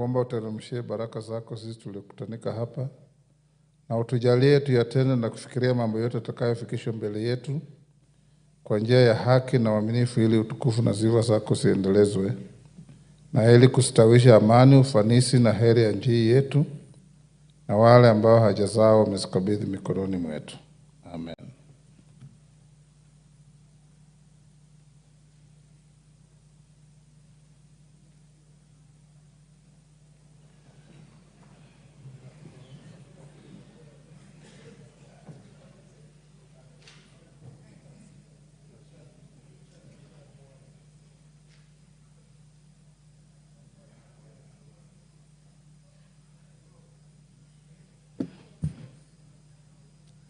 Kuomba uteremshie baraka zako sisi tulikutanika hapa, na utujalie tuyatende na kufikiria mambo yote tutakayofikishwa mbele yetu kwa njia ya haki na uaminifu, ili utukufu na sifa zako ziendelezwe, na ili kustawisha amani, ufanisi na heri ya nchi yetu na wale ambao haja zao wamezikabidhi mikononi mwetu. Amen.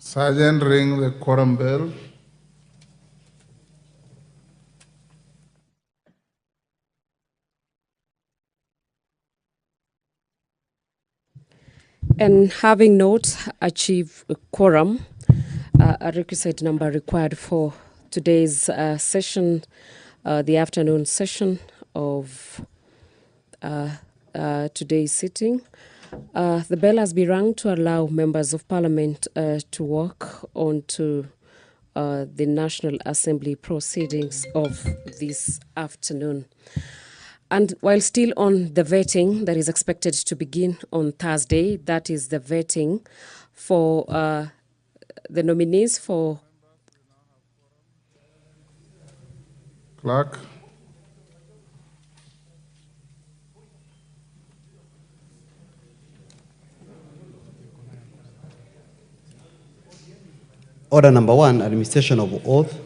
Sergeant, ring the quorum bell. And having not achieved a quorum, a requisite number required for today's session, the afternoon session of today's sitting, the bell has been rung to allow members of Parliament to walk onto the National Assembly proceedings of this afternoon. And while still on the vetting that is expected to begin on Thursday, that is the vetting for the nominees for... Clerk. Order number 1, administration of oath.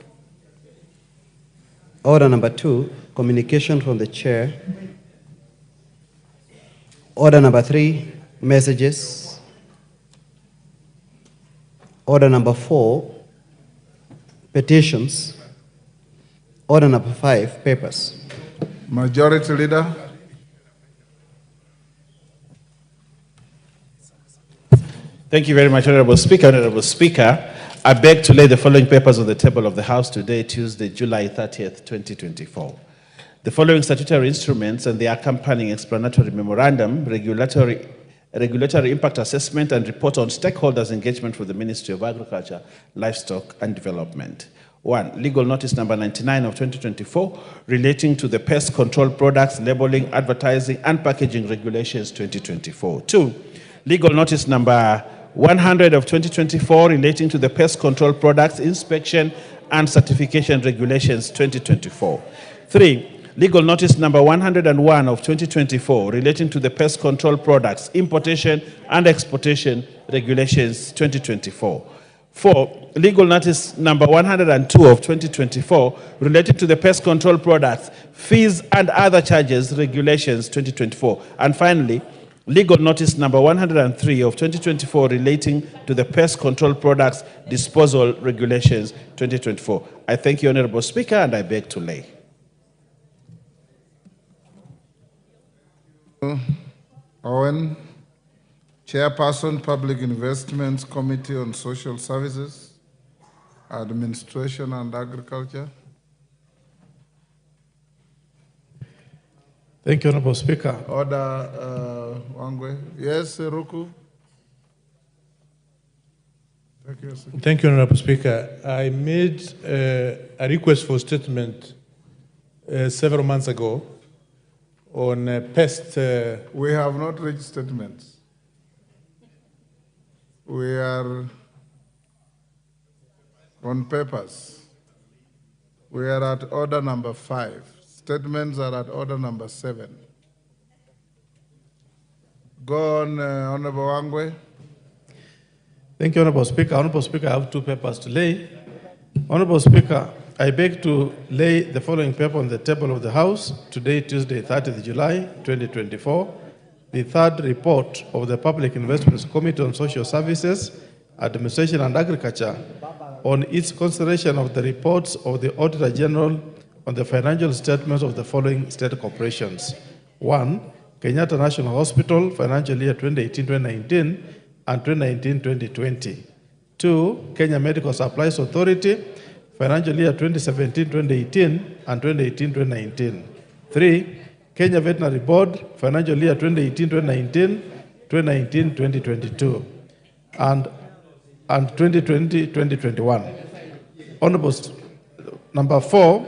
Order number 2, communication from the chair. Order number 3, messages. Order number 4, petitions. Order number 5, papers. Majority Leader. Thank you very much, Honorable Speaker. Honorable Speaker, I beg to lay the following papers on the table of the House today, Tuesday, July 30th, 2024. The following statutory instruments and the accompanying explanatory memorandum, regulatory impact assessment, and report on stakeholders' engagement for the Ministry of Agriculture, Livestock and Development. 1. Legal notice number 99 of 2024 relating to the pest control products, labeling, advertising, and packaging regulations 2024. 2. Legal notice number 100 of 2024 relating to the pest control products, inspection and certification regulations 2024. 3. Legal notice number 101 of 2024 relating to the pest control products, importation and exportation regulations 2024. 4. Legal notice number 102 of 2024 relating to the pest control products, fees and other charges regulations 2024. And finally, legal notice number 103 of 2024 relating to the pest control products disposal regulations 2024. I thank you, Honorable Speaker, and I beg to lay. Owen, Chairperson, Public Investments Committee on Social Services, Administration and Agriculture. Thank you, Honorable Speaker. Order, Wangwe. Yes, Ruku. Thank you, Speaker. Thank you, Honorable Speaker. I made a request for statement several months ago on pest. We have not reached statements. We are on papers. We are at order number 5. Statements are at order number 7. Go on, Honorable Wangwe. Thank you, Honorable Speaker. Honorable Speaker, I have 2 papers to lay. Honorable Speaker, I beg to lay the following paper on the table of the House today, Tuesday, 30th July, 2024. The 3rd report of the Public Investments Committee on Social Services, Administration and Agriculture on its consideration of the reports of the Auditor General on the financial statements of the following state corporations. 1. Kenyatta National Hospital, financial year 2018-2019 and 2019-2020. 2. Kenya Medical Supplies Authority, financial year 2017-2018 and 2018-2019. 3. Kenya Veterinary Board, financial year 2018-2019, 2019-2022, and 2020-2021. Honorable number 4,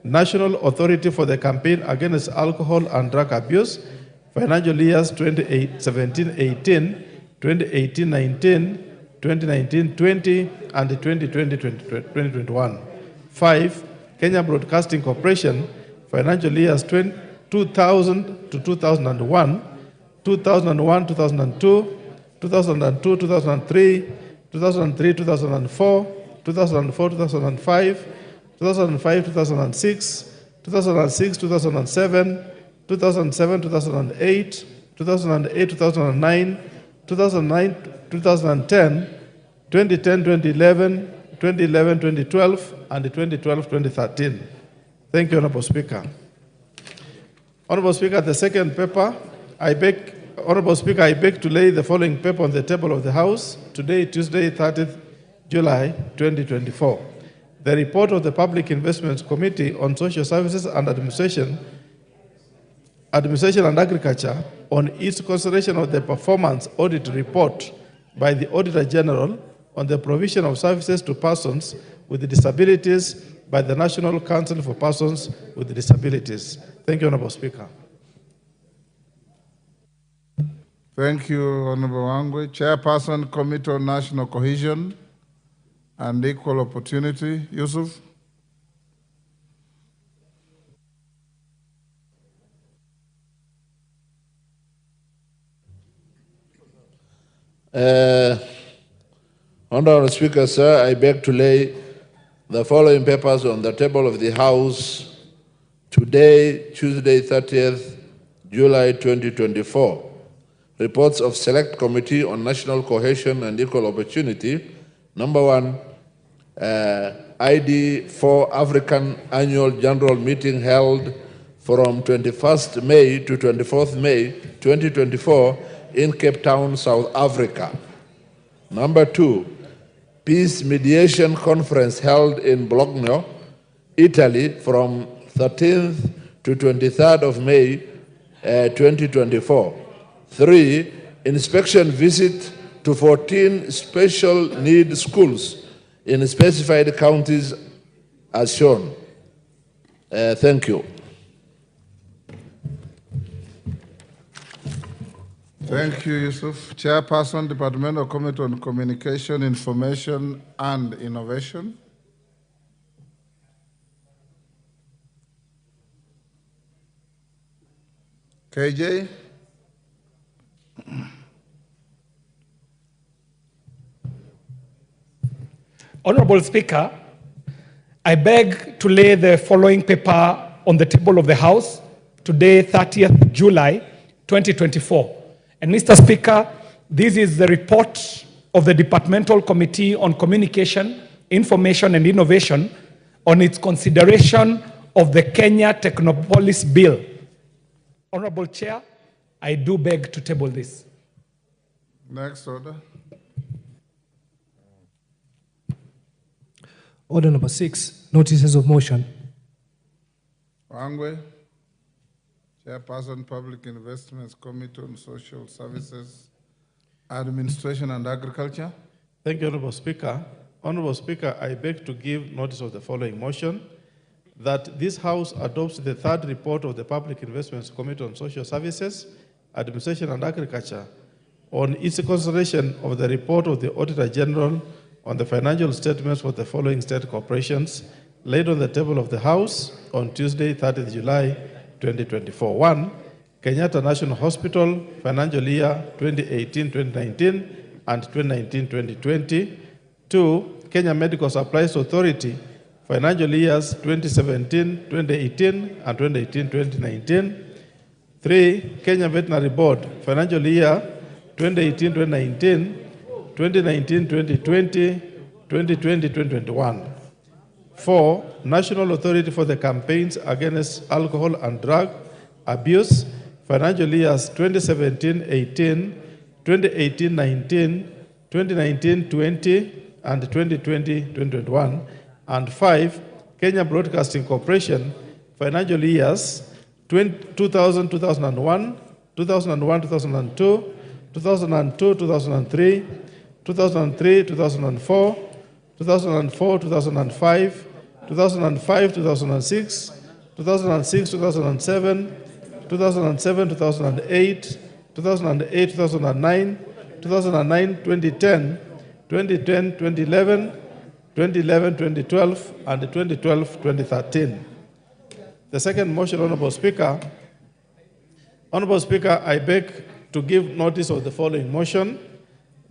National Authority for the Campaign Against Alcohol and Drug Abuse, financial years 2017-18, 2018-19, 2019-20, and 2020-2021. 5, Kenya Broadcasting Corporation, financial years 2000 to 2001, 2001-2002, 2002-2003, 2003-2004, 2004-2005, 2005-2006, 2006-2007, 2007-2008, 2008-2009, 2009-2010, 2010-2011, 2011-2012, and 2012-2013. Thank you, Honorable Speaker. Honorable Speaker, the second paper, Honorable Speaker, I beg to lay the following paper on the table of the House today, Tuesday, 30th July 2024. The report of the Public Investments Committee on Social Services and Administration and Agriculture on its consideration of the performance audit report by the Auditor General on the provision of services to persons with disabilities by the National Council for Persons with Disabilities. Thank you, Honorable Speaker. Thank you, Honorable Wangwe. Chairperson, Committee on National Cohesion and Equal Opportunity, Yusuf. Honorable Speaker, sir, I beg to lay the following papers on the table of the House today, Tuesday, 30th July 2024. Reports of Select Committee on National Cohesion and Equal Opportunity. Number 1, ID 4 African Annual General Meeting held from 21st May to 24th May 2024 in Cape Town, South Africa. Number 2, Peace Mediation Conference held in Bologna, Italy from 13th to 23rd of May 2024. 3, inspection visit to 14 special need schools in specified counties as shown. Thank you. Thank you, Yusuf. Chairperson, Departmental Committee on Communication, Information, and Innovation. KJ. Honorable Speaker, I beg to lay the following paper on the table of the House today, 30th July 2024. And Mr. Speaker, this is the report of the Departmental Committee on Communication, Information and Innovation on its consideration of the Kenya Technopolis Bill. Honorable Chair, I do beg to table this. Next order. Order number 6, notices of motion. Wangwe, Chairperson, Public Investments Committee on Social Services, Administration and Agriculture. Thank you, Honorable Speaker. Honorable Speaker, I beg to give notice of the following motion, that this House adopts the third report of the Public Investments Committee on Social Services, Administration and Agriculture on its consideration of the report of the Auditor General on the financial statements for the following state corporations laid on the table of the House on Tuesday, 30th July 2024. 1, Kenyatta National Hospital, financial year 2018-2019 and 2019-2020. 2, Kenya Medical Supplies Authority, financial years 2017-2018 and 2018-2019. 3, Kenya Veterinary Board, financial year 2018-2019, 2019-2020, 2020-2021. 4, National Authority for the Campaigns Against Alcohol and Drug Abuse, financial years 2017-18, 2018-19, 2019-20, and 2020-2021. And 5, Kenya Broadcasting Corporation, financial years 2000, 2001, 2001, 2002, 2002, 2003, 2003, 2004, 2004, 2005, 2005, 2006, 2006, 2007, 2007, 2008, 2008, 2009, 2009, 2010, 2010, 2011, 2011, 2012, and 2012, 2013. The second motion, Honorable Speaker. Honorable Speaker, I beg to give notice of the following motion,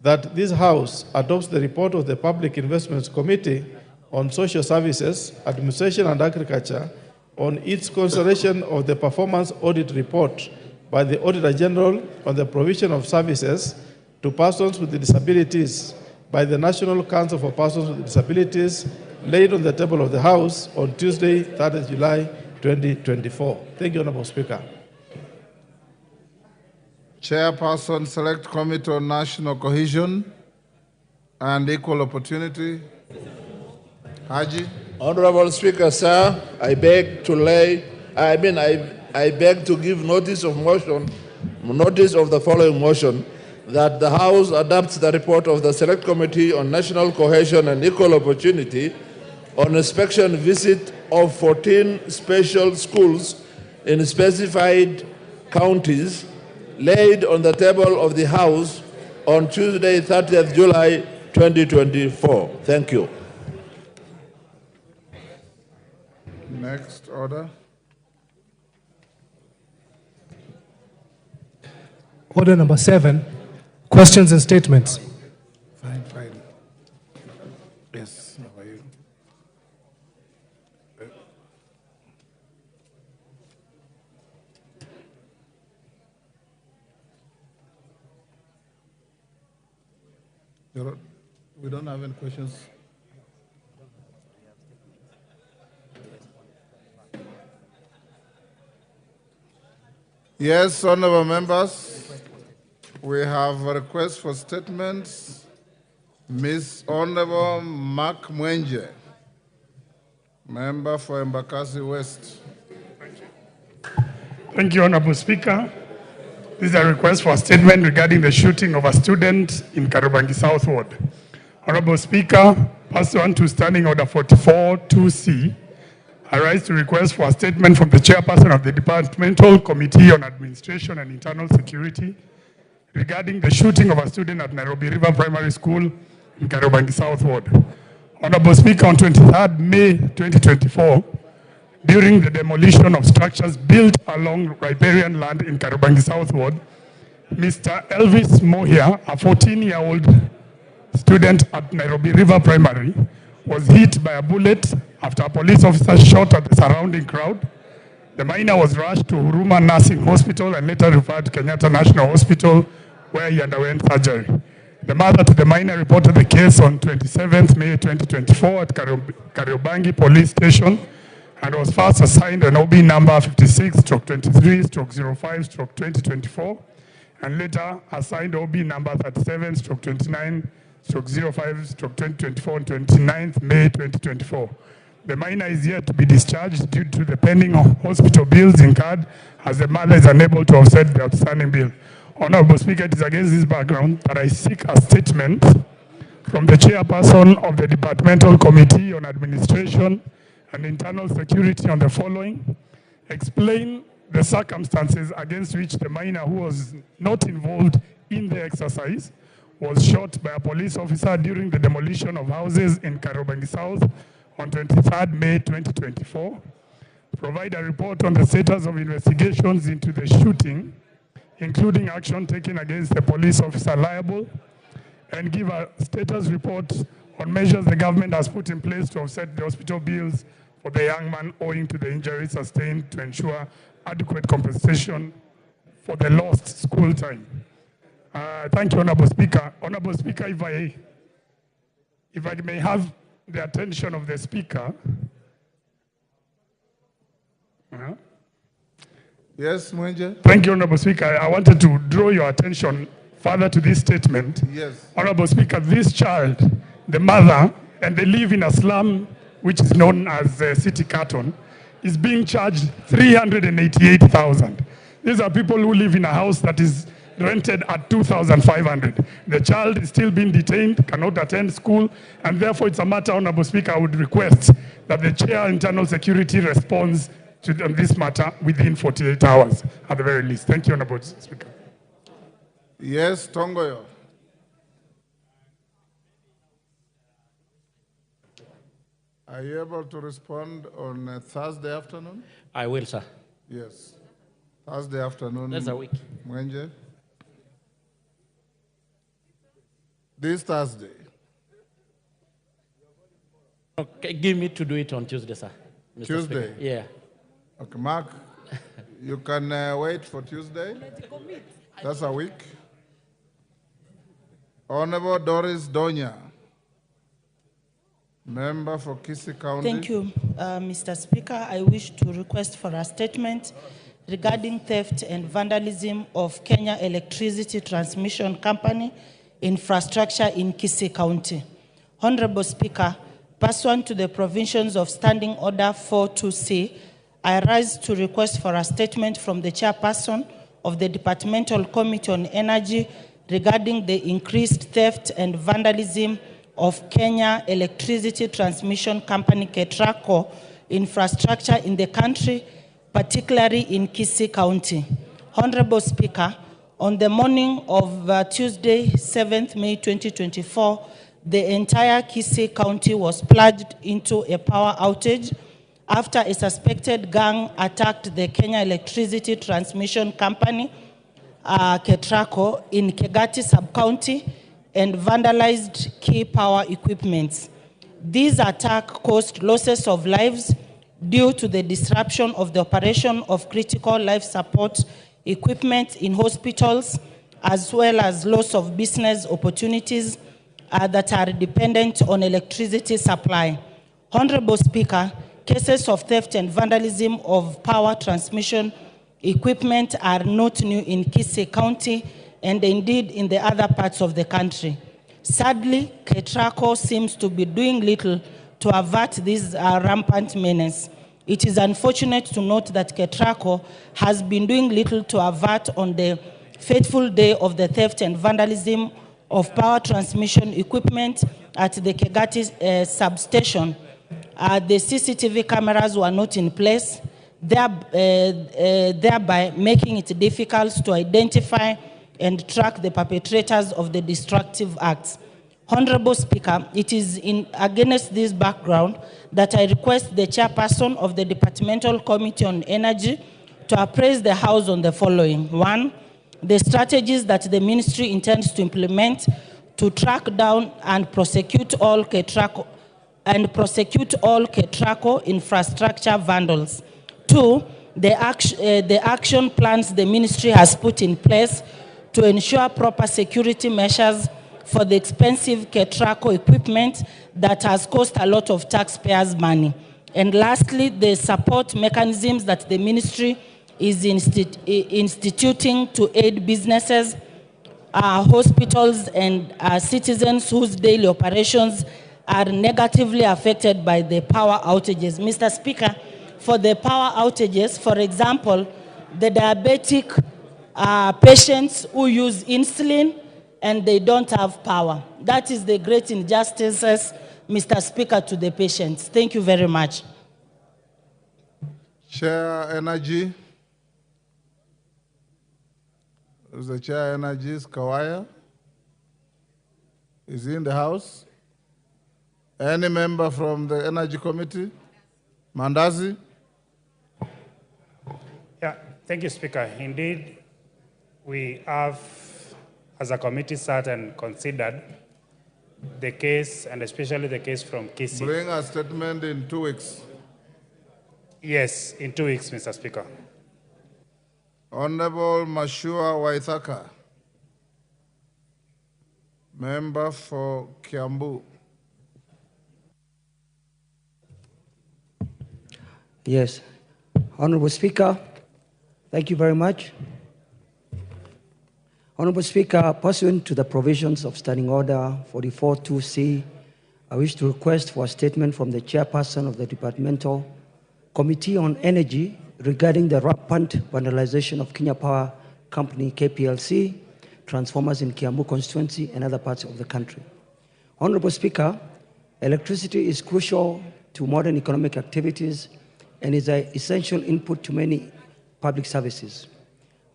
that this House adopts the report of the Public Investments Committee on Social Services, Administration and Agriculture on its consideration of the performance audit report by the Auditor General on the provision of services to persons with disabilities by the National Council for Persons with Disabilities, laid on the table of the House on Tuesday, 3rd July 2024. Thank you, Honorable Speaker. Chairperson, Select Committee on National Cohesion and Equal Opportunity. Haji. Honorable Speaker, sir, I beg to give notice of the following motion, that the House adopts the report of the Select Committee on National Cohesion and Equal Opportunity on inspection visit of 14 special schools in specified counties, laid on the table of the House on Tuesday, 30th July 2024. Thank you. Next order. Order number 7, questions and statements. Fine. Yes, how are you? We don't have any questions. Yes, honorable members, we have a request for statements. Ms. Honorable Makwiny, member for Embakasi West. Thank you, Honorable Speaker. This is a request for a statement regarding the shooting of a student in Kariobangi South Ward. Honorable Speaker, pursuant to Standing Order 44-2C, I rise to request for a statement from the chairperson of the Departmental Committee on Administration and Internal Security regarding the shooting of a student at Nairobi River Primary School in Kariobangi South Ward. Honorable Speaker, on 23rd May 2024, during the demolition of structures built along riparian land in Kariobangi South Ward, Mr. Elvis Mohia, a 14-year-old student at Nairobi River Primary, was hit by a bullet after a police officer shot at the surrounding crowd. The minor was rushed to Huruma Nursing Hospital and later referred to Kenyatta National Hospital, where he underwent surgery. The mother to the minor reported the case on 27th May 2024 at Kariobangi Police Station and was first assigned an OB number 56/23/05/2024 and later assigned OB number 37/29/05/2024 on 29th May 2024. The minor is yet to be discharged due to the pending hospital bills incurred, as the mother is unable to offset the outstanding bill. Honorable Speaker, it is against this background that I seek a statement from the chairperson of the Departmental Committee on Administration and Internal Security on the following. Explain the circumstances against which the minor, who was not involved in the exercise, was shot by a police officer during the demolition of houses in Kariobangi South on 23rd May 2024. Provide a report on the status of investigations into the shooting, including action taken against the police officer liable, and give a status report on measures the government has put in place to offset the hospital bills for the young man owing to the injuries sustained to ensure adequate compensation for the lost school time. Thank you, Honorable Speaker. Honorable Speaker, if I may have the attention of the Speaker. Yes, Mwenje. Thank you, Honorable Speaker. I wanted to draw your attention further to this statement. Yes. Honorable Speaker, this child, the mother, and they live in a slum which is known as City Carton, is being charged 388,000. These are people who live in a house that is rented at 2,500. The child is still being detained, cannot attend school, and therefore it's a matter, Honorable Speaker, I would request that the Chair Internal Security responds to this matter within 48 hours at the very least. Thank you, Honorable Speaker. Yes, Tongoyo. Are you able to respond on Thursday afternoon? I will, sir. Yes. Thursday afternoon. That's a week. Mwenje? This Thursday. Okay, give me to do it on Tuesday, sir. Mr. Tuesday? Speaker. Yeah. Okay, Mark, you can wait for Tuesday. That's a week. Honorable Doris Donya, member for Kisii County. Thank you, Mr. Speaker. I wish to request for a statement regarding theft and vandalism of Kenya Electricity Transmission Company infrastructure in Kisii County. Honorable Speaker, pursuant to the provisions of Standing Order 42C, I rise to request for a statement from the chairperson of the Departmental Committee on Energy regarding the increased theft and vandalism of Kenya Electricity Transmission Company KETRACO infrastructure in the country, particularly in Kisii County. Honorable Speaker, on the morning of Tuesday, 7th May 2024, the entire Kisii County was plunged into a power outage after a suspected gang attacked the Kenya Electricity Transmission Company, KETRACO, in Kegati sub-county and vandalized key power equipments. This attack caused losses of lives due to the disruption of the operation of critical life support equipment in hospitals, as well as loss of business opportunities that are dependent on electricity supply. Honorable Speaker, cases of theft and vandalism of power transmission equipment are not new in Kisii County and indeed in the other parts of the country. Sadly, KETRACO seems to be doing little to avert this rampant menace. It is unfortunate to note that KETRACO has been doing little to avert on the fateful day of the theft and vandalism of power transmission equipment at the Kegati substation. The CCTV cameras were not in place, thereby making it difficult to identify and track the perpetrators of the destructive acts. Honorable Speaker, it is against this background that I request the chairperson of the Departmental Committee on Energy to appraise the House on the following. 1, the strategies that the ministry intends to implement to track down and prosecute all KETRACO infrastructure vandals. 2, the action plans the ministry has put in place to ensure proper security measures for the expensive KETRACO equipment that has cost a lot of taxpayers' money. And lastly, the support mechanisms that the ministry is instituting to aid businesses, hospitals, and citizens whose daily operations are negatively affected by the power outages. Mr. Speaker, for the power outages, for example, the diabetic patients who use insulin and they don't have power. That is the great injustices, Mr. Speaker, to the patients. Thank you very much. Chair Energy. Is the Chair Energy Kawaya? Is he in the House? Any member from the Energy Committee? Mandazi? Yeah, thank you, Speaker. Indeed, we have, as a committee, sat and considered the case, and especially the case from Kisii. Bring a statement in 2 weeks. Yes, in 2 weeks, Mr. Speaker. Honorable Mashua Waithaka, member for Kiambu. Yes. Honorable Speaker, thank you very much. Honorable Speaker, pursuant to the provisions of Standing Order 44-2C, I wish to request for a statement from the chairperson of the Departmental Committee on Energy regarding the rampant vandalization of Kenya Power Company, KPLC, transformers in Kiambu constituency and other parts of the country. Honorable Speaker, electricity is crucial to modern economic activities and is an essential input to many public services.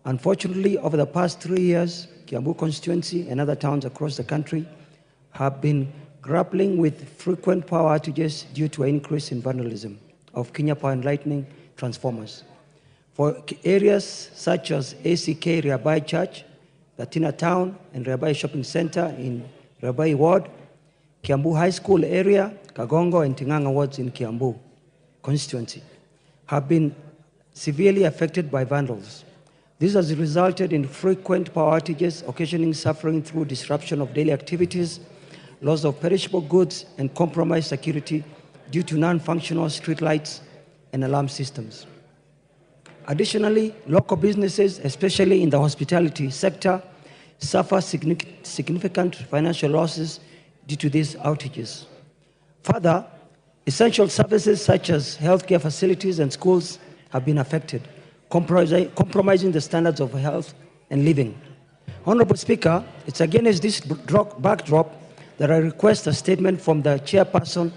Unfortunately, over the past 3 years, Kiambu constituency and other towns across the country have been grappling with frequent power outages due to an increase in vandalism of Kenya Power and Lightning transformers. For areas such as ACK Riabai Church, Latina Town, and Riabai Shopping Center in Riabai Ward, Kiambu High School area, Kagongo and Tinganga wards in Kiambu constituency have been severely affected by vandals. This has resulted in frequent power outages, occasioning suffering through disruption of daily activities, loss of perishable goods, and compromised security due to non-functional streetlights and alarm systems. Additionally, local businesses, especially in the hospitality sector, suffer significant financial losses due to these outages. Further, essential services such as healthcare facilities and schools have been affected, compromising the standards of health and living. Honorable Speaker, it's against this backdrop that I request a statement from the chairperson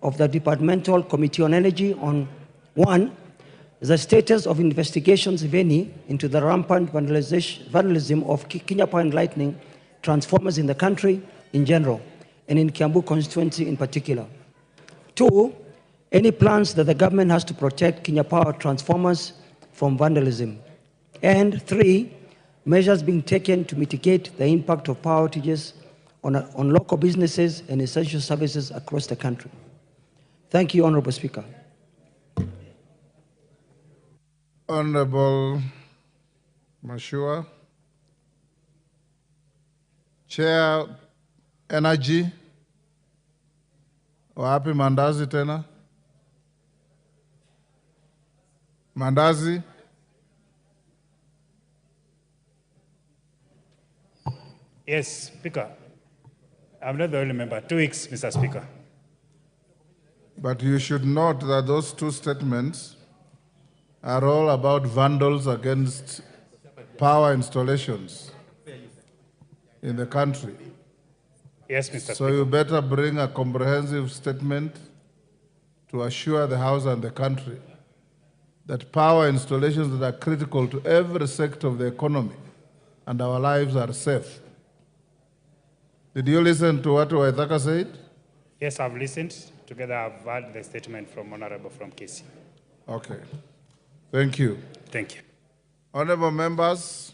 of the Departmental Committee on Energy on 1, the status of investigations, if any, into the rampant vandalism of Kenya Power and Lightning transformers in the country in general, and in Kiambu constituency in particular. 2, any plans that the government has to protect Kenya Power transformers from vandalism. And 3, measures being taken to mitigate the impact of power outages on local businesses and essential services across the country. Thank you, Honorable Speaker. Honorable Mashua, Chair Energy, wapi Mandazi tena? Mandazi? Yes, Speaker. I'm not the only member. 2 weeks, Mr. Speaker. But you should note that those two statements are all about vandals against power installations in the country. Yes, Mr. So Speaker. you better bring a comprehensive statement to assure the House and the country that power installations that are critical to every sector of the economy and our lives are safe. Did you listen to what Waithaka said? Yes, I've listened. Together, I've heard the statement from Honorable from KC. Okay. Thank you. Thank you. Honorable members,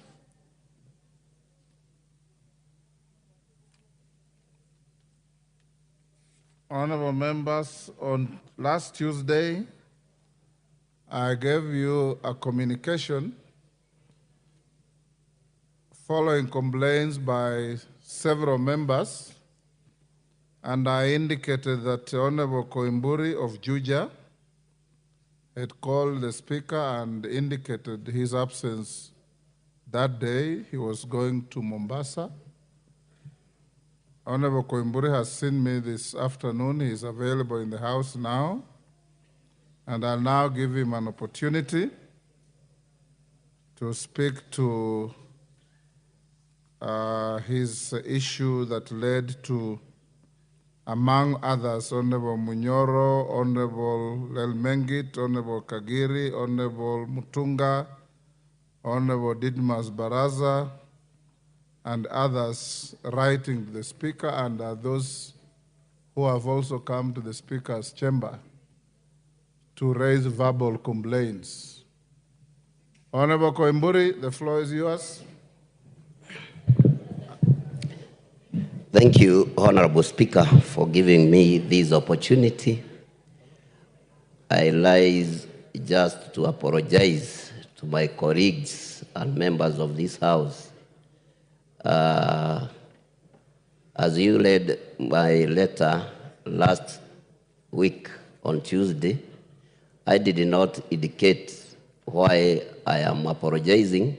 on last Tuesday, I gave you a communication following complaints by several members, and I indicated that Honorable Koimburi of Juja had called the Speaker and indicated his absence that day. He was going to Mombasa. Honorable Koimburi has seen me this afternoon. He is available in the House now, and I'll now give him an opportunity to speak to his issue that led to, among others, Honorable Munyoro, Honorable Lelmengit, Honorable Kagiri, Honorable Mutunga, Honorable Didmas Baraza, and others writing to the Speaker, and those who have also come to the Speaker's chamber to raise verbal complaints. Honorable Koimburi, the floor is yours. Thank you, Honorable Speaker, for giving me this opportunity. I rise just to apologize to my colleagues and members of this House. As you read my letter last week on Tuesday, I did not indicate why I am apologizing,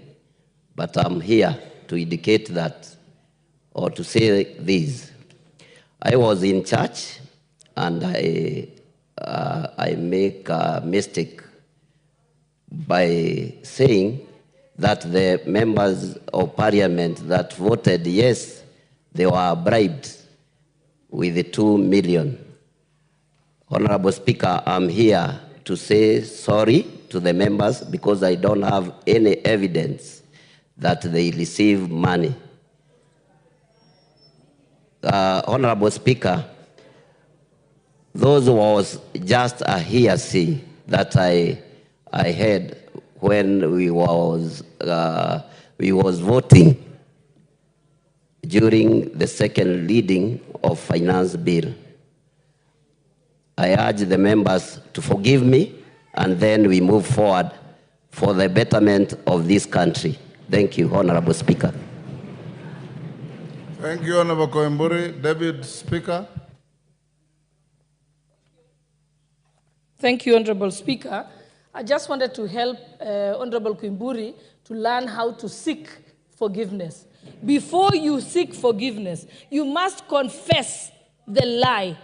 but I'm here to indicate that, or to say this. I was in church and I I make a mistake by saying that the members of parliament that voted yes, they were bribed with the 2 million. Honorable Speaker, I'm here to say sorry to the members because I don't have any evidence that they receive money. Honorable Speaker, those was just a hearsay that I heard when we was voting during the second reading of finance bill. I urge the members to forgive me, and then we move forward for the betterment of this country. Thank you, Honorable Speaker. Thank you, Honorable Koimburi. David Speaker. Thank you, Honorable Speaker. I just wanted to help Honorable Koimburi to learn how to seek forgiveness. Before you seek forgiveness, you must confess the lie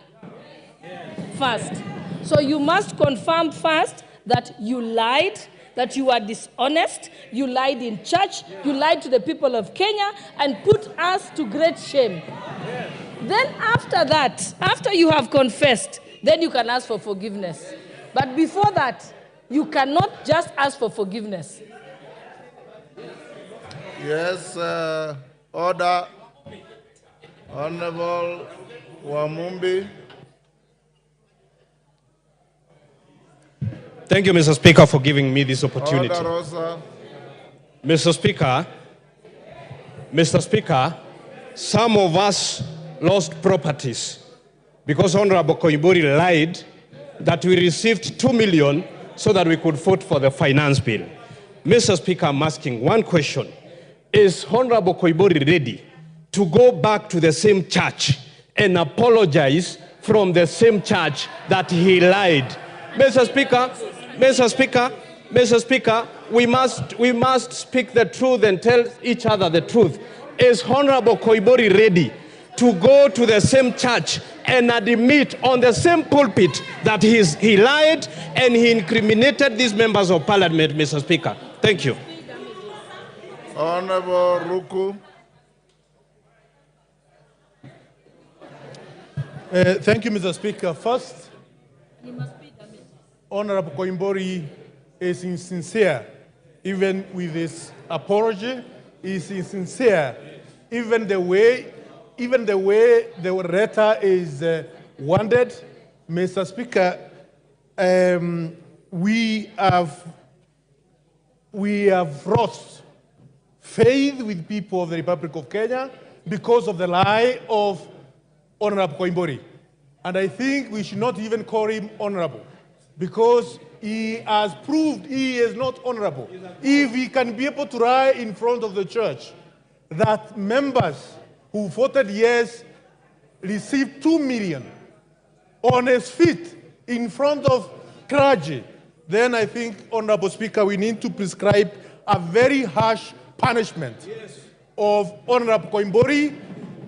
first. So you must confirm first that you lied, that you are dishonest, you lied in church, you lied to the people of Kenya, and put us to great shame. Then after that, after you have confessed, then you can ask for forgiveness. But before that, you cannot just ask for forgiveness. Yes, order. Honorable Wamumbi. Thank you, Mr. Speaker, for giving me this opportunity. Order, Rosa. Mr. Speaker, some of us lost properties because Honorable Koimburi lied that we received 2 million so that we could vote for the finance bill. Mr. Speaker, I'm asking one question. Is Honorable Koimburi ready to go back to the same church and apologize from the same church that he lied? Mr. Speaker, we must speak the truth and tell each other the truth. Is Honorable Koimburi ready to go to the same church and admit on the same pulpit that he lied and he incriminated these members of parliament, Mr. Speaker? Thank you. Honorable Ruku. Thank you, Mr. Speaker. First, Honorable Koimburi is sincere, even with his apology. He is sincere, even the way the letter is worded. Mr. Speaker, we have lost faith with people of the Republic of Kenya because of the lie of Honorable Koimburi. And I think we should not even call him honorable, because he has proved he is not honorable. If he can be able to lie in front of the church that members who voted yes received 2 million on his feet in front of clergy, then I think, Honorable Speaker, we need to prescribe a very harsh punishment of Honorable Koimburi.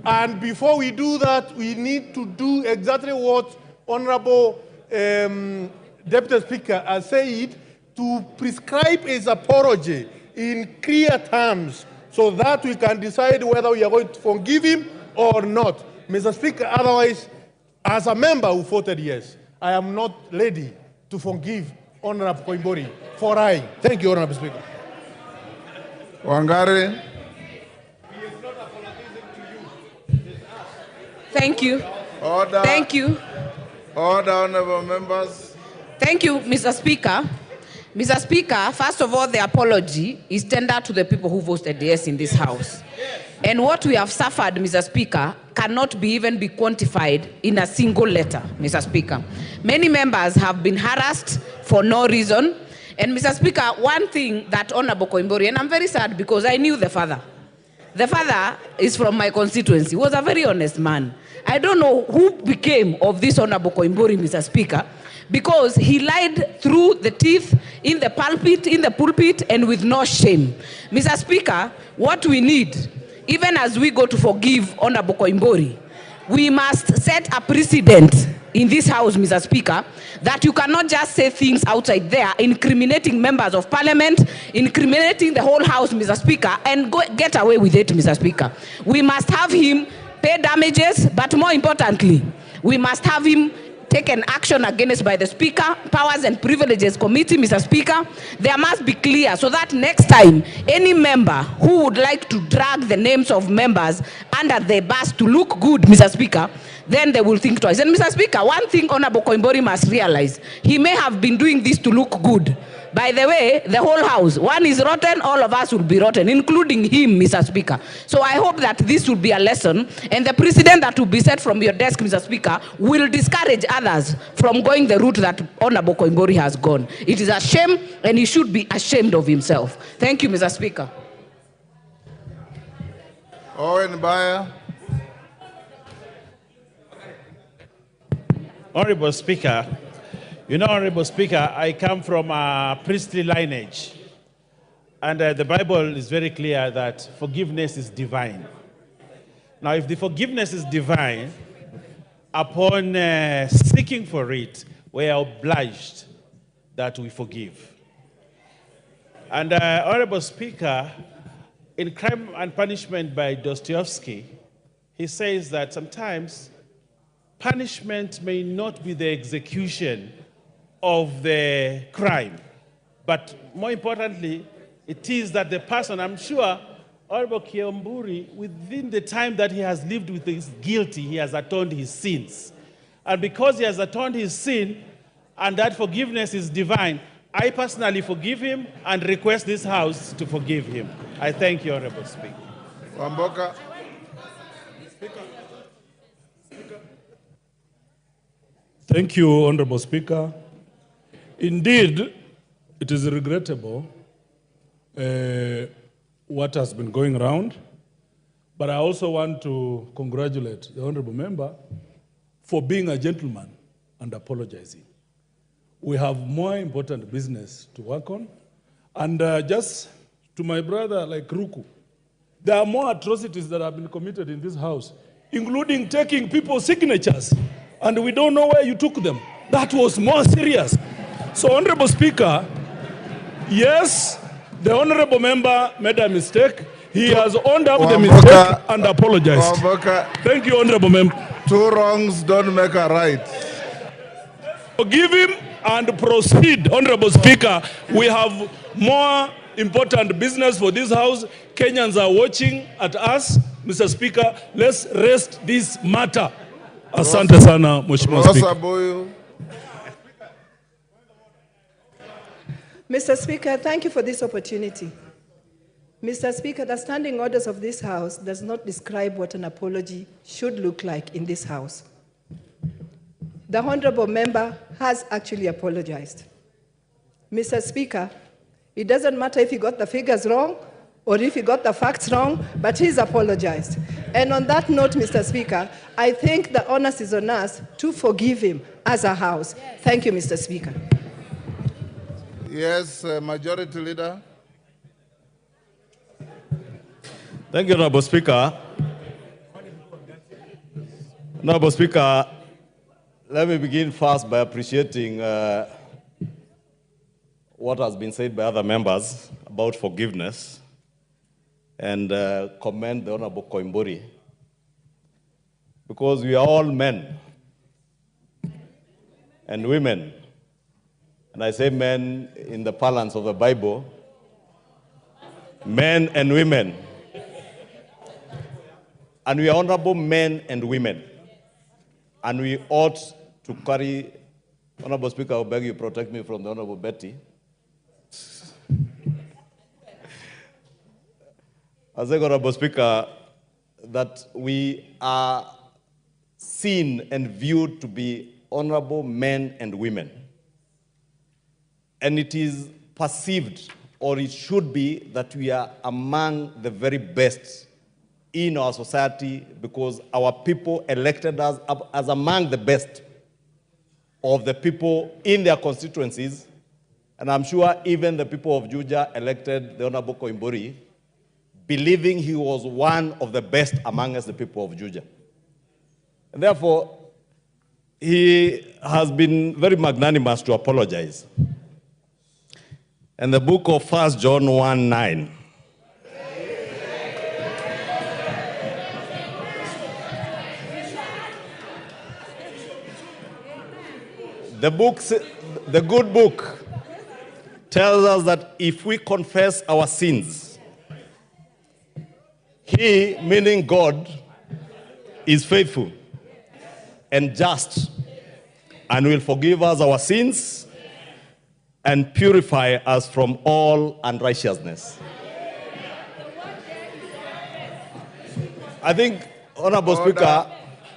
And before we do that, we need to do exactly what Honorable Deputy Speaker has said, to prescribe his apology in clear terms so that we can decide whether we are going to forgive him or not. Mr. Speaker, otherwise, as a member who voted yes, I am not ready to forgive Honorable Koimburi for lying. Thank you, Honorable Speaker. Wangari. Thank you. Order. Thank you. Order, honorable members. Thank you, Mr. Speaker. Mr. Speaker, first of all, the apology is tendered to the people who voted yes in this House. And what we have suffered, Mr. Speaker, cannot even be quantified in a single letter, Mr. Speaker. Many members have been harassed for no reason. And Mr. Speaker, one thing that Honorable Koimburi, and I'm very sad because I knew the father. The father is from my constituency. He was a very honest man. I don't know who became of this Honorable Koimburi, Mr. Speaker, because he lied through the teeth in the pulpit, and with no shame. Mr. Speaker, what we need, even as we go to forgive Honorable Koimburi, we must set a precedent in this house, Mr. Speaker, that you cannot just say things outside there, incriminating members of parliament, incriminating the whole house, Mr. Speaker, and get away with it, Mr. Speaker. We must have him pay damages, but more importantly, we must have him taken action against by the Speaker, Powers and Privileges Committee, Mr. Speaker. There must be clear so that next time any member who would like to drag the names of members under the bus to look good, Mr. Speaker, then they will think twice. And Mr. Speaker, one thing Honorable Koimburi must realize, he may have been doing this to look good. By the way, the whole house, one is rotten, all of us will be rotten, including him, Mr. Speaker. So I hope that this will be a lesson, and the precedent that will be set from your desk, Mr. Speaker, will discourage others from going the route that Honorable Koimburi has gone. It is a shame, and he should be ashamed of himself. Thank you, Mr. Speaker. Owen Baya. Honorable Speaker, you know, Honorable Speaker, I come from a priestly lineage. And the Bible is very clear that forgiveness is divine. Now, if the forgiveness is divine, upon seeking for it, we are obliged that we forgive. And Honorable Speaker, in Crime and Punishment by Dostoevsky, he says that sometimes punishment may not be the execution of the crime, but more importantly, it is that the person, I'm sure, Honorable Koimburi, within the time that he has lived with his guilty, he has atoned his sins. And because he has atoned his sin, and that forgiveness is divine, I personally forgive him and request this House to forgive him. I thank you, Honorable Speaker. Wamboka. Thank you, Honorable Speaker. Indeed, it is regrettable what has been going around, but I also want to congratulate the Honorable Member for being a gentleman and apologizing. We have more important business to work on. And just to my brother like Ruku, there are more atrocities that have been committed in this house, including taking people's signatures, and we don't know where you took them. That was more serious. So, Honorable Speaker, yes, the Honorable Member made a mistake. He has owned up the mistake and apologized. Thank you, Honorable Member. Two wrongs don't make a right. Forgive him and proceed, Honorable Speaker. We have more important business for this House. Kenyans are watching at us. Mr. Speaker, let's rest this matter. Asante sana, Mheshimiwa Speaker. Mr. Speaker, thank you for this opportunity. Mr. Speaker, the standing orders of this House does not describe what an apology should look like in this House. The Honorable Member has actually apologized. Mr. Speaker, it doesn't matter if he got the figures wrong or if he got the facts wrong, but he's apologized. And on that note, Mr. Speaker, I think the onus is on us to forgive him as a House. Thank you, Mr. Speaker. Yes, Majority Leader. Thank you, Honorable Speaker. Honorable Speaker, let me begin first by appreciating what has been said by other members about forgiveness and commend the Honorable Koimburi, because we are all men and women. And I say men in the parlance of the Bible, men and women. And we are honorable men and women. And we ought to carry, Honorable Speaker, I beg you protect me from the Honorable Betty. I say, Honorable Speaker, that we are seen and viewed to be honorable men and women. And it is perceived, or it should be, that we are among the very best in our society because our people elected us as among the best of the people in their constituencies. And I'm sure even the people of Juja elected the Honorable Koimburi, believing he was one of the best among us, the people of Juja. And therefore, he has been very magnanimous to apologize. And the book of 1 John 1:9. The good book tells us that if we confess our sins, he, meaning God, is faithful and just and will forgive us our sins and purify us from all unrighteousness. I think, Honorable Speaker,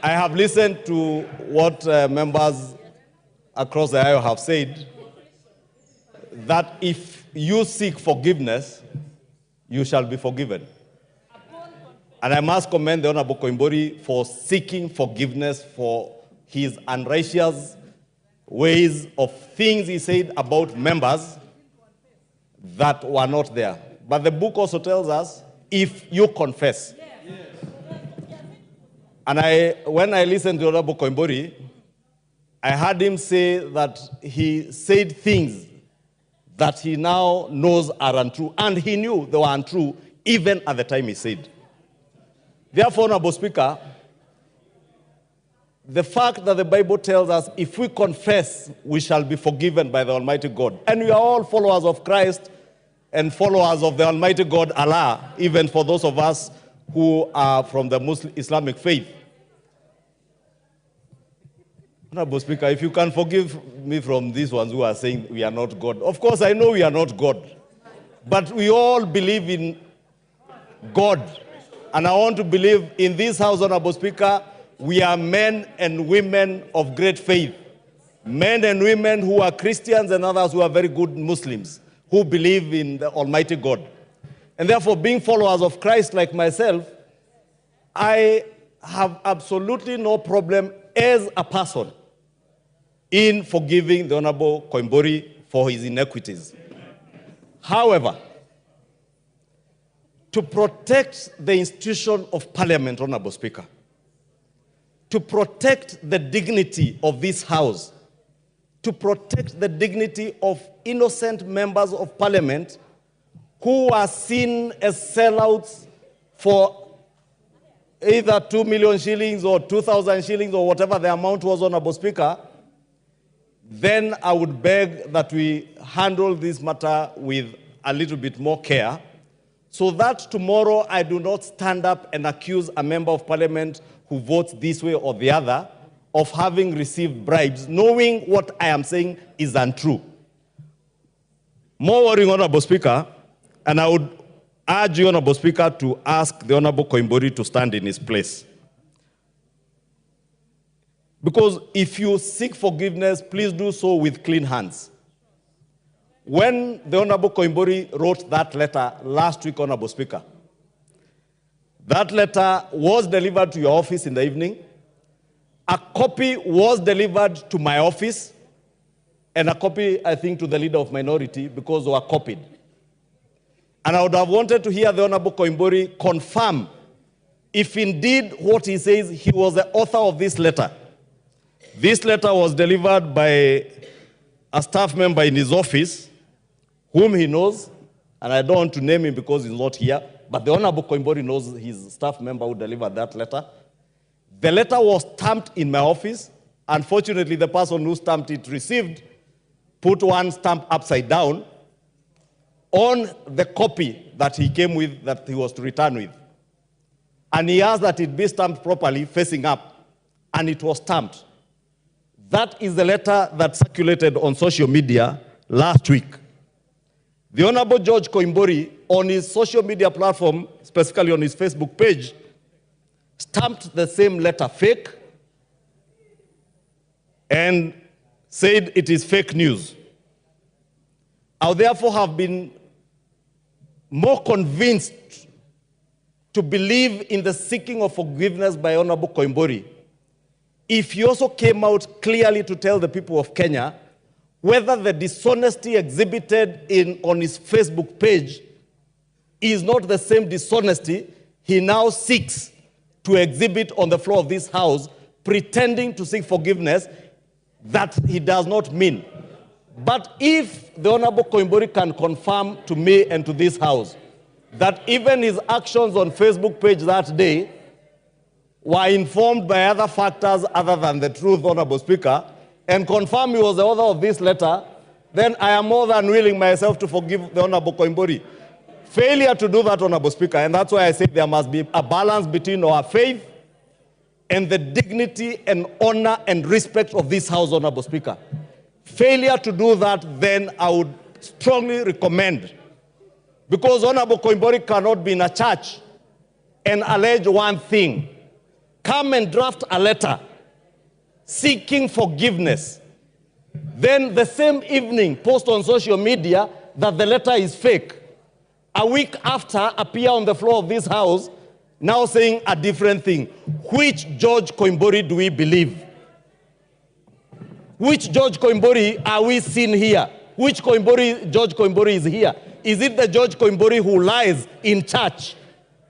I have listened to what members across the aisle have said, that if you seek forgiveness, you shall be forgiven. And I must commend the Honorable Koimburi for seeking forgiveness for his unrighteous ways of things he said about members that were not there. But the book also tells us, if you confess. And when I listened to Honorable Koimburi, I heard him say that he said things that he now knows are untrue, and he knew they were untrue even at the time he said. Therefore, Honorable Speaker, the fact that the Bible tells us if we confess, we shall be forgiven by the Almighty God, and we are all followers of Christ and followers of the Almighty God, Allah, even for those of us who are from the Muslim Islamic faith. Honorable Speaker, if you can forgive me from these ones who are saying we are not God. Of course, I know we are not God. But we all believe in God. And I want to believe in this House, Honorable Speaker, we are men and women of great faith. Men and women who are Christians and others who are very good Muslims, who believe in the Almighty God. And therefore, being followers of Christ like myself, I have absolutely no problem as a person in forgiving the Honorable Koimburi for his inequities. However, to protect the institution of Parliament, Honorable Speaker, to protect the dignity of this House, to protect the dignity of innocent members of Parliament who are seen as sellouts for either 2 million shillings or 2,000 shillings or whatever the amount was, Honorable Speaker, then I would beg that we handle this matter with a little bit more care, so that tomorrow I do not stand up and accuse a member of Parliament who votes this way or the other of having received bribes, knowing what I am saying is untrue. More worrying, Honorable Speaker, and I would urge you, Honorable Speaker, to ask the Honorable Koimburi to stand in his place. Because if you seek forgiveness, please do so with clean hands. When the Honorable Koimburi wrote that letter last week, Honorable Speaker, that letter was delivered to your office in the evening. A copy was delivered to my office, and a copy, I think, to the leader of minority, because they were copied. And I would have wanted to hear the Honorable Koimburi confirm if indeed what he says, he was the author of this letter. This letter was delivered by a staff member in his office, whom he knows, and I don't want to name him because he's not here, but the Honorable Koimburi knows his staff member who delivered that letter. The letter was stamped in my office. Unfortunately, the person who stamped it put one stamp upside down on the copy that he came with, that he was to return with. And he asked that it be stamped properly, facing up, and it was stamped. That is the letter that circulated on social media last week. The Honorable George Koimburi, on his social media platform, specifically on his Facebook page, stamped the same letter fake and said it is fake news. I therefore have been more convinced to believe in the seeking of forgiveness by Honorable Koimburi if he also came out clearly to tell the people of Kenya whether the dishonesty exhibited on his Facebook page is not the same dishonesty he now seeks to exhibit on the floor of this House, pretending to seek forgiveness that he does not mean. But if the Honorable Koimburi can confirm to me and to this House that even his actions on Facebook page that day were informed by other factors other than the truth, Honorable Speaker, and confirm he was the author of this letter, then I am more than willing myself to forgive the Honorable Koimburi. Failure to do that, Honorable Speaker, and that's why I say there must be a balance between our faith and the dignity and honor and respect of this House, Honorable Speaker. Failure to do that, then I would strongly recommend, because Honorable Koimburi cannot be in a church and allege one thing. Come and draft a letter seeking forgiveness. Then the same evening, post on social media that the letter is fake. A week after, appear on the floor of this House, now saying a different thing. Which George Koimburi do we believe? Which George Koimburi are we seeing here? Which George Koimburi is here? Is it the George Koimburi who lies in church?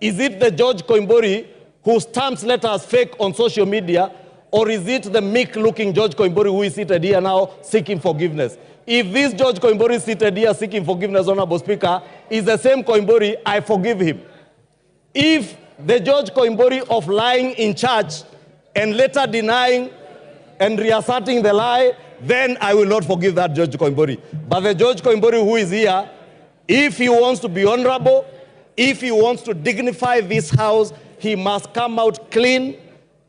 Is it the George Koimburi who stamps letters fake on social media? Or is it the meek-looking George Koimburi who is seated here now seeking forgiveness? If this George Koimburi seated here seeking forgiveness, Honorable Speaker, is the same Koimburi, I forgive him. If the George Koimburi of lying in church and later denying and reasserting the lie, then I will not forgive that George Koimburi. But the George Koimburi who is here, if he wants to be honorable, if he wants to dignify this House, he must come out clean,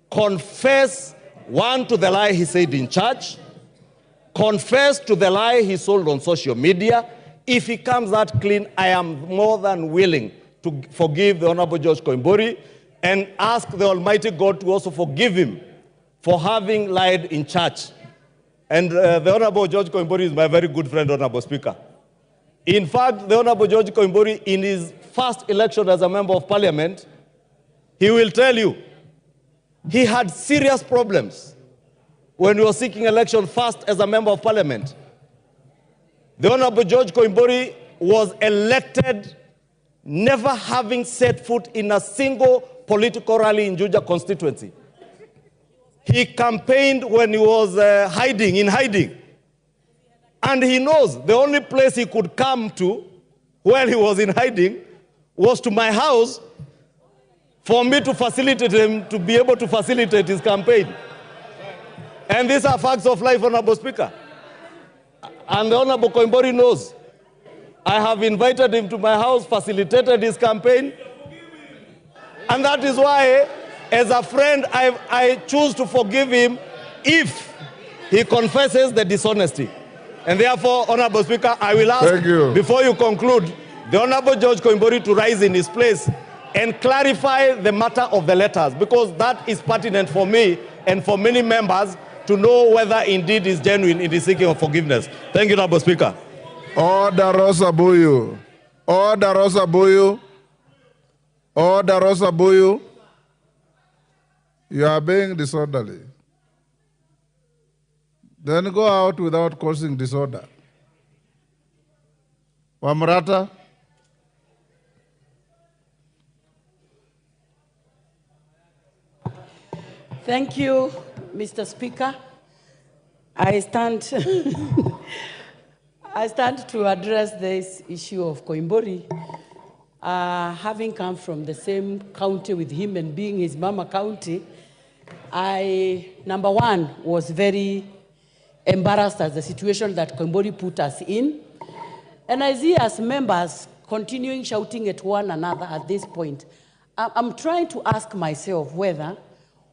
confess, one, to the lie he said in church, confess to the lie he sold on social media. If he comes out clean, I am more than willing to forgive the Honorable George Koimburi and ask the Almighty God to also forgive him for having lied in church. And the Honorable George Koimburi is my very good friend, Honorable Speaker. In fact, the Honorable George Koimburi, in his first election as a member of Parliament, he will tell you, he had serious problems when he was seeking election first as a member of Parliament. The Honorable George Koimburi was elected never having set foot in a single political rally in Juja constituency. He campaigned when he was in hiding. And he knows the only place he could come to while he was in hiding was to my house for me to facilitate him, to be able to facilitate his campaign. And these are facts of life, Honorable Speaker. And the Honorable Koimburi knows. I have invited him to my house, facilitated his campaign. And that is why, as a friend, I choose to forgive him if he confesses the dishonesty. And therefore, Honorable Speaker, I will ask, before you conclude, the Honorable George Koimburi to rise in his place and clarify the matter of the letters, because that is pertinent for me and for many members to know whether indeed is genuine in the seeking of forgiveness. Thank you, Honorable Speaker. Order Rosa Buyu. Order Rosa Buyu. Order Rosa Buyu. You are being disorderly. Then go out without causing disorder. Wamrata. Thank you, Mr. Speaker. I stand to address this issue of Koimburi. Having come from the same county with him and being his mama county, I, number one, was very embarrassed at the situation that Koimburi put us in. And I see as members continuing shouting at one another at this point. I'm trying to ask myself whether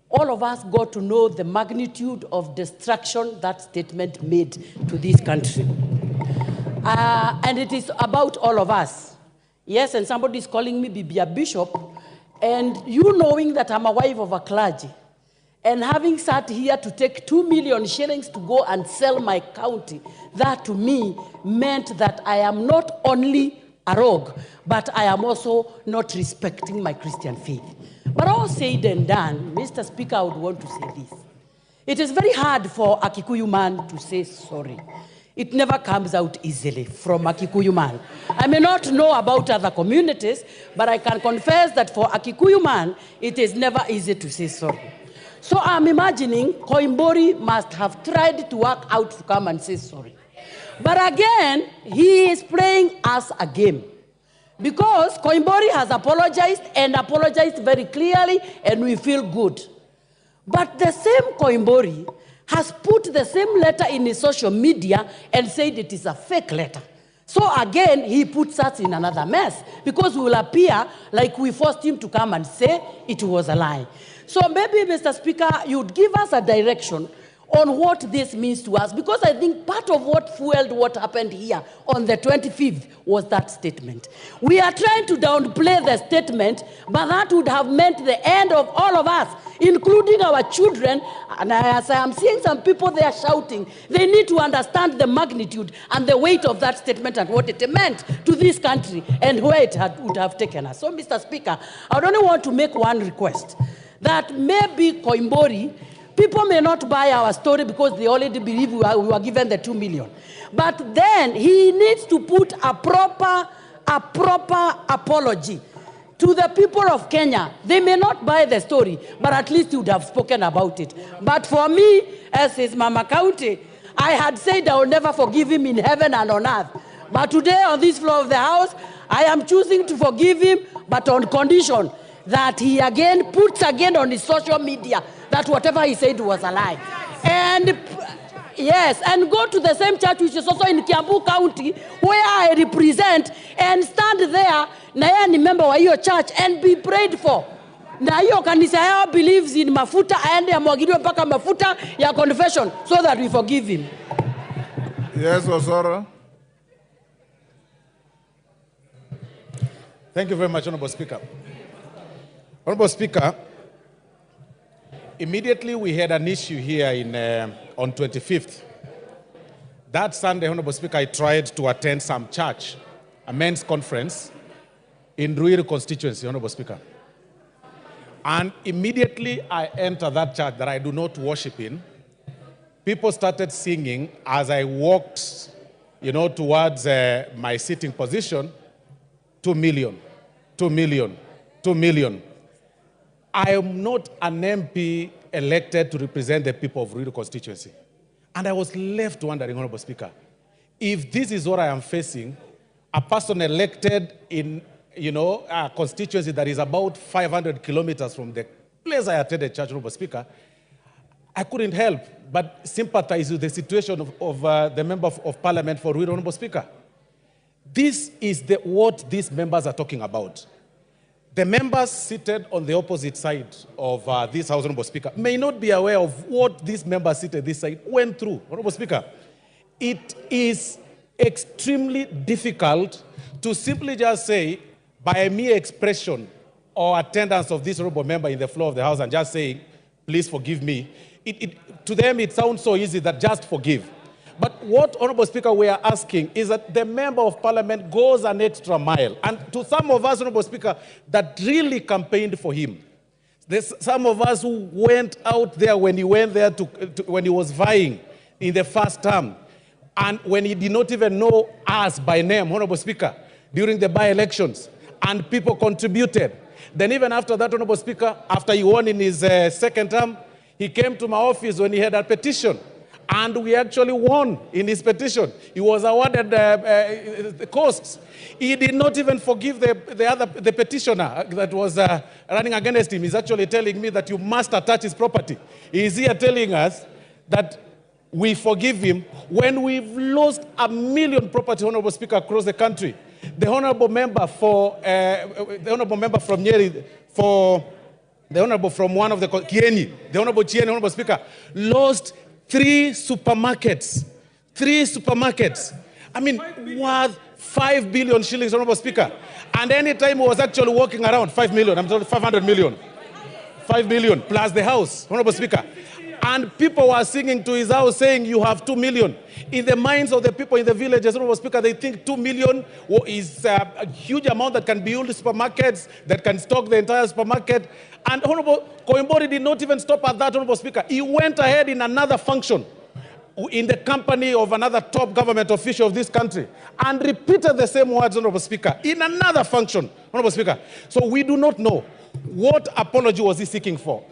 all of us got to know the magnitude of destruction that statement made to this country. And it is about all of us. Yes, and somebody is calling me Bibia Bishop, and you knowing that I'm a wife of a clergy, and having sat here to take 2 million shillings to go and sell my county, that to me meant that I am not only a rogue, but I am also not respecting my Christian faith. But all said and done, Mr. Speaker, I would want to say this. It is very hard for a Kikuyu man to say sorry. It never comes out easily from a Kikuyu man. I may not know about other communities, but I can confess that for a Kikuyu man, it is never easy to say sorry. So I'm imagining Koimburi must have tried to work out to come and say sorry. But again, he is playing us a game. Because Koimburi has apologized and apologized very clearly, and we feel good. But the same Koimburi has put the same letter in his social media and said it is a fake letter. So again, he puts us in another mess because we will appear like we forced him to come and say it was a lie. So maybe, Mr. Speaker, you'd give us a direction on what this means to us, because I think part of what fueled what happened here on the 25th was that statement. We are trying to downplay the statement, but that would have meant the end of all of us, including our children. And as I am seeing some people there shouting, they need to understand the magnitude and the weight of that statement and what it meant to this country and where it would have taken us. So, Mr. Speaker, I would only want to make one request, that maybe Koimburi, people may not buy our story because they already believe we were given the 2 million. But then he needs to put a proper apology to the people of Kenya. They may not buy the story, but at least he would have spoken about it. But for me, as his mama county, I had said I will never forgive him in heaven and on earth. But today on this floor of the House, I am choosing to forgive him, but on condition that he again puts again on his social media that whatever he said was a lie. And yes, and go to the same church which is also in Kiambu County, where I represent, and stand there, na yeye ni member wa hiyo church, and be prayed for. Na hiyo kanisa yao believes in mafuta, aende amwagiliwe mpaka mafuta ya confession, so that we forgive him. Yes, Osoro. Thank you very much, Honorable Speaker. Honorable Speaker, immediately we had an issue here on 25th. That Sunday, Honorable Speaker, I tried to attend some church, a men's conference in Ruiru constituency, Honorable Speaker. And immediately I entered that church that I do not worship in. People started singing as I walked, towards my sitting position, 2 million, 2 million, 2 million. I am not an MP elected to represent the people of Ruto constituency. And I was left wondering, Honorable Speaker, if this is what I am facing, a person elected in, a constituency that is about 500 kilometers from the place I attended church, Honorable Speaker, I couldn't help but sympathize with the situation of the member of parliament for Ruto, Honorable Speaker. This is what these members are talking about. The members seated on the opposite side of this House, Honorable Speaker, may not be aware of what these members seated this side went through, Honorable Speaker. It is extremely difficult to simply just say, by a mere expression or attendance of this honorable member in the floor of the House and just saying, please forgive me, to them it sounds so easy that just forgive. But what, Honorable Speaker, we are asking is that the member of parliament goes an extra mile. And to some of us, Honorable Speaker, that really campaigned for him. There's some of us who went out there when he went there when he was vying in the first term. And when he did not even know us by name, Honorable Speaker, during the by-elections. And people contributed. Then even after that, Honorable Speaker, after he won in his second term, he came to my office when he had a petition. And we actually won in his petition. He was awarded the costs. He did not even forgive the petitioner that was running against him. He's actually telling me that you must attach his property. He's here telling us that we forgive him when we've lost 1 million property, Honorable Speaker, across the country. The honorable member from Nyeri, the honorable from one of the Kieni, the honorable Chieni, Honorable Speaker, lost 3 supermarkets. 3 supermarkets. I mean, worth 5 billion shillings, Honorable Speaker. And any time he was actually walking around, 5 million, I'm talking 500 million. 5 billion plus the house, Honorable Speaker. And people were singing to his house saying, you have 2 million. In the minds of the people in the villages, Honorable Speaker, they think 2 million is a huge amount that can build supermarkets, that can stock the entire supermarket. And Honorable Koimburi did not even stop at that, Honorable Speaker. He went ahead in another function in the company of another top government official of this country and repeated the same words, Honorable Speaker, in another function, Honorable Speaker. So we do not know what apology was he seeking for?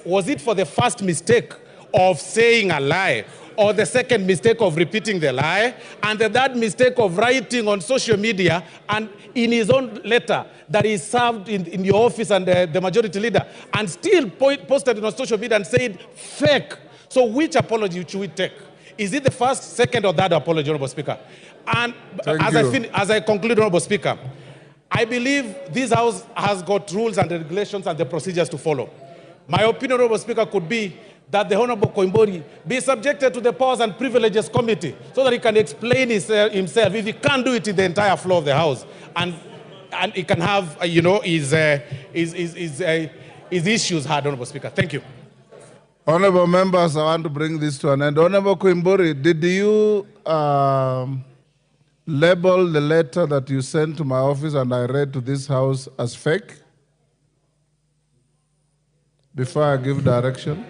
Was it for the first mistake of saying a lie, or the second mistake of repeating the lie, and the third mistake of writing on social media and in his own letter that he served in your office and the majority leader, and still posted it on social media and said fake? So which apology should we take? Is it the first, second, or third apology, Honorable Speaker? And as I conclude, Honorable Speaker, I believe this House has got rules and regulations and the procedures to follow. My opinion, Honorable Speaker, could be that the Honorable Koimburi be subjected to the Powers and Privileges Committee so that he can explain himself if he can't do it in the entire floor of the House, and he can have, his issues heard, Honorable Speaker. Thank you. Honorable members, I want to bring this to an end. Honorable Koimburi, did you label the letter that you sent to my office and I read to this House as fake before I give direction?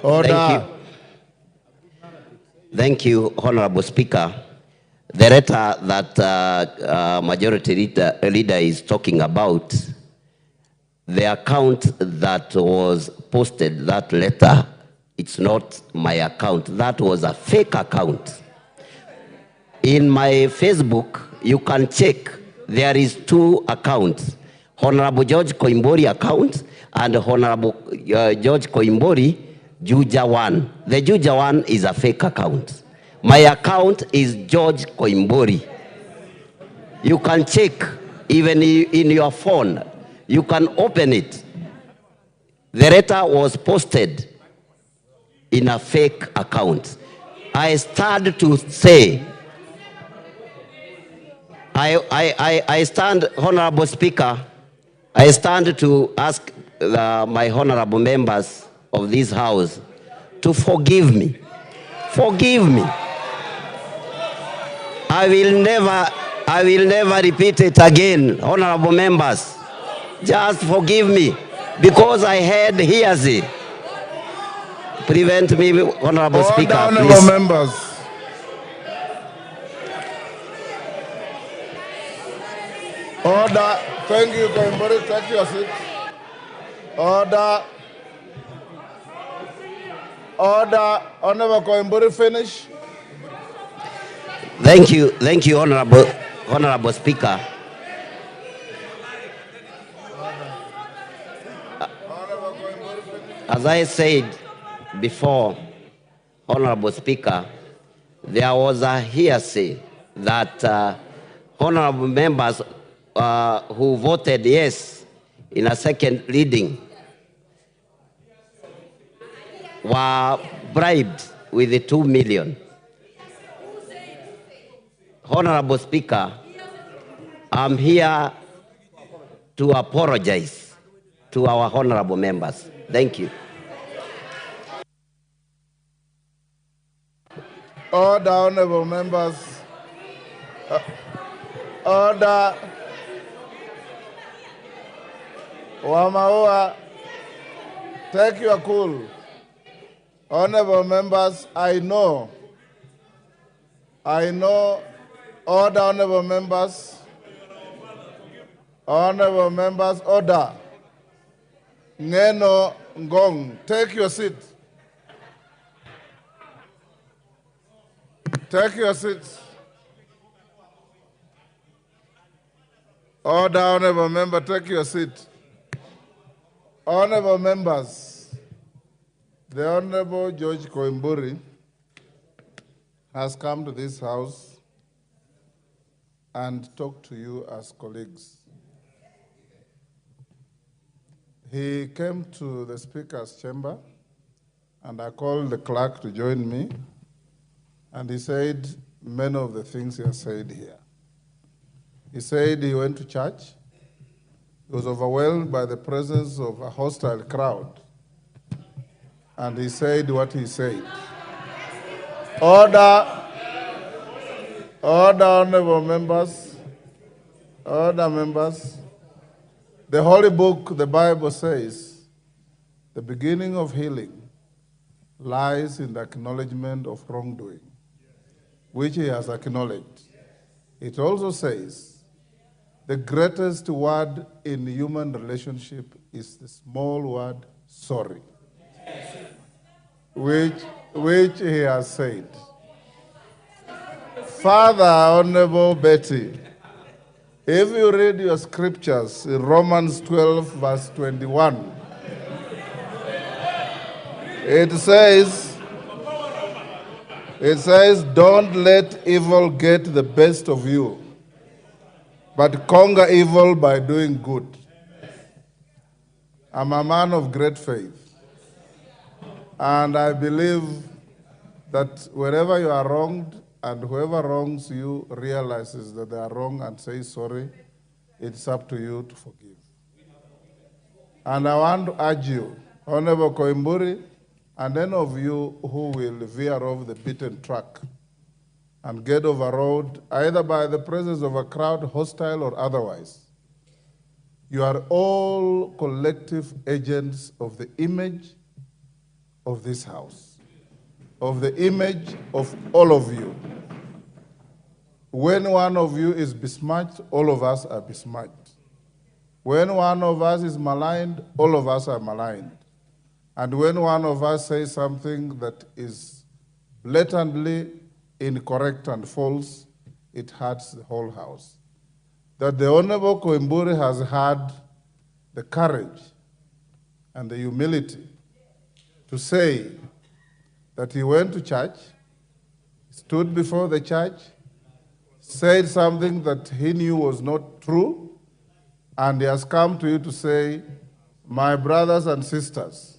Order. Thank you, Honorable Speaker. The letter that Majority Leader is talking about, the account that was posted, that letter, it's not my account. That was a fake account. In my Facebook, you can check. There is 2 accounts. Honorable George Koimburi account and Honorable George Koimburi Juja 1. The Juja 1 is a fake account. My account is George Koimburi. You can check even in your phone. You can open it. The letter was posted in a fake account. I stand to say, I stand, Honorable Speaker, I stand to ask my honorable members of this House to forgive me. Forgive me. I will never repeat it again, honorable members. Just forgive me, because I had hearsay. Prevent me, Honorable Speaker, honorable please. members. Order. Thank you, Koimburi. Take your seat. Order. Order. Honorable Koimburi, finish. Thank you, Honorable Speaker. As I said before, Honorable Speaker, there was a hearsay that honorable members who voted yes in a second reading were bribed with the 2 million. Honorable Speaker, I'm here to apologize to our honorable members. Thank you. Order, honorable members. Order. Wamaua, take your cool. Honorable members, I know. Order, honorable members. Honorable members, order. Ngeno Ngong, take your seat. Take your seats. Order, honorable member, take your seat. Honorable members, the Honorable George Koimburi has come to this House and talked to you as colleagues. He came to the Speaker's chamber, and I called the clerk to join me, and he said many of the things he has said here. He said he went to church. He was overwhelmed by the presence of a hostile crowd, and he said what he said. Order, honorable members, order, members. The Holy Book, the Bible says, the beginning of healing lies in the acknowledgement of wrongdoing, which he has acknowledged. It also says the greatest word in human relationship is the small word sorry, which he has said. Father, Honorable Betty, if you read your scriptures in Romans 12, verse 21, it says, don't let evil get the best of you, but conquer evil by doing good. I'm a man of great faith, and I believe that wherever you are wronged, and whoever wrongs you realizes that they are wrong and says sorry, it's up to you to forgive. And I want to urge you, Honorable Koimburi, and any of you who will veer off the beaten track and get overrode either by the presence of a crowd, hostile or otherwise, you are all collective agents of the image of this house, of the image of all of you. When one of you is besmirched, all of us are besmirched. When one of us is maligned, all of us are maligned. And when one of us says something that is blatantly incorrect and false, it hurts the whole house. That the Honorable Koimburi has had the courage and the humility to say that he went to church, stood before the church, said something that he knew was not true, and he has come to you to say, my brothers and sisters,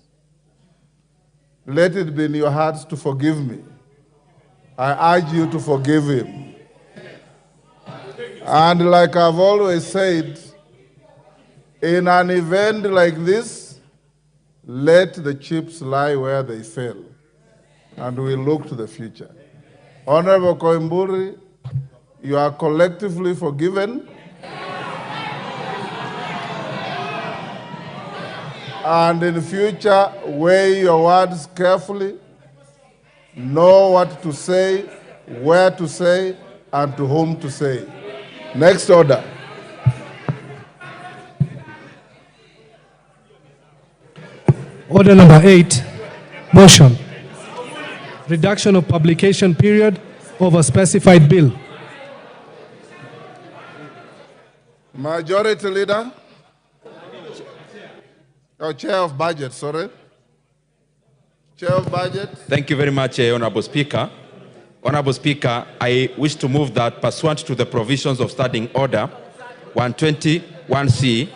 let it be in your hearts to forgive me. I urge you to forgive him. And like I've always said, in an event like this, let the chips lie where they fell, and we look to the future. Honorable Koimburi, you are collectively forgiven. And in future, weigh your words carefully. Know what to say, where to say, and to whom to say. Next order. Order number 8, motion. Reduction of publication period of a specified bill. Majority Leader. Chair of Budget, sorry. Chair of Budget. Thank you very much, Honorable Speaker. Honorable Speaker, I wish to move that pursuant to the provisions of Standing Order 121C,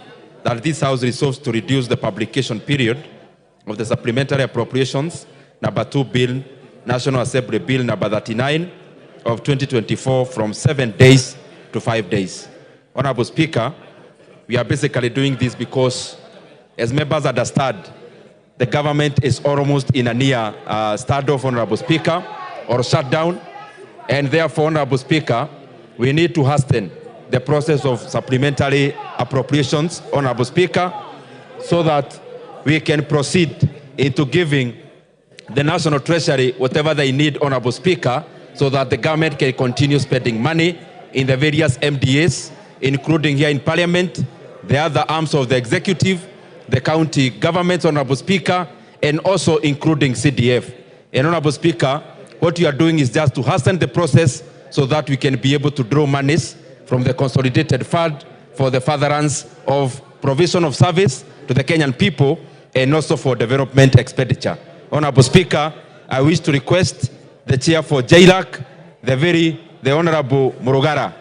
that this House resolves to reduce the publication period of the Supplementary Appropriations Number 2 Bill, National Assembly Bill Number 39 of 2024 from 7 days to 5 days. Honorable Speaker, we are basically doing this because, as members understand, the government is almost in a near standoff, Honorable Speaker, or shutdown, and therefore, Honorable Speaker, we need to hasten the process of supplementary appropriations, Honorable Speaker, so that we can proceed into giving the National Treasury whatever they need, Honorable Speaker, so that the government can continue spending money in the various MDAs, including here in Parliament, the other arms of the executive, the county governments, Honorable Speaker, and also including CDF. And Honorable Speaker, what you are doing is just to hasten the process so that we can be able to draw monies from the consolidated fund for the furtherance of provision of service to the Kenyan people and also for development expenditure. Honorable Speaker, I wish to request the chair for JLAC, the Honorable Murugara,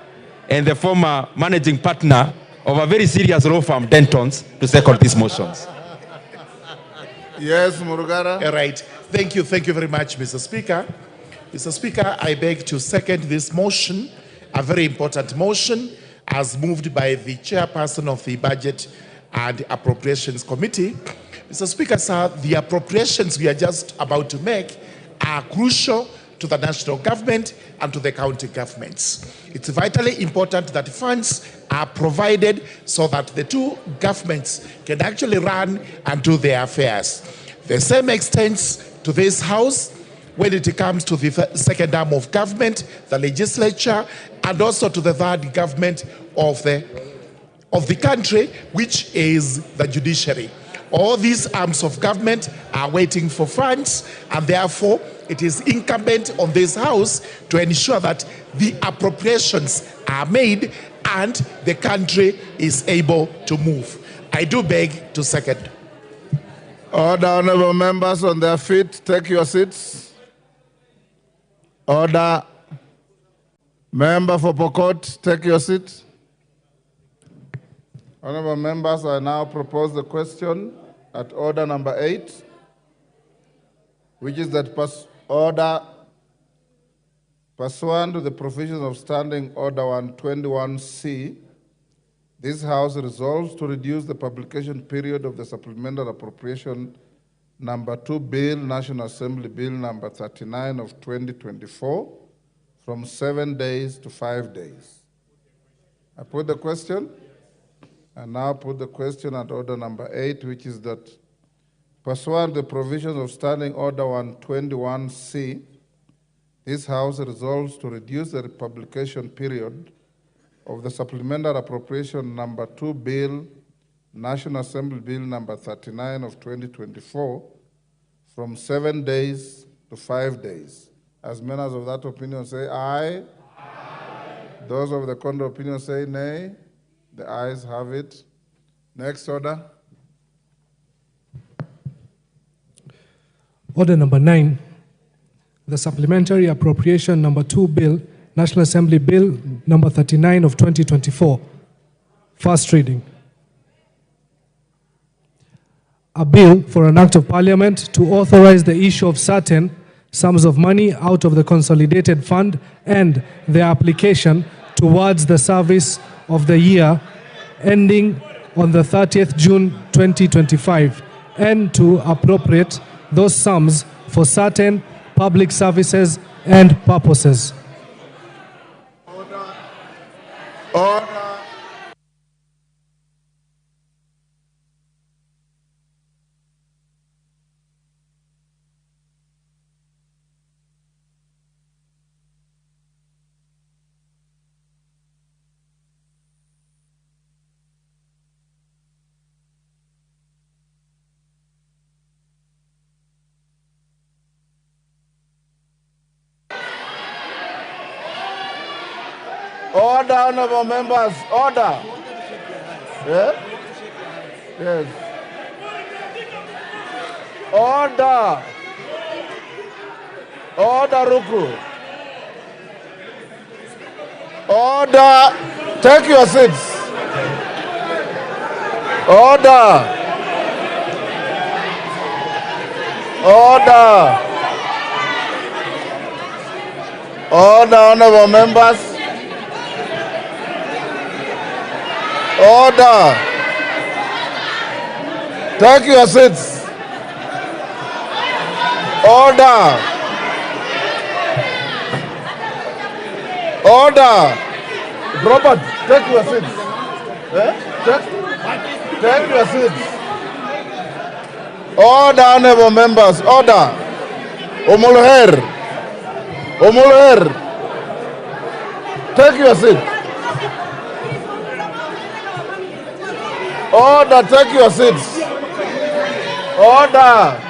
and the former managing partner of a very serious law firm, Dentons, to second these motions. Yes, Murugara. All right. Thank you very much, Mr. Speaker. Mr. Speaker, I beg to second this motion, a very important motion, as moved by the chairperson of the Budget and Appropriations Committee. Mr. Speaker, sir, the appropriations we are just about to make are crucial to the national government and to the county governments. It's vitally important that funds are provided so that the two governments can actually run and do their affairs. The same extends to this House when it comes to the second arm of government, the legislature, and also to the third government of the of the country, which is the judiciary. All these arms of government are waiting for funds, and therefore it is incumbent on this House to ensure that the appropriations are made and the country is able to move. I do beg to second. Order, honorable members on their feet, take your seats. Order. Member for Pokot, take your seat. Honorable members, I now propose the question at order number 8, which is that pursuant to the provisions of Standing Order 121C, this House resolves to reduce the publication period of the Supplementary Appropriation Number 2 Bill, National Assembly Bill Number 39 of 2024, from 7 days to 5 days. I put the question. I now put the question at order number 8, which is that pursuant to the provisions of Standing Order 121C, this House resolves to reduce the publication period of the Supplementary Appropriation Number 2 Bill, National Assembly Bill Number 39 of 2024, from 7 days to 5 days. As members of that opinion say aye. Aye. Those of the contrary opinion say nay. The ayes have it. Next order. Order number 9, the Supplementary Appropriation Number 2 Bill, National Assembly Bill Number 39 of 2024. First reading. A bill for an act of parliament to authorize the issue of certain sums of money out of the consolidated fund and their application towards the service of the year ending on the 30th June 2025, and to appropriate those sums for certain public services and purposes. Order. Order, honorable members, order. Yeah? Yes. Order. Order, Ruku. Order. Take your seats. Order. Order. Order, honorable members. Order. Take your seats. Order. Order. Robert, take your seats. Take your seats. Order, honorable members. Order. Omulher. Omulher. Take your seat. Order, take your seats. Order.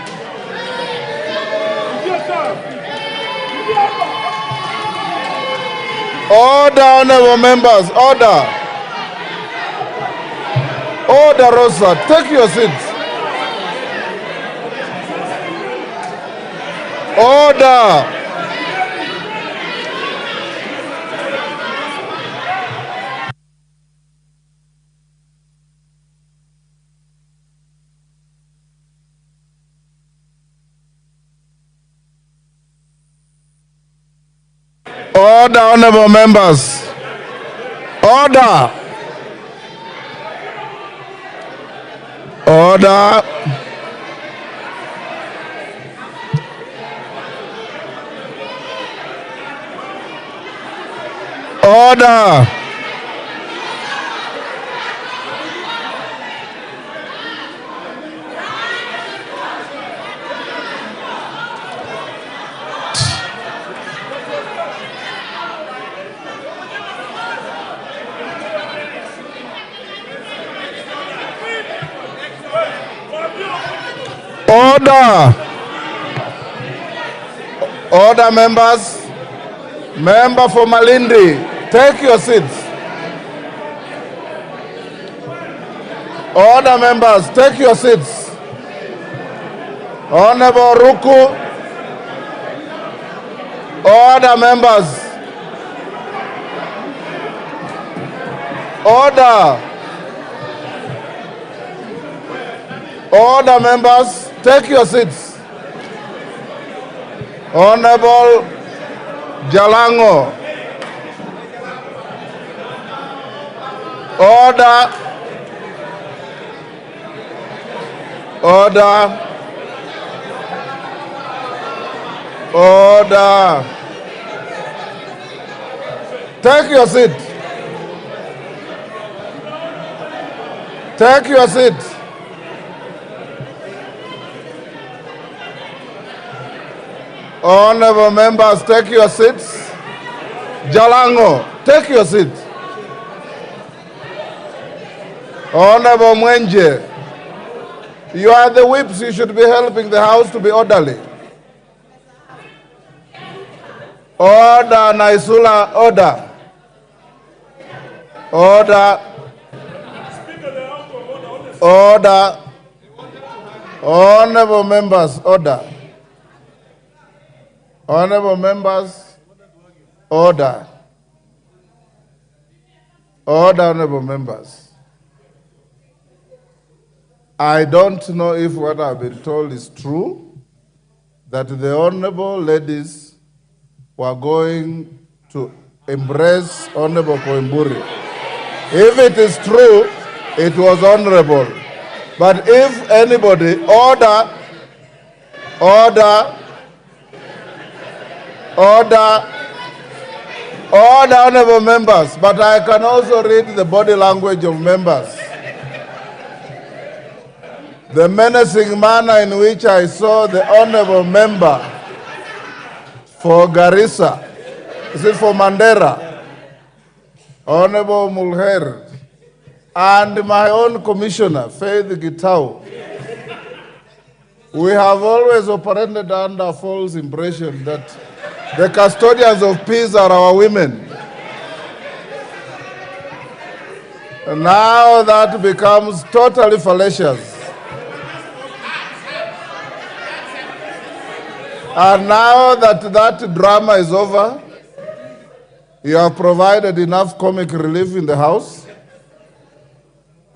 Order, honorable members. Order. Order, Rosa. Take your seats. Order. Order, honorable members. Order. Order. Order. Order. Order, members. Member for Malindi, take your seats. Order, members, take your seats. Honorable Ruku. Order, members. Order. Order, members, take your seats. Honorable Jalango. Order. Order. Order. Take your seat. Take your seat. Honorable members, take your seats. Jalango, take your seat. Honorable Mwenje, you are the whips. You should be helping the House to be orderly. Order, Naisula, order. Order. Order. Honorable members, order. Honorable members, order. Order, honorable members. I don't know if what I've been told is true, that the honorable ladies were going to embrace Honorable Koimburi. If it is true, it was honorable. But if anybody, order, honorable members, but I can also read the body language of members. The menacing manner in which I saw the honorable member for Garissa, is it for Mandera, Honorable Mulher, and my own commissioner, Faith Gitau. We have always operated under false impression that the custodians of peace are our women. And now that becomes totally fallacious. And now that that drama is over, you have provided enough comic relief in the House.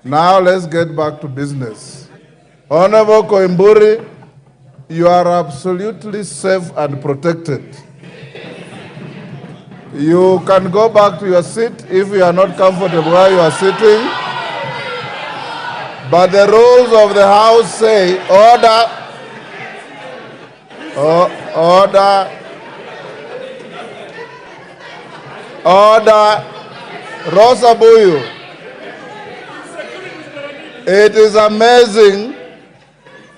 Now let's get back to business. Honorable Koimburi, you are absolutely safe and protected. You can go back to your seat if you are not comfortable where you are sitting. But the rules of the House say, order, order, Rosa Buyu. It is amazing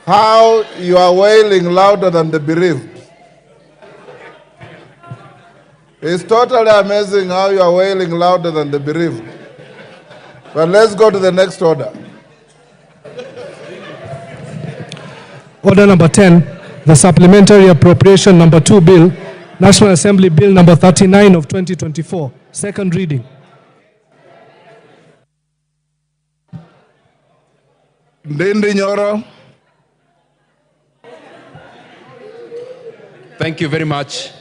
how you are wailing louder than the bereaved. It's totally amazing how you are wailing louder than the bereaved. But let's go to the next order. Order number 10, the Supplementary Appropriation number 2 Bill, National Assembly Bill number 39 of 2024, second reading. Ndindi Nyoro. Thank you very much.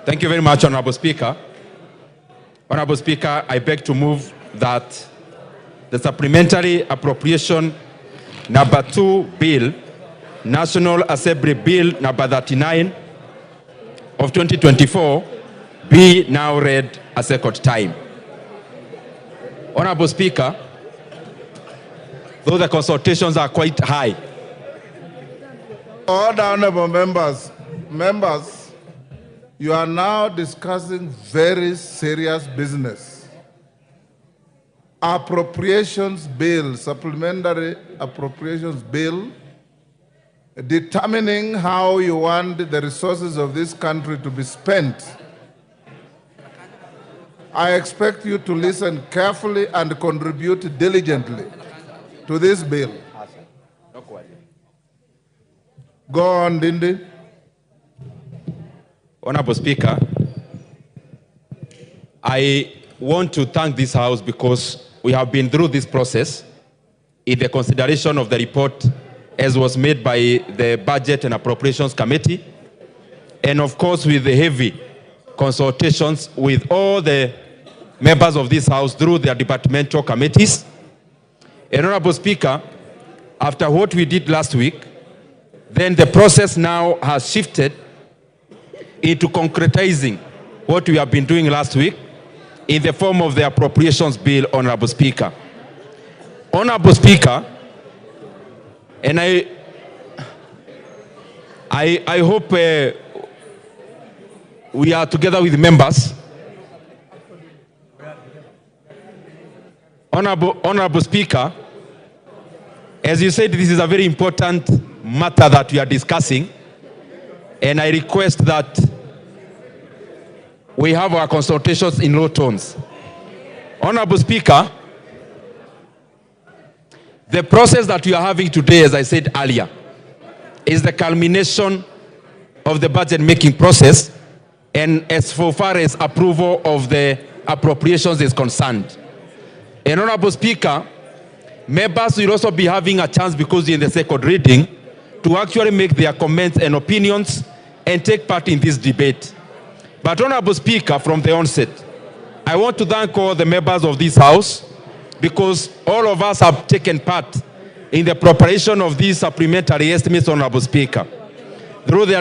Thank you very much, Honorable Speaker. Honorable Speaker, I beg to move that the Supplementary Appropriation number 2 Bill, National Assembly Bill number 39 of 2024, be now read a second time. Honorable Speaker, though the consultations are quite high. Order, honorable members. Members, you are now discussing very serious business. Appropriations bill, supplementary appropriations bill, determining how you want the resources of this country to be spent. I expect you to listen carefully and contribute diligently. to this bill. Go on, Dindi. Honorable Speaker, I want to thank this House because we have been through this process in the consideration of the report as was made by the Budget and Appropriations Committee, and of course with the heavy consultations with all the members of this House through their departmental committees. And Honorable Speaker, after what we did last week, then the process now has shifted into concretizing what we have been doing last week in the form of the appropriations bill, Honorable Speaker. Honorable Speaker, and I hope we are together with members. Honorable Speaker, as you said, this is a very important matter that we are discussing, and I request that we have our consultations in low tones. Honorable Speaker, the process that we are having today, as I said earlier, is the culmination of the budget making process, and as far as approval of the appropriations is concerned. And Honorable Speaker, members will also be having a chance, because in the second reading, to actually make their comments and opinions and take part in this debate. But Honorable Speaker, from the onset, I want to thank all the members of this House, because all of us have taken part in the preparation of these supplementary estimates, Honorable Speaker, through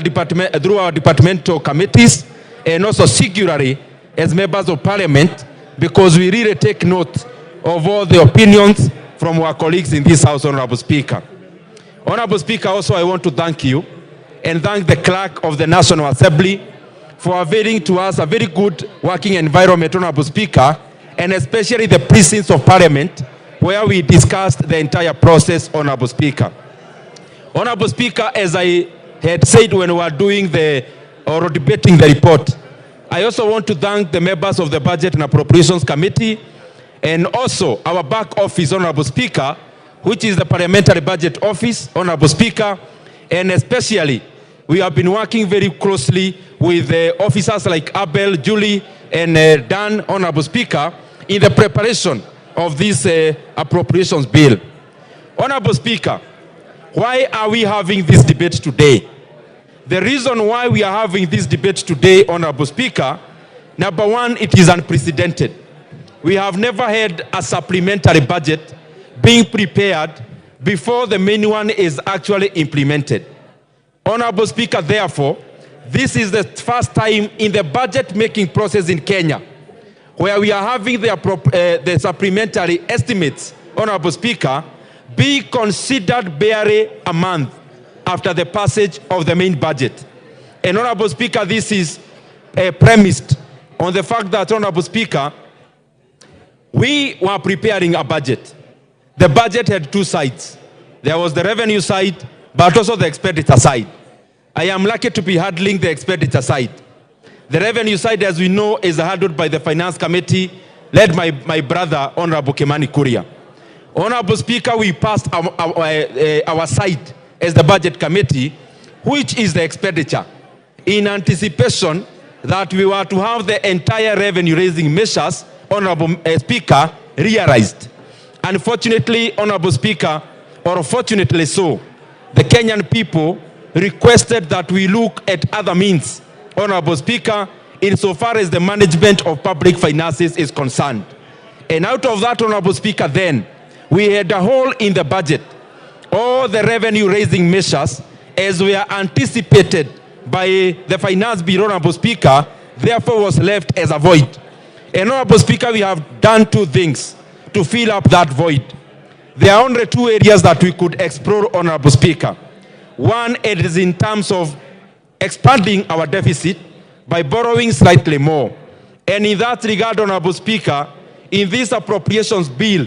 our departmental committees, and also singularly as members of Parliament, because we really take note of all the opinions from our colleagues in this House, Honorable Speaker. Honorable Speaker, also I want to thank you and thank the Clerk of the National Assembly for availing to us a very good working environment, Honorable Speaker, and especially the precincts of Parliament, where we discussed the entire process, Honorable Speaker. Honorable Speaker, as I had said when we were doing or debating the report, I also want to thank the members of the Budget and Appropriations Committee, and also our back office, Honorable Speaker, which is the Parliamentary Budget Office, Honorable Speaker, and especially we have been working very closely with officers like Abel, Julie, and Dan, Honorable Speaker, in the preparation of this appropriations bill. Honorable Speaker, why are we having this debate today? The reason why we are having this debate today, Honorable Speaker, number one, it is unprecedented. We have never had a supplementary budget being prepared before the main one is actually implemented. Honorable Speaker, therefore, this is the first time in the budget making process in Kenya where we are having the supplementary estimates, Honorable Speaker, be considered barely a month after the passage of the main budget. And Honorable Speaker, this is premised on the fact that, Honorable Speaker, we were preparing a budget. The budget had two sides. There was the revenue side, but also the expenditure side. I am lucky to be handling the expenditure side. The revenue side, as we know, is handled by the Finance Committee, led by my brother, Honorable Kimani Kuria. Honorable Speaker, we passed our side as the Budget Committee, which is the expenditure, in anticipation that we were to have the entire revenue-raising measures, Honorable Speaker, realized. Unfortunately, Honorable Speaker, or fortunately so, the Kenyan people requested that we look at other means, Honorable Speaker, insofar as the management of public finances is concerned. And out of that, Honorable Speaker, then, we had a hole in the budget. All the revenue-raising measures, as were anticipated by the Finance Bureau, Honorable Speaker, therefore was left as a void. And Honorable Speaker, we have done two things to fill up that void. There are only two areas that we could explore, Honorable Speaker. One, it is in terms of expanding our deficit by borrowing slightly more. And in that regard, Honorable Speaker, in this appropriations bill,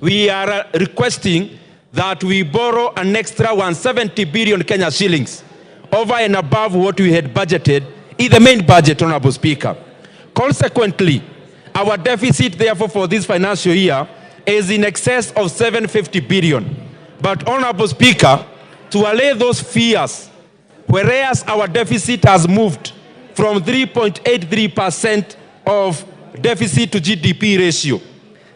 we are requesting that we borrow an extra 170 billion Kenya shillings over and above what we had budgeted in the main budget, Honorable Speaker. Consequently, our deficit, therefore, for this financial year is in excess of 750 billion. But Honorable Speaker, to allay those fears, whereas our deficit has moved from 3.83% of deficit to GDP ratio,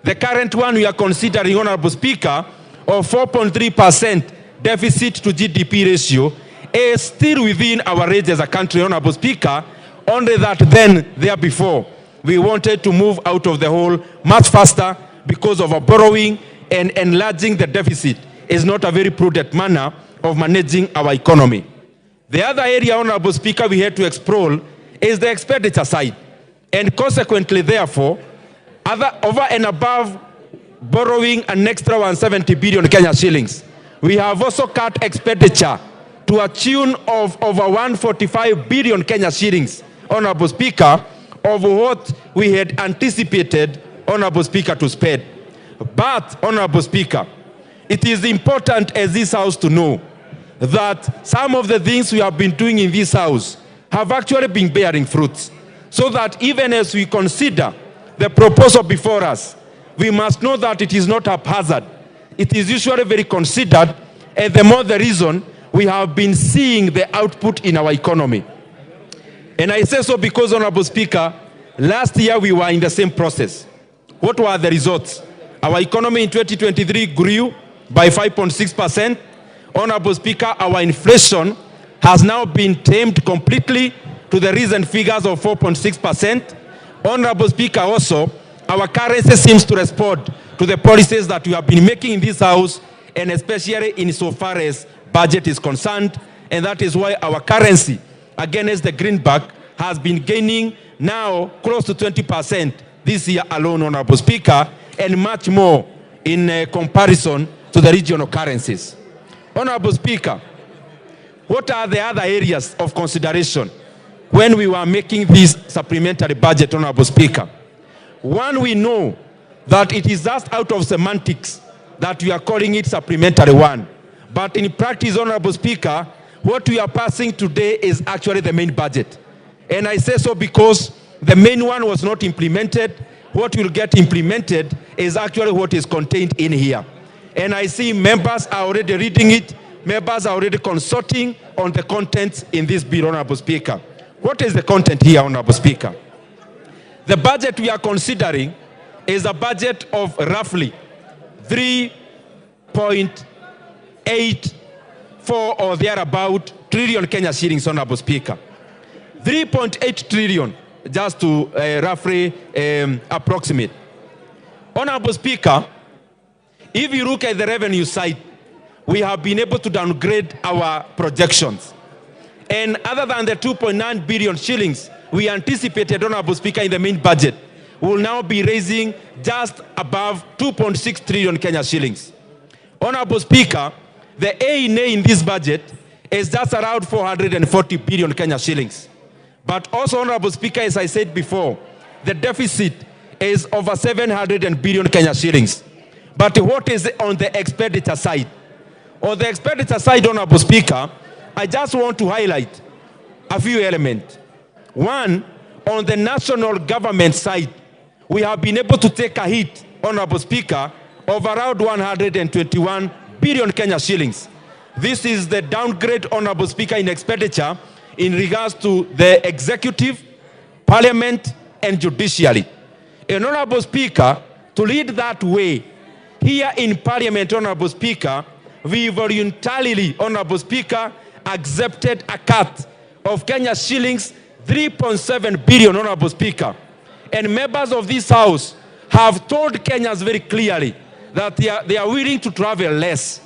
the current one we are considering, Honorable Speaker, of 4.3% deficit to GDP ratio, is still within our range as a country, Honorable Speaker, only that then, there before, we wanted to move out of the hole much faster because of our borrowing, and enlarging the deficit is not a very prudent manner of managing our economy. The other area, Honorable Speaker, we had to explore is the expenditure side. And consequently, therefore, over and above borrowing an extra 170 billion Kenya shillings, we have also cut expenditure to a tune of over 145 billion Kenya shillings, Honorable Speaker, of what we had anticipated, Honorable Speaker, to spend. But, Honorable Speaker, it is important as this House to know that some of the things we have been doing in this House have actually been bearing fruits. So that even as we consider the proposal before us, we must know that it is not haphazard. It is usually very considered, and the more the reason we have been seeing the output in our economy. And I say so because, Honorable Speaker, last year we were in the same process. What were the results? Our economy in 2023 grew by 5.6%. Honorable Speaker, our inflation has now been tamed completely to the recent figures of 4.6%. Honorable Speaker, also, our currency seems to respond to the policies that we have been making in this House, and especially insofar as budget is concerned. And that is why our currency against the greenback has been gaining now close to 20% this year alone, Honorable Speaker, and much more in comparison to the regional currencies. Honorable Speaker, what are the other areas of consideration when we were making this supplementary budget, Honorable Speaker? One, we know that it is just out of semantics that we are calling it supplementary one. But in practice, Honorable Speaker, what we are passing today is actually the main budget. And I say so because the main one was not implemented. What will get implemented is actually what is contained in here. And I see members are already reading it. Members are already consulting on the contents in this bill, Honorable Speaker. What is the content here, Honorable Speaker? The budget we are considering is a budget of roughly 3.84 or thereabout trillion Kenya shillings, Honorable Speaker. 3.8 trillion, just to roughly approximate. Honorable Speaker, if you look at the revenue side, we have been able to downgrade our projections. And other than the 2.9 billion shillings we anticipated, Honorable Speaker, in the main budget, we will now be raising just above 2.6 trillion Kenya shillings. Honorable Speaker, the A&A in this budget is just around 440 billion Kenya shillings. But also, Honorable Speaker, as I said before, the deficit is over 700 billion Kenya shillings. But what is on the expenditure side? On the expenditure side, Honorable Speaker, I just want to highlight a few elements. One, on the national government side, we have been able to take a hit, Honorable Speaker, of around 121 billion Kenya shillings. This is the downgrade, Honorable Speaker, in expenditure in regards to the executive, parliament, and judiciary. And Honorable Speaker, to lead that way, here in Parliament, Honorable Speaker, we voluntarily, Honorable Speaker, accepted a cut of Kenya shillings 3.7 billion, Honorable Speaker. And members of this House have told Kenyans very clearly that they are willing to travel less.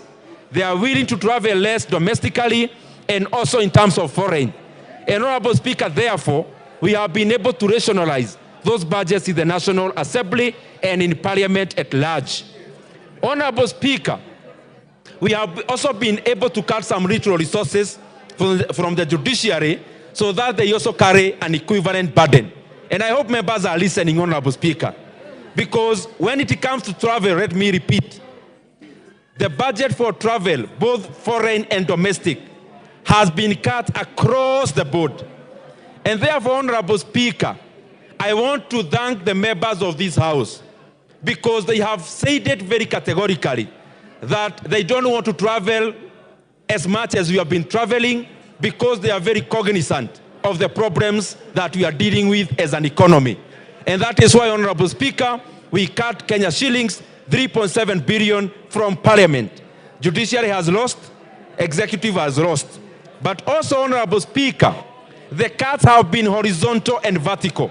They are willing to travel less domestically and also in terms of foreign. And Honorable Speaker, therefore, we have been able to rationalize those budgets in the National Assembly and in Parliament at large. Honorable Speaker, we have also been able to cut some literal resources from the judiciary so that they also carry an equivalent burden. And I hope members are listening, Honorable Speaker, because when it comes to travel, let me repeat, the budget for travel, both foreign and domestic, has been cut across the board. And therefore, Honorable Speaker, I want to thank the members of this House because they have said it very categorically that they don't want to travel as much as we have been traveling because they are very cognizant of the problems that we are dealing with as an economy. And that is why, Honorable Speaker, we cut Kenya shillings 3.7 billion from Parliament. Judiciary has lost, executive has lost. But also, Honorable Speaker, the cuts have been horizontal and vertical.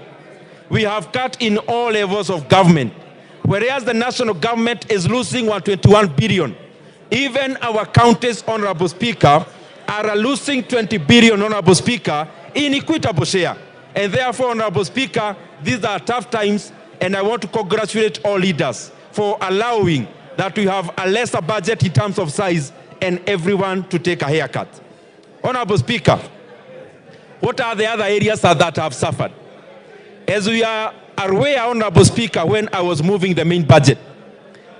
We have cut in all levels of government. Whereas the national government is losing 121 billion. Even our counties, Honorable Speaker, are losing 20 billion, Honorable Speaker, in equitable share. And therefore, Honorable Speaker, these are tough times, and I want to congratulate all leaders for allowing that we have a lesser budget in terms of size and everyone to take a haircut. Honorable Speaker, what are the other areas that have suffered? As we are aware, Honorable Speaker, when I was moving the main budget,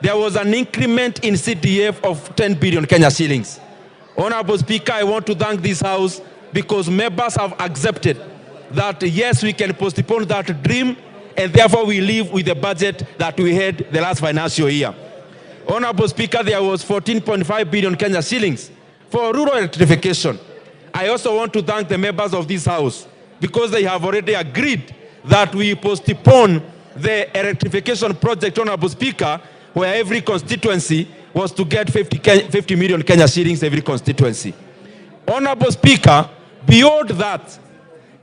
there was an increment in CDF of 10 billion Kenya shillings. Honorable Speaker, I want to thank this House because members have accepted that, yes, we can postpone that dream, and therefore we live with the budget that we had the last financial year. Honorable Speaker, there was 14.5 billion Kenya shillings for rural electrification. I also want to thank the members of this House because they have already agreed that we postpone the electrification project, Honorable Speaker, where every constituency was to get 50 million Kenya shillings every constituency. Honorable Speaker, beyond that,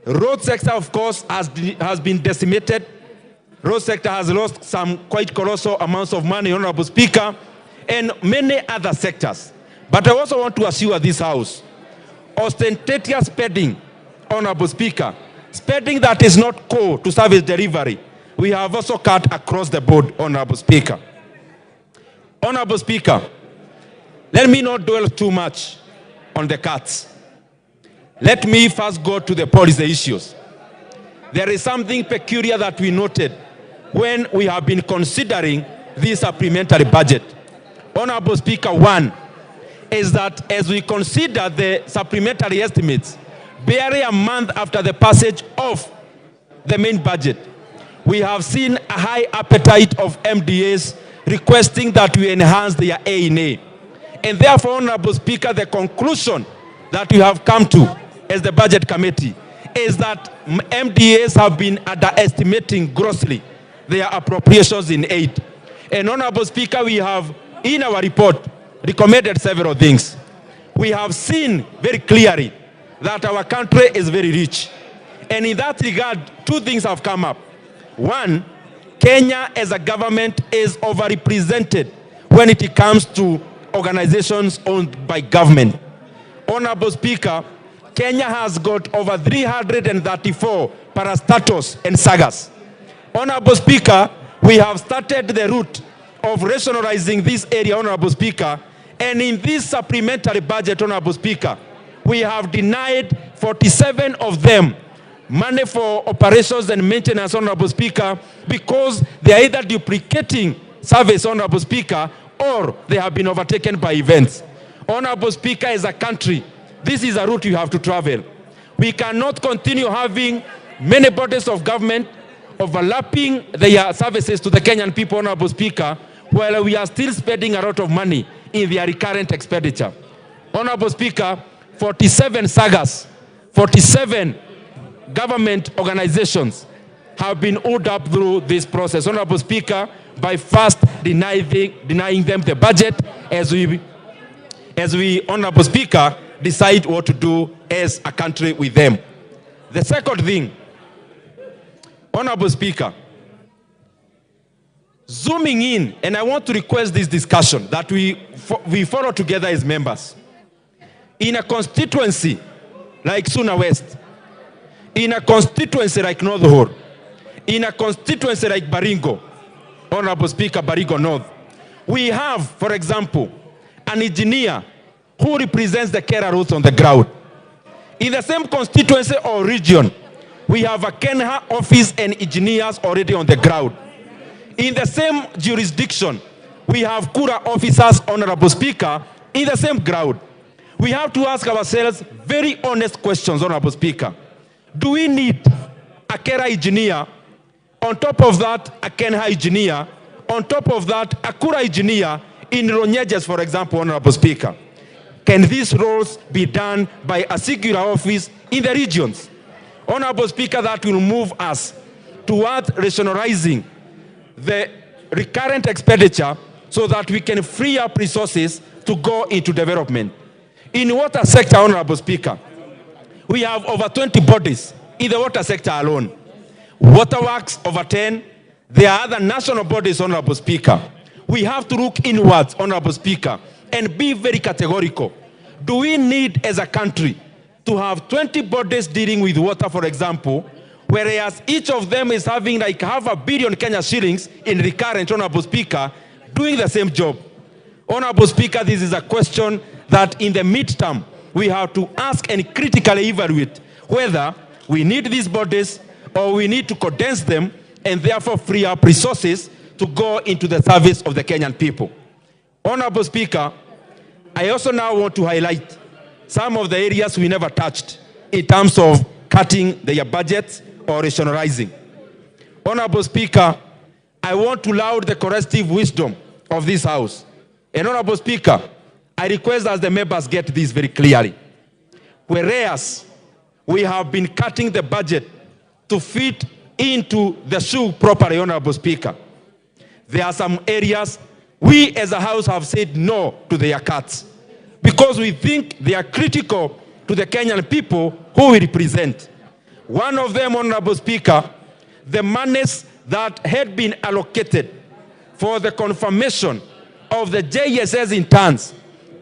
road sector, of course, has been decimated. Road sector has lost some quite colossal amounts of money, Honorable Speaker, and many other sectors. But I also want to assure this House, ostentatious spending, Honorable Speaker, spending that is not core to service delivery, we have also cut across the board, Honorable Speaker. Honorable Speaker, let me not dwell too much on the cuts. Let me first go to the policy issues. There is something peculiar that we noted when we have been considering this supplementary budget. Honorable Speaker, one is that as we consider the supplementary estimates, barely a month after the passage of the main budget, we have seen a high appetite of MDAs requesting that we enhance their A&A. And therefore, Honorable Speaker, the conclusion that we have come to as the Budget Committee is that MDAs have been underestimating grossly their appropriations in aid. And Honorable Speaker, we have in our report recommended several things. We have seen very clearly that our country is very rich. And in that regard, two things have come up. One, Kenya as a government is overrepresented when it comes to organizations owned by government. Honorable Speaker, Kenya has got over 334 parastatos and sagas. Honorable Speaker, we have started the route of rationalizing this area, Honorable Speaker, and in this supplementary budget, Honorable Speaker, we have denied 47 of them money for operations and maintenance, Honorable Speaker, because they are either duplicating service, Honorable Speaker, or they have been overtaken by events. Honorable Speaker, as a country, this is a route you have to travel. We cannot continue having many bodies of government overlapping their services to the Kenyan people, Honorable Speaker, while we are still spending a lot of money in their recurrent expenditure. Honorable Speaker, 47 sagas, 47 government organizations have been owed up through this process, Honorable Speaker, by first denying them the budget as we, Honorable Speaker, decide what to do as a country with them. The second thing, Honorable Speaker, zooming in, and I want to request this discussion that we follow together as members. In a constituency like Suna West, in a constituency like North Hor, in a constituency like Baringo, Honorable Speaker, Baringo North, we have, for example, an engineer who represents the Kera roots on the ground. In the same constituency or region, we have a Kenha office and engineers already on the ground. In the same jurisdiction, we have Kura officers, Honorable Speaker, in the same ground. We have to ask ourselves very honest questions, Honorable Speaker. Do we need a Kera engineer, on top of that, a Kenha engineer, On top of that, a Kura engineer in Ronyeges, for example, Honorable Speaker. Can these roles be done by a singular office in the regions? Honorable Speaker, that will move us towards rationalizing the recurrent expenditure so that we can free up resources to go into development. In water sector, Honorable Speaker, we have over 20 bodies in the water sector alone. Waterworks, over 10. There are other national bodies, Honorable Speaker. We have to look inwards, Honorable Speaker, and be very categorical. Do we need, as a country, to have 20 bodies dealing with water, for example, whereas each of them is having like $500 million Kenya shillings in recurrent, Honorable Speaker, doing the same job? Honorable Speaker, this is a question that in the midterm, we have to ask and critically evaluate whether we need these bodies or we need to condense them and therefore free up resources to go into the service of the Kenyan people. Honorable Speaker, I also now want to highlight some of the areas we never touched in terms of cutting their budgets or rationalizing. Honorable Speaker, I want to laud the corrective wisdom of this House. And Honorable Speaker, I request that the members get this very clearly. Whereas we have been cutting the budget to fit into the shoe properly, Honorable Speaker, there are some areas we as a House have said no to their cuts because we think they are critical to the Kenyan people who we represent. One of them, Honorable Speaker, the monies that had been allocated for the confirmation of the JSS interns,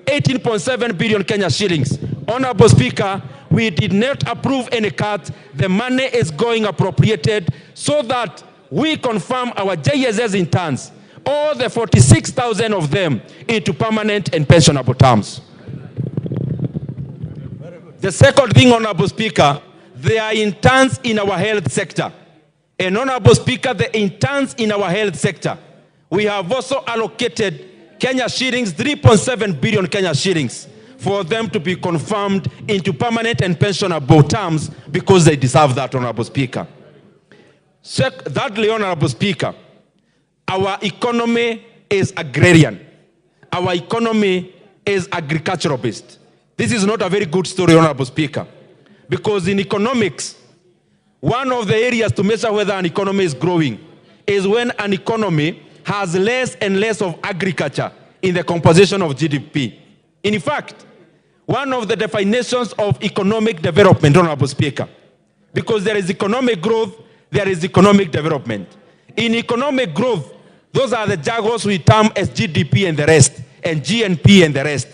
18.7 billion Kenya shillings. Honorable Speaker, we did not approve any cut. The money is going appropriated so that we confirm our JSS interns, all the 46,000 of them, into permanent and pensionable terms. The second thing, Honorable Speaker, there are interns in our health sector. And Honorable Speaker, the interns in our health sector, we have also allocated Kenya shillings, 3.7 billion Kenya shillings, for them to be confirmed into permanent and pensionable terms because they deserve that, Honorable Speaker. Thirdly, Honorable Speaker, our economy is agrarian. Our economy is agricultural based. This is not a very good story, Honorable Speaker, because in economics, one of the areas to measure whether an economy is growing is when an economy has less and less of agriculture in the composition of GDP. In fact, one of the definitions of economic development, Honorable Speaker, because there is economic growth, there is economic development. In economic growth, those are the jargons we term as GDP and the rest, and GNP and the rest.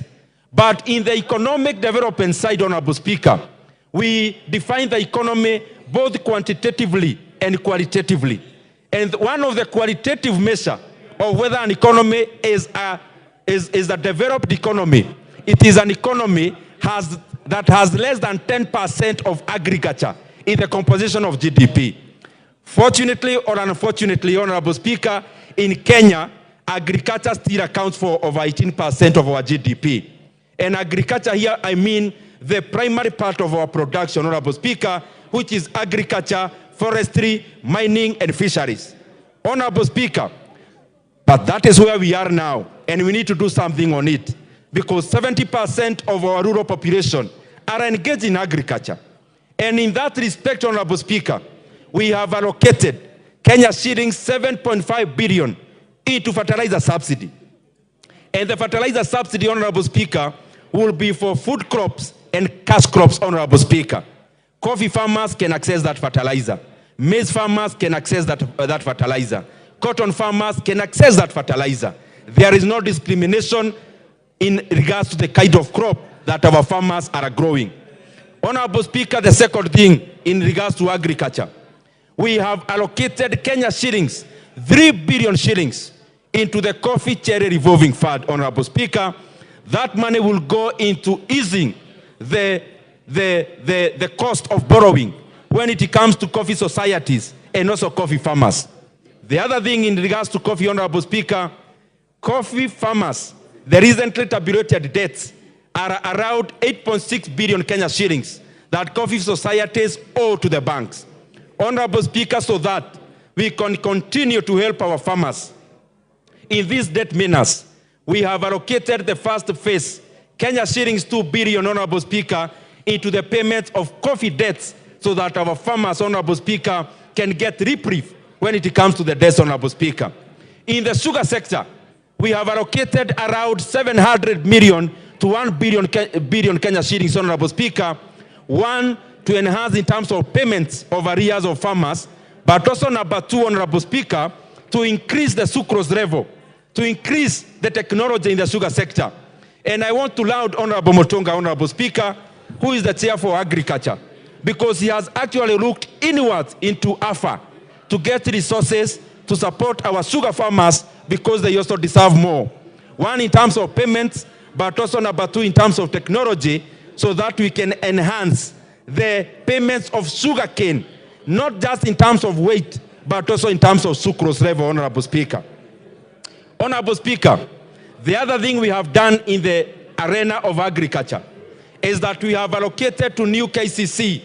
But in the economic development side, Honorable Speaker, we define the economy both quantitatively and qualitatively. And one of the qualitative measures of whether an economy is a developed economy, it is an economy that has less than 10% of agriculture in the composition of GDP. Fortunately or unfortunately, Honorable Speaker, in Kenya, agriculture still accounts for over 18% of our GDP. And agriculture here, I mean the primary part of our production, Honorable Speaker, which is agriculture, forestry, mining, and fisheries. Honorable Speaker, but that is where we are now, and we need to do something on it, because 70% of our rural population are engaged in agriculture. And in that respect, Honorable Speaker, we have allocated Kenya shillings 7.5 billion into fertilizer subsidy. And the fertilizer subsidy, Honorable Speaker, will be for food crops and cash crops, Honorable Speaker. Coffee farmers can access that fertilizer. Maize farmers can access that fertilizer. Cotton farmers can access that fertilizer. There is no discrimination in regards to the kind of crop that our farmers are growing. Honorable Speaker, the second thing in regards to agriculture, we have allocated Kenya shillings, 3 billion shillings, into the coffee cherry revolving fund, Honorable Speaker. That money will go into easing the cost of borrowing when it comes to coffee societies and also coffee farmers. The other thing in regards to coffee, Honorable Speaker, coffee farmers, the recently tabulated debts are around 8.6 billion Kenya shillings that coffee societies owe to the banks. Honorable Speaker, so that we can continue to help our farmers, In these debt menace, we have allocated the first phase, Kenya shillings 2 billion, Honorable Speaker, into the payment of coffee debts so that our farmers, Honorable Speaker, can get reprieve when it comes to the debts, Honorable Speaker. In the sugar sector, we have allocated around 700 million to 1 billion Kenya shillings, Honorable Speaker. One, to enhance in terms of payments of arrears of farmers, but also number two, Honorable Speaker, to increase the sucrose level, to increase the technology in the sugar sector. And I want to laud Honorable Mutunga, Honorable Speaker, who is the chair for agriculture, because he has actually looked inwards into AFA to get resources to support our sugar farmers because they also deserve more. One, in terms of payments, but also number two, in terms of technology, so that we can enhance the payments of sugar cane, not just in terms of weight, but also in terms of sucrose level, Honorable Speaker. Honorable Speaker, the other thing we have done in the arena of agriculture is that we have allocated to new KCC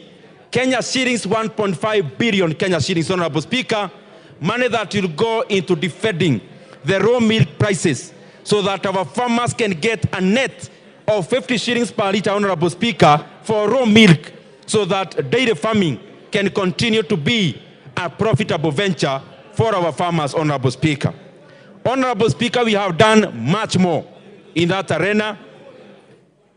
Kenya shillings 1.5 billion Kenya shillings, Honorable Speaker, money that will go into defending the raw milk prices so that our farmers can get a net of 50 shillings per litre, Honorable Speaker, for raw milk so that dairy farming can continue to be a profitable venture for our farmers, Honorable Speaker. Honorable Speaker, we have done much more in that arena.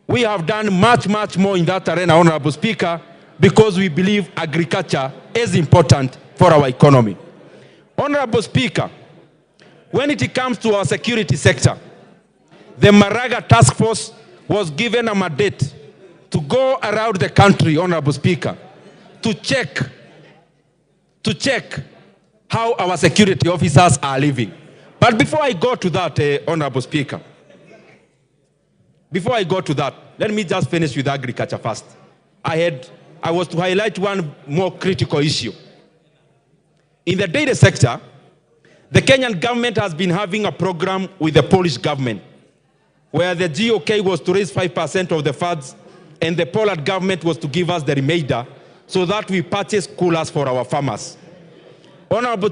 We have done much more in that arena, Honorable Speaker, because we believe agriculture is important for our economy. Honorable Speaker, when it comes to our security sector, the Maraga Task Force was given a mandate to go around the country, Honorable Speaker, to check how our security officers are living. But before I go to that, Honorable Speaker, before I go to that, let me just finish with agriculture first. I was to highlight one more critical issue. In the dairy sector, the Kenyan government has been having a program with the Polish government where the GOK was to raise 5% of the funds and the Poland government was to give us the remainder so that we purchase coolers for our farmers. Honorable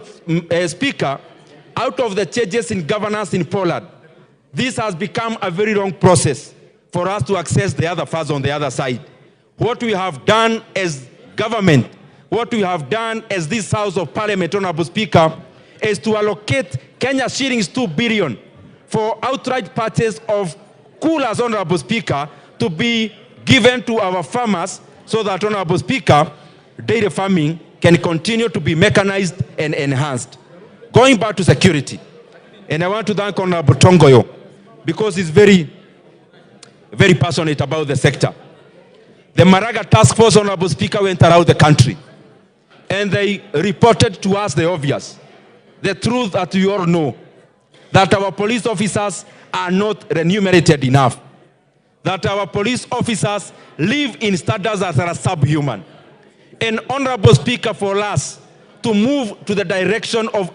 Speaker, out of the changes in governance in Poland, this has become a very long process for us to access the other funds on the other side. What we have done as government, what we have done as this House of Parliament, Honorable Speaker, is to allocate Kenya shillings 2 billion for outright purchase of coolers, Honorable Speaker, to be given to our farmers so that, Honorable Speaker, dairy farming can continue to be mechanized and enhanced. Going back to security, and I want to thank Honorable Tongoyo because he's very passionate about the sector. The Maraga Task Force, Honorable Speaker, went around the country and they reported to us the obvious, the truth that you all know, that our police officers are not remunerated enough, that our police officers live in standards that are subhuman. And Honorable Speaker, for us to move to the direction of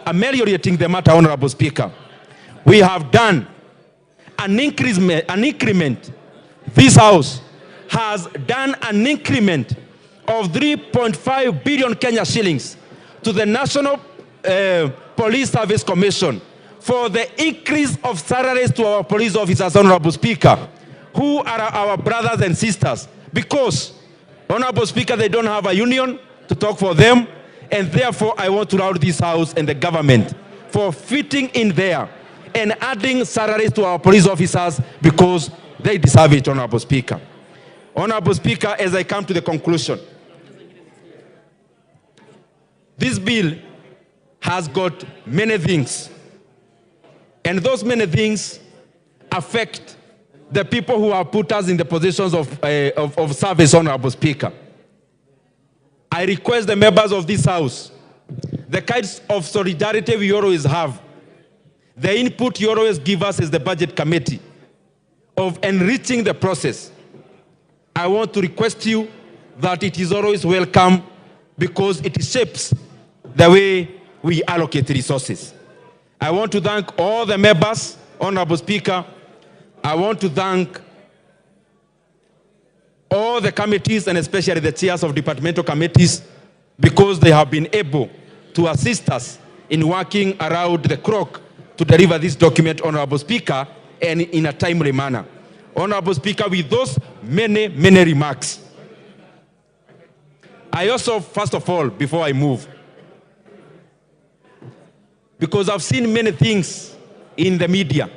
ameliorating the matter, Honorable Speaker, we have done an increment. This House has done an increment of 3.5 billion Kenya shillings to the National Police Service Commission for the increase of salaries to our police officers, Honorable Speaker, who are our brothers and sisters, because, Honorable Speaker, they don't have a union to talk for them, and therefore I want to laud this House and the government for fitting in there and adding salaries to our police officers because they deserve it, Honorable Speaker. Honorable Speaker, as I come to the conclusion, this bill has got many things, and those many things affect the people who have put us in the positions of service, Honorable Speaker. I request the members of this House, the kinds of solidarity we always have, the input you always give us as the Budget Committee, of enriching the process. I want to request you that it is always welcome because it shapes the way we allocate resources. I want to thank all the members, Honorable Speaker. I want to thank all the committees and especially the chairs of departmental committees because they have been able to assist us in working around the clock to deliver this document, Honorable Speaker, and in a timely manner. Honorable Speaker, with those many remarks, I also, first of all, before I move, because I've seen many things in the media,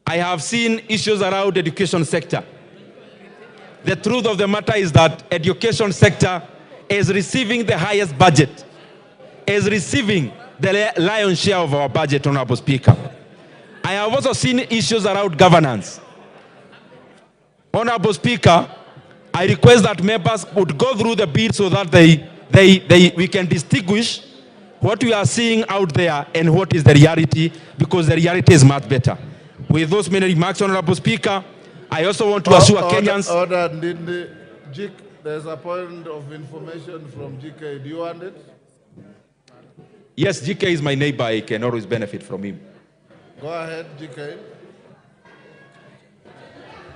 I have seen issues around the education sector. The truth of the matter is that education sector is receiving the highest budget, is receiving the lion's share of our budget, Honorable Speaker. I have also seen issues around governance. Honorable Speaker, I request that members would go through the bill so that we can distinguish what we are seeing out there and what is the reality, because the reality is much better. With those many remarks, Honorable Speaker, I also want to assure Kenyans... Order, Ndindi. There's a point of information from GK. Do you want it? Yes, GK is my neighbor. I can always benefit from him. Go ahead, GK.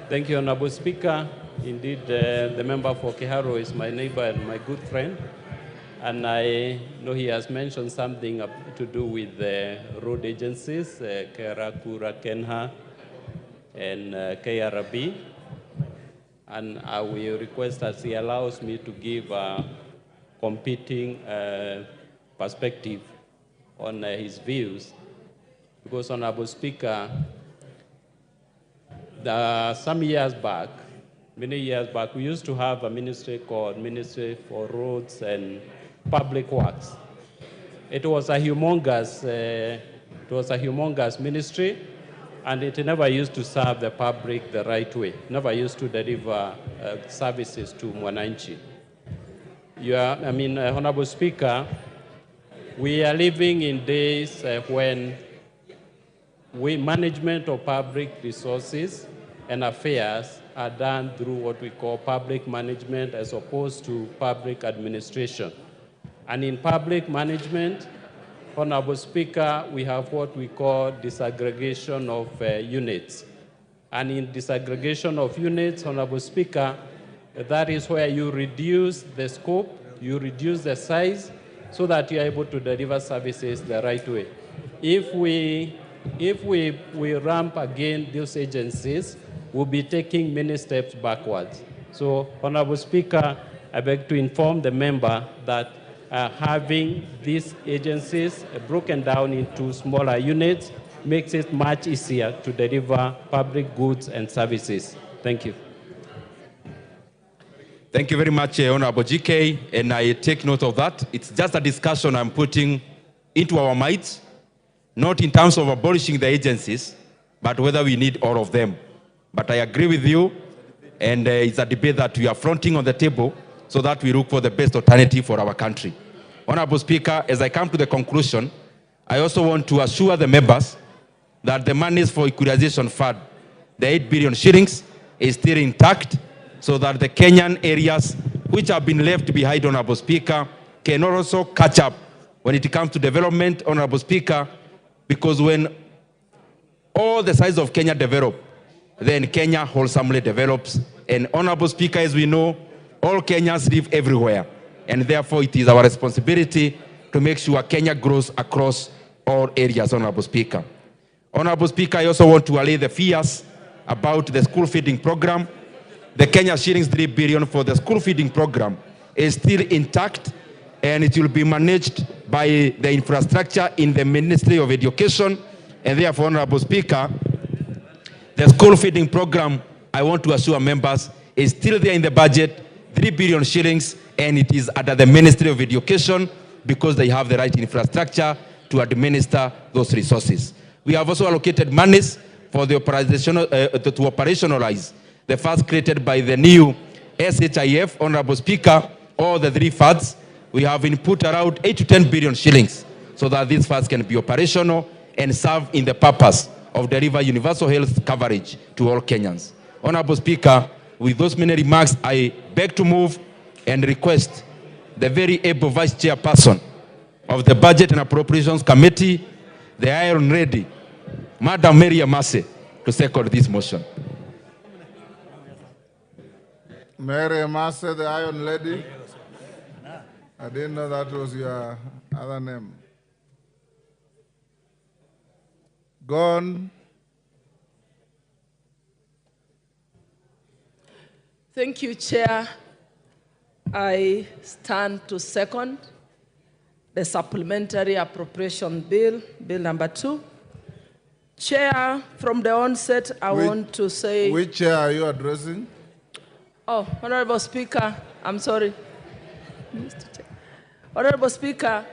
Thank you, Honorable Speaker. Indeed, the member for Keharo is my neighbor and my good friend. And I know he has mentioned something to do with the road agencies, Kera, Kura, Kenha, and KRB. And I will request that he allows me to give a competing perspective on his views. Because, Honorable Speaker, some years back, many years back, we used to have a ministry called Ministry for Roads and Public Works. It was a humongous ministry, and it never used to serve the public the right way. Never used to deliver services to Mwananchi. Honorable Speaker, we are living in days when management of public resources and affairs are done through what we call public management as opposed to public administration. And in public management, Honorable Speaker, we have what we call disaggregation of units. And in disaggregation of units, Honorable Speaker, that is where you reduce the scope, you reduce the size, so that you are able to deliver services the right way. If we ramp again those agencies, we'll be taking many steps backwards. So, Honorable Speaker, I beg to inform the member that having these agencies broken down into smaller units makes it much easier to deliver public goods and services. Thank you. Thank you very much, Honorable GK, and I take note of that. It's just a discussion I'm putting into our minds, not in terms of abolishing the agencies, but whether we need all of them. But I agree with you, and it's a debate that we are fronting on the table so that we look for the best alternative for our country. Honorable Speaker, as I come to the conclusion, I also want to assure the members that the monies for equalization fund, the 8 billion shillings, is still intact, so that the Kenyan areas which have been left behind, Honorable Speaker, can also catch up when it comes to development, Honorable Speaker, because when all the sides of Kenya develop, then Kenya wholesomely develops. And Honorable Speaker, as we know, all Kenyans live everywhere. And therefore, it is our responsibility to make sure Kenya grows across all areas, Honorable Speaker. Honorable Speaker, I also want to allay the fears about the school feeding program. The Kenya shillings 3 billion for the school feeding program is still intact, and it will be managed by the infrastructure in the Ministry of Education. And therefore, Honorable Speaker, the school feeding program, I want to assure members, is still there in the budget, 3 billion shillings, and it is under the Ministry of Education because they have the right infrastructure to administer those resources. We have also allocated monies for the to operationalize the funds created by the new SHIF, Honorable Speaker, all the 3 funds. We have input around 8 to 10 billion shillings so that these funds can be operational and serve in the purpose of deliver universal health coverage to all Kenyans. Honorable Speaker, with those many remarks, I beg to move and request the very able Vice Chairperson of the Budget and Appropriations Committee, the Iron Lady, Madam Mary Amase, to second this motion. Mary Amase, the Iron Lady. I didn't know that was your other name. Gone. Thank you, Chair. I stand to second the supplementary appropriation bill, Bill number 2. Chair, from the onset, I want to say... Which chair are you addressing? Oh, Honorable Speaker, I'm sorry. Mr. Chair. Honorable Speaker,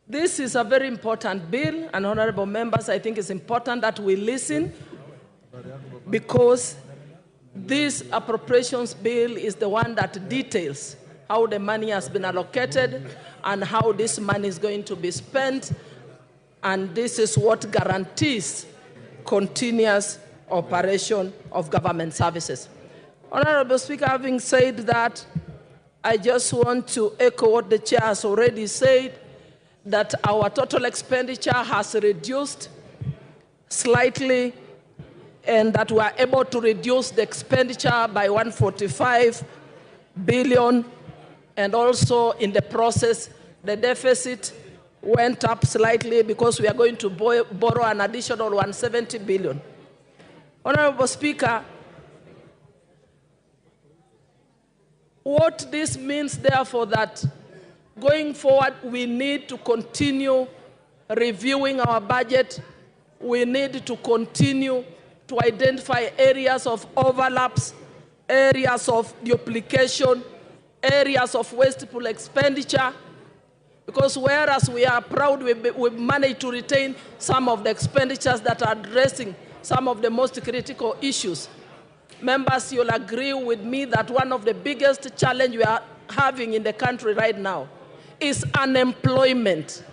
this is a very important bill, and honorable members, I think it's important that we listen because this appropriations bill is the one that details how the money has been allocated and how this money is going to be spent, and this is what guarantees continuous operation of government services. Honorable Speaker, having said that, I just want to echo what the Chair has already said, that our total expenditure has reduced slightly and that we are able to reduce the expenditure by 145 billion, and also in the process, the deficit went up slightly because we are going to borrow an additional 170 billion. Honorable Speaker, what this means, therefore, that going forward, we need to continue reviewing our budget. We need to continue to identify areas of overlaps, areas of duplication, areas of wasteful expenditure, because whereas we are proud we've managed to retain some of the expenditures that are addressing some of the most critical issues. Members, you'll agree with me that one of the biggest challenges we are having in the country right now is unemployment.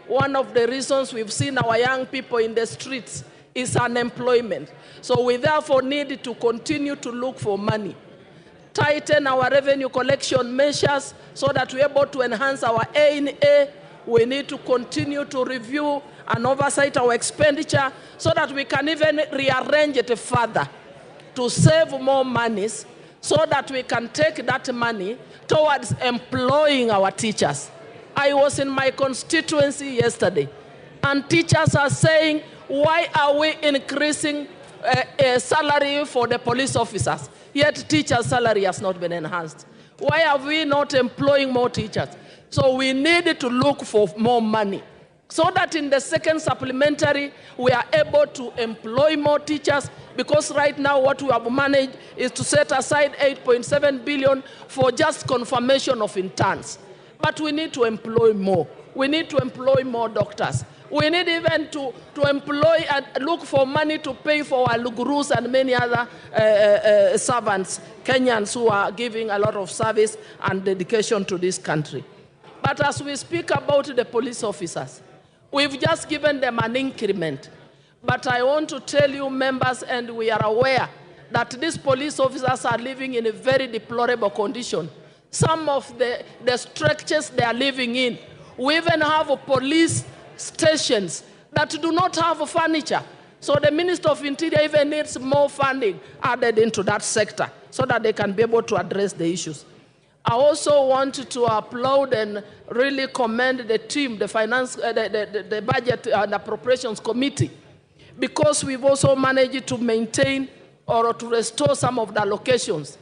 One of the reasons we've seen our young people in the streets is unemployment. So we therefore need to continue to look for money, tighten our revenue collection measures so that we're able to enhance our A&A. We need to continue to review and oversight our expenditure so that we can even rearrange it further to save more monies so that we can take that money towards employing our teachers. I was in my constituency yesterday, and teachers are saying, why are we increasing a salary for the police officers, yet teachers' salary has not been enhanced? Why are we not employing more teachers? So we need to look for more money so that in the second supplementary, we are able to employ more teachers, because right now what we have managed is to set aside 8.7 billion for just confirmation of interns. But we need to employ more. We need to employ more doctors. We need even to employ and look for money to pay for our gurus and many other servants, Kenyans who are giving a lot of service and dedication to this country. But as we speak about the police officers, we've just given them an increment. But I want to tell you, members, and we are aware that these police officers are living in a very deplorable condition. Some of the structures they are living in, we even have police stations that do not have furniture. So the Minister of Interior even needs more funding added into that sector so that they can be able to address the issues. I also want to applaud and really commend the team, the the Budget and Appropriations Committee, because we've also managed to maintain or to restore some of the allocations.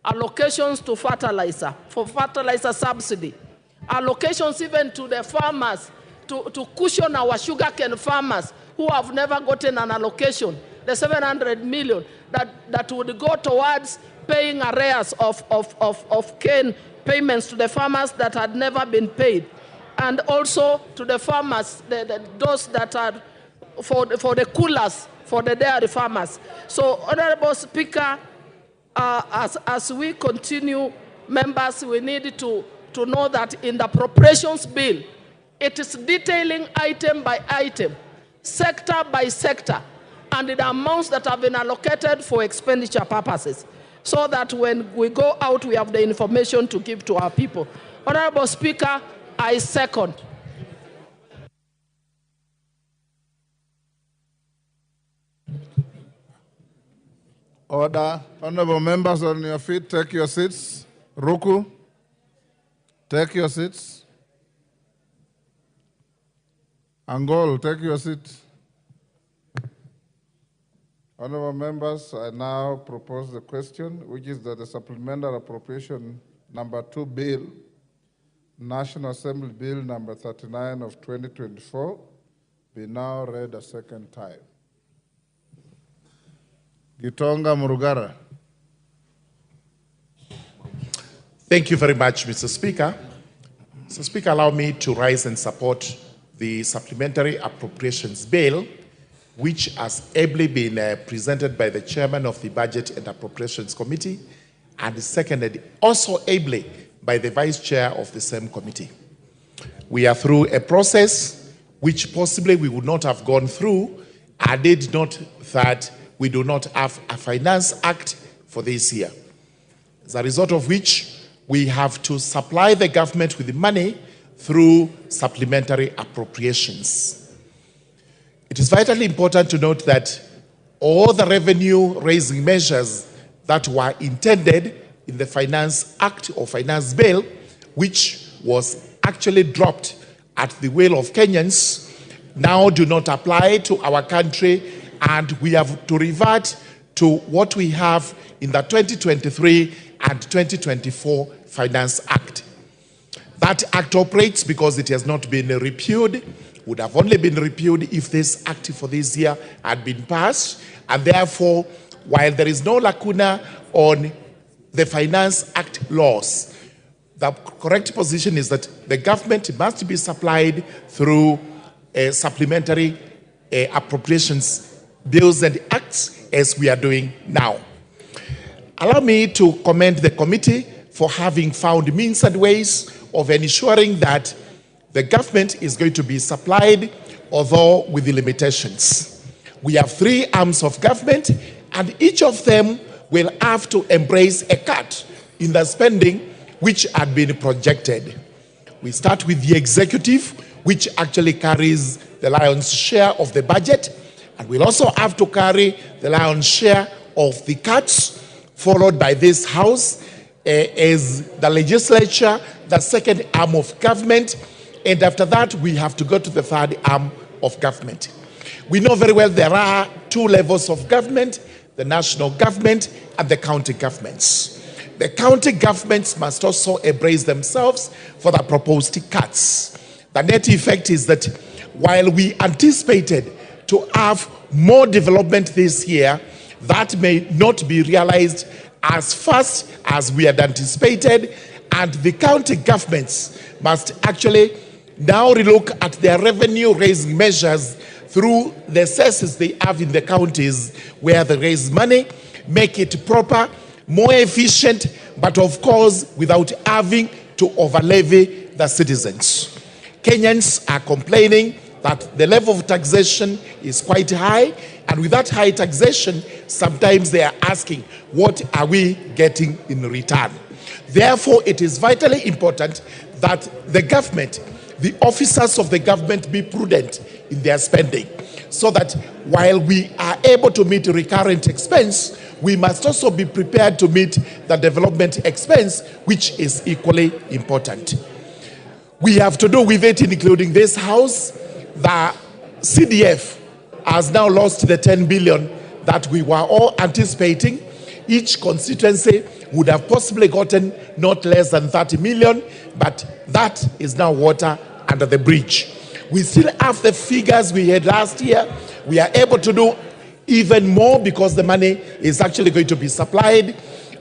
Allocations to fertilizer, for fertilizer subsidy. Allocations even to the farmers, to cushion our sugarcane farmers who have never gotten an allocation. The 700 million that would go towards paying arrears of cane payments to the farmers that had never been paid. And also to the farmers, those that are for the coolers, for the dairy farmers. So, Honorable Speaker, as we continue, members, we need to know that in the appropriations bill, it is detailing item by item, sector by sector, and the amounts that have been allocated for expenditure purposes, so that when we go out, we have the information to give to our people. Honorable Speaker, I second. Order. Honorable members on your feet, take your seats. Ruku. Take your seats. Angol, take your seat. Honorable members, I now propose the question, which is that the Supplementary Appropriation Number 2 Bill, National Assembly Bill Number 39 of 2024, be now read a second time. Gitonga Murugara. Thank you very much, Mr. Speaker. Mr. Speaker, allow me to rise and support the Supplementary Appropriations Bill, which has ably been presented by the Chairman of the Budget and Appropriations Committee and seconded also ably by the Vice Chair of the same committee. We are through a process which possibly we would not have gone through had it not that we do not have a Finance Act for this year. As a result of which, we have to supply the government with the money through supplementary appropriations. It is vitally important to note that all the revenue-raising measures that were intended in the Finance Act or Finance Bill, which was actually dropped at the will of Kenyans, now do not apply to our country, and we have to revert to what we have in the 2023 and 2024 Finance Act. That act operates because it has not been repealed, would have only been repealed if this act for this year had been passed, and therefore, while there is no lacuna on the Finance Act laws, the correct position is that the government must be supplied through supplementary appropriations bills and acts as we are doing now. Allow me to commend the committee for having found means and ways of ensuring that the government is going to be supplied, although with the limitations. We have 3 arms of government, and each of them will have to embrace a cut in the spending which had been projected. We start with the executive, which actually carries the lion's share of the budget, and we'll also have to carry the lion's share of the cuts, followed by this House as the legislature, the second arm of government, and after that we have to go to the third arm of government. We know very well there are 2 levels of government, the national government and the county governments. The county governments must also embrace themselves for the proposed cuts. The net effect is that while we anticipated to have more development this year, that may not be realized as fast as we had anticipated, and the county governments must actually now relook at their revenue-raising measures through the cesses they have in the counties where they raise money, make it proper, more efficient, but of course without having to overlevy the citizens. Kenyans are complaining that the level of taxation is quite high, and with that high taxation, sometimes they are asking, what are we getting in return? Therefore, it is vitally important that the government, the officers of the government, be prudent in their spending, so that while we are able to meet recurrent expense, we must also be prepared to meet the development expense, which is equally important. We have to do with it, including this House. The CDF has now lost the 10 billion that we were all anticipating. Each constituency would have possibly gotten not less than 30 million, but that is now water under the bridge. We still have the figures we had last year. We are able to do even more because the money is actually going to be supplied.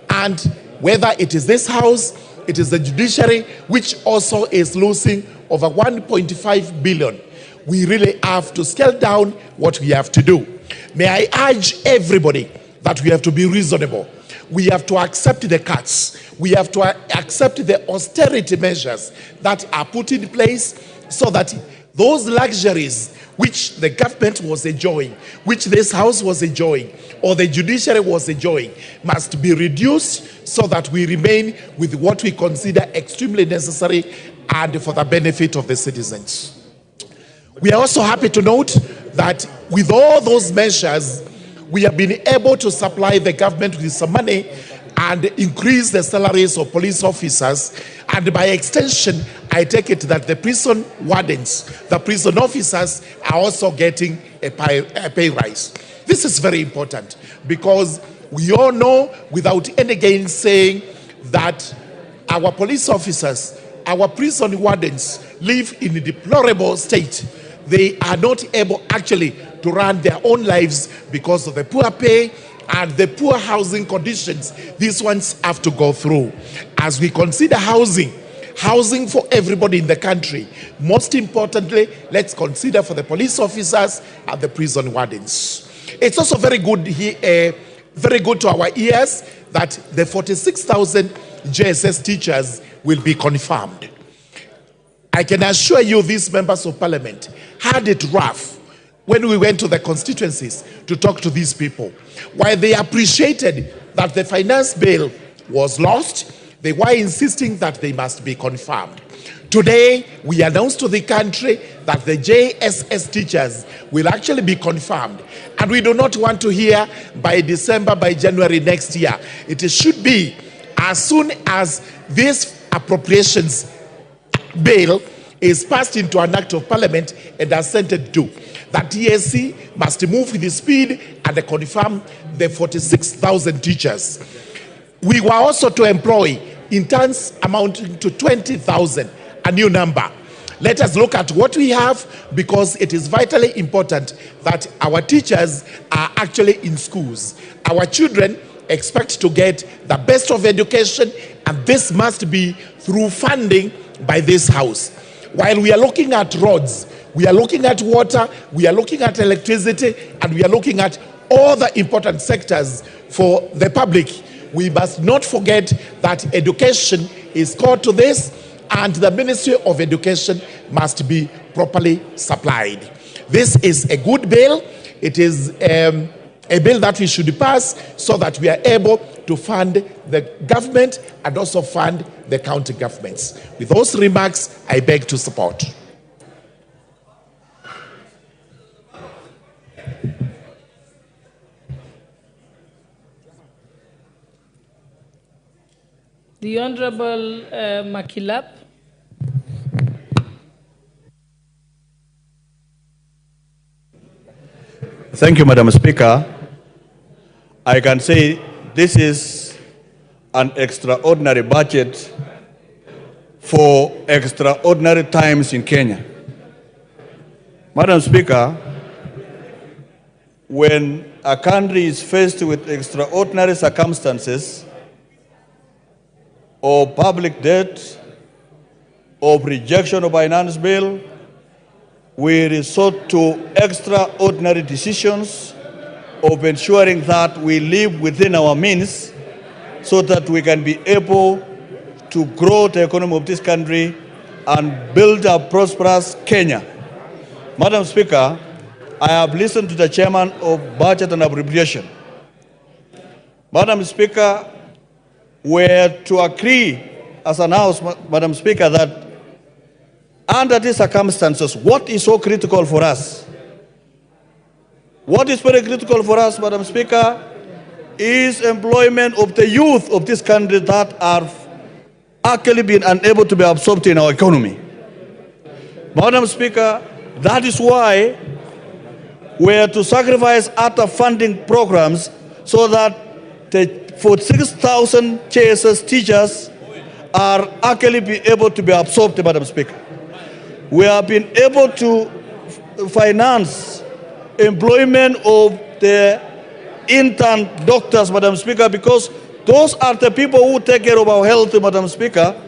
And whether it is this House, it is the judiciary, which also is losing over 1.5 billion. We really have to scale down what we have to do. May I urge everybody that we have to be reasonable. We have to accept the cuts. We have to accept the austerity measures that are put in place so that those luxuries which the government was enjoying, which this House was enjoying, or the judiciary was enjoying, must be reduced so that we remain with what we consider extremely necessary and for the benefit of the citizens. We are also happy to note that with all those measures, we have been able to supply the government with some money, and increase the salaries of police officers. And by extension, I take it that the prison wardens, the prison officers are also getting a pay rise. This is very important because we all know without any gainsaying that our police officers, our prison wardens live in a deplorable state. They are not able actually to run their own lives because of the poor pay and the poor housing conditions these ones have to go through. As we consider housing for everybody in the country, most importantly, let's consider for the police officers and the prison wardens. It's also very good to our ears that the 46,000 JSS teachers will be confirmed. I can assure you these members of parliament had it rough when we went to the constituencies to talk to these people. While they appreciated that the finance bill was lost, they were insisting that they must be confirmed. Today, we announced to the country that the JSS teachers will actually be confirmed. And we do not want to hear by December, by January next year. It should be as soon as this appropriations bill is passed into an act of parliament and assented to, that TSC must move with the speed and confirm the 46,000 teachers. We were also to employ interns amounting to 20,000, a new number. Let us look at what we have because it is vitally important that our teachers are actually in schools. Our children expect to get the best of education, and this must be through funding by this house. While we are looking at roads, we are looking at water, we are looking at electricity, and we are looking at all the important sectors for the public, we must not forget that education is core to this, and the Ministry of Education must be properly supplied. This is a good bill. It is a bill that we should pass so that we are able to fund the government and also fund the county governments. With those remarks, I beg to support. The Honorable Makilap. Thank you, Madam Speaker. I can say this is an extraordinary budget for extraordinary times in Kenya. Madam Speaker, when a country is faced with extraordinary circumstances or public debt or rejection of finance bill, we resort to extraordinary decisions of ensuring that we live within our means so that we can be able to grow the economy of this country and build a prosperous Kenya. Madam Speaker, I have listened to the Chairman of Budget and Appropriation. Madam Speaker, we are to agree as an House, Madam Speaker, that under these circumstances, what is so critical for us? What is very critical for us, Madam Speaker, is employment of the youth of this country that are actually been unable to be absorbed in our economy. Madam Speaker, that is why we are to sacrifice other funding programs so that the 46,000 JSS teachers are actually be able to be absorbed, Madam Speaker. We have been able to finance employment of the intern doctors, Madam Speaker, because those are the people who take care of our health, Madam Speaker.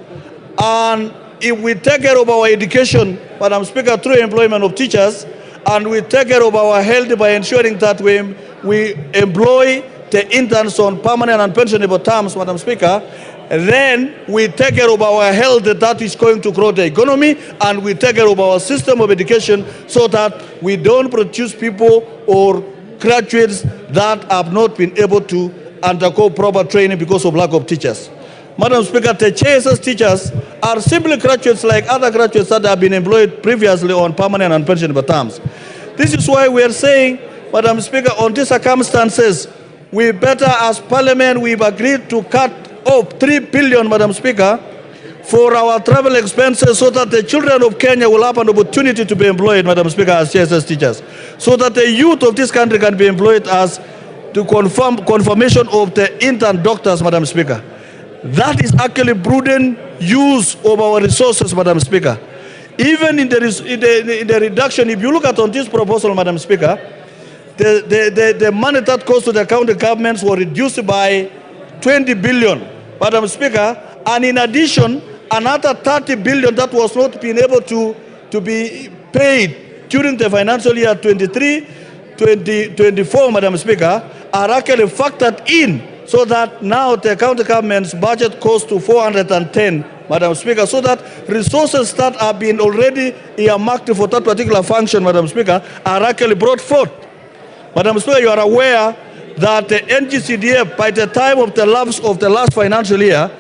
And if we take care of our education, Madam Speaker, through employment of teachers, and we take care of our health by ensuring that we employ the interns on permanent and pensionable terms, Madam Speaker, then we take care of our health that is going to grow the economy, and we take care of our system of education so that we don't produce people or graduates that have not been able to undergo proper training because of lack of teachers. Madam Speaker, the JSS teachers are simply graduates like other graduates that have been employed previously on permanent and pensionable terms. This is why we are saying, Madam Speaker, on these circumstances, we better, as Parliament, we've agreed to cut off 3 billion, Madam Speaker, for our travel expenses so that the children of Kenya will have an opportunity to be employed, Madam Speaker, as CSS teachers, so that the youth of this country can be employed as the confirmation of the intern doctors, Madam Speaker. That is actually prudent use of our resources, Madam Speaker. Even in the reduction, if you look at on this proposal, Madam Speaker, the money that goes to the county governments were reduced by 20 billion, Madam Speaker, and in addition, another 30 billion that was not being able to be paid during the financial year 23-24, Madam Speaker, are actually factored in, so that now the county government's budget goes to 410, Madam Speaker, so that resources that have been already earmarked for that particular function, Madam Speaker, are actually brought forth. Madam Speaker, you are aware that the NGCDF, by the time of the lapse of the last financial year,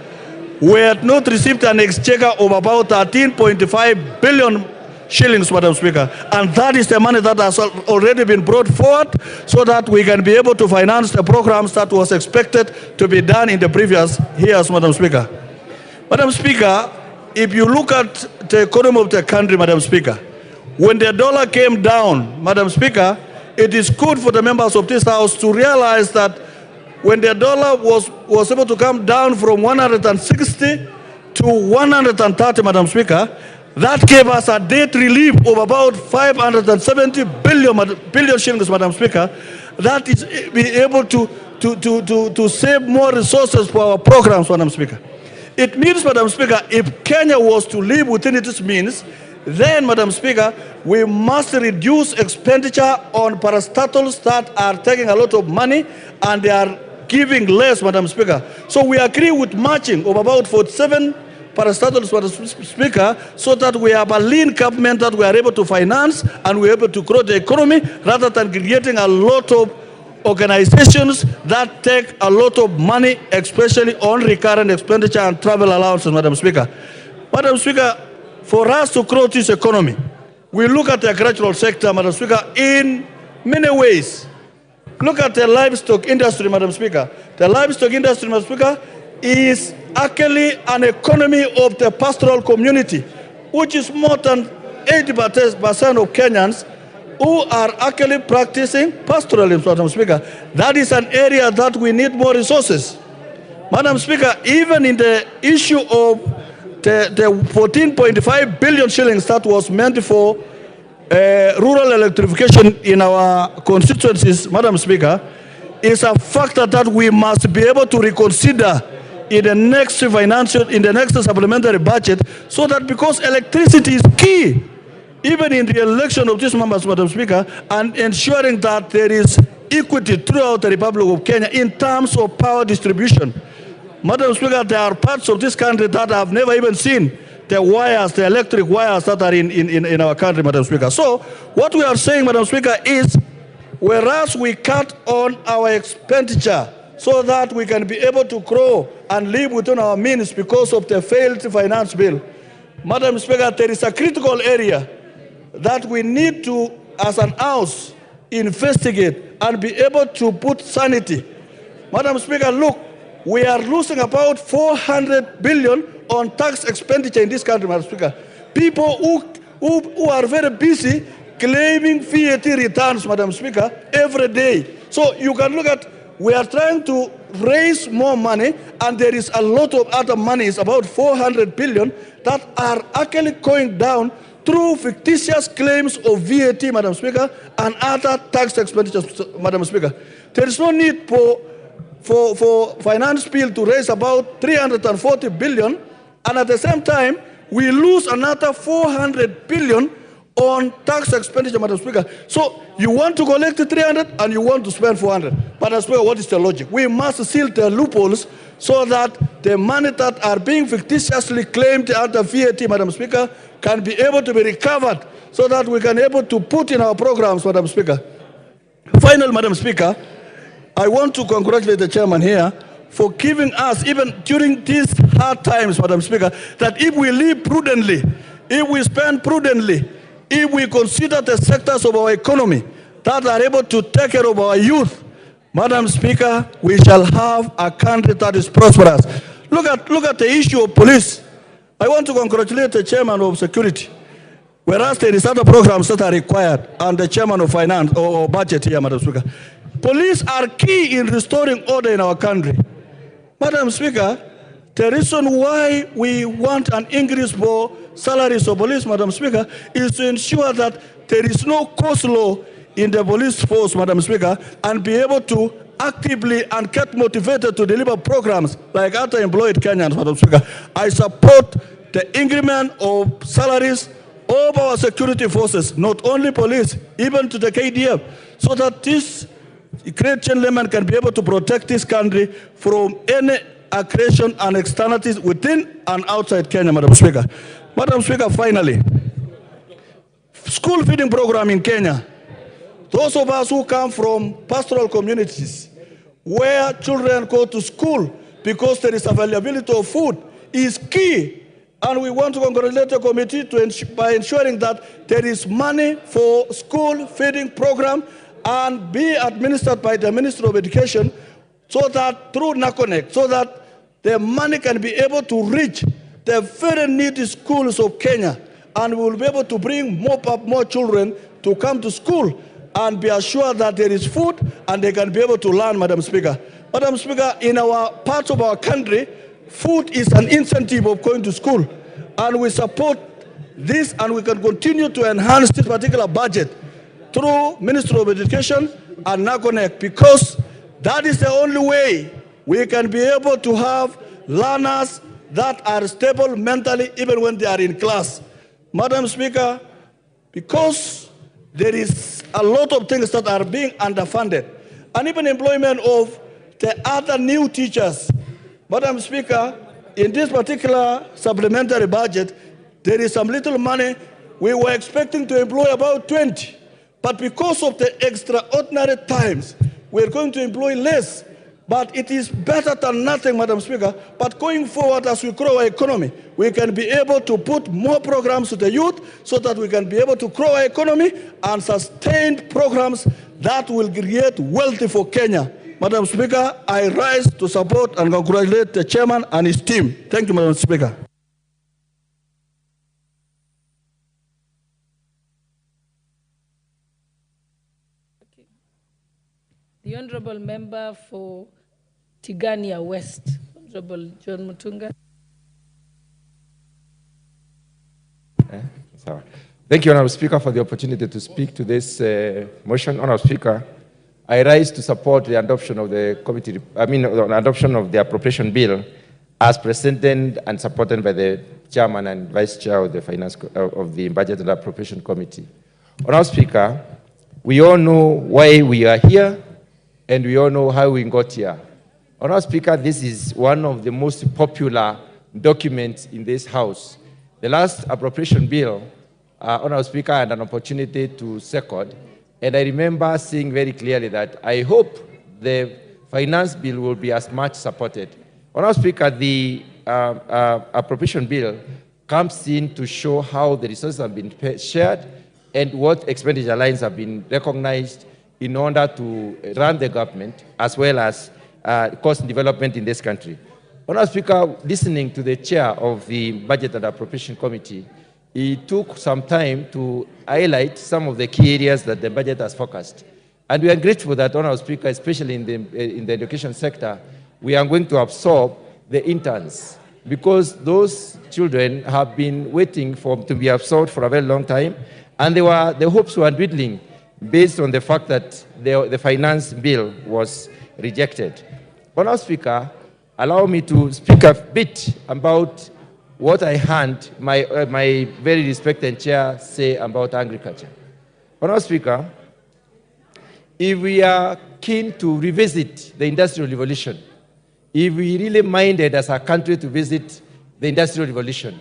we had not received an exchequer of about 13.5 billion shillings, Madam Speaker. And that is the money that has already been brought forward so that we can be able to finance the programs that was expected to be done in the previous years, Madam Speaker. Madam Speaker, if you look at the economy of the country, Madam Speaker, when the dollar came down, Madam Speaker, it is good for the members of this House to realize that when the dollar was able to come down from 160 to 130, Madam Speaker, that gave us a debt relief of about 570 billion shillings, Madam Speaker. That is be able to save more resources for our programs, Madam Speaker. It means, Madam Speaker, if Kenya was to live within its means, then, Madam Speaker, we must reduce expenditure on parastatals that are taking a lot of money and they are giving less, Madam Speaker. So we agree with matching of about 47 parastatals, Madam Speaker, so that we have a lean government that we are able to finance and we are able to grow the economy rather than creating a lot of organizations that take a lot of money, especially on recurrent expenditure and travel allowances, Madam Speaker. Madam Speaker, for us to grow this economy, we look at the agricultural sector, Madam Speaker, in many ways. Look at the livestock industry, Madam Speaker. The livestock industry, Madam Speaker, is actually an economy of the pastoral community, which is more than 80% of Kenyans who are actually practicing pastoralism, Madam Speaker. That is an area that we need more resources. Madam Speaker, even in the issue of the 14.5 billion shillings that was meant for rural electrification in our constituencies, Madam Speaker, is a factor that we must be able to reconsider in the next supplementary budget, so that because electricity is key, even in the election of these members, Madam Speaker, and ensuring that there is equity throughout the Republic of Kenya in terms of power distribution. Madam Speaker, there are parts of this country that have never even seen the wires, the electric wires that are in our country, Madam Speaker. So what we are saying, Madam Speaker, is whereas we cut on our expenditure so that we can be able to grow and live within our means because of the failed finance bill, Madam Speaker, there is a critical area that we need to, as an house, investigate and be able to put sanity. Madam Speaker, look, we are losing about 400 billion on tax expenditure in this country, Madam Speaker. People who are very busy claiming VAT returns, Madam Speaker, every day. So you can look at, we are trying to raise more money, and there is a lot of other monies, about 400 billion, that are actually going down through fictitious claims of VAT, Madam Speaker, and other tax expenditures, Madam Speaker. There is no need for finance bill to raise about 340 billion, and at the same time, we lose another 400 billion on tax expenditure, Madam Speaker. So you want to collect 300 and you want to spend 400. Madam Speaker, what is the logic? We must seal the loopholes so that the money that are being fictitiously claimed under VAT, Madam Speaker, can be able to be recovered so that we can be able to put in our programs, Madam Speaker. Finally, Madam Speaker, I want to congratulate the chairman here for giving us, even during these hard times, Madam Speaker, that if we live prudently, if we spend prudently, if we consider the sectors of our economy that are able to take care of our youth, Madam Speaker, we shall have a country that is prosperous. Look at the issue of police. I want to congratulate the chairman of security. Whereas there is other programs that are required, and the chairman of finance or budget here, Madam Speaker. Police are key in restoring order in our country. Madam Speaker, the reason why we want an increase for salaries of police, Madam Speaker, is to ensure that there is no coleslaw in the police force, Madam Speaker, and be able to actively and get motivated to deliver programs like other employed Kenyans, Madam Speaker. I support the increment of salaries of our security forces, not only police, even to the KDF, so that this great gentleman can be able to protect this country from any aggression and externalities within and outside Kenya, Madam Speaker. Madam Speaker, finally, school feeding program in Kenya. Those of us who come from pastoral communities where children go to school because there is availability of food is key. And we want to congratulate the committee by ensuring that there is money for school feeding program and be administered by the Ministry of Education so that through NACONEC, so that the money can be able to reach the very needy schools of Kenya, and we will be able to bring more children to come to school and be assured that there is food and they can be able to learn, Madam Speaker. Madam Speaker, in our parts of our country, food is an incentive of going to school, and we support this, and we can continue to enhance this particular budget through Ministry of Education and NACONEC, because that is the only way we can be able to have learners that are stable mentally even when they are in class. Madam Speaker, because there is a lot of things that are being underfunded, and even employment of the other new teachers. Madam Speaker, in this particular supplementary budget, there is some little money. We were expecting to employ about 20, but because of the extraordinary times, we're going to employ less. But it is better than nothing, Madam Speaker. But going forward, as we grow our economy, we can be able to put more programs to the youth so that we can be able to grow our economy and sustain programs that will create wealth for Kenya. Madam Speaker, I rise to support and congratulate the chairman and his team. Thank you, Madam Speaker. The Honourable Member for Tigania West, Honourable John Mutunga. Thank you, Honourable Speaker, for the opportunity to speak to this motion. Honourable Speaker, I rise to support the adoption of the adoption of the appropriation bill as presented and supported by the chairman and vice chair of the of the Budget and Appropriation Committee. Honourable Speaker, we all know why we are here, and we all know how we got here. Honourable Speaker, this is one of the most popular documents in this House. The last appropriation bill, Honourable Speaker, I had an opportunity to second, and I remember seeing very clearly that I hope the finance bill will be as much supported. Honourable Speaker, the appropriation bill comes in to show how the resources have been shared and what expenditure lines have been recognized in order to run the government, as well as cost development in this country. Honourable Speaker, listening to the chair of the Budget and Appropriation Committee, he took some time to highlight some of the key areas that the budget has focused. And we are grateful that, Honourable Speaker, especially in the education sector, we are going to absorb the interns, because those children have been waiting to be absorbed for a very long time, and the hopes were dwindling based on the fact that the finance bill was rejected. Honourable Speaker, allow me to speak a bit about what I heard my very respected chair say about agriculture. Honourable Speaker, if we are keen to revisit the Industrial Revolution, if we really minded as a country to visit the Industrial Revolution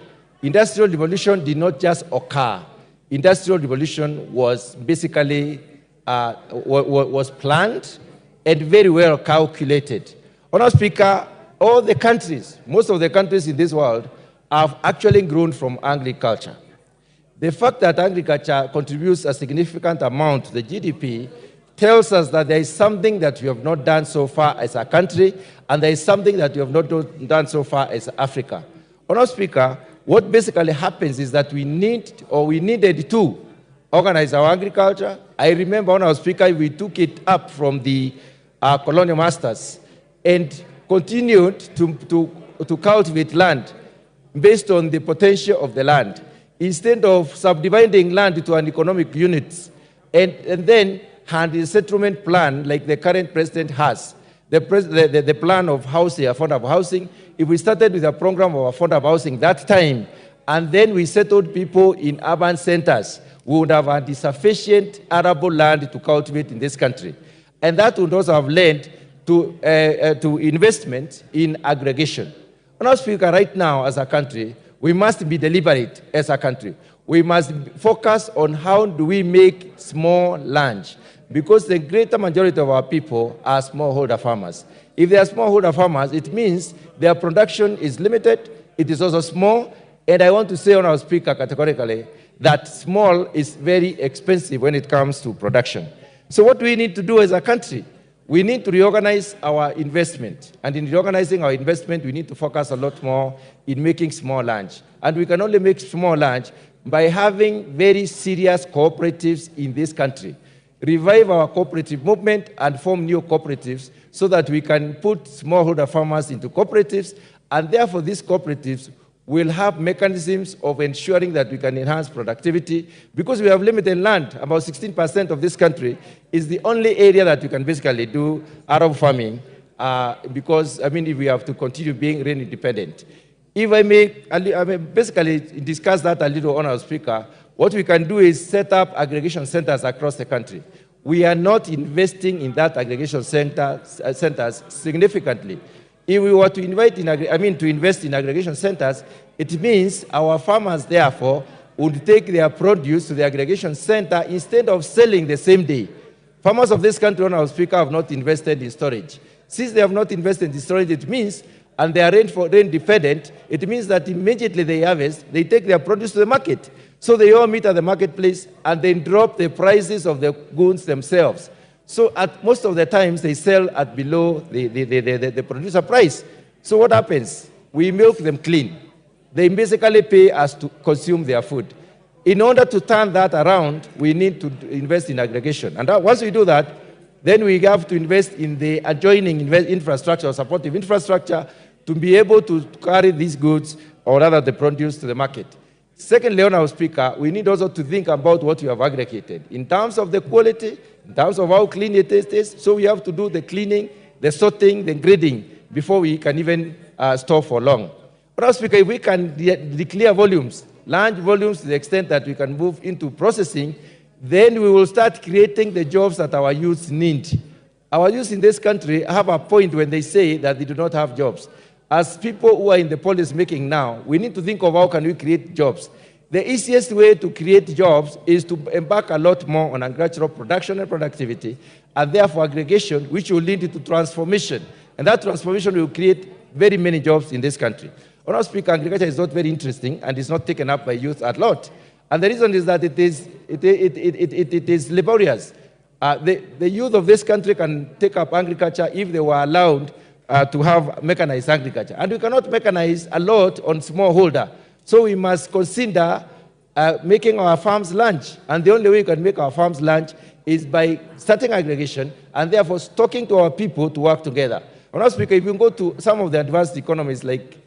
did not just occur. Industrial Revolution was basically was planned and very well calculated. Honourable Speaker, all the countries, most of the countries in this world have actually grown from agriculture. The fact that agriculture contributes a significant amount to the GDP tells us that there is something that we have not done so far as a country, and there is something that we have not done so far as Africa. Honourable Speaker, what basically happens is that we needed to organize our agriculture. I remember, Honourable Speaker, we took it up from the colonial masters and continued to cultivate land based on the potential of the land, instead of subdividing land into an economic units and then hand a settlement plan like the current president has. The plan of housing, affordable housing. If we started with a program of affordable housing that time, and then we settled people in urban centers, we would have had sufficient arable land to cultivate in this country. And that would also have led to investment in aggregation. Honourable Speaker, right now as a country, we must be deliberate as a country. We must focus on how do we make small land, because the greater majority of our people are smallholder farmers. If they are smallholder farmers, it means their production is limited, it is also small, and I want to say, Honourable Speaker, categorically, that small is very expensive when it comes to production. So what we need to do as a country, we need to reorganize our investment. And in reorganizing our investment, we need to focus a lot more in making small land. And we can only make small land by having very serious cooperatives in this country. Revive our cooperative movement and form new cooperatives so that we can put smallholder farmers into cooperatives, and therefore these cooperatives will have mechanisms of ensuring that we can enhance productivity, because we have limited land. About 16% of this country is the only area that you can basically do arable farming, because, I mean, if we have to continue being rain independent. If I may basically discuss that a little, Honourable Speaker, what we can do is set up aggregation centers across the country. We are not investing in that aggregation centers significantly. If we were to invest in aggregation centers, it means our farmers, therefore, would take their produce to the aggregation center instead of selling the same day. Farmers of this country, Honourable Speaker, have not invested in storage. Since they have not invested in storage, it means, and they are rain dependent, it means that immediately they harvest, they take their produce to the market. So they all meet at the marketplace and then drop the prices of the goods themselves. So at most of the times, they sell at below the producer price. So what happens? We milk them clean. They basically pay us to consume their food. In order to turn that around, we need to invest in aggregation. And once we do that, then we have to invest in the adjoining infrastructure, supportive infrastructure, to be able to carry these goods, or rather the produce, to the market. Secondly, Honourable Speaker, we need also to think about what we have aggregated in terms of the quality, in terms of how clean it is. So we have to do the cleaning, the sorting, the grading before we can even store for long. Honourable Speaker, if we can declare volumes, large volumes to the extent that we can move into processing, then we will start creating the jobs that our youth need. Our youth in this country have a point when they say that they do not have jobs. As people who are in the policy making now, we need to think of how can we create jobs. The easiest way to create jobs is to embark a lot more on agricultural production and productivity, and therefore aggregation, which will lead to transformation. And that transformation will create very many jobs in this country. Honourable Speaker, agriculture is not very interesting and is not taken up by youth a lot. And the reason is that it is laborious. The youth of this country can take up agriculture if they were allowed to have mechanized agriculture. And we cannot mechanize a lot on smallholder. So we must consider making our farms large. And the only way we can make our farms large is by starting aggregation and therefore talking to our people to work together. Honourable Speaker, if you go to some of the advanced economies like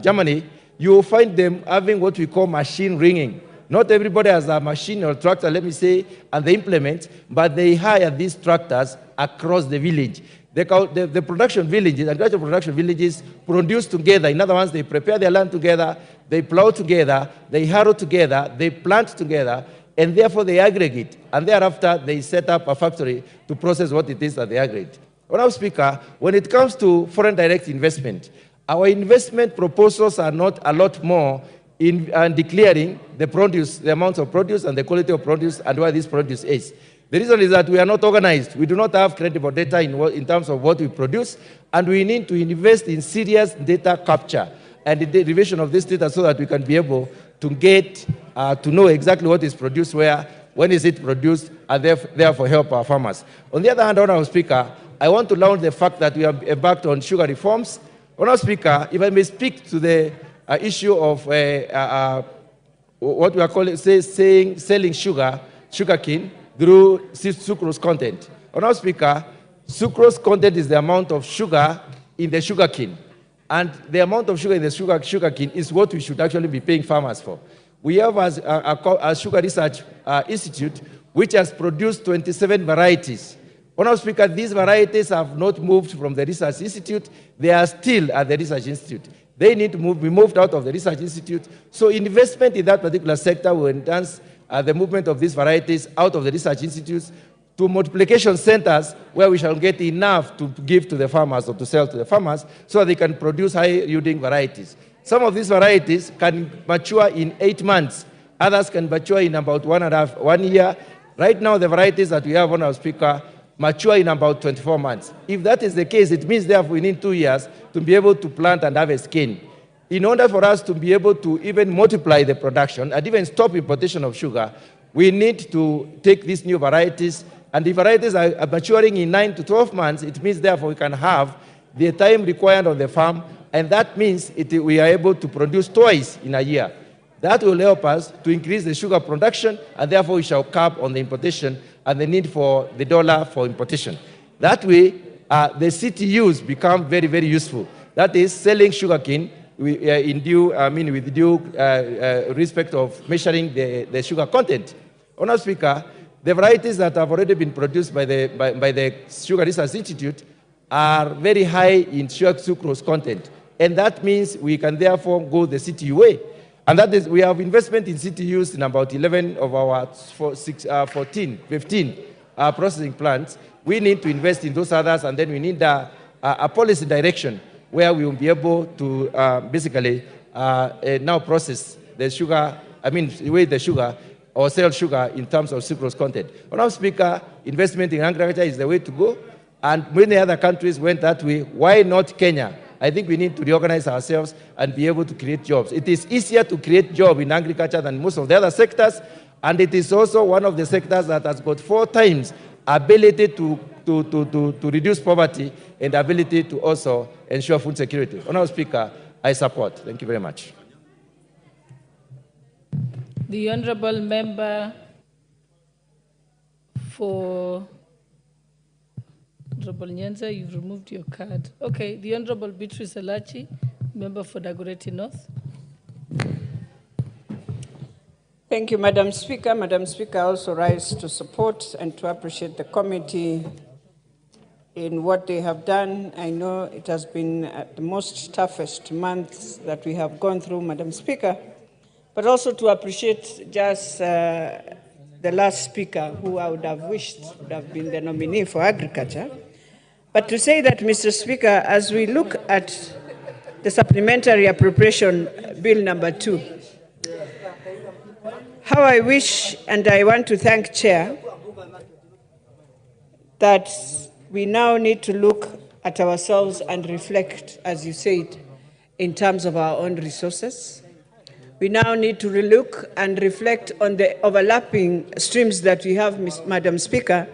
Germany, you will find them having what we call machine ringing. Not everybody has a machine or tractor, let me say, and they implement, but they hire these tractors across the village. The production villages, agricultural production villages, produce together. In other words, they prepare their land together, they plow together, they harrow together, they plant together, and therefore they aggregate. And thereafter, they set up a factory to process what it is that they aggregate. Honourable Speaker, when it comes to foreign direct investment, our investment proposals are not a lot more in declaring the produce, the amounts of produce and the quality of produce and where this produce is. The reason is that we are not organized. We do not have credible data in terms of what we produce, and we need to invest in serious data capture and the derivation of this data so that we can be able to get to know exactly what is produced where when is it produced, and therefore help our farmers. On the other hand, Honorable Speaker, I want to launch the fact that we have embarked on sugar reforms. Honorable Speaker, if I may speak to the issue of what we are calling, selling sugarcane through sucrose content. Honorable Speaker, sucrose content is the amount of sugar in the sugarcane. And the amount of sugar in the sugarcane is what we should actually be paying farmers for. We have a sugar research institute which has produced 27 varieties. Honorable Speaker, these varieties have not moved from the research institute. They are still at the research institute. They need to be moved out of the research institute. So investment in that particular sector will enhance the movement of these varieties out of the research institutes to multiplication centers where we shall get enough to give to the farmers or to sell to the farmers so that they can produce high-yielding varieties. Some of these varieties can mature in 8 months. Others can mature in about 1 year. Right now, the varieties that we have on our speaker mature in about 24 months. If that is the case, it means therefore we need 2 years to be able to plant and harvest cane. In order for us to be able to even multiply the production and even stop importation of sugar, we need to take these new varieties, and the varieties are maturing in 9 to 12 months. It means therefore we can have the time required on the farm, and that means we are able to produce twice in a year. That will help us to increase the sugar production, and therefore we shall cap on the importation and the need for the dollar for importation. That way, the CTUs become very, very useful. That is, selling sugarcane with due respect of measuring the sugar content. Honourable Speaker, the varieties that have already been produced by the Sugar Research Institute are very high in sugar sucrose content, and that means we can therefore go the CTU way. And that is, we have investment in CTUs in about 11 of our 15 processing plants. We need to invest in those others, and then we need a policy direction where we will be able to basically now process the sugar, weigh the sugar or sell sugar in terms of sucrose content. Honourable Speaker, investment in agriculture is the way to go, and many other countries went that way. Why not Kenya? I think we need to reorganize ourselves and be able to create jobs. It is easier to create jobs in agriculture than most of the other sectors, and it is also one of the sectors that has got 4 times ability to reduce poverty and ability to also ensure food security. Honourable Speaker, I support. Thank you very much. The Honourable Member for Honourable Nyanza, you've removed your card. Okay, the Honourable Beatrice Elachi, Member for Dagoretti North. Thank you, Madam Speaker. Madam Speaker, I also rise to support and to appreciate the committee in what they have done. I know it has been the most toughest months that we have gone through, Madam Speaker, but also to appreciate just the last speaker, who I would have wished would have been the nominee for agriculture. But to say that, Mr. Speaker, as we look at the Supplementary Appropriation Bill number 2, how I wish, and I want to thank Chair, that we now need to look at ourselves and reflect, as you said, in terms of our own resources. We now need to relook and reflect on the overlapping streams that we have, Madam Speaker,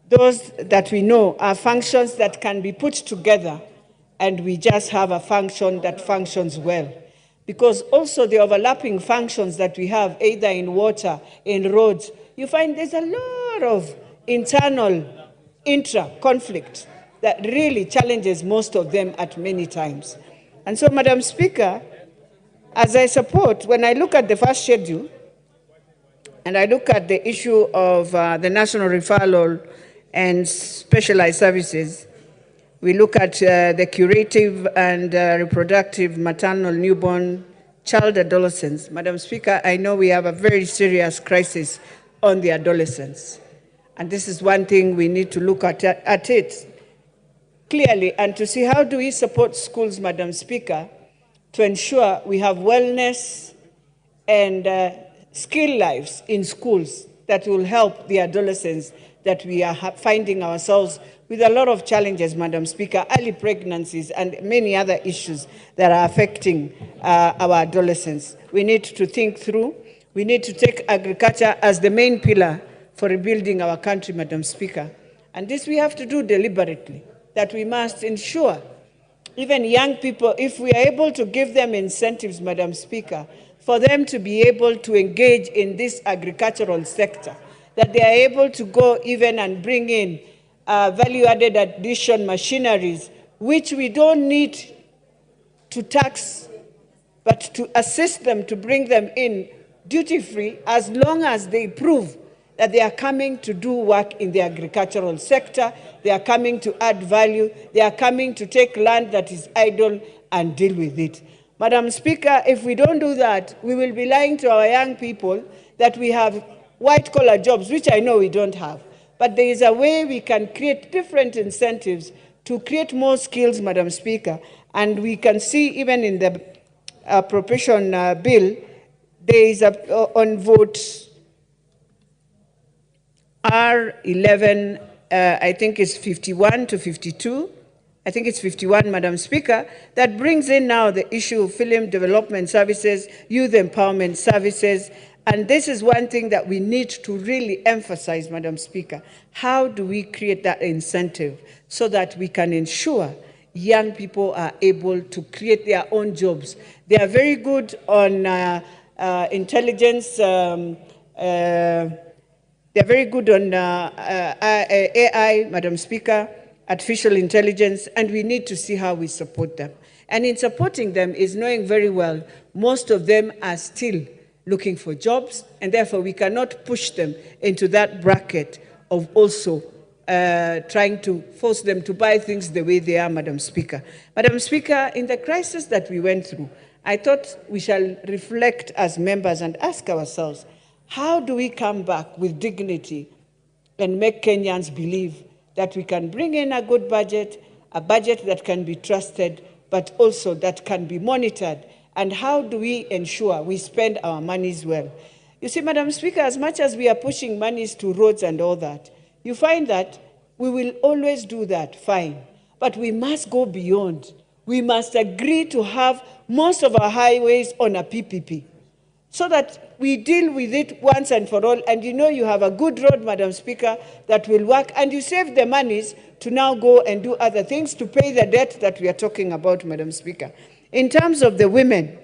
those that we know are functions that can be put together, and we just have a function that functions well. Because also the overlapping functions that we have, either in water, in roads, you find there's a lot of internal intra-conflict that really challenges most of them at many times. And so, Madam Speaker, as I support, when I look at the first schedule, and I look at the issue of the national referral and specialized services, we look at the curative and reproductive maternal newborn child adolescents. Madam Speaker, I know we have a very serious crisis on the adolescents. And this is one thing we need to look at it clearly, and to see how do we support schools, Madam Speaker, to ensure we have wellness and skill lives in schools that will help the adolescents that we are finding ourselves with a lot of challenges, Madam Speaker, early pregnancies and many other issues that are affecting our adolescents. We need to think through We need to take agriculture as the main pillar for rebuilding our country, Madam Speaker. And this we have to do deliberately, that we must ensure even young people, if we are able to give them incentives, Madam Speaker, for them to be able to engage in this agricultural sector, that they are able to go even and bring in value-added addition machineries, which we don't need to tax, but to assist them to bring them in duty-free as long as they prove that they are coming to do work in the agricultural sector, they are coming to add value, they are coming to take land that is idle and deal with it. Madam Speaker, if we don't do that, we will be lying to our young people that we have white-collar jobs, which I know we don't have. But there is a way we can create different incentives to create more skills, Madam Speaker. And we can see even in the appropriation bill, there is on vote R11, I think it's 51 to 52. I think it's 51, Madam Speaker, that brings in now the issue of film development services, youth empowerment services. And this is one thing that we need to really emphasize, Madam Speaker. How do we create that incentive so that we can ensure young people are able to create their own jobs? They are very good on intelligence. They're very good on AI, Madam Speaker, artificial intelligence, and we need to see how we support them. And in supporting them is knowing very well most of them are still looking for jobs, and therefore we cannot push them into that bracket of also trying to force them to buy things the way they are, Madam Speaker. Madam Speaker, in the crisis that we went through, I thought we shall reflect as members and ask ourselves, how do we come back with dignity and make Kenyans believe that we can bring in a good budget, a budget that can be trusted, but also that can be monitored? And how do we ensure we spend our monies well? You see, Madam Speaker, as much as we are pushing monies to roads and all that, you find that we will always do that, fine. But we must go beyond. We must agree to have most of our highways on a PPP, so that we deal with it once and for all, and you know you have a good road, Madam Speaker, that will work, and you save the monies to now go and do other things to pay the debt that we are talking about, Madam Speaker. In terms of the women,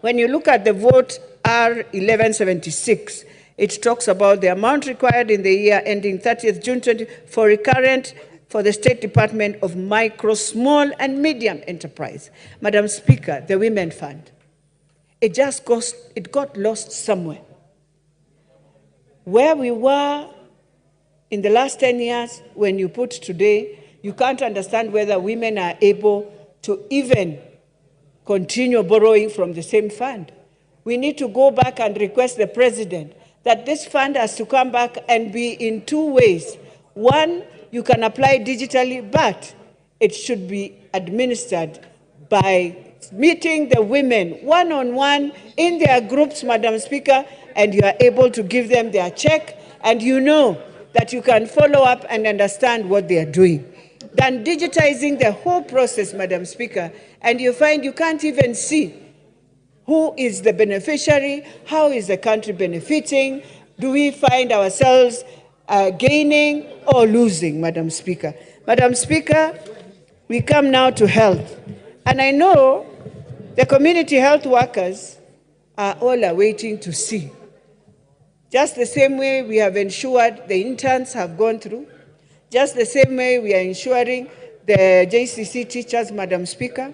when you look at the vote R1176, it talks about the amount required in the year ending 30th June 20 for recurrent for the State Department of Micro, Small and Medium Enterprise. Madam Speaker, the Women Fund, it got lost somewhere. Where we were in the last 10 years, when you put today, you can't understand whether women are able to even continue borrowing from the same fund. We need to go back and request the President that this fund has to come back and be in two ways. One, you can apply digitally, but it should be administered by meeting the women one-on-one in their groups, Madam Speaker, and you are able to give them their check, and you know that you can follow up and understand what they are doing. Than digitizing the whole process, Madam Speaker, and you find you can't even see who is the beneficiary, how is the country benefiting, do we find ourselves gaining or losing, Madam Speaker. Madam Speaker, we come now to health, and I know the community health workers are all awaiting to see. Just the same way we have ensured the interns have gone through, just the same way we are ensuring the JCC teachers, Madam Speaker,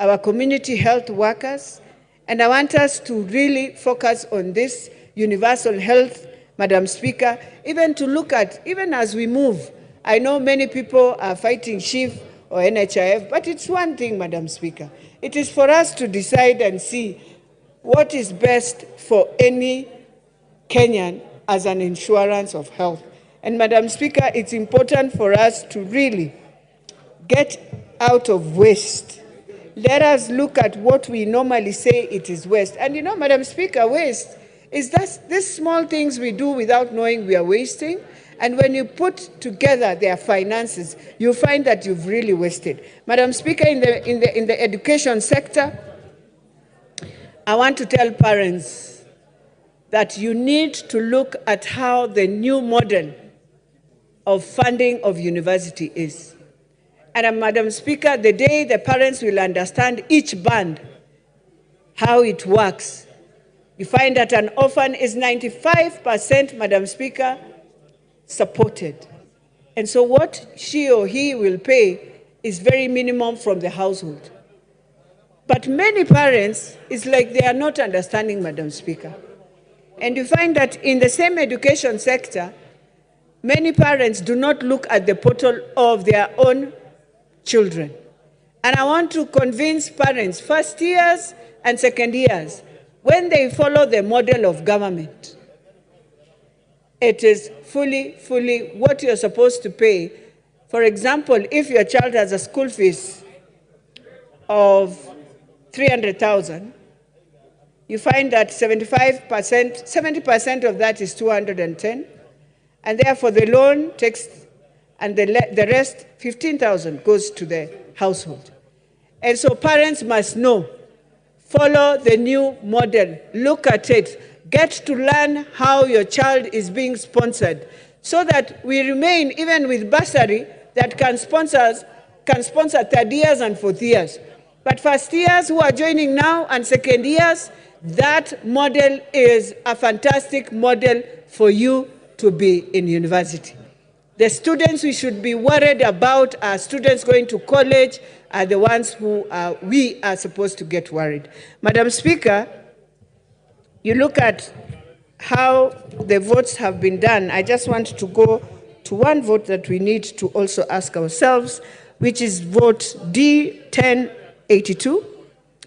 our community health workers, and I want us to really focus on this universal health, Madam Speaker, even to look at, even as we move, I know many people are fighting SHIF or NHIF, but it's one thing, Madam Speaker. It is for us to decide and see what is best for any Kenyan as an insurance of health. And Madam Speaker, it's important for us to really get out of waste. Let us look at what we normally say it is waste. And you know, Madam Speaker, waste is that these small things we do without knowing we are wasting. And when you put together their finances, you find that you've really wasted. Madam Speaker, in the education sector, I want to tell parents that you need to look at how the new model of funding of university is. And Madam Speaker, the day the parents will understand each band, how it works, you find that an orphan is 95%, Madam Speaker, supported. And so what she or he will pay is very minimum from the household. But many parents, it's like they are not understanding, Madam Speaker. And you find that in the same education sector, many parents do not look at the portal of their own children. And I want to convince parents, first years and second years, when they follow the model of government, it is fully what you're supposed to pay. For example, if your child has a school fees of 300,000, you find that 70% of that is 210, and therefore the loan takes, and the rest, 15,000, goes to the household. And so parents must know, follow the new model, look at it, get to learn how your child is being sponsored, so that we remain, even with bursary, that can sponsor third years and fourth years. But first years who are joining now and second years, that model is a fantastic model for you to be in university. The students we should be worried about are students going to college, are the ones who we are supposed to get worried. Madam Speaker, you look at how the votes have been done. I just want to go to one vote that we need to also ask ourselves, which is vote D1082,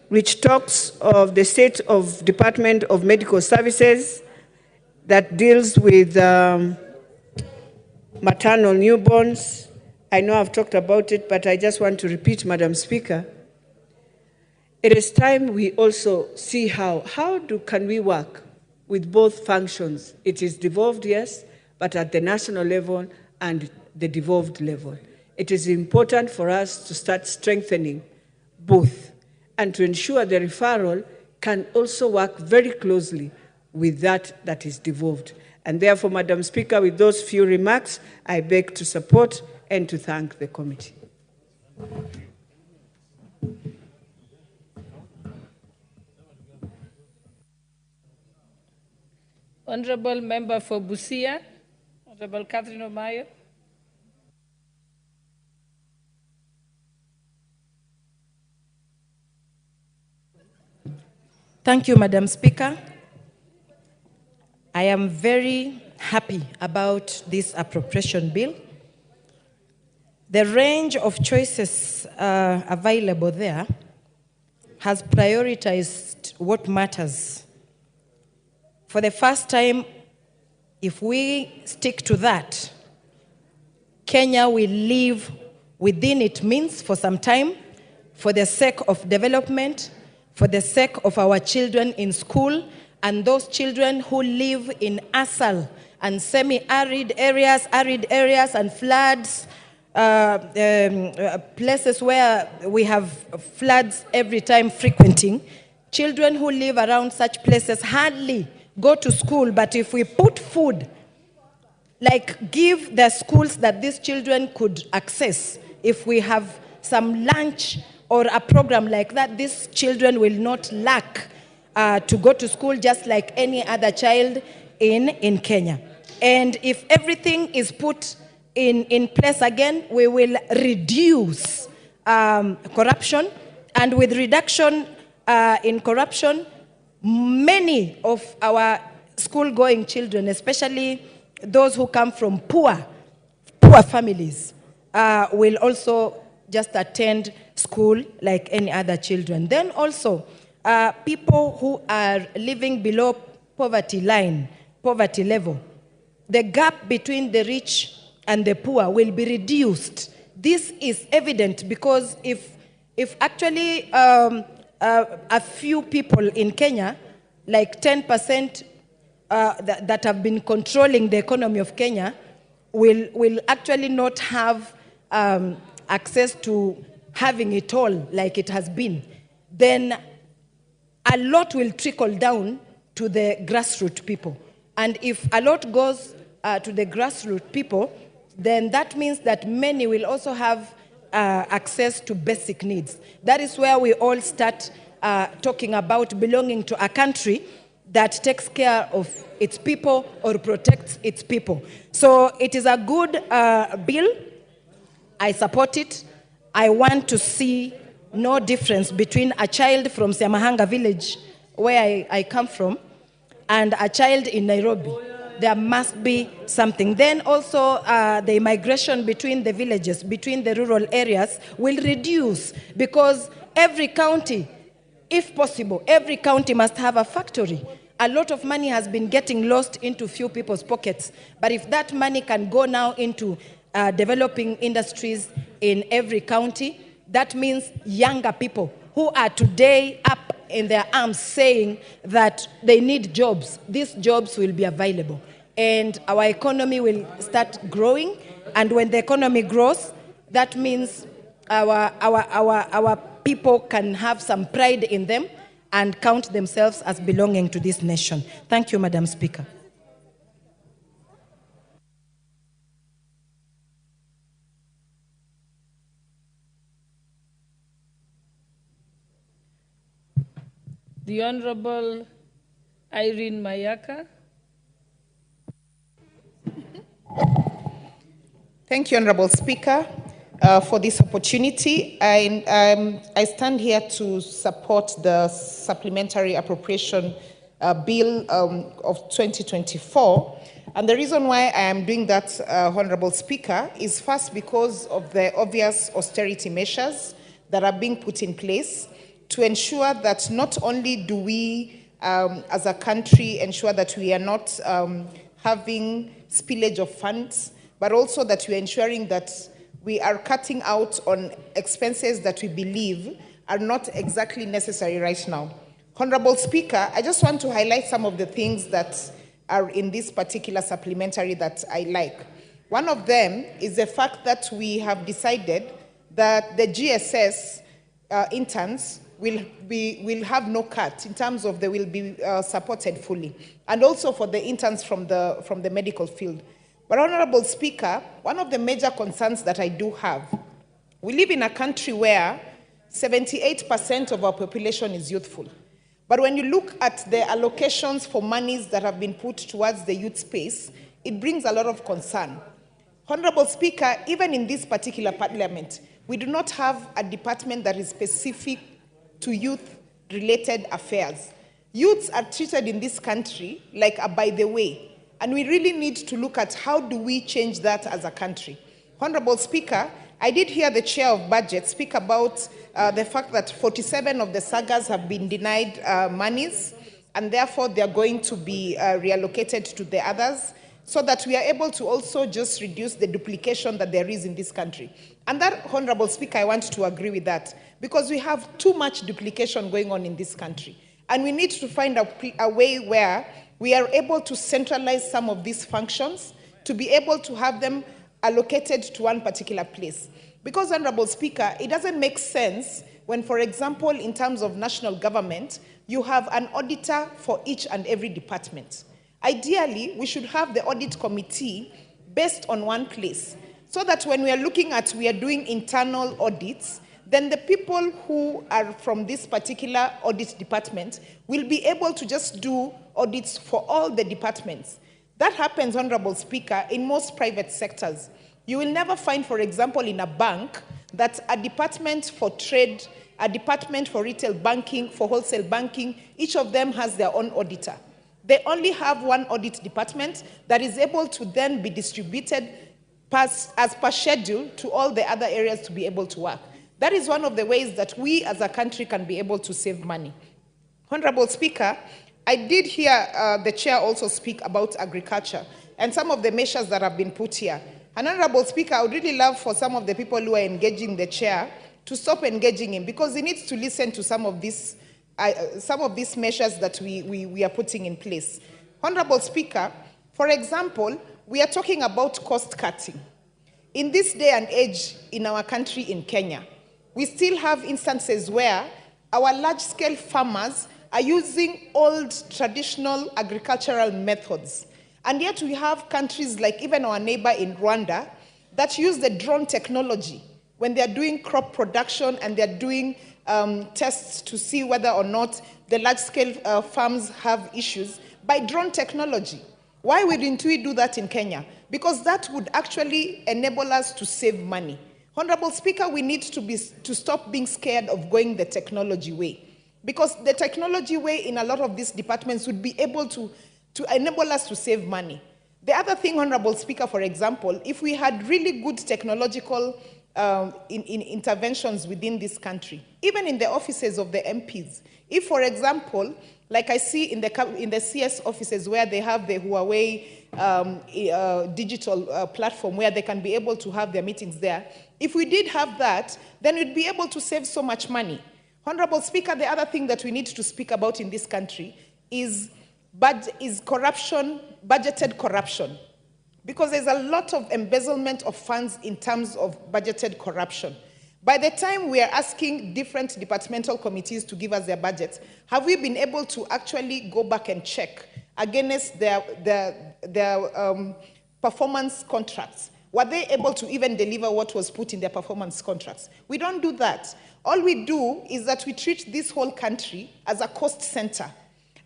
which talks of the state of Department of Medical Services that deals with maternal newborns. I know I've talked about it, but I just want to repeat, Madam Speaker, it is time we also see how can we work with both functions. It is devolved, yes, but at the national level and the devolved level. It is important for us to start strengthening both and to ensure the referral can also work very closely with that is devolved. And therefore, Madam Speaker, with those few remarks, I beg to support and to thank the committee. Honorable Member for Busia, Honorable Catherine Omayo. Thank you, Madam Speaker. I am very happy about this appropriation bill. The range of choices available there has prioritized what matters. For the first time, if we stick to that, Kenya will live within its means for some time, for the sake of development, for the sake of our children in school, and those children who live in ASAL and semi-arid areas, and floods, places where we have floods every time frequenting. Children who live around such places hardly go to school, but if we put food, like give the schools that these children could access, if we have some lunch or a program like that, these children will not lack to go to school just like any other child in Kenya. And if everything is put in place again, we will reduce corruption. And with reduction in corruption, many of our school-going children, especially those who come from poor families, will also just attend school like any other children. Then also, people who are living below poverty level, the gap between the rich and the poor will be reduced. This is evident because if actually a few people in Kenya, like 10% that have been controlling the economy of Kenya, will actually not have access to having it all like it has been, then a lot will trickle down to the grassroots people. And if a lot goes to the grassroots people, then that means that many will also have access to basic needs. That is where we all start talking about belonging to a country that takes care of its people or protects its people. So it is a good bill. I support it. I want to see no difference between a child from Siamahanga village, where I come from, and a child in Nairobi. There must be something. Then also the migration between the villages, between the rural areas will reduce, because every county, if possible, every county must have a factory. A lot of money has been getting lost into few people's pockets. But if that money can go now into developing industries in every county, that means younger people who are today up in their arms saying that they need jobs, these jobs will be available. And our economy will start growing. And when the economy grows, that means our people can have some pride in them and count themselves as belonging to this nation. Thank you, Madam Speaker. The Honorable Irene Mayaka. Thank you, Honorable Speaker, for this opportunity. I stand here to support the Supplementary Appropriation Bill of 2024. And the reason why I am doing that, Honorable Speaker, is first because of the obvious austerity measures that are being put in place to ensure that not only do we, as a country, ensure that we are not having spillage of funds, but also that we are ensuring that we are cutting out on expenses that we believe are not exactly necessary right now. Honorable Speaker, I just want to highlight some of the things that are in this particular supplementary that I like. One of them is the fact that we have decided that the GSS interns will have no cut in terms of they will be supported fully, and also for the interns from the medical field. But Honorable Speaker, one of the major concerns that I do have, we live in a country where 78% of our population is youthful. But when you look at the allocations for monies that have been put towards the youth space, it brings a lot of concern. Honorable Speaker, even in this particular parliament, we do not have a department that is specific to youth-related affairs. Youths are treated in this country like a by the way, and we really need to look at how do we change that as a country. Honorable Speaker, I did hear the Chair of Budget speak about the fact that 47 of the sagas have been denied monies, and therefore they are going to be reallocated to the others, so that we are able to also just reduce the duplication that there is in this country. And that, Honorable Speaker, I want to agree with that, because we have too much duplication going on in this country. And we need to find a way where we are able to centralize some of these functions to be able to have them allocated to one particular place. Because, Honorable Speaker, it doesn't make sense when, for example, in terms of national government, you have an auditor for each and every department. Ideally, we should have the audit committee based on one place, so that when we are doing internal audits, then the people who are from this particular audit department will be able to just do audits for all the departments. That happens, Honorable Speaker, in most private sectors. You will never find, for example, in a bank, that a department for trade, a department for retail banking, for wholesale banking, each of them has their own auditor. They only have one audit department that is able to then be distributed as per schedule to all the other areas to be able to work. That is one of the ways that we as a country can be able to save money. Honorable Speaker, I did hear the Chair also speak about agriculture and some of the measures that have been put here. And Honorable Speaker, I would really love for some of the people who are engaging the Chair to stop engaging him, because he needs to listen to some of these measures that we are putting in place. Honorable Speaker, for example, we are talking about cost cutting. In this day and age in our country in Kenya, we still have instances where our large-scale farmers are using old traditional agricultural methods. And yet we have countries like even our neighbor in Rwanda that use the drone technology when they're doing crop production and they're doing tests to see whether or not the large-scale farms have issues by drone technology. Why wouldn't we do that in Kenya? Because that would actually enable us to save money. Honorable Speaker, we need to stop being scared of going the technology way. Because the technology way in a lot of these departments would be able to enable us to save money. The other thing, Honorable Speaker, for example, if we had really good technological interventions within this country, even in the offices of the MPs, if, for example, like I see in the CS offices where they have the Huawei digital platform where they can be able to have their meetings there, if we did have that, then we'd be able to save so much money. Honorable Speaker, the other thing that we need to speak about in this country is corruption, budgeted corruption. Because there's a lot of embezzlement of funds in terms of budgeted corruption. By the time we are asking different departmental committees to give us their budgets, have we been able to actually go back and check against their performance contracts? Were they able to even deliver what was put in their performance contracts? We don't do that. All we do is that we treat this whole country as a cost center.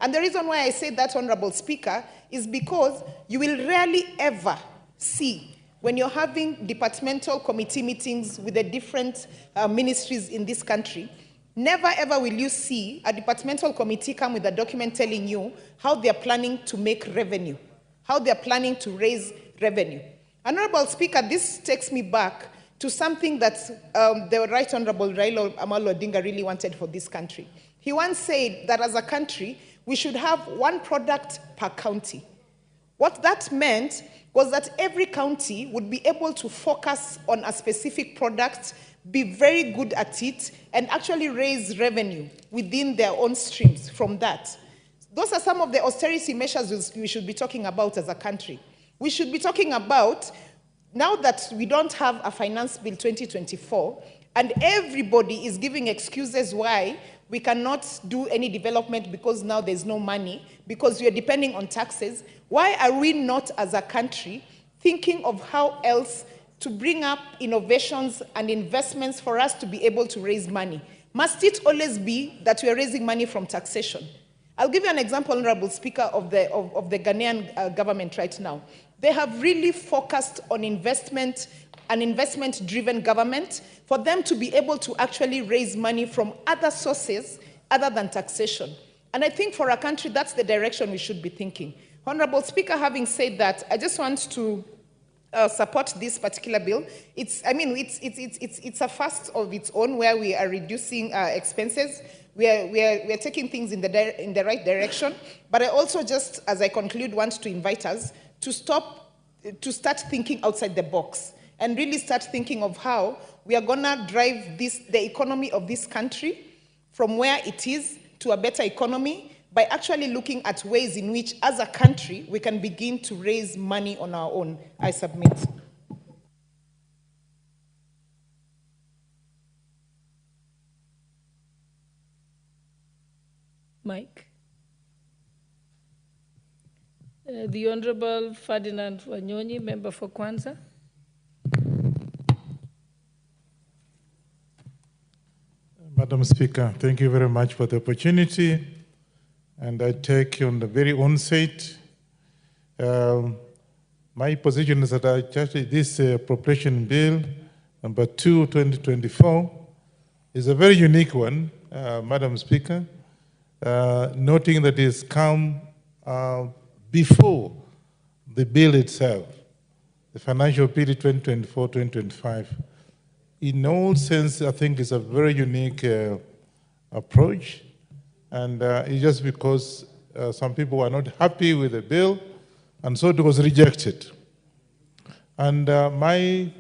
And the reason why I say that, Honorable Speaker, is because you will rarely ever see, when you're having departmental committee meetings with the different ministries in this country, never ever will you see a departmental committee come with a document telling you how they're planning to make revenue, how they're planning to raise revenue. Honorable Speaker, this takes me back to something that the Right Honorable Raila Odinga really wanted for this country. He once said that as a country, we should have one product per county. What that meant was that every county would be able to focus on a specific product, be very good at it, and actually raise revenue within their own streams from that. Those are some of the austerity measures we should be talking about as a country. We should be talking about, now that we don't have a finance bill 2024, and everybody is giving excuses why we cannot do any development because now there's no money, because we are depending on taxes. Why are we not, as a country, thinking of how else to bring up innovations and investments for us to be able to raise money? Must it always be that we are raising money from taxation? I'll give you an example, Honorable Speaker, of the Ghanaian government right now. They have really focused on investment, an investment-driven government, for them to be able to actually raise money from other sources other than taxation. And I think for a country, that's the direction we should be thinking. Honorable Speaker, having said that, I just want to support this particular bill. It's a first of its own where we are reducing expenses. We are taking things in the right direction. But I also just, as I conclude, want to invite us to start thinking outside the box and really start thinking of how we are going to drive the economy of this country from where it is to a better economy by actually looking at ways in which, as a country, we can begin to raise money on our own. I submit. Mike. The Honorable Ferdinand Wanyonyi, member for Kwanza. Madam Speaker, thank you very much for the opportunity. And I take on the very onset, my position is that actually this appropriation bill, number 2, 2024, is a very unique one, Madam Speaker, noting that it's come before the bill itself, the financial period 2024-2025. In all sense, I think it's a very unique approach. And it's just because some people were not happy with the bill, and so it was rejected. And my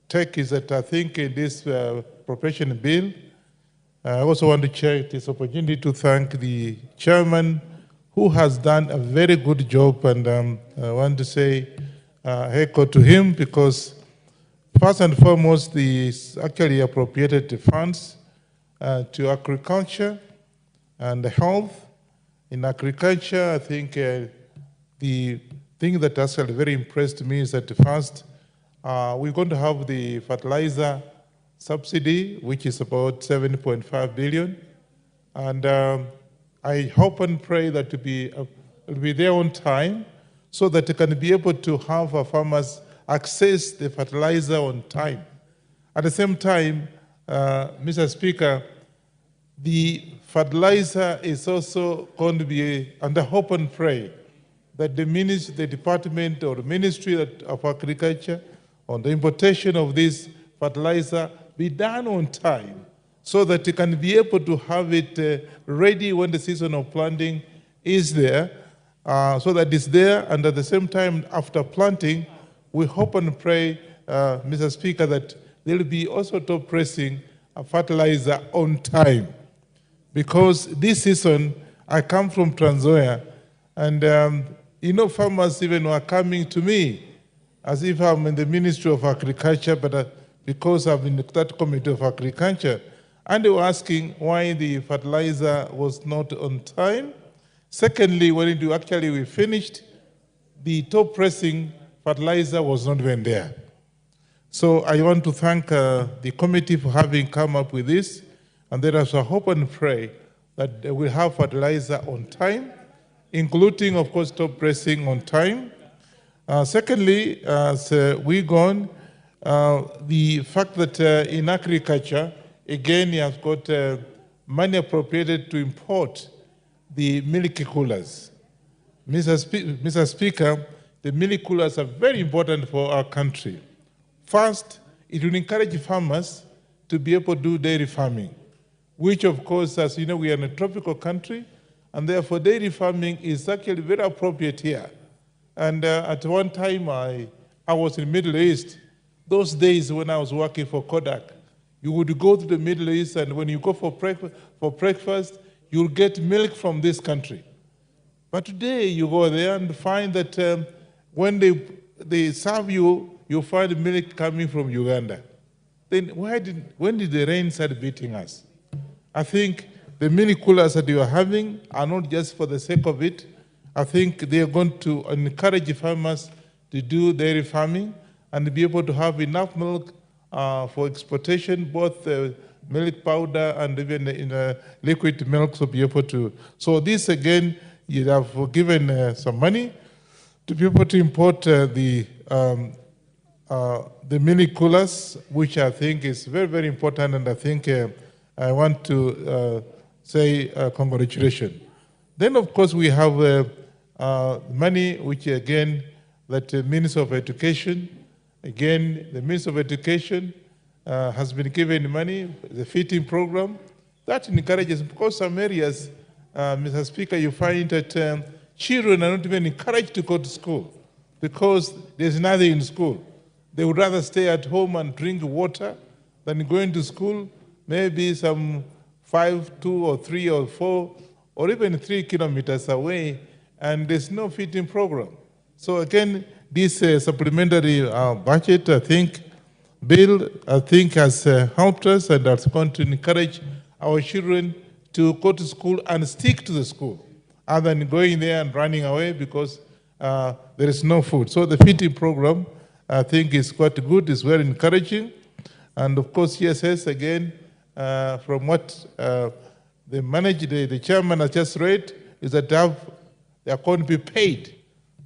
take is that I think in this appropriation bill, I also want to take this opportunity to thank the chairman, who has done a very good job, and I want to say echo to him, because first and foremost, the actually appropriated the funds to agriculture, and health. In agriculture, I think the thing that actually very impressed me is that first, we're going to have the fertilizer subsidy, which is about 7.5 billion. And I hope and pray that it'll be there on time so that it can be able to have our farmers access the fertilizer on time. At the same time, Mr. Speaker, the fertilizer is also going to be, and I hope and pray that the department or the Ministry of Agriculture on the importation of this fertilizer be done on time so that you can be able to have it ready when the season of planting is there, so that it's there, and at the same time, after planting, we hope and pray, Mr. Speaker, that there will be also top pressing a fertilizer on time. Because this season, I come from Trans Nzoia, and farmers even were coming to me as if I'm in the Ministry of Agriculture, but because I'm in that Committee of Agriculture, and they were asking why the fertilizer was not on time. Secondly, when we finished, the top pressing fertilizer was not even there. So I want to thank the committee for having come up with this, and there is a hope and pray that we'll have fertilizer on time, including, of course, top pressing on time. Secondly, as we go on, the fact that in agriculture, again, you have got money appropriated to import the milk coolers. Mr. Speaker, the milk coolers are very important for our country. First, it will encourage farmers to be able to do dairy farming, which, of course, as you know, we are in a tropical country, and therefore dairy farming is actually very appropriate here. And at one time, I was in the Middle East. Those days when I was working for Kodak, you would go to the Middle East, and when you go for breakfast, you'll get milk from this country. But today, you go there and find that when they serve you, you find milk coming from Uganda. Then when did the rain start beating us? I think the milk coolers that you are having are not just for the sake of it. I think they are going to encourage farmers to do dairy farming and be able to have enough milk for exportation, both milk powder and even in liquid milk to be able to. So this again, you have given some money to be able to import the milk coolers, which I think is very, very important, and I think I want to say congratulations. Then, of course, we have money, which again, that the Minister of Education, again, the Minister of Education has been given money, the feeding program. That encourages, because some areas, Mr. Speaker, you find that children are not even encouraged to go to school because there's nothing in school. They would rather stay at home and drink water than going to school, maybe some 5, 2 or 3 or 4 or even 3 kilometers away, and there's no feeding program. So again, this supplementary budget, I think, bill, I think has helped us and has going to encourage our children to go to school and stick to the school, other than going there and running away because there is no food. So the feeding program, I think, is quite good, is very encouraging. And of course, CSS, again, from what the chairman has just read, is that they are going to be paid.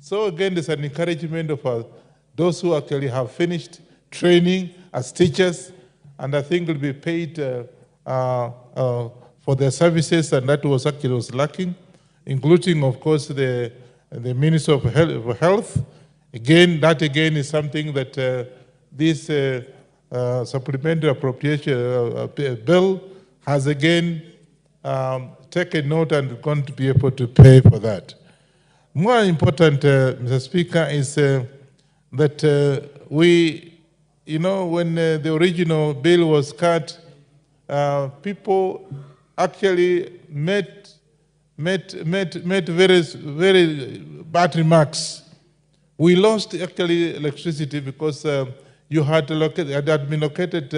So again, there's an encouragement of those who actually have finished training as teachers, and I think will be paid for their services, and that was actually lacking, including, of course, the Minister of Health. Again, that again is something that this supplementary appropriation bill has again taken note and going to be able to pay for that. More important, Mr. Speaker, is that we, you know, when the original bill was cut, people actually made very, very bad remarks. We lost actually electricity because you had been located,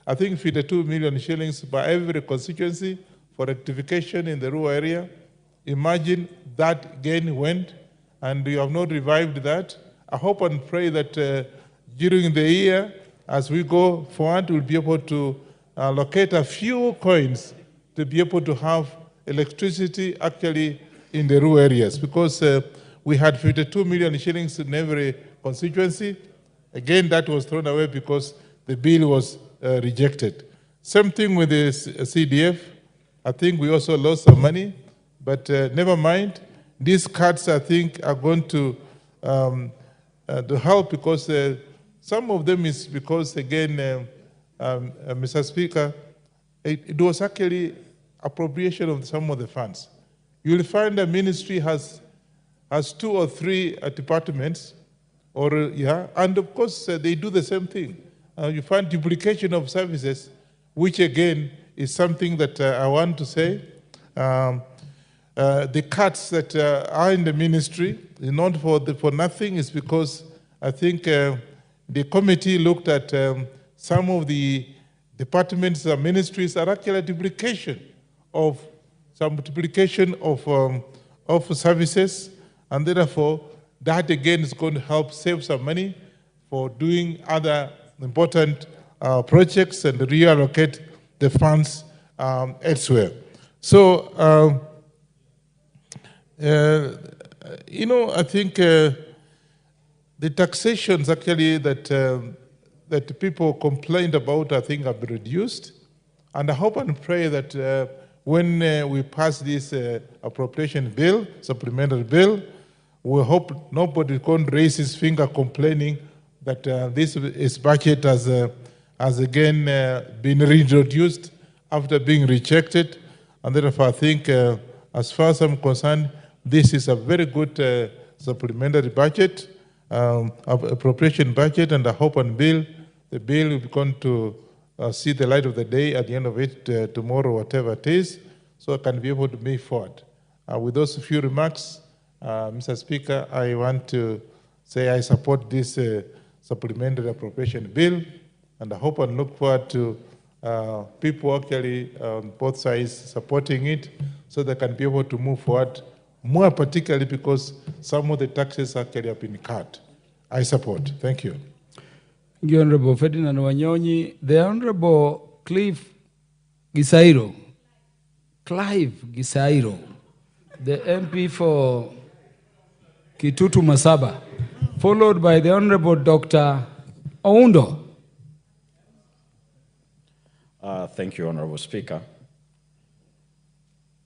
I think, 52 million shillings by every constituency for rectification in the rural area. Imagine that gain went, and you have not revived that. I hope and pray that during the year, as we go forward, we'll be able to allocate a few coins to be able to have electricity actually in the rural areas, because we had 52 million shillings in every constituency. Again, that was thrown away because the bill was rejected. Same thing with the CDF. I think we also lost some money, but never mind. These cuts, I think, are going to help, because some of them is because, again, Mr. Speaker, it was actually appropriation of some of the funds. You'll find the ministry has 2 or 3 departments, and of course they do the same thing. You find duplication of services, which again is something that I want to say. The cuts that are in the ministry is not for nothing. It's because I think the committee looked at some of the departments and ministries are actually a duplication of services, and therefore that again is going to help save some money for doing other important projects and reallocate the funds elsewhere. So, I think the taxations actually that people complained about, I think, have been reduced. And I hope and pray that when we pass this appropriation bill, supplementary bill, we hope nobody can raise his finger complaining that this budget has again been reintroduced after being rejected. And therefore, I think, as far as I'm concerned, this is a very good supplementary budget, appropriation budget, and I hope and the bill will be going to see the light of the day at the end of it tomorrow, whatever it is, so I can be able to move forward. With those few remarks, Mr. Speaker, I want to say I support this supplementary appropriation bill, and I hope and look forward to people actually on both sides supporting it, so they can be able to move forward, more particularly because some of the taxes actually have been cut. I support. Thank you. Thank you, Honorable Ferdinand Wanyonyi. The Honorable Clive Gisairo, the MP for Kitutu Masaba, followed by the Honorable Dr. Oundo. Thank you, Honorable Speaker.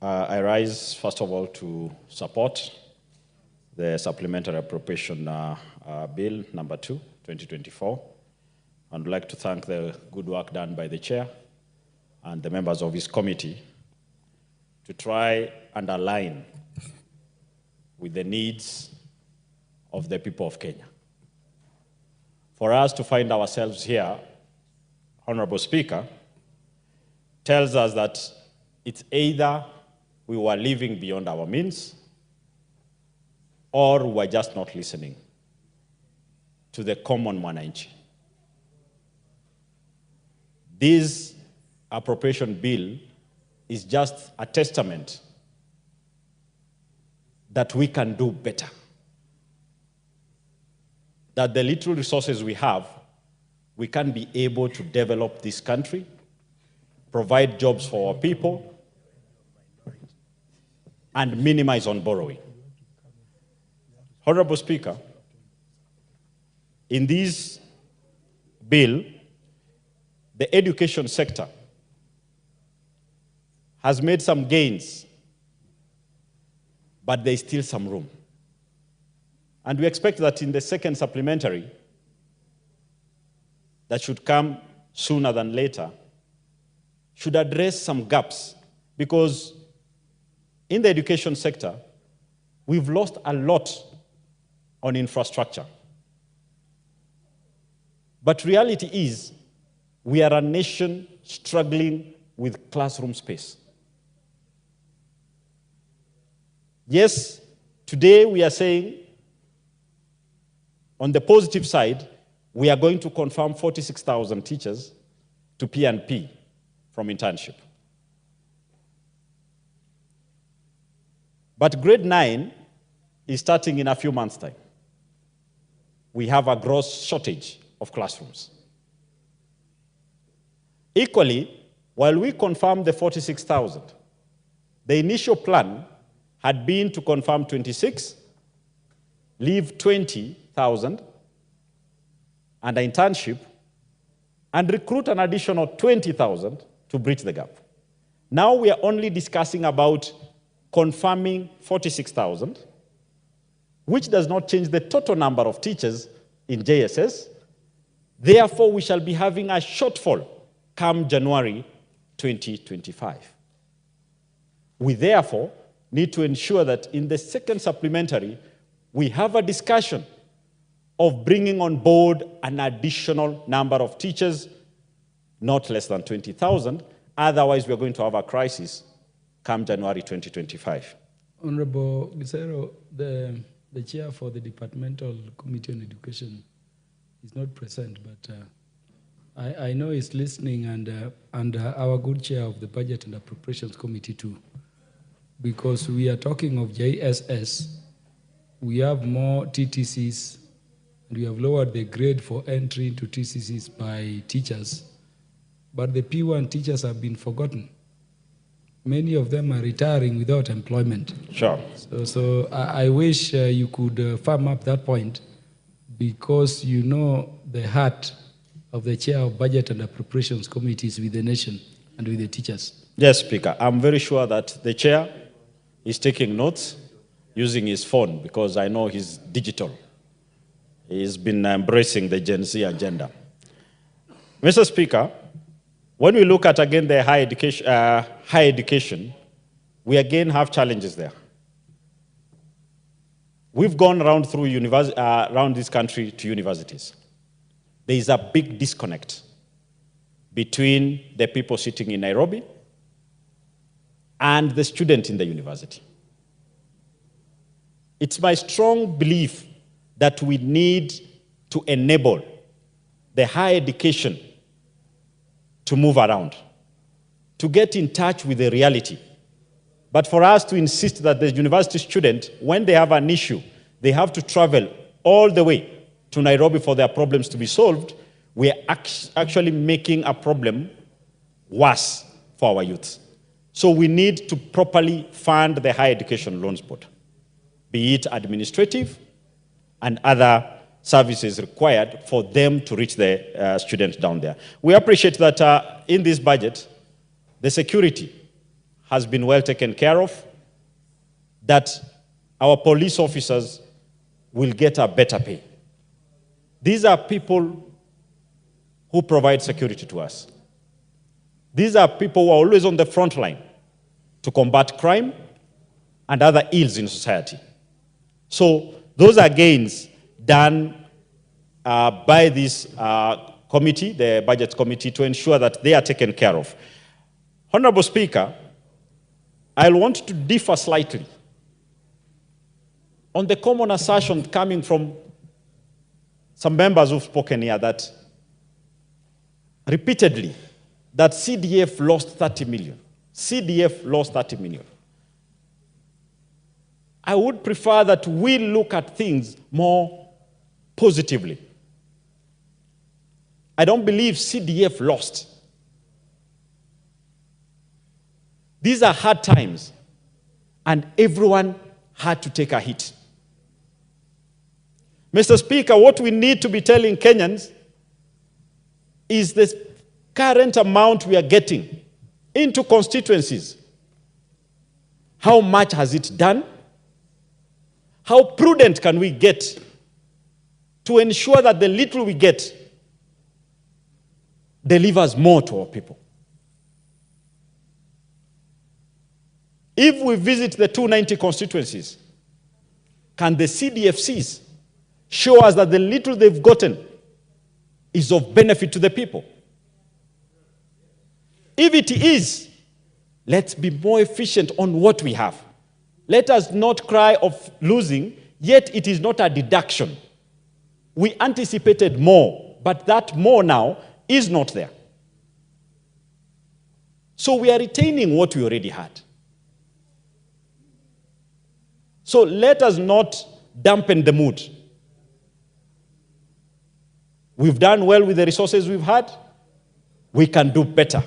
I rise, first of all, to support the Supplementary Appropriation Bill number 2, 2024. I'd like to thank the good work done by the Chair and the members of his committee to try and align with the needs of the people of Kenya. For us to find ourselves here, Honorable Speaker, tells us that it's either we were living beyond our means or we were just not listening to the common mwananchi. This appropriation bill is just a testament that we can do better. That the little resources we have, we can be able to develop this country, provide jobs for our people, and minimize on borrowing. Honorable Speaker, in this bill, the education sector has made some gains, but there's still some room. And we expect that in the second supplementary, that should come sooner than later, should address some gaps, because in the education sector, we've lost a lot on infrastructure. But reality is, we are a nation struggling with classroom space. Yes, today we are saying, on the positive side, we are going to confirm 46,000 teachers to P&P from internship. But grade 9 is starting in a few months' time. We have a gross shortage of classrooms. Equally, while we confirmed the 46,000, the initial plan had been to confirm 26, leave 20,000, and an internship, and recruit an additional 20,000 to bridge the gap. Now we are only discussing about confirming 46,000, which does not change the total number of teachers in JSS. Therefore, we shall be having a shortfall come January 2025. We therefore need to ensure that in the second supplementary, we have a discussion of bringing on board an additional number of teachers, not less than 20,000. Otherwise, we're going to have a crisis come January 2025. Honorable Gisero, the chair for the Departmental Committee on Education is not present, but I know he's listening, and our good chair of the Budget and Appropriations Committee too, because we are talking of JSS. We have more TTCs, and we have lowered the grade for entry into TCCs by teachers, but the P1 teachers have been forgotten. Many of them are retiring without employment. Sure. So I wish you could firm up that point, because you know the heart of the chair of Budget and Appropriations Committees with the nation and with the teachers. Yes, Speaker. I'm very sure that the chair is taking notes using his phone, because I know he's digital. He's been embracing the Gen Z agenda. Mr. Speaker, when we look at, again, the higher education, we again have challenges there. We've gone around through around this country to universities. There is a big disconnect between the people sitting in Nairobi and the student in the university. It's my strong belief that we need to enable the higher education to move around, to get in touch with the reality. But for us to insist that the university student, when they have an issue, they have to travel all the way to Nairobi for their problems to be solved, we are actually making a problem worse for our youth. So we need to properly fund the higher education loans board, be it administrative and other services required for them to reach the students down there. We appreciate that in this budget, the security has been well taken care of, that our police officers will get a better pay. These are people who provide security to us. These are people who are always on the front line to combat crime and other ills in society. So those are gains done by this committee, the Budget Committee, to ensure that they are taken care of. Honorable Speaker, I'll want to differ slightly on the common assertion coming from some members who've spoken here that repeatedly that CDF lost 30 million. CDF lost 30 million. I would prefer that we look at things more positively. I don't believe CDF lost. These are hard times, and everyone had to take a hit. Mr. Speaker, what we need to be telling Kenyans is the current amount we are getting into constituencies. How much has it done? How prudent can we get to ensure that the little we get delivers more to our people? If we visit the 290 constituencies, can the CDFCs show us that the little they've gotten is of benefit to the people? If it is, let's be more efficient on what we have. Let us not cry of losing, yet it is not a deduction. We anticipated more, but that more now is not there. So we are retaining what we already had. So let us not dampen the mood. We've done well with the resources we've had. We can do better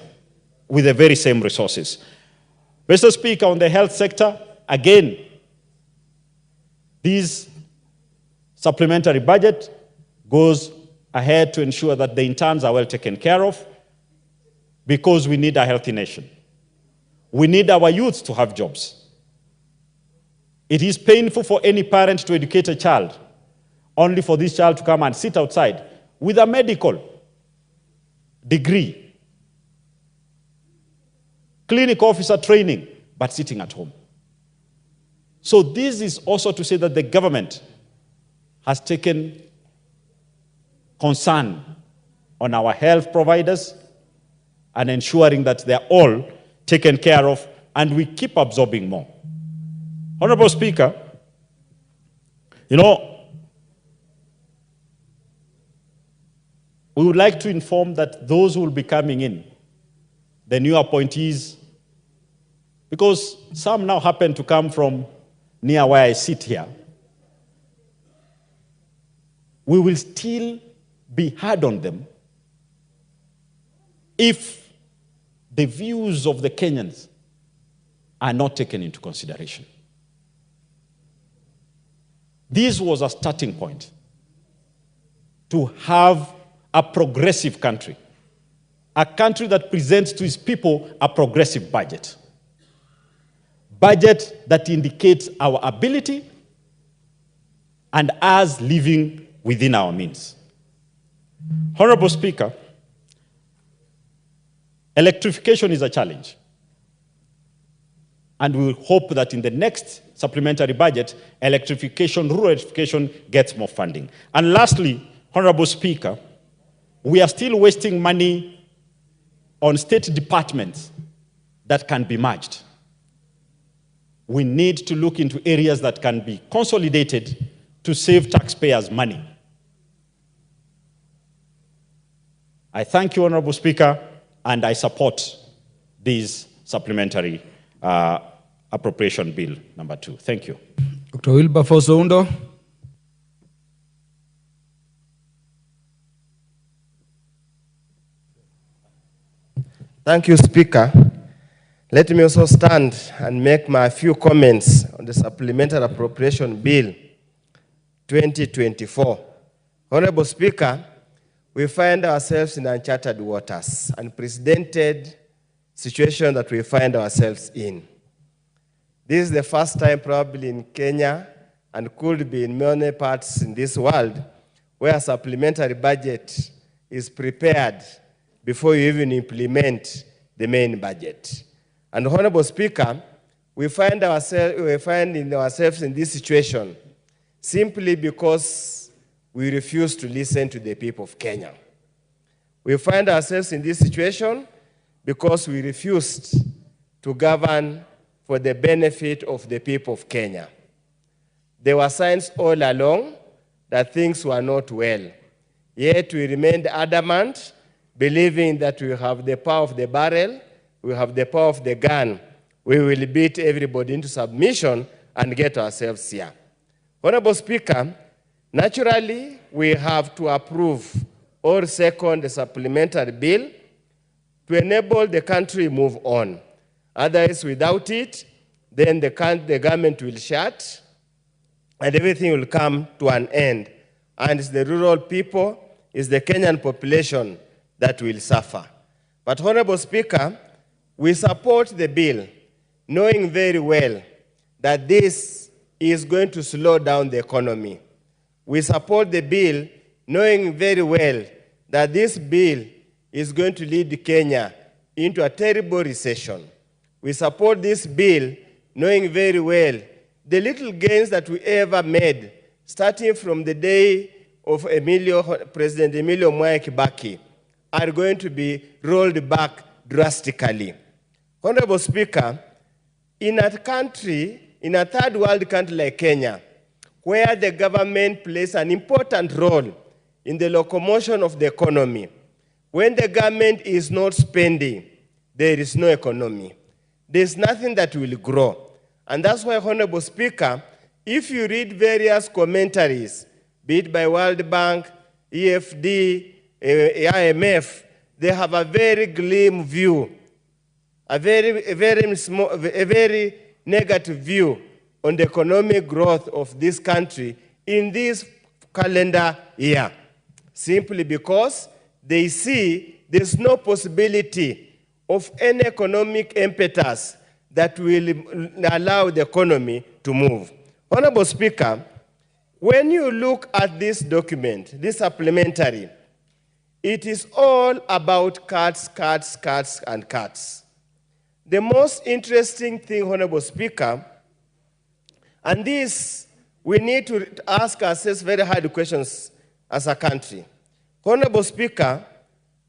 with the very same resources. Mr. Speaker, on the health sector, again, this supplementary budget goes ahead to ensure that the interns are well taken care of, because we need a healthy nation. We need our youth to have jobs. It is painful for any parent to educate a child, only for this child to come and sit outside with a medical degree, clinic officer training, but sitting at home. So this is also to say that the government has taken concern on our health providers and ensuring that they're all taken care of, and we keep absorbing more. Honorable Speaker, you know, we would like to inform that those who will be coming in, the new appointees, because some now happen to come from near where I sit here, we will still be hard on them if the views of the Kenyans are not taken into consideration. This was a starting point to have a progressive country, a country that presents to its people a progressive budget that indicates our ability and us living within our means. Honorable Speaker, electrification is a challenge. And we hope that in the next supplementary budget, electrification, rural electrification gets more funding. And lastly, Honorable Speaker, we are still wasting money on state departments that can be merged. We need to look into areas that can be consolidated to save taxpayers money. I thank you, Honorable Speaker, and I support this supplementary appropriation bill number 2. Thank you. Dr. Wilberforce Oundo. Thank you, Speaker. Let me also stand and make my few comments on the Supplementary Appropriation Bill 2024. Honorable Speaker, we find ourselves in uncharted waters, unprecedented situation that we find ourselves in. This is the first time probably in Kenya, and could be in many parts in this world, where a supplementary budget is prepared before you even implement the main budget. And Honorable Speaker, we find ourselves in this situation simply because we refuse to listen to the people of Kenya. We find ourselves in this situation because we refused to govern for the benefit of the people of Kenya. There were signs all along that things were not well. Yet we remained adamant, believing that we have the power of the barrel, we have the power of the gun, we will beat everybody into submission and get ourselves here. Honorable Speaker, naturally, we have to approve or second the supplementary bill to enable the country move on. Otherwise, without it, then the government will shut and everything will come to an end. And it's the rural people, it's the Kenyan population that will suffer. But Honorable Speaker, we support the bill, knowing very well that this is going to slow down the economy. We support the bill, knowing very well that this bill is going to lead Kenya into a terrible recession. We support this bill, knowing very well the little gains that we ever made, starting from the day of President Emilio Mwai Kibaki, are going to be rolled back drastically. Honorable Speaker, in a third world country like Kenya, where the government plays an important role in the locomotion of the economy, when the government is not spending, there is no economy. There's nothing that will grow. And that's why, Honorable Speaker, if you read various commentaries, be it by World Bank, EFD, IMF, they have a very glim view, a very negative view on the economic growth of this country in this calendar year, simply because they see there's no possibility of any economic impetus that will allow the economy to move. Honorable Speaker, when you look at this document, this supplementary, it is all about cuts, cuts, cuts, and cuts. The most interesting thing, Honorable Speaker, and this, we need to ask ourselves very hard questions as a country. Honorable Speaker,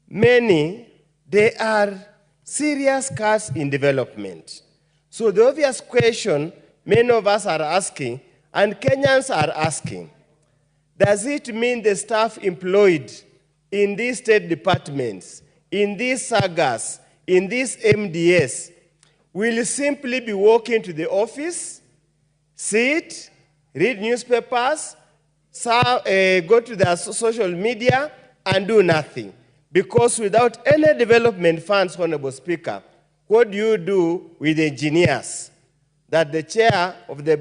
they are serious cuts in development. So the obvious question many of us are asking, and Kenyans are asking, does it mean the staff employed in these state departments, in these sagas, in these MDS, will simply be walking to the office, sit, read newspapers, go to their social media, and do nothing? Because without any development funds, Honorable Speaker, what do you do with engineers that the chair of the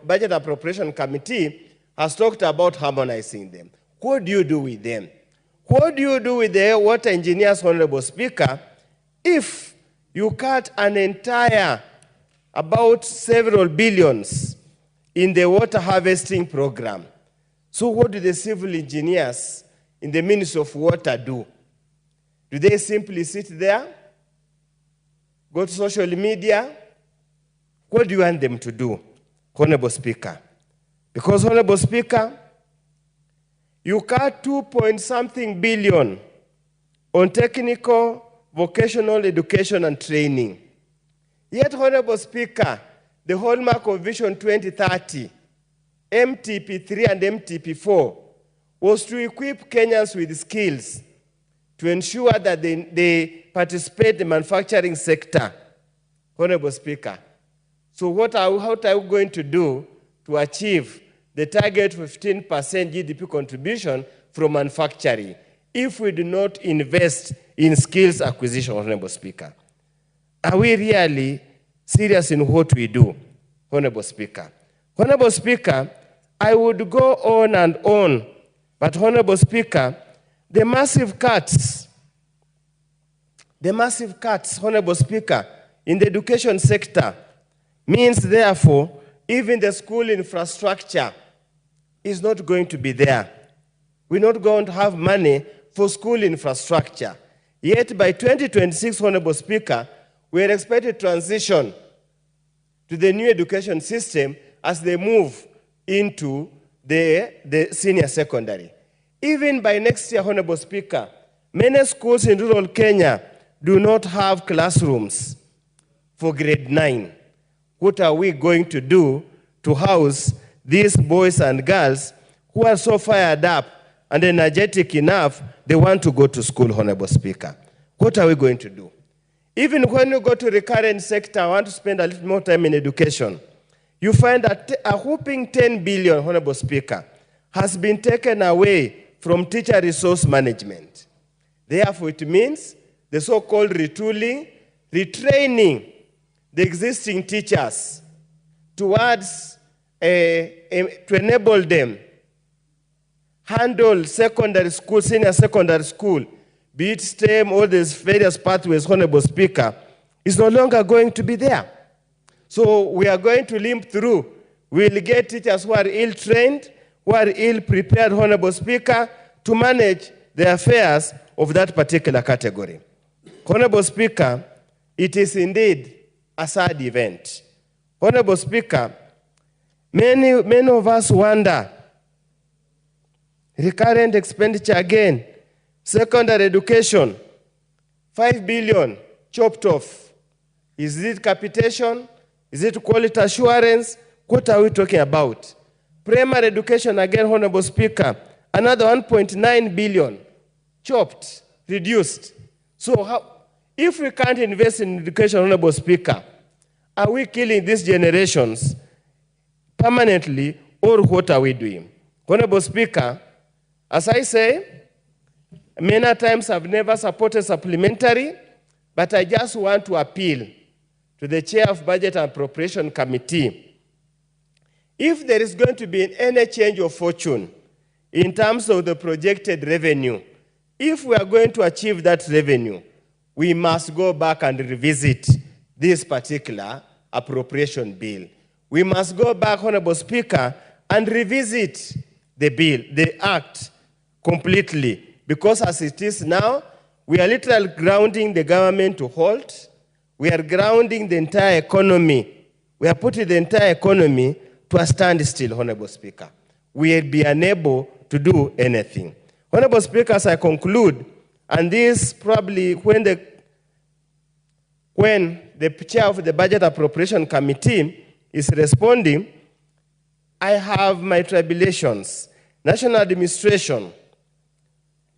Budget Appropriation Committee has talked about harmonizing them? What do you do with them? What do you do with the water engineers, Honorable Speaker, if you cut an entire, about several billions in the water harvesting program? So what do the civil engineers in the Ministry of Water do? Do they simply sit there, go to social media? What do you want them to do, Honorable Speaker? Because, Honorable Speaker, you cut 2-point-something billion on technical, vocational education and training. Yet, Honorable Speaker, the hallmark of Vision 2030, MTP3 and MTP4, was to equip Kenyans with skills to ensure that they participate in the manufacturing sector. Honorable Speaker, so what are we going to do to achieve the target of 15% GDP contribution from manufacturing if we do not invest in skills acquisition, Honorable Speaker? Are we really serious in what we do, Honorable Speaker? Honorable Speaker, I would go on and on, but Honorable Speaker, the massive cuts, Honorable Speaker, in the education sector means, therefore, even the school infrastructure is not going to be there. We're not going to have money for school infrastructure. Yet by 2026, Honorable Speaker, we are expected to transition to the new education system as they move into the senior secondary. Even by next year, Honorable Speaker, many schools in rural Kenya do not have classrooms for grade 9. What are we going to do to house these boys and girls who are so fired up and energetic enough, they want to go to school, Honorable Speaker? What are we going to do? Even when you go to the current sector, I want to spend a little more time in education. You find that a whopping 10 billion, Honorable Speaker, has been taken away from teacher resource management. Therefore, it means the so-called retooling, retraining the existing teachers towards to enable them handle secondary school, senior secondary school, be it STEM or these various pathways, Honorable Speaker, is no longer going to be there. So we are going to limp through. We'll get teachers who are ill-trained, who are ill-prepared, Honorable Speaker, to manage the affairs of that particular category. Honorable Speaker, it is indeed a sad event. Honorable Speaker, many of us wonder, recurrent expenditure again, secondary education, 5 billion chopped off. Is it capitation? Is it quality assurance? What are we talking about? Primary education, again, Honorable Speaker, another 1.9 billion chopped, reduced. So if we can't invest in education, Honorable Speaker, are we killing these generations permanently, or what are we doing? Honorable Speaker, as I say, many times I've never supported supplementary, but I just want to appeal to the Chair of Budget and Appropriation Committee. If there is going to be any change of fortune in terms of the projected revenue, if we are going to achieve that revenue, we must go back and revisit this particular appropriation bill. We must go back, Honorable Speaker, and revisit the bill, the act, completely. Because as it is now, we are literally grounding the government to halt. We are grounding the entire economy. We are putting the entire economy to a standstill, Honorable Speaker. We will be unable to do anything. Honorable Speaker, as I conclude, and this probably when the chair of the Budget Appropriation Committee is responding, I have my tribulations. National administration,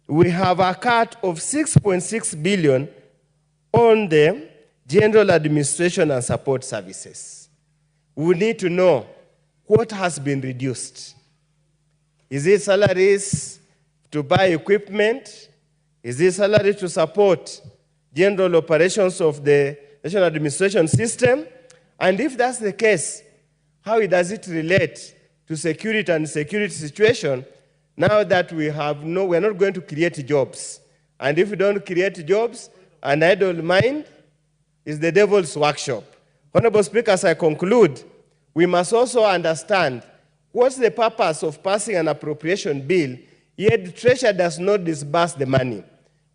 we have a cut of 6.6 billion on the general administration and support services. We need to know what has been reduced. Is it salaries to buy equipment? Is it salary to support general operations of the national administration system? And if that's the case, how does it relate to security and security situation now that we're not going to create jobs? And if we don't create jobs, an idle mind is the devil's workshop. Honorable Speaker, as I conclude, we must also understand what's the purpose of passing an appropriation bill, yet the Treasury does not disburse the money.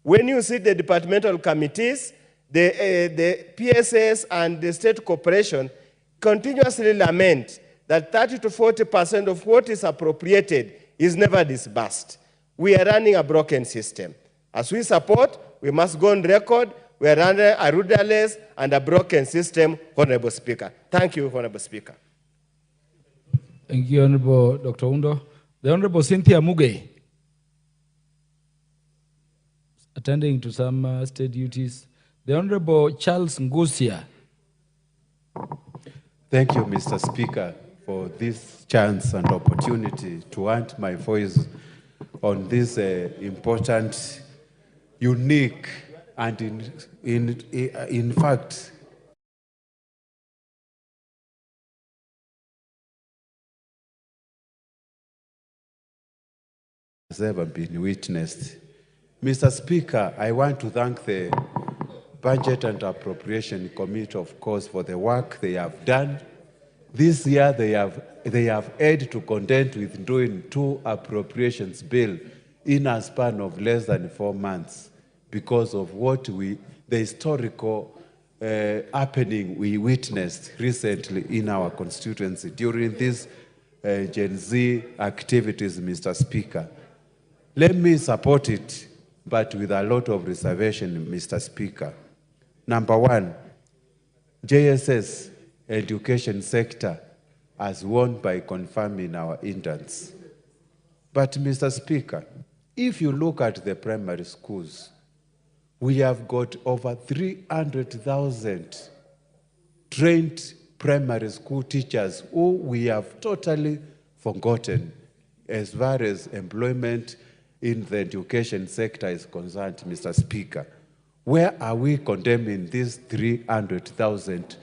When you see the departmental committees, the PSS and the state corporation continuously lament that 30 to 40% of what is appropriated is never disbursed. We are running a broken system. As we support, we must go on record. We are running a rudderless and a broken system, Honorable Speaker. Thank you, Honorable Speaker. Thank you, Honorable Dr. Undo. The Honorable Cynthia Muge, attending to some state duties. The Honorable Charles Ngusia. Thank you, Mr. Speaker, for this chance and opportunity to add my voice on this important, unique, and in fact, has ever been witnessed. Mr. Speaker, I want to thank the Budget and Appropriation Committee, of course, for the work they have done. This year, they have had to contend with doing 2 appropriations bill in a span of less than 4 months because of the historical happening we witnessed recently in our constituency during these Gen Z activities, Mr. Speaker. Let me support it, but with a lot of reservation, Mr. Speaker. Number 1, JSS education sector has won by confirming our interns. But, Mr. Speaker, if you look at the primary schools, we have got over 300,000 trained primary school teachers who we have totally forgotten as far as employment in the education sector is concerned, Mr. Speaker. Where are we condemning these 300,000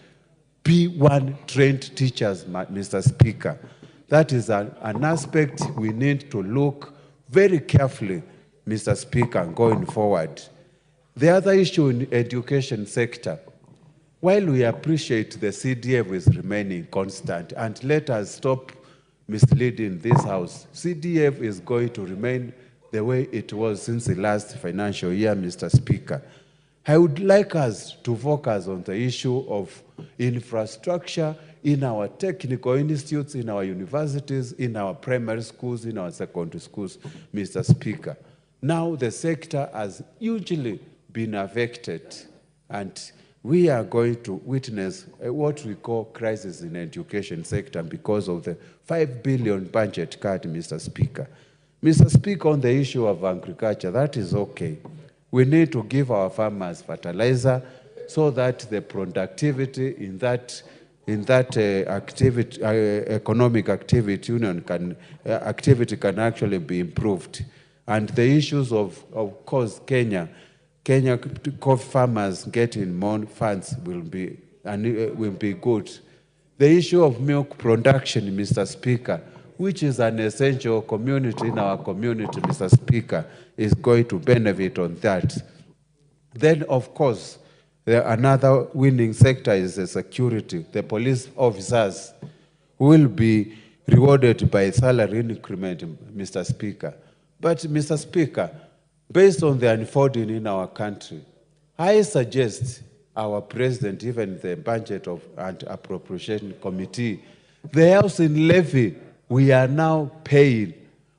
P1 trained teachers, Mr. Speaker? That is an aspect we need to look very carefully, Mr. Speaker, going forward. The other issue in education sector, while we appreciate the CDF is remaining constant, and let us stop misleading this House, CDF is going to remain the way it was since the last financial year, Mr. Speaker. I would like us to focus on the issue of infrastructure in our technical institutes, in our universities, in our primary schools, in our secondary schools, Mr. Speaker. Now the sector has hugely been affected, and we are going to witness what we call crisis in the education sector because of the 5 billion budget cut, Mr. Speaker. Mr. Speaker, on the issue of agriculture, that is okay. We need to give our farmers fertilizer so that the productivity in that in that economic activity union activity can actually be improved. And the issues of course, Kenya coffee farmers getting more funds will be good. The issue of milk production, Mr. Speaker, which is an essential community in our community, Mr. Speaker, is going to benefit on that. Then, of course, another winning sector is the security. The police officers will be rewarded by salary increment, Mr. Speaker. But, Mr. Speaker, based on the unfolding in our country, I suggest our president, even the budget and appropriation committee, the housing levy we are now paying.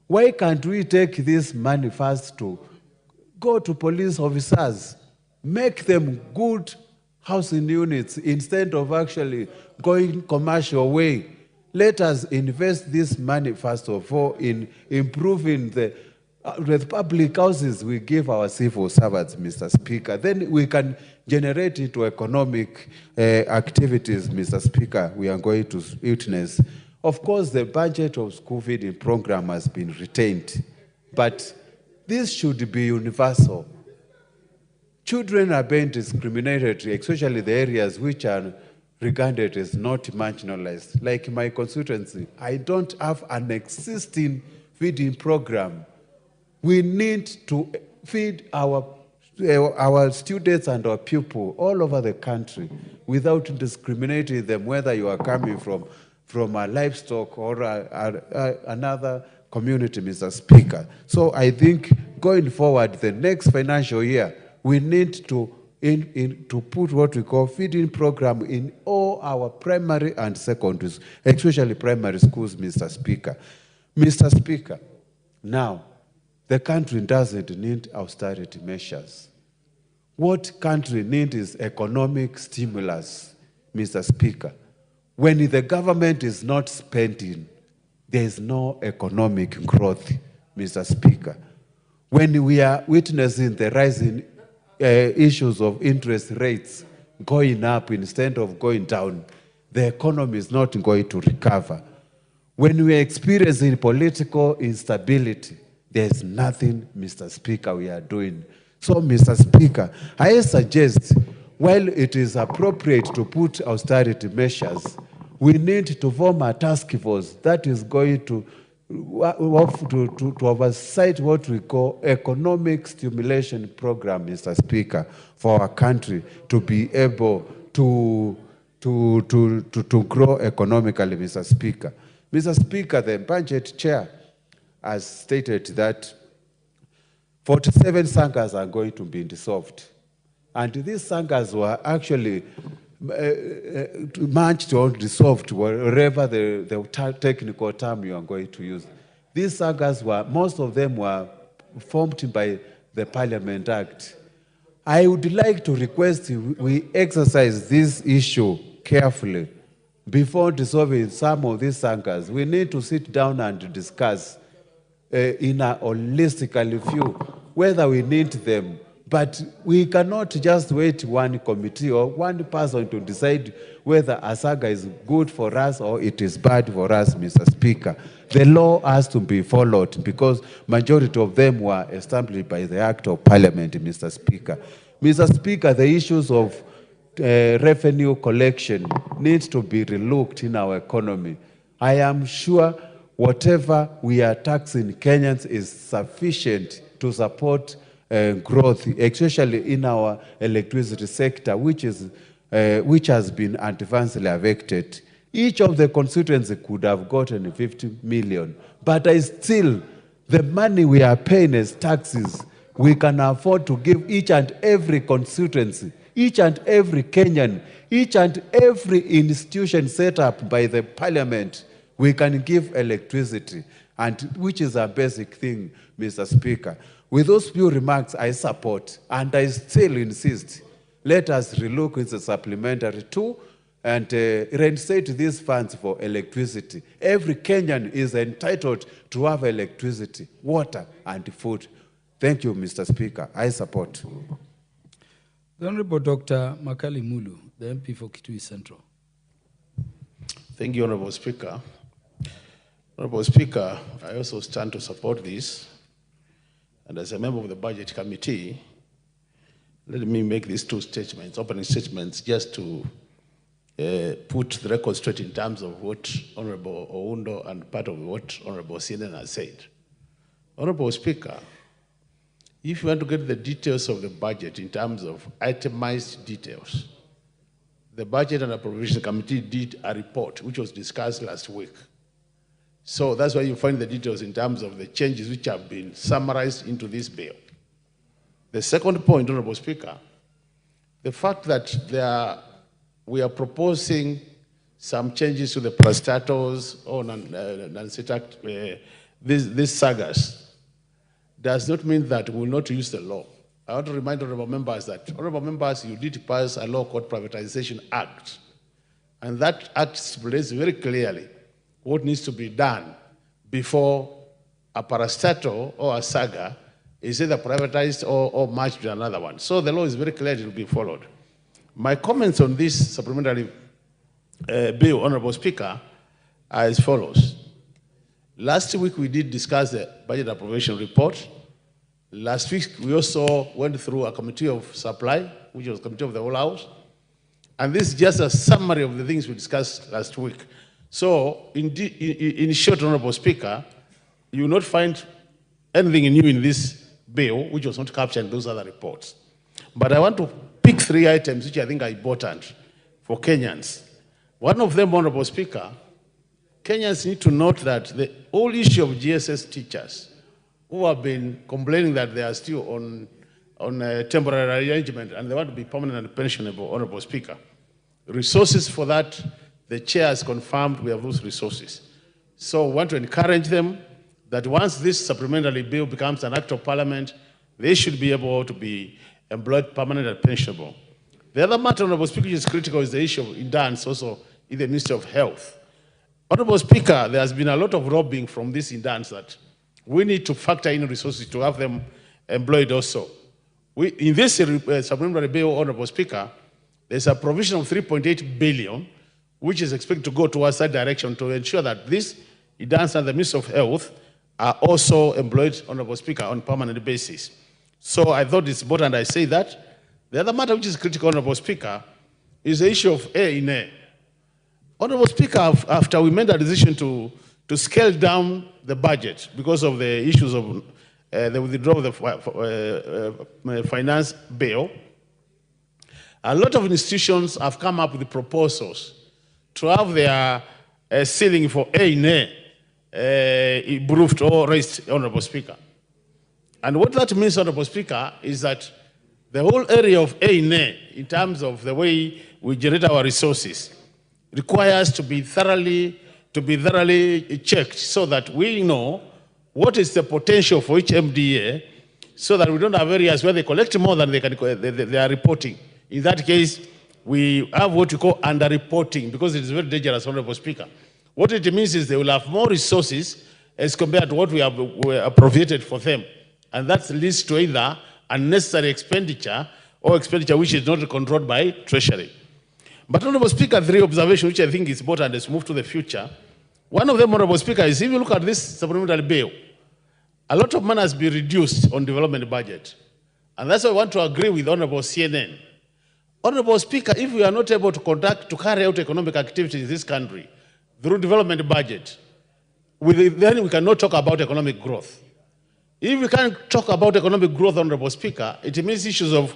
Why can't we take this money first to go to police officers, make them good housing units instead of actually going commercial way? Let us invest this money first of all in improving the public houses we give our civil servants, Mr. Speaker. Then we can generate into economic activities, Mr. Speaker, we are going to witness. Of course, the budget of school feeding program has been retained, but this should be universal. Children are being discriminated, especially the areas which are regarded as not marginalized. Like my constituency, I don't have an existing feeding program. We need to feed our students and our pupils all over the country without discriminating them, whether you are coming from a livestock or another community, Mr. Speaker. So I think going forward, the next financial year, we need to put what we call feeding program in all our primary and secondaries, especially primary schools, Mr. Speaker. Mr. Speaker, now, the country doesn't need austerity measures. What country needs is economic stimulus, Mr. Speaker. When the government is not spending, there is no economic growth, Mr. Speaker. When we are witnessing the rising issues of interest rates going up instead of going down, the economy is not going to recover. When we are experiencing political instability, there's nothing, Mr. Speaker, we are doing. So, Mr. Speaker, I suggest, while it is appropriate to put austerity measures, we need to form a task force that is going to oversight what we call economic stimulation program, Mr. Speaker, for our country to be able to grow economically, Mr. Speaker. Mr. Speaker, the budget chair has stated that 47 sanghas are going to be dissolved. And these sanghas were actually merged or dissolved, wherever the technical term you are going to use. These sanghas most of them were formed by the Parliament Act. I would like to request we exercise this issue carefully before dissolving some of these sanghas. We need to sit down and discuss in a holistically view whether we need them. But we cannot just wait one committee or one person to decide whether a saga is good for us or it is bad for us, Mr. Speaker. The law has to be followed because majority of them were established by the Act of Parliament, Mr. Speaker. Mr. Speaker, the issues of revenue collection needs to be relooked in our economy. I am sure whatever we are taxing Kenyans is sufficient to support growth, especially in our electricity sector, which has been adversely affected. Each of the constituencies could have gotten 50 million, but still, the money we are paying as taxes, we can afford to give each and every constituency, each and every Kenyan, each and every institution set up by the Parliament, we can give electricity, and which is a basic thing, Mr. Speaker. With those few remarks, I support, and I still insist, let us relook at the supplementary too, and reinstate these funds for electricity. Every Kenyan is entitled to have electricity, water, and food. Thank you, Mr. Speaker. I support. The Honorable Dr. Makali Mulu, the MP for Kitui Central. Thank you, Honorable Speaker. Honorable Speaker, I also stand to support this. And as a member of the Budget Committee, let me make these two statements, opening statements, just to put the record straight in terms of what Honorable Oundo and part of what Honorable CNN has said. Honorable Speaker, if you want to get the details of the budget in terms of itemized details, the Budget and Appropriation Committee did a report which was discussed last week. So that's why you find the details in terms of the changes which have been summarized into this bill. The second point, Honorable Speaker, the fact that we are proposing some changes to the parastatals or these sagas does not mean that we will not use the law. I want to remind honorable members that, honorable members, you did pass a law called Privatization Act. And that act stipulates very clearly what needs to be done before a parastatal or a saga is either privatized or merged with another one. So the law is very clear, it will be followed. My comments on this supplementary bill, Honorable Speaker, are as follows. Last week we did discuss the budget appropriation report. Last week we also went through a committee of supply, which was a committee of the whole House. And this is just a summary of the things we discussed last week. So in short, Honorable Speaker, you will not find anything new in this bill which was not captured in those other reports. But I want to pick 3 items which I think are important for Kenyans. One of them, Honorable Speaker, Kenyans need to note that the whole issue of GSS teachers who have been complaining that they are still on a temporary arrangement and they want to be permanent and pensionable, Honorable Speaker. Resources for that, the chair has confirmed we have those resources. So we want to encourage them that once this supplementary bill becomes an act of parliament, they should be able to be employed permanent and pensionable. The other matter, Honorable Speaker, which is critical is the issue of indans also in the Ministry of Health. Honorable Speaker, there has been a lot of lobbying from these indans that we need to factor in resources to have them employed also. In this supplementary bill, Honorable Speaker, there's a provision of 3.8 billion, which is expected to go towards that direction to ensure that these indans and the Ministry of Health are also employed, Honorable Speaker, on a permanent basis. So I thought it's important I say that. The other matter which is critical, Honorable Speaker, is the issue of A in A. Honorable Speaker, after we made a decision to scale down the budget because of the issues of the withdrawal of the finance bill, a lot of institutions have come up with proposals to have their ceiling for A in A improved or raised, Honorable Speaker. And what that means, Honorable Speaker, is that the whole area of A in A, in terms of the way we generate our resources, requires to be thoroughly checked so that we know what is the potential for each MDA so that we don't have areas where they collect more than they are reporting. In that case, we have what we call underreporting because it is very dangerous, Honorable Speaker. What it means is they will have more resources as compared to what we have appropriated for them. And that leads to either unnecessary expenditure or expenditure which is not controlled by Treasury. But, Honorable Speaker, 3 observations which I think is important as we move to the future. One of them, Honorable Speaker, is if you look at this supplementary bill, a lot of money has been reduced on development budget. And that's why I want to agree with Honorable CNN. Honorable Speaker, if we are not able to carry out economic activities in this country through development budget, then we cannot talk about economic growth. If we can't talk about economic growth, Honorable Speaker, it means issues of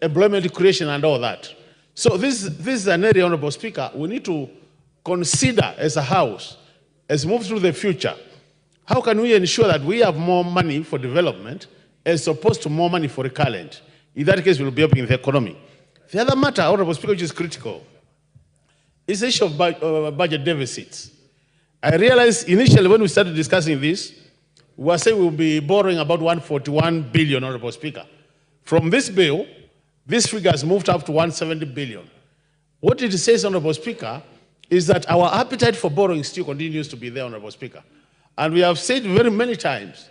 employment creation and all that. So this is an area, Honorable Speaker, we need to consider as a House, as we move through the future, how can we ensure that we have more money for development as opposed to more money for recurrent? In that case, we'll be helping the economy. The other matter, Honorable Speaker, which is critical, is the issue of budget deficits. I realized initially when we started discussing this, we were saying we'll be borrowing about 141 billion, Honorable Speaker. From this bill, this figure has moved up to 170 billion. What it says, Honorable Speaker, is that our appetite for borrowing still continues to be there, Honorable Speaker. And we have said very many times,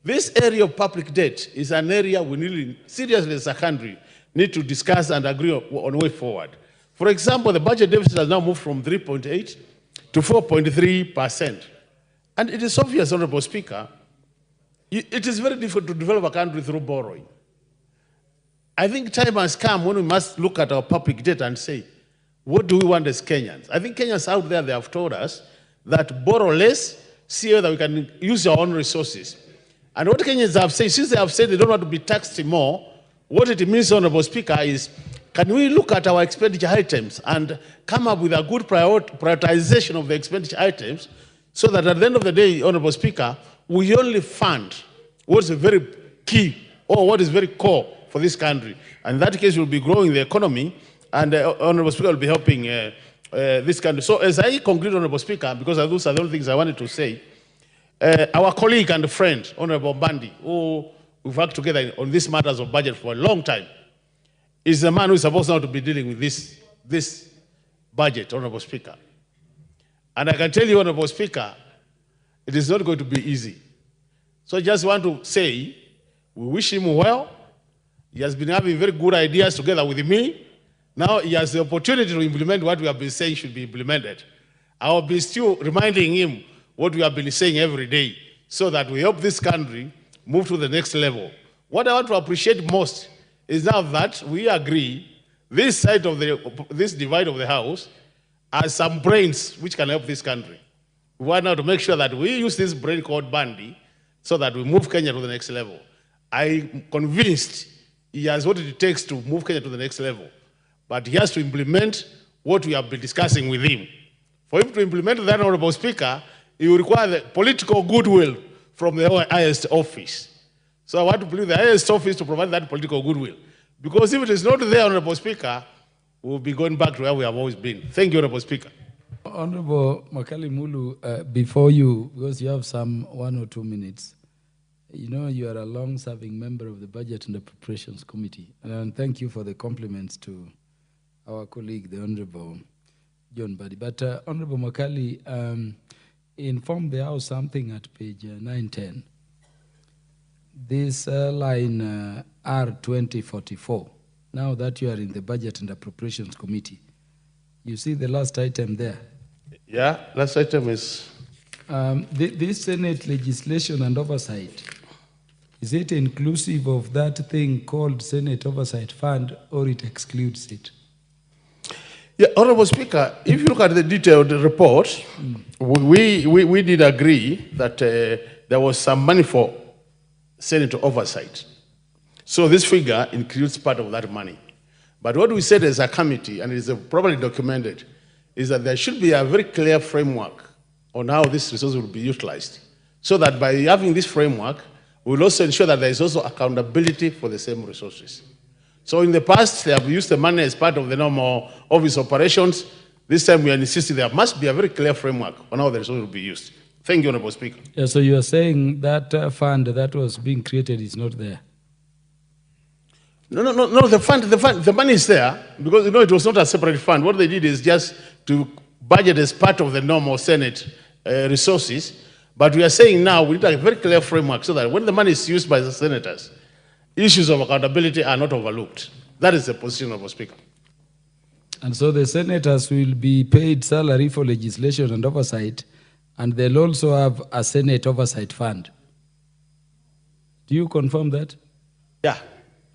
this area of public debt is an area we really, seriously as a country, need to discuss and agree on way forward. For example, the budget deficit has now moved from 3.8 to 4.3%. And it is obvious, Honorable Speaker, it is very difficult to develop a country through borrowing. I think time has come when we must look at our public debt and say, what do we want as Kenyans? I think Kenyans out there, they have told us that borrow less, see whether we can use our own resources. And what Kenyans have said, since they have said they don't want to be taxed more, what it means, Honorable Speaker, is can we look at our expenditure items and come up with a good prioritization of the expenditure items so that at the end of the day, Honorable Speaker, we only fund what's very key or what is very core for this country. And in that case, we'll be growing the economy and Honorable Speaker will be helping this country. So as I conclude, Honorable Speaker, because those are the only things I wanted to say, our colleague and friend, Honorable Mbadi, who we've worked together on these matters of budget for a long time, is the man who is supposed now to be dealing with this budget, Honorable Speaker. And I can tell you, Honorable Speaker, it is not going to be easy. So I just want to say, we wish him well. He has been having very good ideas together with me. Now he has the opportunity to implement what we have been saying should be implemented. I will be still reminding him what we have been saying every day so that we help this country move to the next level. What I want to appreciate most is now that we agree this side of this divide of the house has some brains which can help this country. We want now to make sure that we use this brain called Mbadi so that we move Kenya to the next level. I'm convinced he has what it takes to move Kenya to the next level, but he has to implement what we have been discussing with him. For him to implement that, Honorable Speaker, he will require the political goodwill from the highest office. So I want to plead the highest office to provide that political goodwill. Because if it is not there, Honorable Speaker, we'll be going back to where we have always been. Thank you, Honorable Speaker. Honorable Makali Mulu, before you, because you have some 1 or 2 minutes, you know you are a long-serving member of the Budget and Appropriations Committee. And thank you for the compliments to our colleague, the Honorable John Mbadi. But Honorable Makali informed the House something at page 910. This line R2044, now that you are in the Budget and Appropriations Committee, you see the last item there? Yeah, last item is... this Senate legislation and oversight, is it inclusive of that thing called Senate Oversight Fund or it excludes it? Yeah, Honorable Speaker, if you look at the detailed report, we did agree that there was some money for Senate oversight. So this figure includes part of that money. But what we said as a committee, and it is probably documented, is that there should be a very clear framework on how this resource will be utilized. So that by having this framework, we will also ensure that there is also accountability for the same resources. So in the past, they have used the money as part of the normal office operations. This time we are insisting there must be a very clear framework on how the resources will be used. Thank you, Honorable Speaker. Yeah, so you are saying that fund that was being created is not there? No, the money is there because, you know, it was not a separate fund. What they did is just to budget as part of the normal Senate resources. But we are saying now we need a very clear framework so that when the money is used by the senators, issues of accountability are not overlooked. That is the position of the Speaker. And so the senators will be paid salary for legislation and oversight, and they'll also have a Senate oversight fund. Do you confirm that? Yeah,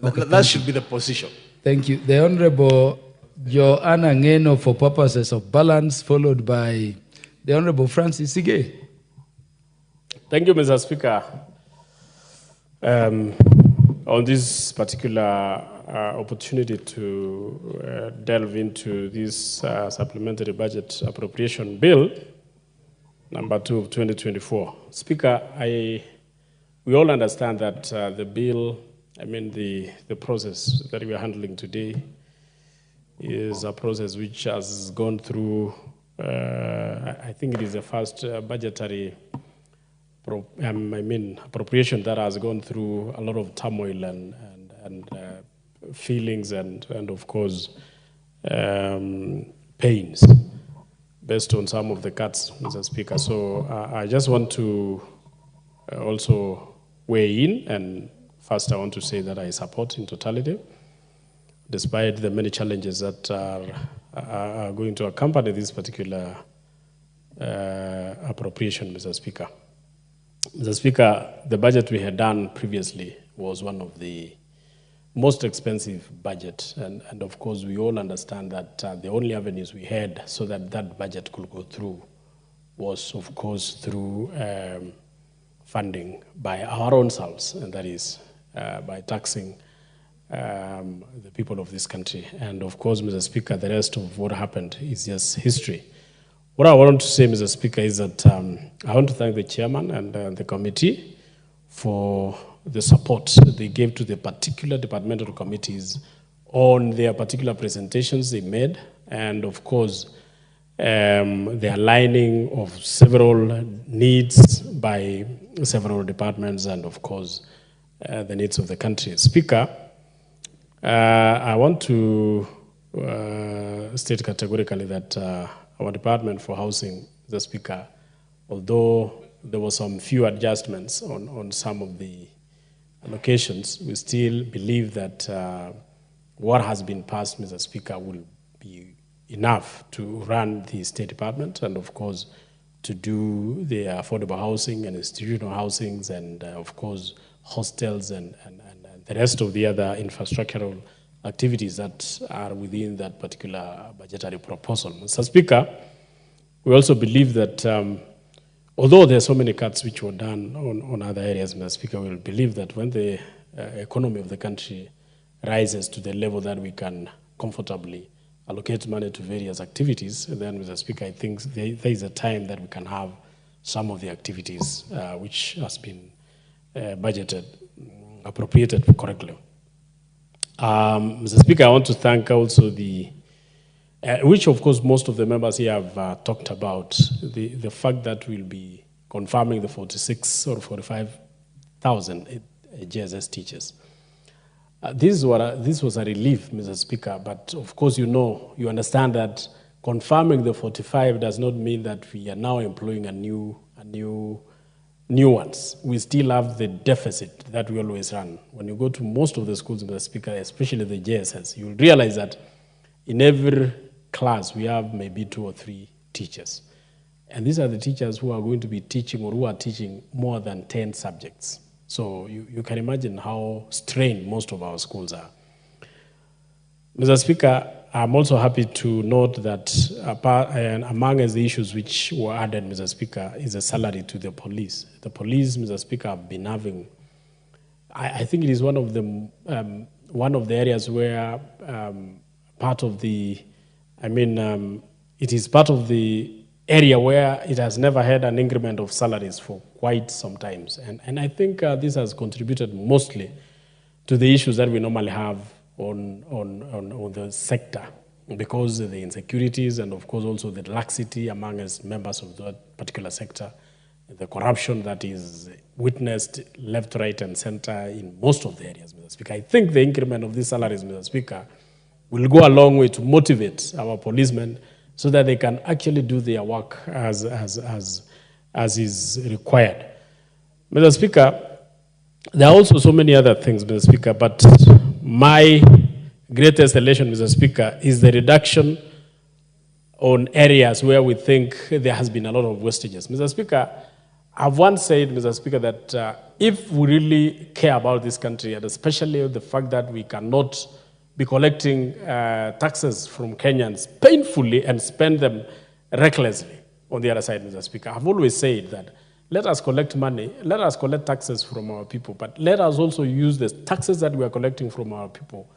okay, that should be the position. Thank you. The Honorable Joanna Ngeno for purposes of balance, followed by the Honorable Francis Sige. Thank you, Mr. Speaker. On this particular opportunity to delve into this supplementary budget appropriation bill, number 2 of 2024. Speaker, we all understand that the bill, the process that we are handling today is a process which has gone through, I think it is the first budgetary appropriation that has gone through a lot of turmoil and feelings and of course pains based on some of the cuts, Mr. Speaker. So I just want to also weigh in, and first I want to say that I support in totality, despite the many challenges that are going to accompany this particular appropriation, Mr. Speaker. Mr. Speaker, the budget we had done previously was one of the most expensive budget, and of course we all understand that the only avenues we had so that that budget could go through was of course through funding by our own selves, and that is by taxing the people of this country. And of course, Mr. Speaker, the rest of what happened is just history. What I want to say, Mr. Speaker, is that I want to thank the chairman and the committee for the support they gave to the particular departmental committees on their particular presentations they made, and of course, the aligning of several needs by several departments, and of course, the needs of the country. Speaker, I want to state categorically that our Department for Housing, the Speaker, although there were some few adjustments on some of the allocations, we still believe that what has been passed, Mr. Speaker, will be enough to run the State Department and, of course, to do the affordable housing and institutional housings and, of course, hostels and the rest of the other infrastructural activities that are within that particular budgetary proposal. Mr. Speaker, we also believe that although there are so many cuts which were done on other areas, Mr. Speaker, we believe that when the economy of the country rises to the level that we can comfortably allocate money to various activities, then, Mr. Speaker, I think there is a time that we can have some of the activities which has been budgeted, appropriated correctly. Mr. Speaker, I want to thank also the, which of course most of the members here have talked about, the fact that we'll be confirming the 46 or 45,000 JSS teachers. This was a relief, Mr. Speaker, but of course you understand that confirming the 45 does not mean that we are now employing a new ones. We still have the deficit that we always run. When you go to most of the schools, Mr. Speaker, especially the JSS, you'll realize that in every class we have maybe 2 or 3 teachers. And these are the teachers who are going to be teaching or who are teaching more than 10 subjects. So you can imagine how strained most of our schools are. Mr. Speaker, I'm also happy to note that among the issues which were added, Mr. Speaker, is a salary to the police. The police, Mr. Speaker, have been having, I think it is one of the areas where part of the, it is part of the area where it has never had an increment of salaries for quite some time. And I think this has contributed mostly to the issues that we normally have on the sector, because of the insecurities and of course also the laxity among us members of that particular sector, the corruption that is witnessed left, right and center in most of the areas, Mr. Speaker. I think the increment of these salaries, Mr. Speaker, will go a long way to motivate our policemen so that they can actually do their work as is required. Mr. Speaker, there are also so many other things, Mr. Speaker, but my greatest elation, Mr. Speaker, is the reduction on areas where we think there has been a lot of wastages. Mr. Speaker, I've once said, Mr. Speaker, that if we really care about this country, and especially the fact that we cannot be collecting taxes from Kenyans painfully and spend them recklessly on the other side, Mr. Speaker, I've always said that let us collect money, let us collect taxes from our people, but let us also use the taxes that we are collecting from our people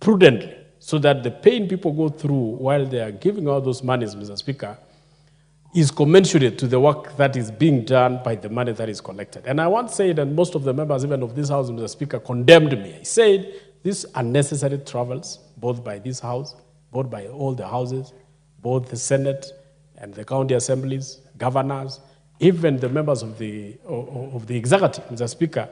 prudently, so that the pain people go through while they are giving out those monies, Mr. Speaker, is commensurate to the work that is being done by the money that is collected. And I once said, and most of the members even of this House, Mr. Speaker, condemned me. I said, these unnecessary travels, both by this House, both by all the houses, both the Senate and the county assemblies, governors, even the members of the executive, Mr. Speaker,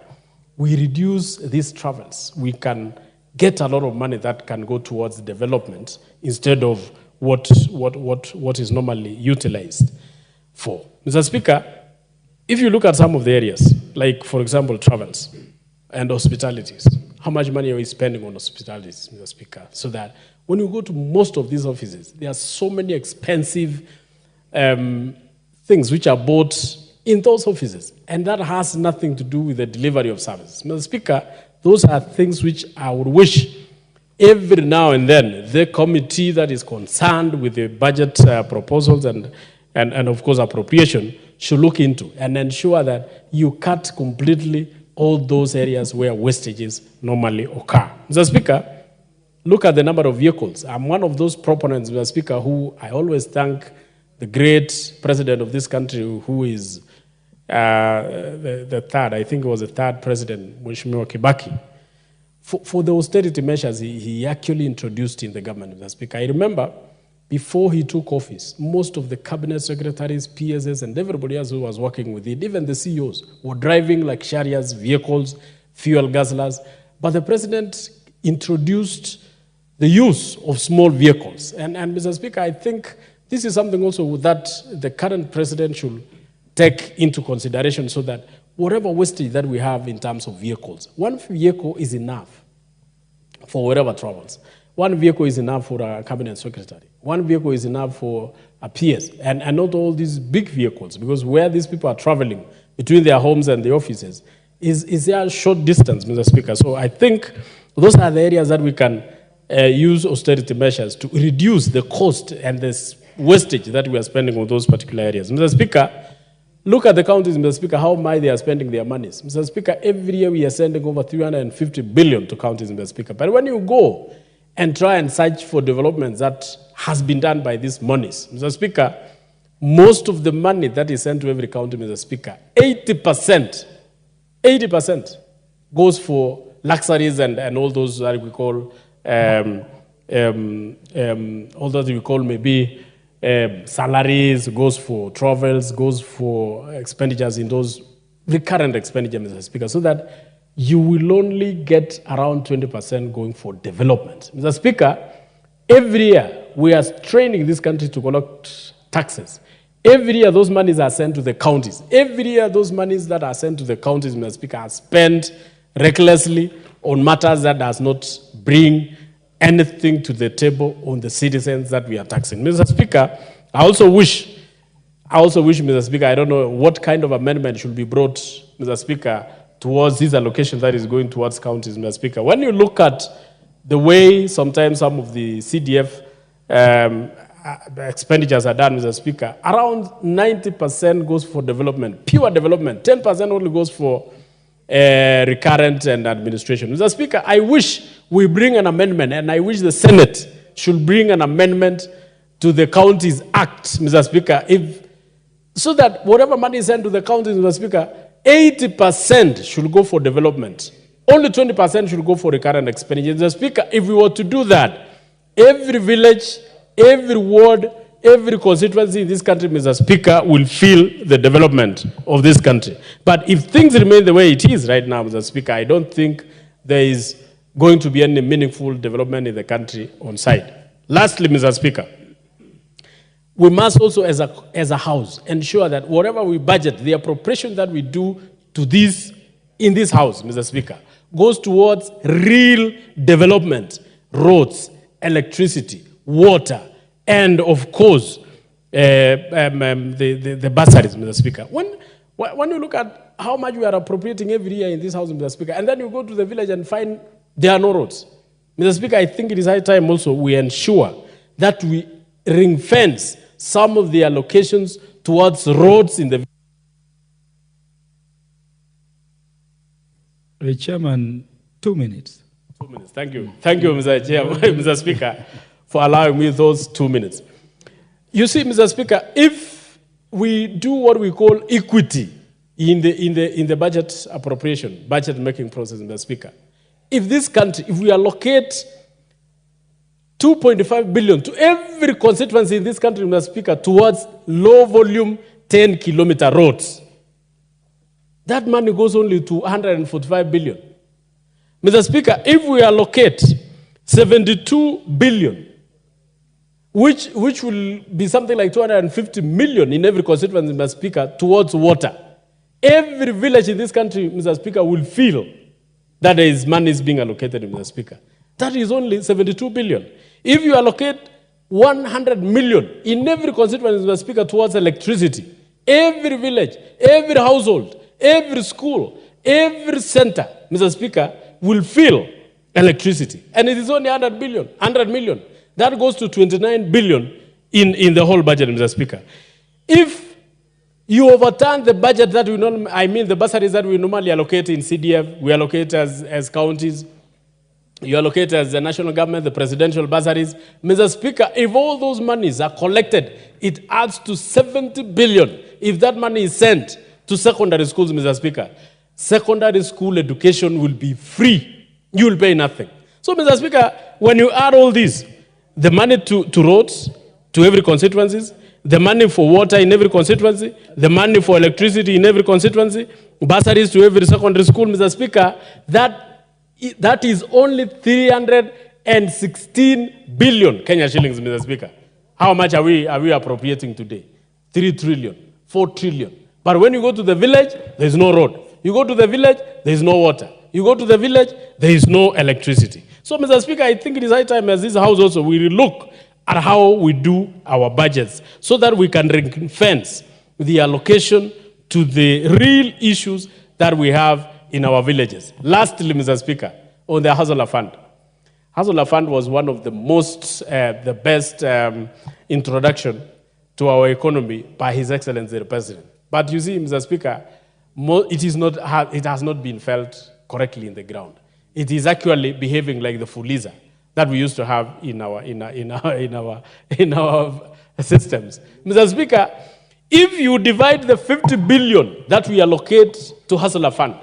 we reduce these travels. We can get a lot of money that can go towards development instead of what is normally utilized for. Mr. Speaker, if you look at some of the areas, like, for example, travels and hospitalities, how much money are we spending on hospitalities, Mr. Speaker? So that when you go to most of these offices, there are so many expensive things which are bought in those offices, and that has nothing to do with the delivery of services. Mr. Speaker, those are things which I would wish every now and then the committee that is concerned with the budget proposals and of course appropriation should look into and ensure that you cut completely all those areas where wastages normally occur. Mr. Speaker, look at the number of vehicles. I'm one of those proponents, Mr. Speaker, who I always thank the great president of this country, who is the third, I think it was the third president, Mheshimiwa Kibaki, for the austerity measures he actually introduced in the government, Mr. Speaker. I remember before he took office, most of the cabinet secretaries, PSs, and everybody else who was working with it, even the CEOs, were driving luxurious vehicles, fuel guzzlers. But the president introduced the use of small vehicles. And Mr. Speaker, I think this is something also that the current president should take into consideration so that whatever wastage that we have in terms of vehicles, one vehicle is enough for wherever travels. One vehicle is enough for a cabinet secretary. One vehicle is enough for a PS, and not all these big vehicles, because where these people are traveling between their homes and the offices is a short distance, Mr. Speaker. So I think those are the areas that we can use austerity measures to reduce the cost and the wastage that we are spending on those particular areas. Mr. Speaker, look at the counties, Mr. Speaker, how much they are spending their monies. Mr. Speaker, every year we are sending over 350 billion to counties, Mr. Speaker. But when you go and try and search for developments that has been done by these monies, Mr. Speaker, most of the money that is sent to every county, Mr. Speaker, 80% goes for luxuries and all those that we call, all that we call maybe salaries, goes for travels, goes for expenditures in those recurrent expenditures, Mr. Speaker, so that you will only get around 20% going for development. Mr. Speaker, every year we are training this country to collect taxes. Every year those monies are sent to the counties. Every year those monies that are sent to the counties, Mr. Speaker, are spent recklessly on matters that does not bring anything to the table on the citizens that we are taxing. Mr. Speaker, I also wish, Mr. Speaker, I don't know what kind of amendment should be brought, Mr. Speaker, towards this allocation that is going towards counties, Mr. Speaker. When you look at the way sometimes some of the CDF expenditures are done, Mr. Speaker, around 90% goes for development, pure development. 10% only goes for recurrent and administration. Mr. Speaker, I wish we bring an amendment, and I wish the Senate should bring an amendment to the Counties Act, Mr. Speaker, so that whatever money is sent to the counties, Mr. Speaker, 80% should go for development. Only 20% should go for recurrent expenditure. Mr. Speaker, if we were to do that, every village, every ward, every constituency in this country, Mr. Speaker, will feel the development of this country. But if things remain the way it is right now, Mr. Speaker, I don't think there is going to be any meaningful development in the country on site. Lastly, Mr. Speaker, we must also, as a house, ensure that whatever we budget, the appropriation that we do to this, in this house, Mr. Speaker, goes towards real development, roads, electricity, water, and of course, the bursaries, Mr. Speaker. When you look at how much we are appropriating every year in this house, Mr. Speaker, and then you go to the village and find there are no roads. Mr. Speaker, I think it is high time also we ensure that we ring fence some of the allocations towards roads in the Chairman, 2 minutes. 2 minutes. Thank you. Thank you, Mr. Chair, Mr. Speaker, for allowing me those 2 minutes. You see, Mr. Speaker, if we do what we call equity in the budget appropriation, budget making process, Mr. Speaker, if this country, if we allocate 2.5 billion to every constituency in this country, Mr. Speaker, towards low volume 10-kilometer roads, that money goes only to 145 billion. Mr. Speaker, if we allocate 72 billion, which will be something like 250 million in every constituency, Mr. Speaker, towards water, every village in this country, Mr. Speaker, will feel that there is money is being allocated, Mr. Speaker. That is only 72 billion. If you allocate 100 million in every constituency, Mr. Speaker, towards electricity, every village, every household, every school, every center, Mr. Speaker, will feel electricity. And it is only 100 million. That goes to 29 billion in the whole budget, Mr. Speaker. If you overturn the budget that we normally, I mean the bursaries that we normally allocate in CDF, we allocate as counties, you allocate as the national government, the presidential bursaries. Mr. Speaker, if all those monies are collected, it adds to 70 billion. If that money is sent to secondary schools, Mr. Speaker, secondary school education will be free. You will pay nothing. So, Mr. Speaker, when you add all this, the money to roads, to every constituency, the money for water in every constituency, the money for electricity in every constituency, bursaries to every secondary school, Mr. Speaker, that is only 316 billion Kenya shillings, Mr. Speaker. How much are we appropriating today? 3 trillion, 4 trillion. But when you go to the village, there is no road. You go to the village, there is no water. You go to the village, there is no electricity. So, Mr. Speaker, I think it is high time as this House also we look at how we do our budgets so that we can ring-fence the allocation to the real issues that we have in our villages. Lastly, Mr. Speaker, on the Hustler Fund. Hustler Fund was one of the the best introduction to our economy by His Excellency the President. But you see, Mr. Speaker, it has not been felt correctly in the ground. It is actually behaving like the Fuliza that we used to have in our systems. Mr. Speaker, if you divide the 50 billion that we allocate to Hustler Fund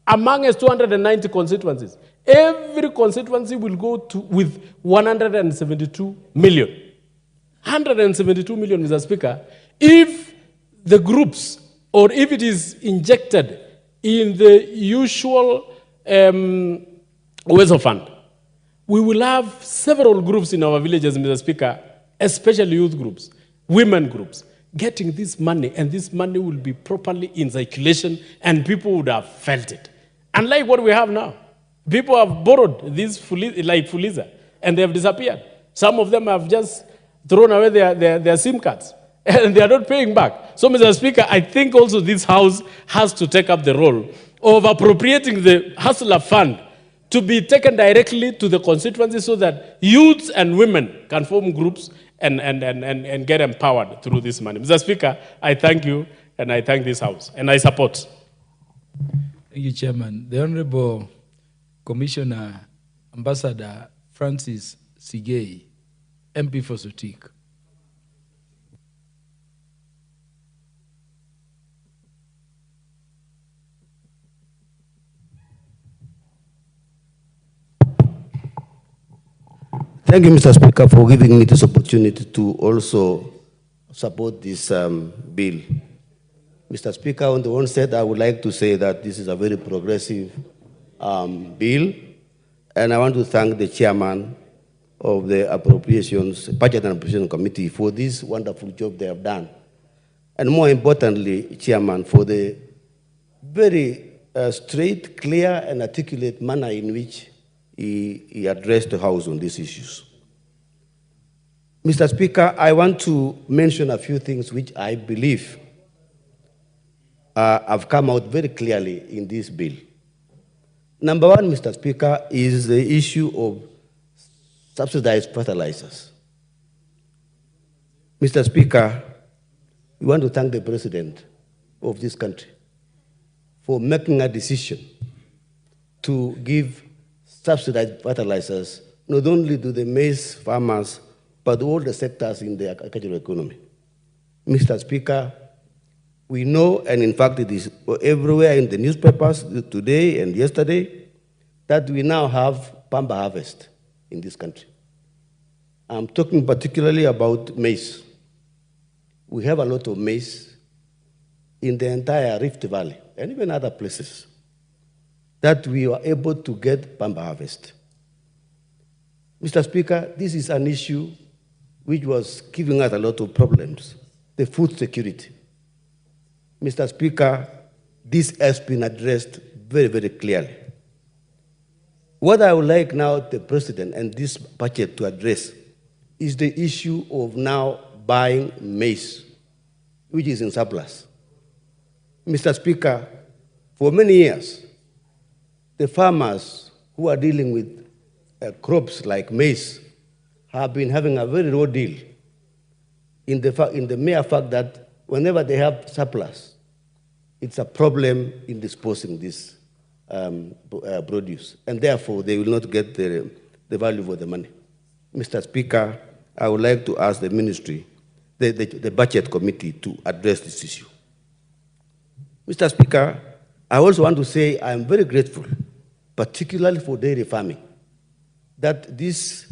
among 290 constituencies, every constituency will go with 172 million. 172 million, Mr. Speaker. If the groups, or if it is injected in the usual Weather Fund, we will have several groups in our villages, Mr. Speaker, especially youth groups, women groups, getting this money, and this money will be properly in circulation, and people would have felt it. Unlike what we have now. People have borrowed these like Fuliza, and they have disappeared. Some of them have just thrown away their SIM cards, and they are not paying back. So, Mr. Speaker, I think also this House has to take up the role of appropriating the Hustler Fund to be taken directly to the constituency so that youths and women can form groups and get empowered through this money. Mr. Speaker, I thank you, and I thank this House, and I support. Thank you, Chairman. The Honorable Commissioner Ambassador Francis Sigei, MP for Sotik. Thank you, Mr. Speaker, for giving me this opportunity to also support this bill. Mr. Speaker, on the onset, I would like to say that this is a very progressive bill, and I want to thank the chairman of the Budget and Appropriation Committee for this wonderful job they have done. And more importantly, Chairman, for the very straight, clear, and articulate manner in which he addressed the House on these issues. Mr. Speaker, I want to mention a few things which I believe have come out very clearly in this bill. Number one, Mr. Speaker, is the issue of subsidized fertilizers. Mr. Speaker, we want to thank the President of this country for making a decision to give subsidized fertilizers not only to the maize farmers, but all the sectors in the agricultural economy. Mr. Speaker, we know, and in fact it is everywhere in the newspapers today and yesterday, that we now have pamba harvest in this country. I'm talking particularly about maize. We have a lot of maize in the entire Rift Valley and even other places that we are able to get pamba harvest. Mr. Speaker, this is an issue which was giving us a lot of problems, the food security. Mr. Speaker, this has been addressed very, very clearly. What I would like now the President and this budget to address is the issue of now buying maize, which is in surplus. Mr. Speaker, for many years, the farmers who are dealing with crops like maize have been having a very raw deal in the mere fact that whenever they have surplus, it's a problem in disposing this produce, and therefore they will not get the value for the money. Mr. Speaker, I would like to ask the ministry, the budget committee, to address this issue. Mr. Speaker, I also want to say I am very grateful, particularly for dairy farming, that this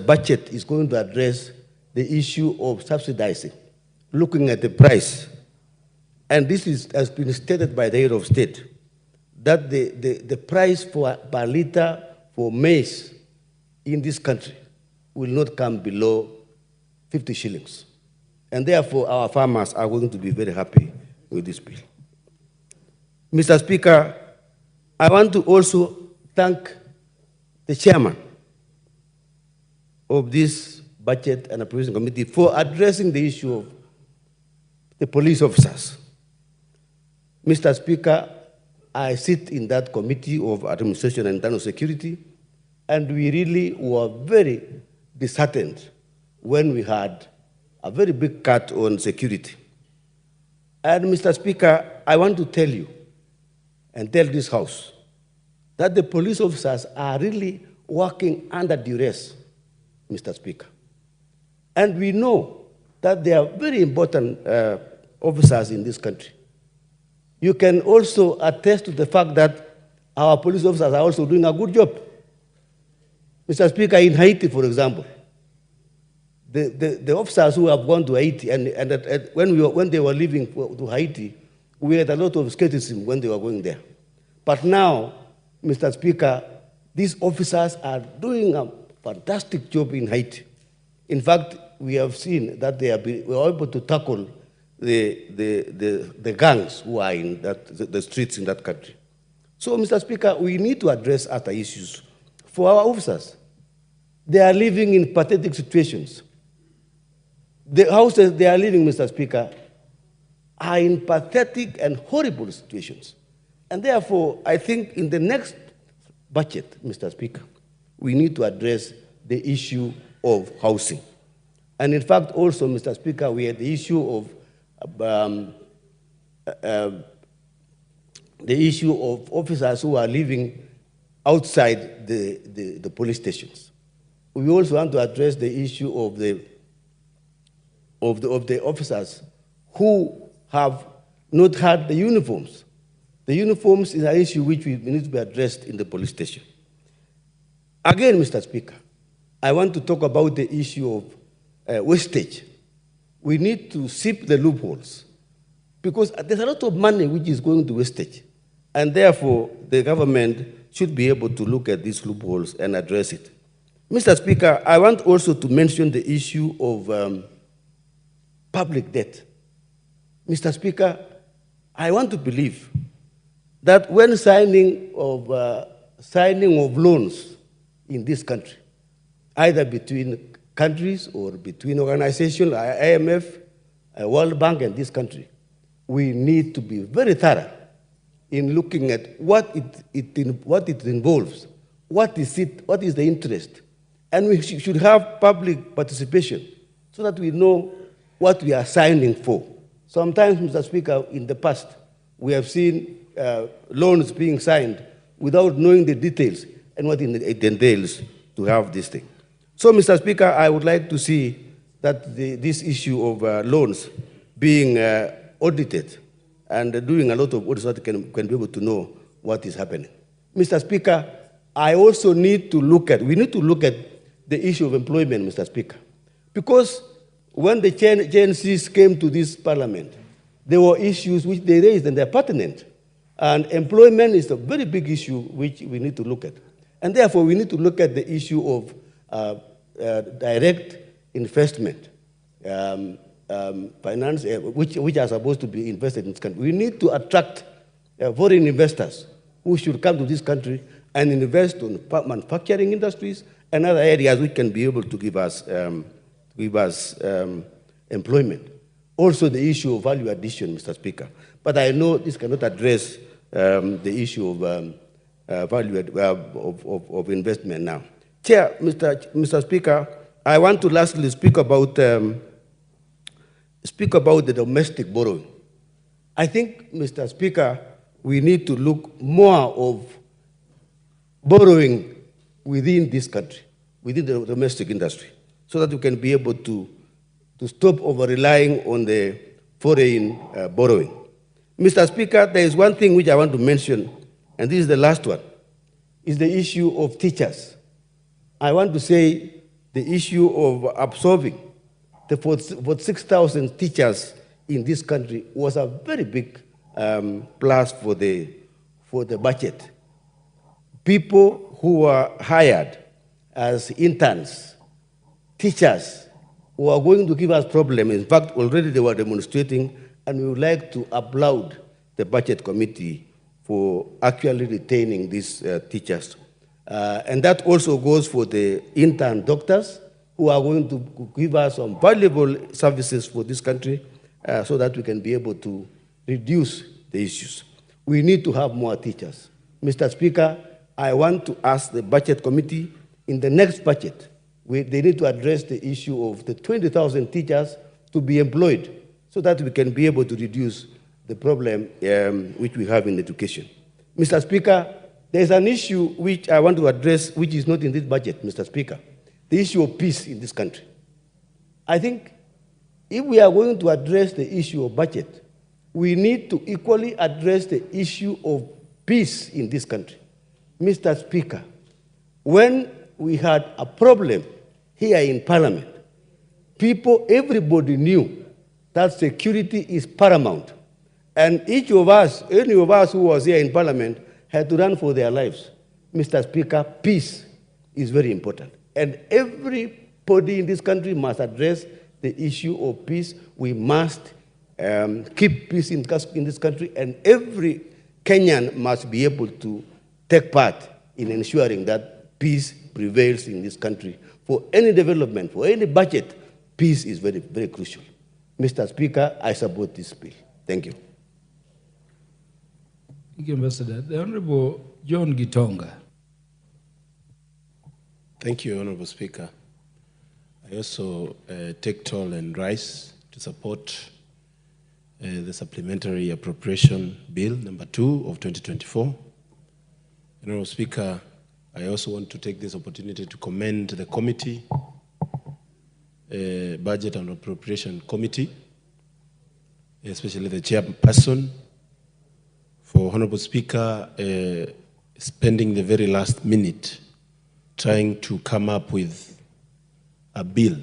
budget is going to address the issue of subsidizing, looking at the price. And this has been stated by the head of state, that the price per liter for maize in this country will not come below 50 shillings. And therefore, our farmers are going to be very happy with this bill. Mr. Speaker, I want to also thank the chairman of this Budget and Appropriation Committee for addressing the issue of the police officers. Mr. Speaker, I sit in that Committee of Administration and Internal Security, and we really were very disheartened when we had a very big cut on security. And Mr. Speaker, I want to tell you and tell this House that the police officers are really working under duress, Mr. Speaker. And we know that they are very important officers in this country. You can also attest to the fact that our police officers are also doing a good job. Mr. Speaker, in Haiti, for example, the officers who have gone to Haiti, and when they were leaving to Haiti, we had a lot of skepticism when they were going there. But now, Mr. Speaker, these officers are doing a fantastic job in Haiti. In fact, we have seen that we are able to tackle the gangs who are in the streets in that country. So, Mr. Speaker, we need to address other issues for our officers. They are living in pathetic situations. The houses they are living, Mr. Speaker, are in pathetic and horrible situations. And therefore, I think in the next budget, Mr. Speaker, we need to address the issue of housing. And in fact, also, Mr. Speaker, we had the issue of officers who are living outside the police stations. We also want to address the issue of the officers who have not had the uniforms. The uniforms is an issue which we need to be addressed in the police station. Again, Mr. Speaker, I want to talk about the issue of wastage. We need to sweep the loopholes because there's a lot of money which is going to wastage. And therefore, the government should be able to look at these loopholes and address it. Mr. Speaker, I want also to mention the issue of public debt. Mr. Speaker, I want to believe that when signing of loans in this country, either between countries or between organizations like IMF, World Bank, and this country, we need to be very thorough in looking at what it involves, what is the interest, and we should have public participation so that we know what we are signing for. Sometimes, Mr. Speaker, in the past, we have seen loans being signed without knowing the details and what it entails to have this thing. So, Mr. Speaker, I would like to see that this issue of loans being audited and doing a lot of audits so that can be able to know what is happening. Mr. Speaker, I also we need to look at the issue of employment, Mr. Speaker, because when the Gen Zs came to this parliament, there were issues which they raised and they're pertinent. And employment is a very big issue which we need to look at. And therefore, we need to look at the issue of direct investment, finance, which are supposed to be invested in this country. We need to attract foreign investors who should come to this country and invest in manufacturing industries and other areas which can be able to give us employment. also the issue of value addition, Mr. Speaker. But I know this cannot address the issue of of investment now. Chair, Mr. Speaker, I want to lastly speak about the domestic borrowing. I think, Mr. Speaker, we need to look more of borrowing within this country, within the domestic industry, so that we can be able to stop over-relying on the foreign borrowing. Mr. Speaker, there is one thing which I want to mention, and this is the last one, is the issue of teachers. I want to say the issue of absorbing the 6,000 teachers in this country was a very big plus for the budget. People who were hired as interns, teachers, who are going to give us problems. In fact, already they were demonstrating, and we would like to applaud the budget committee for actually retaining these teachers. And that also goes for the intern doctors who are going to give us some valuable services for this country so that we can be able to reduce the issues. We need to have more teachers. Mr. Speaker, I want to ask the budget committee in the next budget, they need to address the issue of the 20,000 teachers to be employed so that we can be able to reduce the problem which we have in education. Mr. Speaker, there is an issue which I want to address which is not in this budget, Mr. Speaker, the issue of peace in this country. I think if we are going to address the issue of budget, we need to equally address the issue of peace in this country. Mr. Speaker, when we had a problem here in Parliament, everybody knew that security is paramount. And each of us, any of us who was here in Parliament, had to run for their lives. Mr. Speaker, peace is very important. And everybody in this country must address the issue of peace. We must keep peace in this country, and every Kenyan must be able to take part in ensuring that peace prevails in this country. For any development, for any budget, peace is very, very crucial. Mr. Speaker, I support this bill. Thank you. Thank you, Ambassador. The Honorable John Gitonga. Thank you, Honorable Speaker. I also take toll and rise to support the Supplementary Appropriation Bill number 2 of 2024. Honorable Speaker, I also want to take this opportunity to commend the committee, Budget and Appropriation Committee, especially the chairperson, for Honorable Speaker spending the very last minute trying to come up with a bill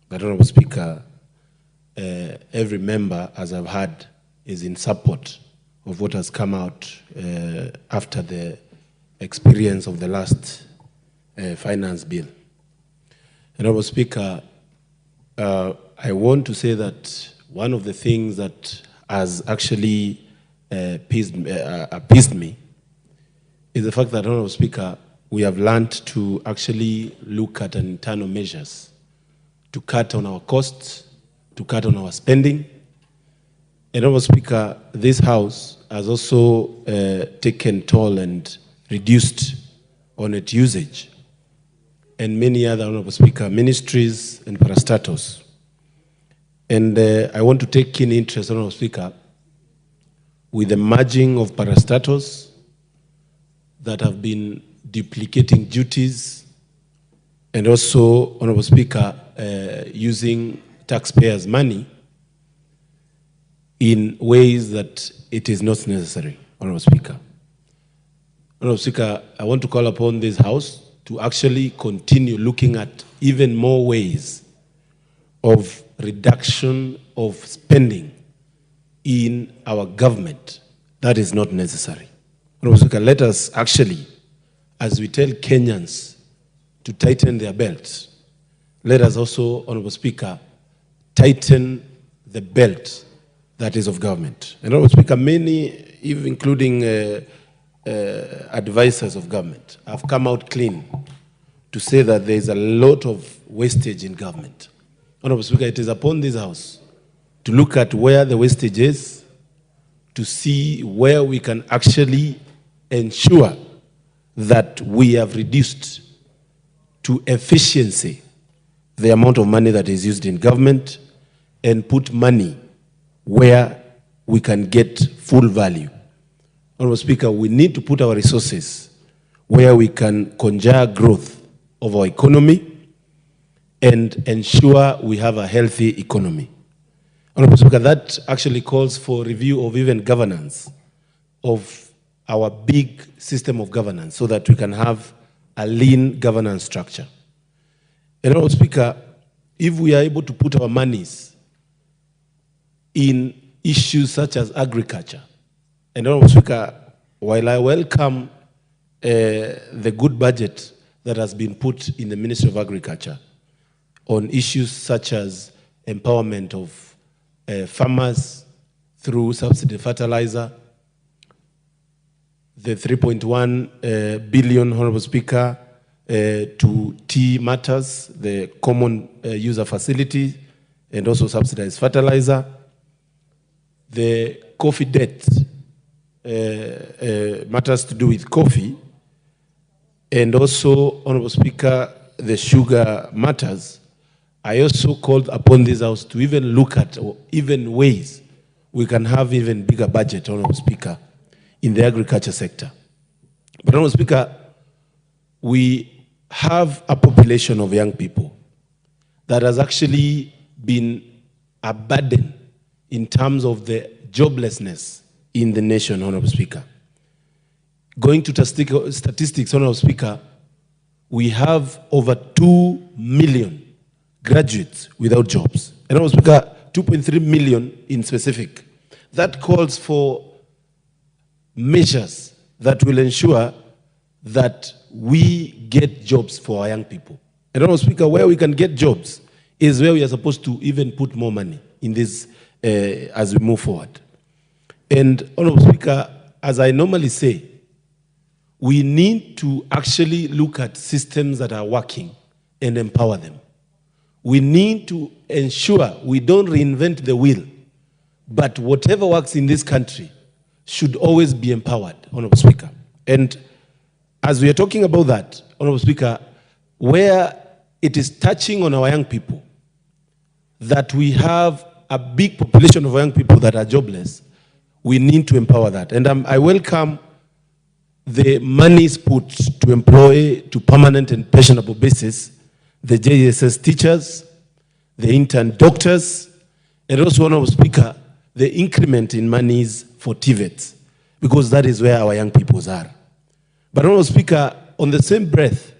that, Honorable Speaker, every member, as I've heard, is in support of what has come out after the experience of the last finance bill. Honorable Speaker, I want to say that one of the things that has actually appeased me is the fact that, Honorable Speaker, we have learned to actually look at internal measures to cut on our costs, to cut on our spending. And, Honorable Speaker, this House has also taken toll and reduced on its usage, and many other, Honorable Speaker, ministries and parastatals. And I want to take keen interest, Honorable Speaker, with the merging of parastatals that have been duplicating duties, and also, Honorable Speaker, using taxpayers' money in ways that it is not necessary, Honorable Speaker. Honorable Speaker, I want to call upon this House to actually continue looking at even more ways of reduction of spending in our government that is not necessary. Honorable Speaker, let us actually, as we tell Kenyans to tighten their belts, let us also, Honorable Speaker, tighten the belt that is of government. And Honorable Speaker, many, even including advisors of government, have come out clean to say that there is a lot of wastage in government. Honorable Speaker, it is upon this House to look at where the wastage is, to see where we can actually ensure that we have reduced to efficiency the amount of money that is used in government and put money where we can get full value. Honorable Speaker, we need to put our resources where we can conjure growth of our economy and ensure we have a healthy economy. Honorable Speaker, that actually calls for review of even governance of our big system of governance so that we can have a lean governance structure. And Honorable Speaker, if we are able to put our monies in issues such as agriculture, and Honorable Speaker, while I welcome the good budget that has been put in the Ministry of Agriculture on issues such as empowerment of farmers through subsidy fertilizer, the 3.1 billion, Honorable Speaker, to tea matters, the common user facility, and also subsidized fertilizer, the coffee debt, matters to do with coffee, and also, Honorable Speaker, the sugar matters. I also called upon this House to even look at even ways we can have even bigger budget, Honorable Speaker, in the agriculture sector. But Honorable Speaker, we have a population of young people that has actually been a burden in terms of the joblessness in the nation, Honorable Speaker. Going to statistics, Honorable Speaker, we have over 2 million graduates without jobs. And Honorable Speaker, 2.3 million in specific. That calls for measures that will ensure that we get jobs for our young people. And Honorable Speaker, where we can get jobs is where we are supposed to even put more money in this as we move forward. And Honorable Speaker, as I normally say, we need to actually look at systems that are working and empower them. We need to ensure we don't reinvent the wheel, but whatever works in this country should always be empowered, Honorable Speaker. And as we are talking about that, Honorable Speaker, where it is touching on our young people, that we have a big population of young people that are jobless, we need to empower that. And I welcome the monies put to employ to permanent and pensionable basis the JSS teachers, the intern doctors, and also, Honorable Speaker, the increment in monies for TVETs, because that is where our young people are. But Honorable Speaker, on the same breath,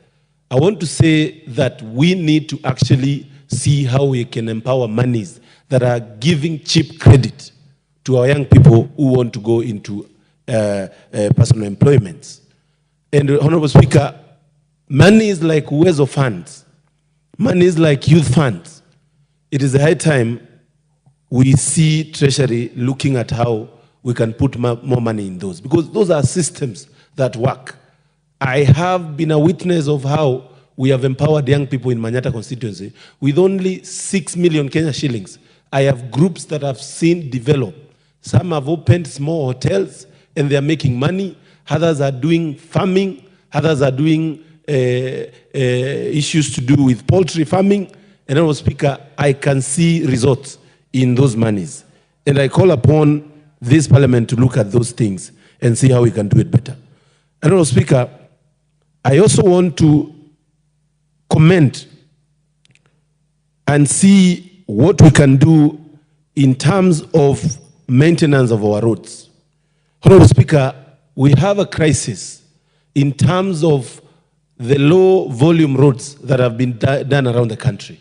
I want to say that we need to actually see how we can empower monies that are giving cheap credit to our young people who want to go into personal employments. And Honorable Speaker, money is like Uwezo funds. Money is like youth funds. It is a high time we see Treasury looking at how we can put more money in those, because those are systems that work. I have been a witness of how we have empowered young people in Manyata constituency with only 6 million Kenya shillings. I have groups that I've seen develop. Some have opened small hotels and they are making money. Others are doing farming. Others are doing issues to do with poultry farming. And Honorable Speaker, I can see results in those monies. And I call upon this parliament to look at those things and see how we can do it better. And Honorable Speaker, I also want to comment and see what we can do in terms of maintenance of our roads. Honorable Speaker, we have a crisis in terms of the low volume roads that have been done around the country.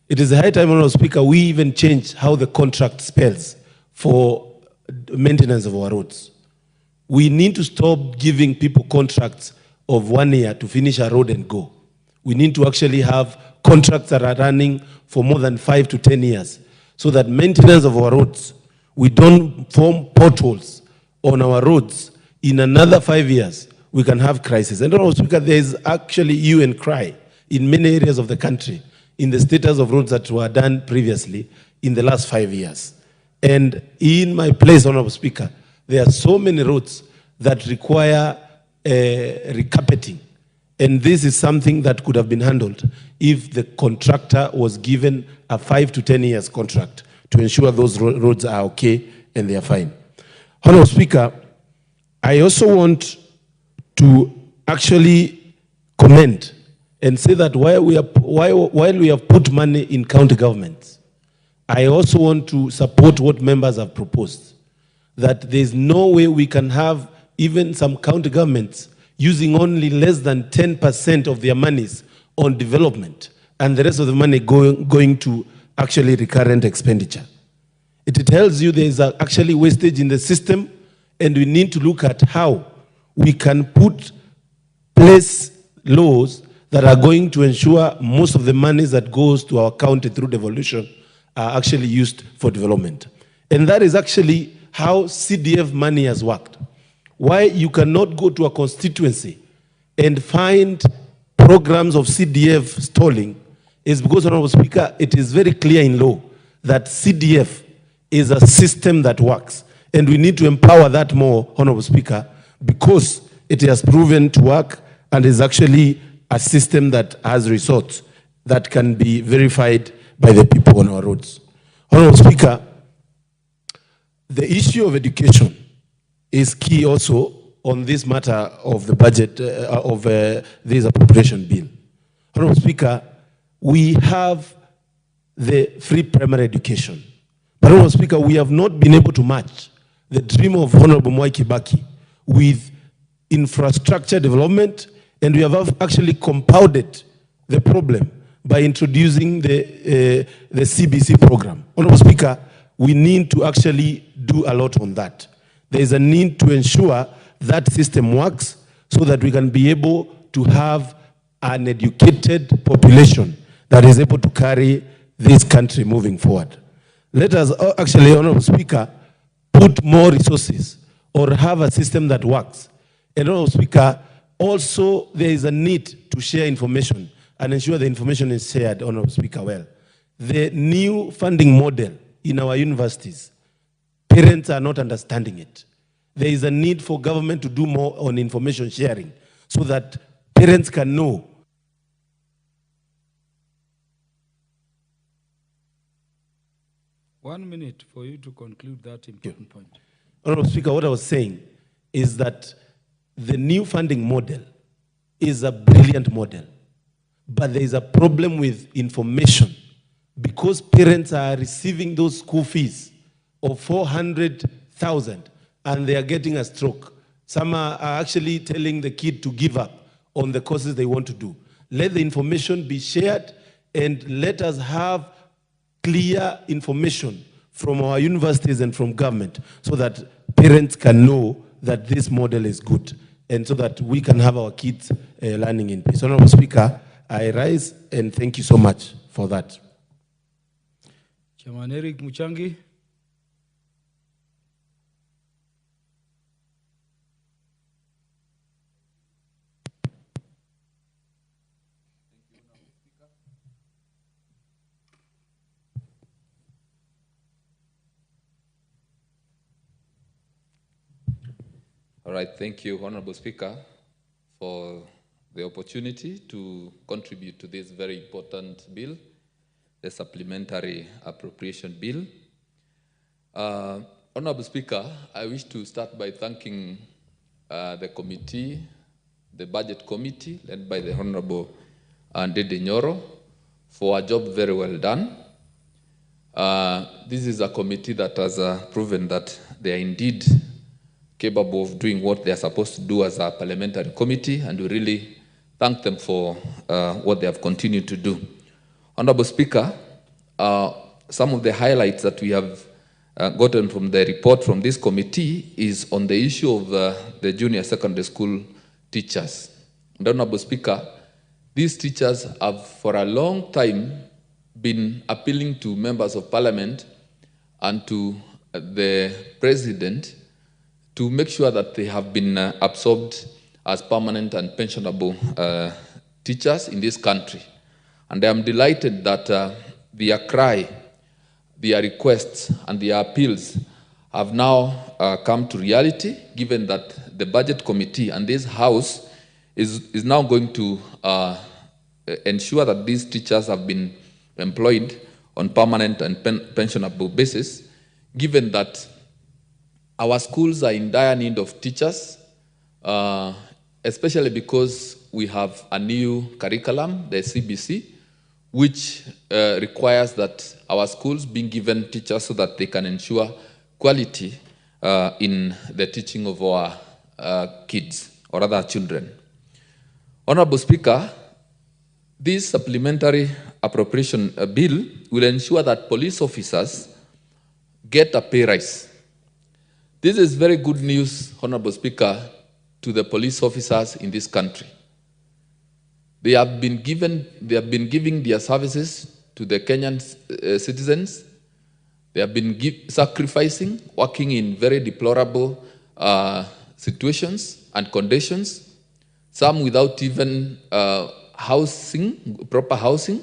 It is a high time, Honorable Speaker, we even change how the contract spells for maintenance of our roads. We need to stop giving people contracts of 1 year to finish a road and go. We need to actually have contracts that are running for more than 5 to 10 years so that maintenance of our roads, we don't form potholes on our roads. In another 5 years, we can have crisis. And Honorable Speaker, there is actually hue and cry in many areas of the country in the status of roads that were done previously in the last 5 years. And in my place, Honorable Speaker, there are so many roads that require recarpeting. And this is something that could have been handled if the contractor was given a 5 to 10 years contract to ensure those roads are okay and they are fine. Honorable Speaker, I also want to actually comment and say that while we have put money in county governments, I also want to support what members have proposed, that there's no way we can have even some county governments using only less than 10% of their monies on development and the rest of the money going to actually recurrent expenditure. It tells you there is actually wastage in the system, and we need to look at how we can place laws that are going to ensure most of the monies that goes to our county through devolution are actually used for development. And that is actually how CDF money has worked. Why you cannot go to a constituency and find programs of CDF stalling is because, Honorable Speaker, it is very clear in law that CDF is a system that works. And we need to empower that more, Honorable Speaker, because it has proven to work and is actually a system that has results that can be verified by the people on our roads. Honorable Speaker, the issue of education is key also on this matter of the budget of this appropriation bill. Honorable Speaker, we have the free primary education. But Honorable Speaker, we have not been able to match the dream of Honorable Mwai Kibaki with infrastructure development, and we have actually compounded the problem by introducing the CBC program. Honorable Speaker, we need to actually do a lot on that. There is a need to ensure that system works so that we can be able to have an educated population that is able to carry this country moving forward. Let us actually, Honorable Speaker, put more resources or have a system that works. And Honorable Speaker, also there is a need to share information and ensure the information is shared, Honorable Speaker, well. The new funding model in our universities, parents are not understanding it. There is a need for government to do more on information sharing so that parents can know. One minute for you to conclude that important point. Honorable Speaker, what I was saying is that the new funding model is a brilliant model, but there is a problem with information because parents are receiving those school fees of 400,000 and they are getting a stroke. Some are actually telling the kid to give up on the courses they want to do. Let the information be shared and let us have clear information from our universities and from government so that parents can know that this model is good and so that we can have our kids learning in peace. Honorable Speaker, I rise and thank you so much for that. Chairman Eric Muchangi. All right, thank you, Honorable Speaker, for the opportunity to contribute to this very important bill, the Supplementary Appropriation Bill. Honorable Speaker, I wish to start by thanking the committee, the Budget Committee, led by the Honorable Ndede Nyoro, for a job very well done. This is a committee that has proven that they are indeed capable of doing what they are supposed to do as a parliamentary committee, and we really thank them for what they have continued to do. Honorable Speaker, some of the highlights that we have gotten from the report from this committee is on the issue of the junior secondary school teachers. And Honorable Speaker, these teachers have for a long time been appealing to members of parliament and to the president to make sure that they have been absorbed as permanent and pensionable teachers in this country. And I am delighted that their cry, their requests, and their appeals have now come to reality, given that the Budget Committee and this House is now going to ensure that these teachers have been employed on permanent and pensionable basis, given that our schools are in dire need of teachers, especially because we have a new curriculum, the CBC, which requires that our schools being given teachers so that they can ensure quality in the teaching of our kids or other children. Honorable Speaker, this supplementary appropriation bill will ensure that police officers get a pay rise. This is very good news, Honorable Speaker, to the police officers in this country. They have been giving their services to the Kenyan citizens. They have been sacrificing, working in very deplorable situations and conditions, some without even proper housing,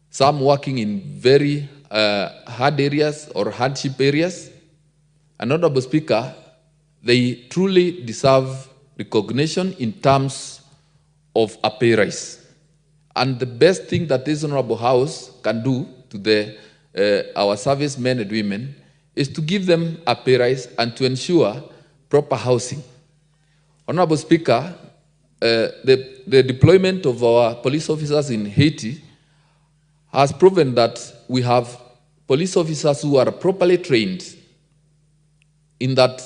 some working in very hard areas or hardship areas. And Honorable Speaker, they truly deserve recognition in terms of a pay rise. And the best thing that this Honorable House can do to our servicemen and women is to give them a pay rise and to ensure proper housing. Honorable Speaker, the deployment of our police officers in Haiti has proven that we have police officers who are properly trained, in that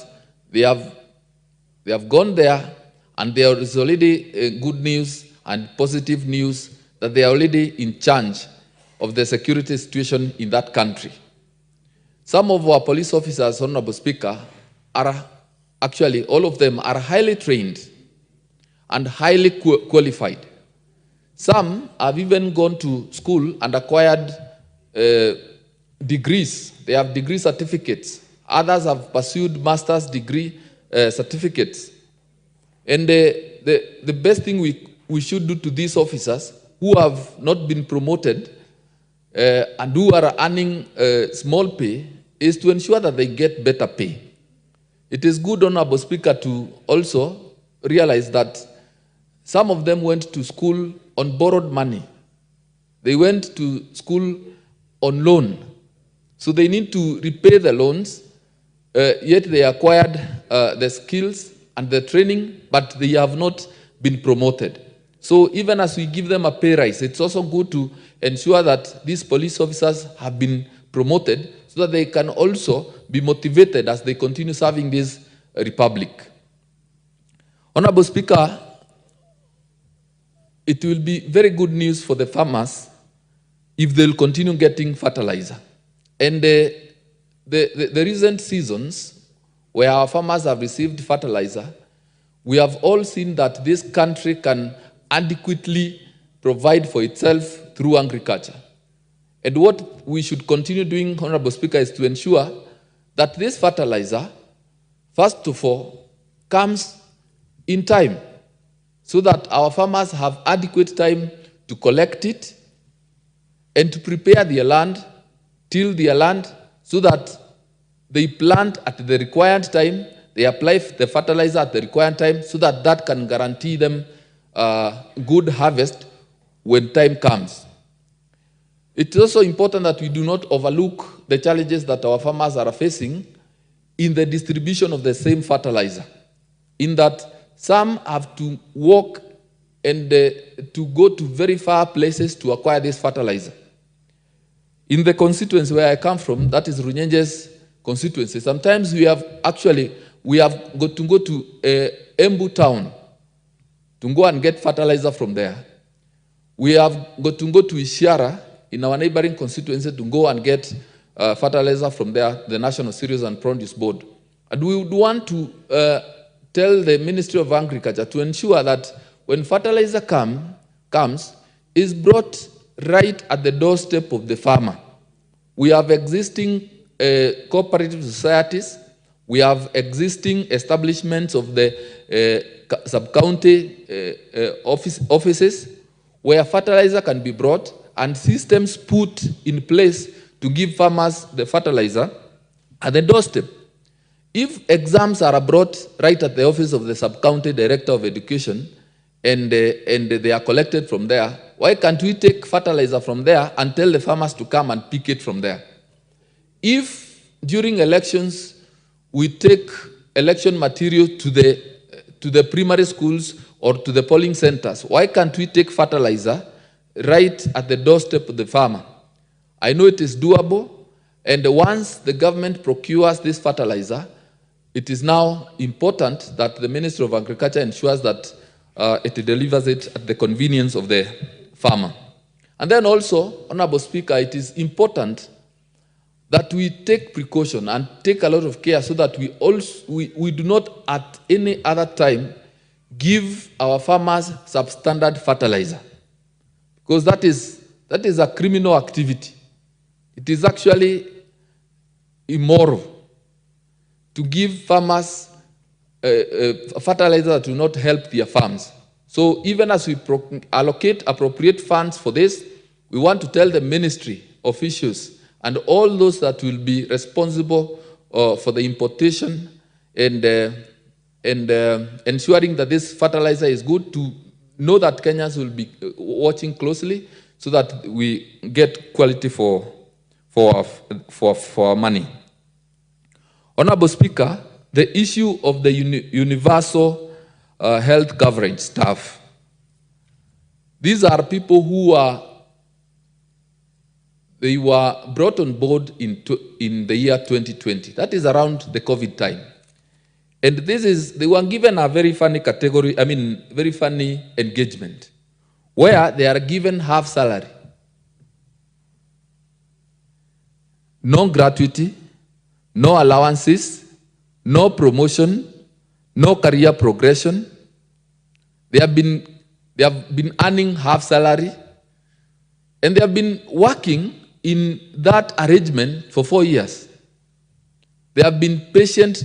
they have gone there and there is already good news and positive news that they are already in charge of the security situation in that country. Some of our police officers, Honorable Speaker, are actually, all of them are highly trained and highly qualified. Some have even gone to school and acquired degrees. They have degree certificates. Others have pursued master's degree certificates. And the best thing we should do to these officers who have not been promoted and who are earning small pay is to ensure that they get better pay. It is good, Honorable Speaker, to also realize that some of them went to school on borrowed money. They went to school on loan. So they need to repay the loans, yet they acquired the skills and the training, but they have not been promoted. So even as we give them a pay rise, it's also good to ensure that these police officers have been promoted so that they can also be motivated as they continue serving this republic. Honorable Speaker, it will be very good news for the farmers if they'll continue getting fertilizer. And the recent seasons where our farmers have received fertilizer, we have all seen that this country can adequately provide for itself through agriculture. And what we should continue doing, Honorable Speaker, is to ensure that this fertilizer, first of all, comes in time, so that our farmers have adequate time to collect it and to prepare their land, till their land, so that they plant at the required time, they apply the fertilizer at the required time, so that that can guarantee them good harvest when time comes. It is also important that we do not overlook the challenges that our farmers are facing in the distribution of the same fertilizer, in that some have to walk and to go to very far places to acquire this fertilizer. In the constituency where I come from, that is Runyenje's constituency, sometimes we have got to go to Embu town to go and get fertilizer from there. We have got to go to Ishiara in our neighboring constituency to go and get fertilizer from there, the National Cereals and Produce Board. And we would want to tell the Ministry of Agriculture to ensure that when fertilizer comes, is brought right at the doorstep of the farmer. We have existing cooperative societies. We have existing establishments of the sub-county offices where fertilizer can be brought and systems put in place to give farmers the fertilizer at the doorstep. If exams are brought right at the office of the Sub-County Director of Education and they are collected from there, why can't we take fertilizer from there and tell the farmers to come and pick it from there? If during elections we take election material to the primary schools or to the polling centers, why can't we take fertilizer right at the doorstep of the farmer? I know it is doable, and once the government procures this fertilizer, it is now important that the Ministry of Agriculture ensures that it delivers it at the convenience of the farmer. And then also, Honorable Speaker, it is important that we take precaution and take a lot of care so that we do not at any other time give our farmers substandard fertilizer, because that is a criminal activity. It is actually immoral to give farmers fertilizer that will not help their farms. So even as we allocate appropriate funds for this, we want to tell the ministry officials and all those that will be responsible for the importation and ensuring that this fertilizer is good, to know that Kenyans will be watching closely so that we get quality for our money. Honorable Speaker, the issue of the universal health coverage staff. These are people who they were brought on board in the year 2020. That is around the COVID time. And they were given a very funny category, very funny engagement, where they are given half salary, no gratuity, no allowances, no promotion, no career progression. They have been earning half salary, and they have been working in that arrangement for 4 years. They have been patient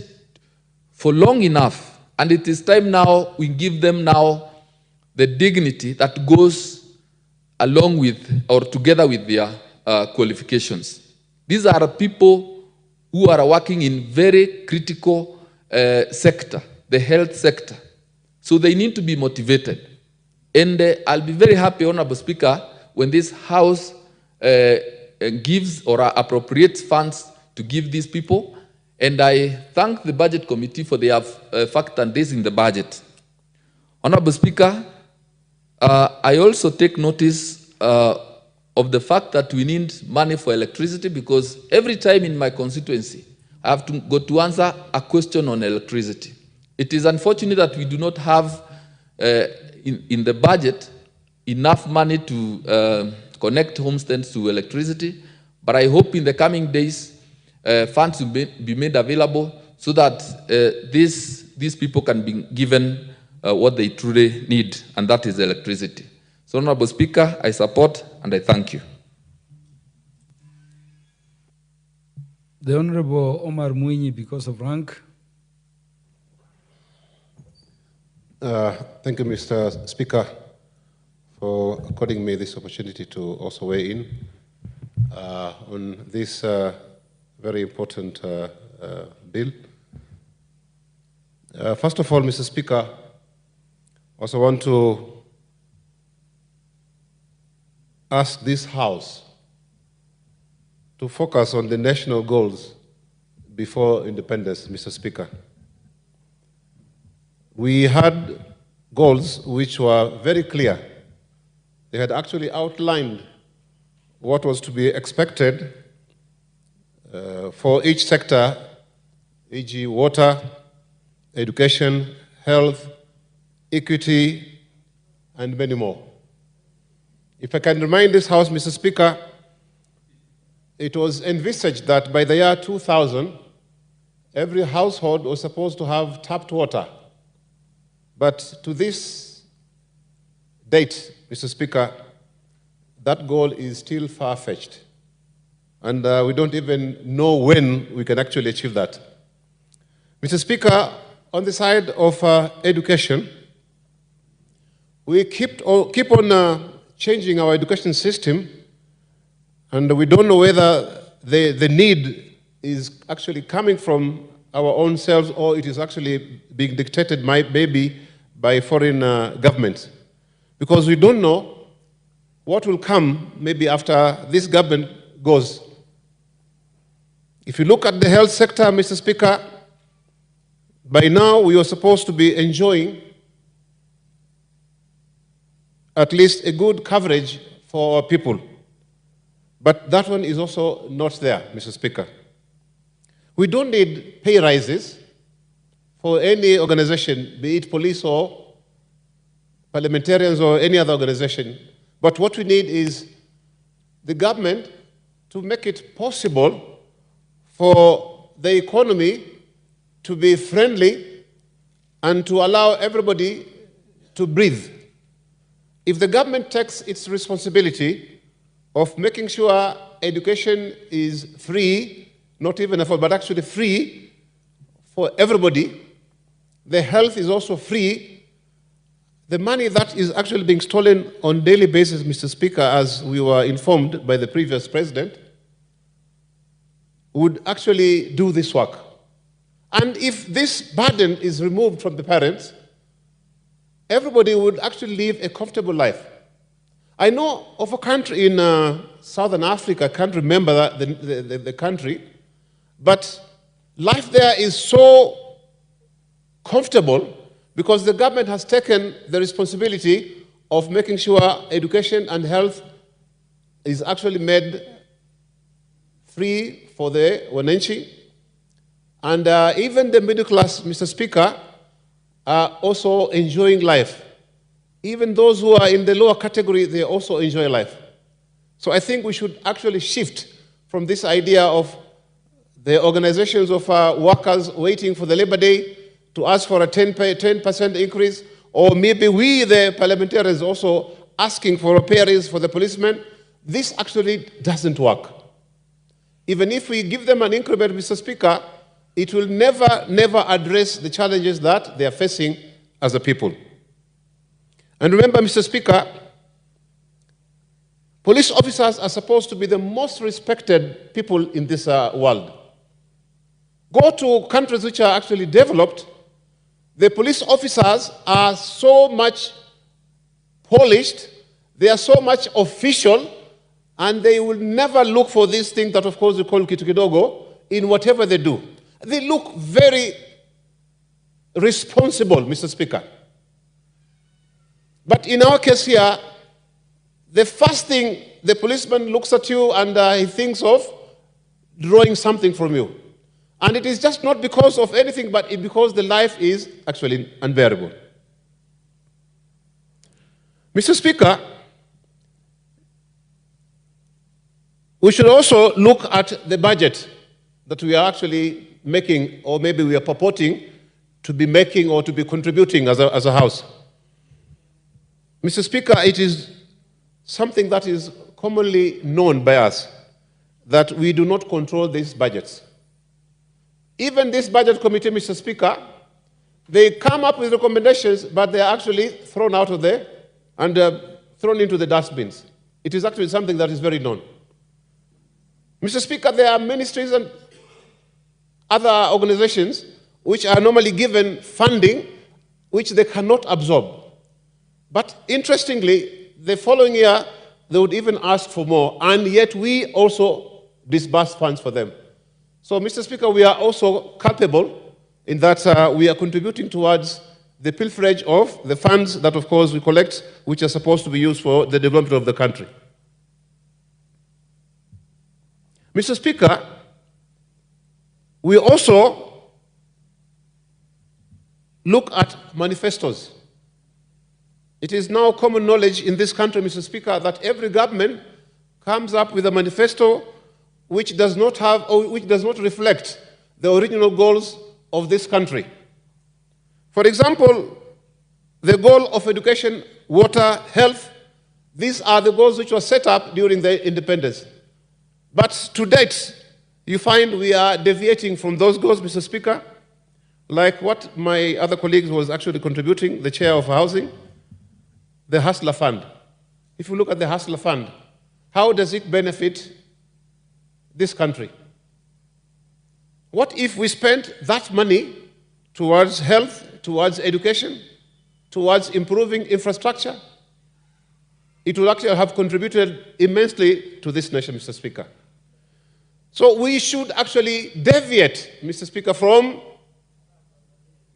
for long enough, and it is time now we give them now the dignity that goes along with or together with their qualifications. These are people who are working in very critical sector, the health sector. So they need to be motivated. And I'll be very happy, Honorable Speaker, when this House gives or appropriates funds to give these people. And I thank the Budget Committee for they have factored this in the budget. Honorable Speaker, I also take notice of the fact that we need money for electricity, because every time in my constituency, I have to go to answer a question on electricity. It is unfortunate that we do not have in the budget enough money to connect homesteads to electricity, but I hope in the coming days funds will be made available so that these people can be given what they truly need, and that is electricity. So, Honorable Speaker, I support and I thank you. The Honorable Omar Muini, because of rank. Thank you, Mr. Speaker, for according me this opportunity to also weigh in on this very important bill. First of all, Mr. Speaker, I also want to ask this House to focus on the national goals before independence, Mr. Speaker. We had goals which were very clear. They had actually outlined what was to be expected for each sector, e.g. water, education, health, equity, and many more. If I can remind this House, Mr. Speaker, it was envisaged that by the year 2000, every household was supposed to have tapped water. But to this date, Mr. Speaker, that goal is still far-fetched. And we don't even know when we can actually achieve that. Mr. Speaker, on the side of education, we keep on changing our education system, and we don't know whether the need is actually coming from our own selves or it is actually being dictated maybe by foreign governments. Because we don't know what will come maybe after this government goes. If you look at the health sector, Mr. Speaker, by now we were supposed to be enjoying at least a good coverage for our people. But that one is also not there, Mr. Speaker. We don't need pay rises for any organization, be it police or parliamentarians or any other organization. But what we need is the government to make it possible for the economy to be friendly and to allow everybody to breathe. If the government takes its responsibility of making sure education is free, not even affordable, but actually free for everybody, the health is also free, the money that is actually being stolen on a daily basis, Mr. Speaker, as we were informed by the previous president, would actually do this work. And if this burden is removed from the parents, everybody would actually live a comfortable life. I know of a country in Southern Africa, I can't remember the country, but life there is so comfortable because the government has taken the responsibility of making sure education and health is actually made free for the wananchi. And even the middle class, Mr. Speaker, are also enjoying life. Even those who are in the lower category, they also enjoy life. So I think we should actually shift from this idea of the organizations of workers waiting for the Labor Day to ask for a 10% increase, or maybe we, the parliamentarians, also asking for a pay raise for the policemen. This actually doesn't work. Even if we give them an increment, Mr. Speaker, it will never address the challenges that they are facing as a people. And remember, Mr. Speaker, police officers are supposed to be the most respected people in this world. Go to countries which are actually developed, the police officers are so much polished, they are so much official, and they will never look for this thing that, of course, we call kitu kidogo in whatever they do. They look very responsible, Mr. Speaker. But in our case here, the first thing the policeman looks at you and he thinks of drawing something from you. And it is just not because of anything, but because the life is actually unbearable. Mr. Speaker, we should also look at the budget that we are actually making, or maybe we are purporting to be making or to be contributing as a House. Mr. Speaker, it is something that is commonly known by us that we do not control these budgets. Even this budget committee, Mr. Speaker, they come up with recommendations, but they are actually thrown out of there and thrown into the dustbins. It is actually something that is very known. Mr. Speaker, there are ministries and other organizations which are normally given funding which they cannot absorb. But interestingly, the following year, they would even ask for more, and yet we also disburse funds for them. So, Mr. Speaker, we are also culpable in that we are contributing towards the pilferage of the funds that, of course, we collect, which are supposed to be used for the development of the country. Mr. Speaker, we also look at manifestos. It is now common knowledge in this country, Mr. Speaker, that every government comes up with a manifesto which does not have, or which does not reflect the original goals of this country. For example, the goal of education, water, health, these are the goals which were set up during the independence. But to date, you find we are deviating from those goals, Mr. Speaker, like what my other colleagues was actually contributing, the chair of housing, the Hustler Fund. If you look at the Hustler Fund, how does it benefit this country? What if we spent that money towards health, towards education, towards improving infrastructure? It will actually have contributed immensely to this nation, Mr. Speaker. So we should actually deviate, Mr. Speaker, from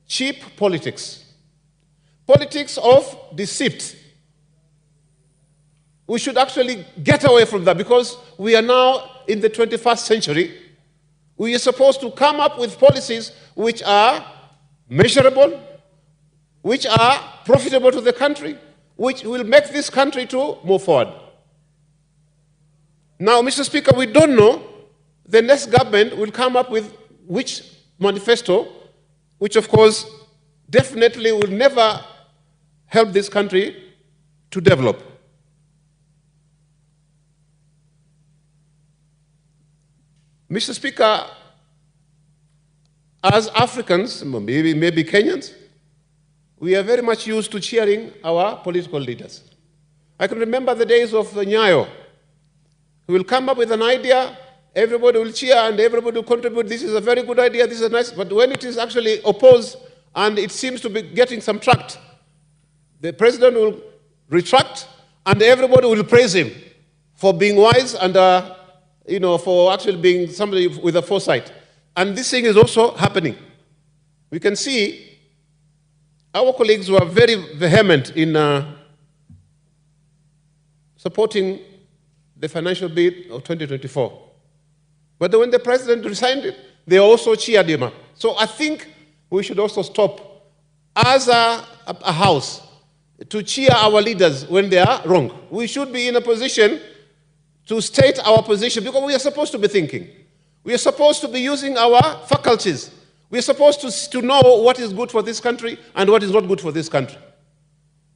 cheap politics, politics of deceit. We should actually get away from that because we are now in the 21st century. We are supposed to come up with policies which are measurable, which are profitable to the country, which will make this country to move forward. Now, Mr. Speaker, we don't know the next government will come up with which manifesto, which of course definitely will never help this country to develop. Mr. Speaker, as Africans, maybe Kenyans, we are very much used to cheering our political leaders. I can remember the days of Nyayo. He will come up with an idea, everybody will cheer and everybody will contribute. This is a very good idea, this is nice. But when it is actually opposed and it seems to be getting some traction, the president will retract and everybody will praise him for being wise and for actually being somebody with a foresight. And this thing is also happening. We can see our colleagues were very vehement in supporting the financial bill of 2024. But when the president resigned it, they also cheered him up. So I think we should also stop as a house to cheer our leaders when they are wrong. We should be in a position to state our position because we are supposed to be thinking. We are supposed to be using our faculties. We are supposed to know what is good for this country and what is not good for this country.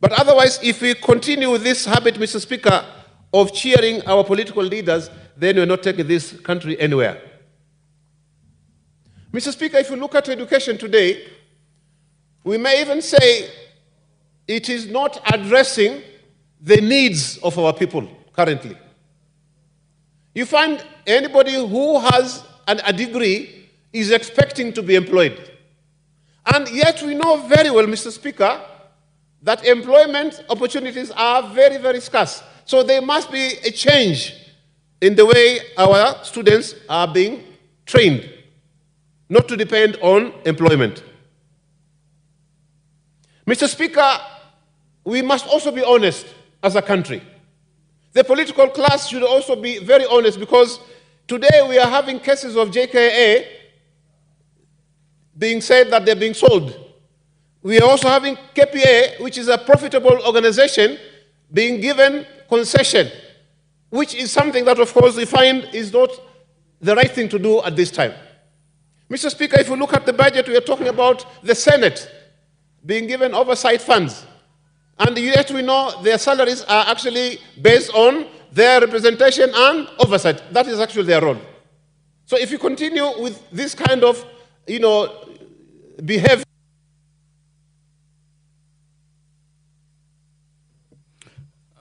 But otherwise, if we continue with this habit, Mr. Speaker, of cheering our political leaders, then we're not taking this country anywhere. Mr. Speaker, if you look at education today, we may even say it is not addressing the needs of our people currently. You find anybody who has a degree is expecting to be employed. And yet we know very well, Mr. Speaker, that employment opportunities are very, very scarce. So there must be a change in the way our students are being trained, not to depend on employment. Mr. Speaker, we must also be honest as a country. The political class should also be very honest because today we are having cases of JKA being said that they're being sold. We are also having KPA, which is a profitable organization, being given concession, which is something that, of course, we find is not the right thing to do at this time. Mr. Speaker, if you look at the budget, we are talking about the Senate being given oversight funds. And yet we know their salaries are actually based on their representation and oversight. That is actually their role. So if you continue with this kind of, behavior.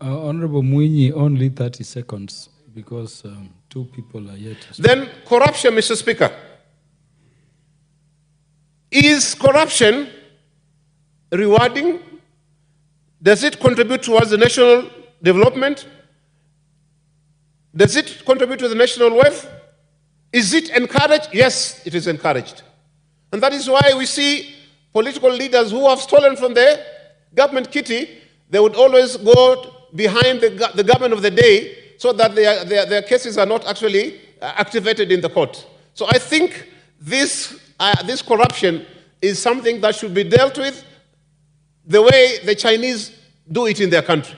Honorable Mutembei, only 30 seconds because two people are yet to speak. Then corruption, Mr. Speaker. Is corruption rewarding? Does it contribute towards the national development? Does it contribute to the national wealth? Is it encouraged? Yes, it is encouraged. And that is why we see political leaders who have stolen from the government kitty, they would always go behind the government of the day so that their cases are not actually activated in the court. So I think this corruption is something that should be dealt with the way the Chinese do it in their country.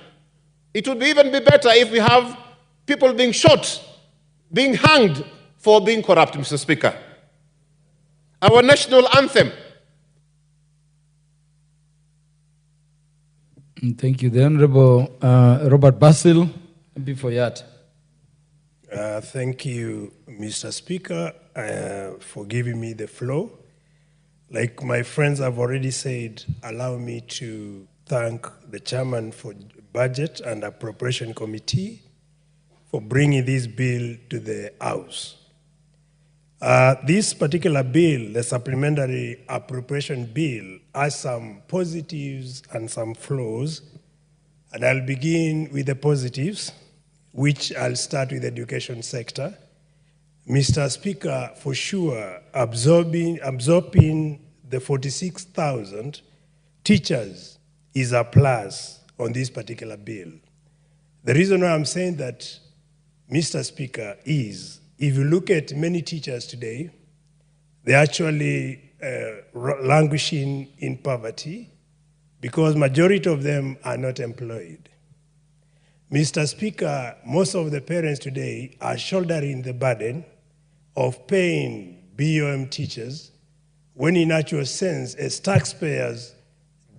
It would even be better if we have people being shot, being hanged for being corrupt, Mr. Speaker. Our national anthem. Thank you. The Honorable Robert Basil, before that. Thank you, Mr. Speaker, for giving me the floor. Like my friends have already said, allow me to thank the chairman for Budget and Appropriation Committee for bringing this bill to the House. This particular bill, the Supplementary Appropriation Bill, has some positives and some flaws. And I'll begin with the positives, which I'll start with the education sector. Mr. Speaker, for sure, absorbing the 46,000 teachers is a plus on this particular bill. The reason why I'm saying that, Mr. Speaker, is if you look at many teachers today, they're actually languishing in poverty because majority of them are not employed. Mr. Speaker, most of the parents today are shouldering the burden of paying BOM teachers, when in actual sense, as taxpayers,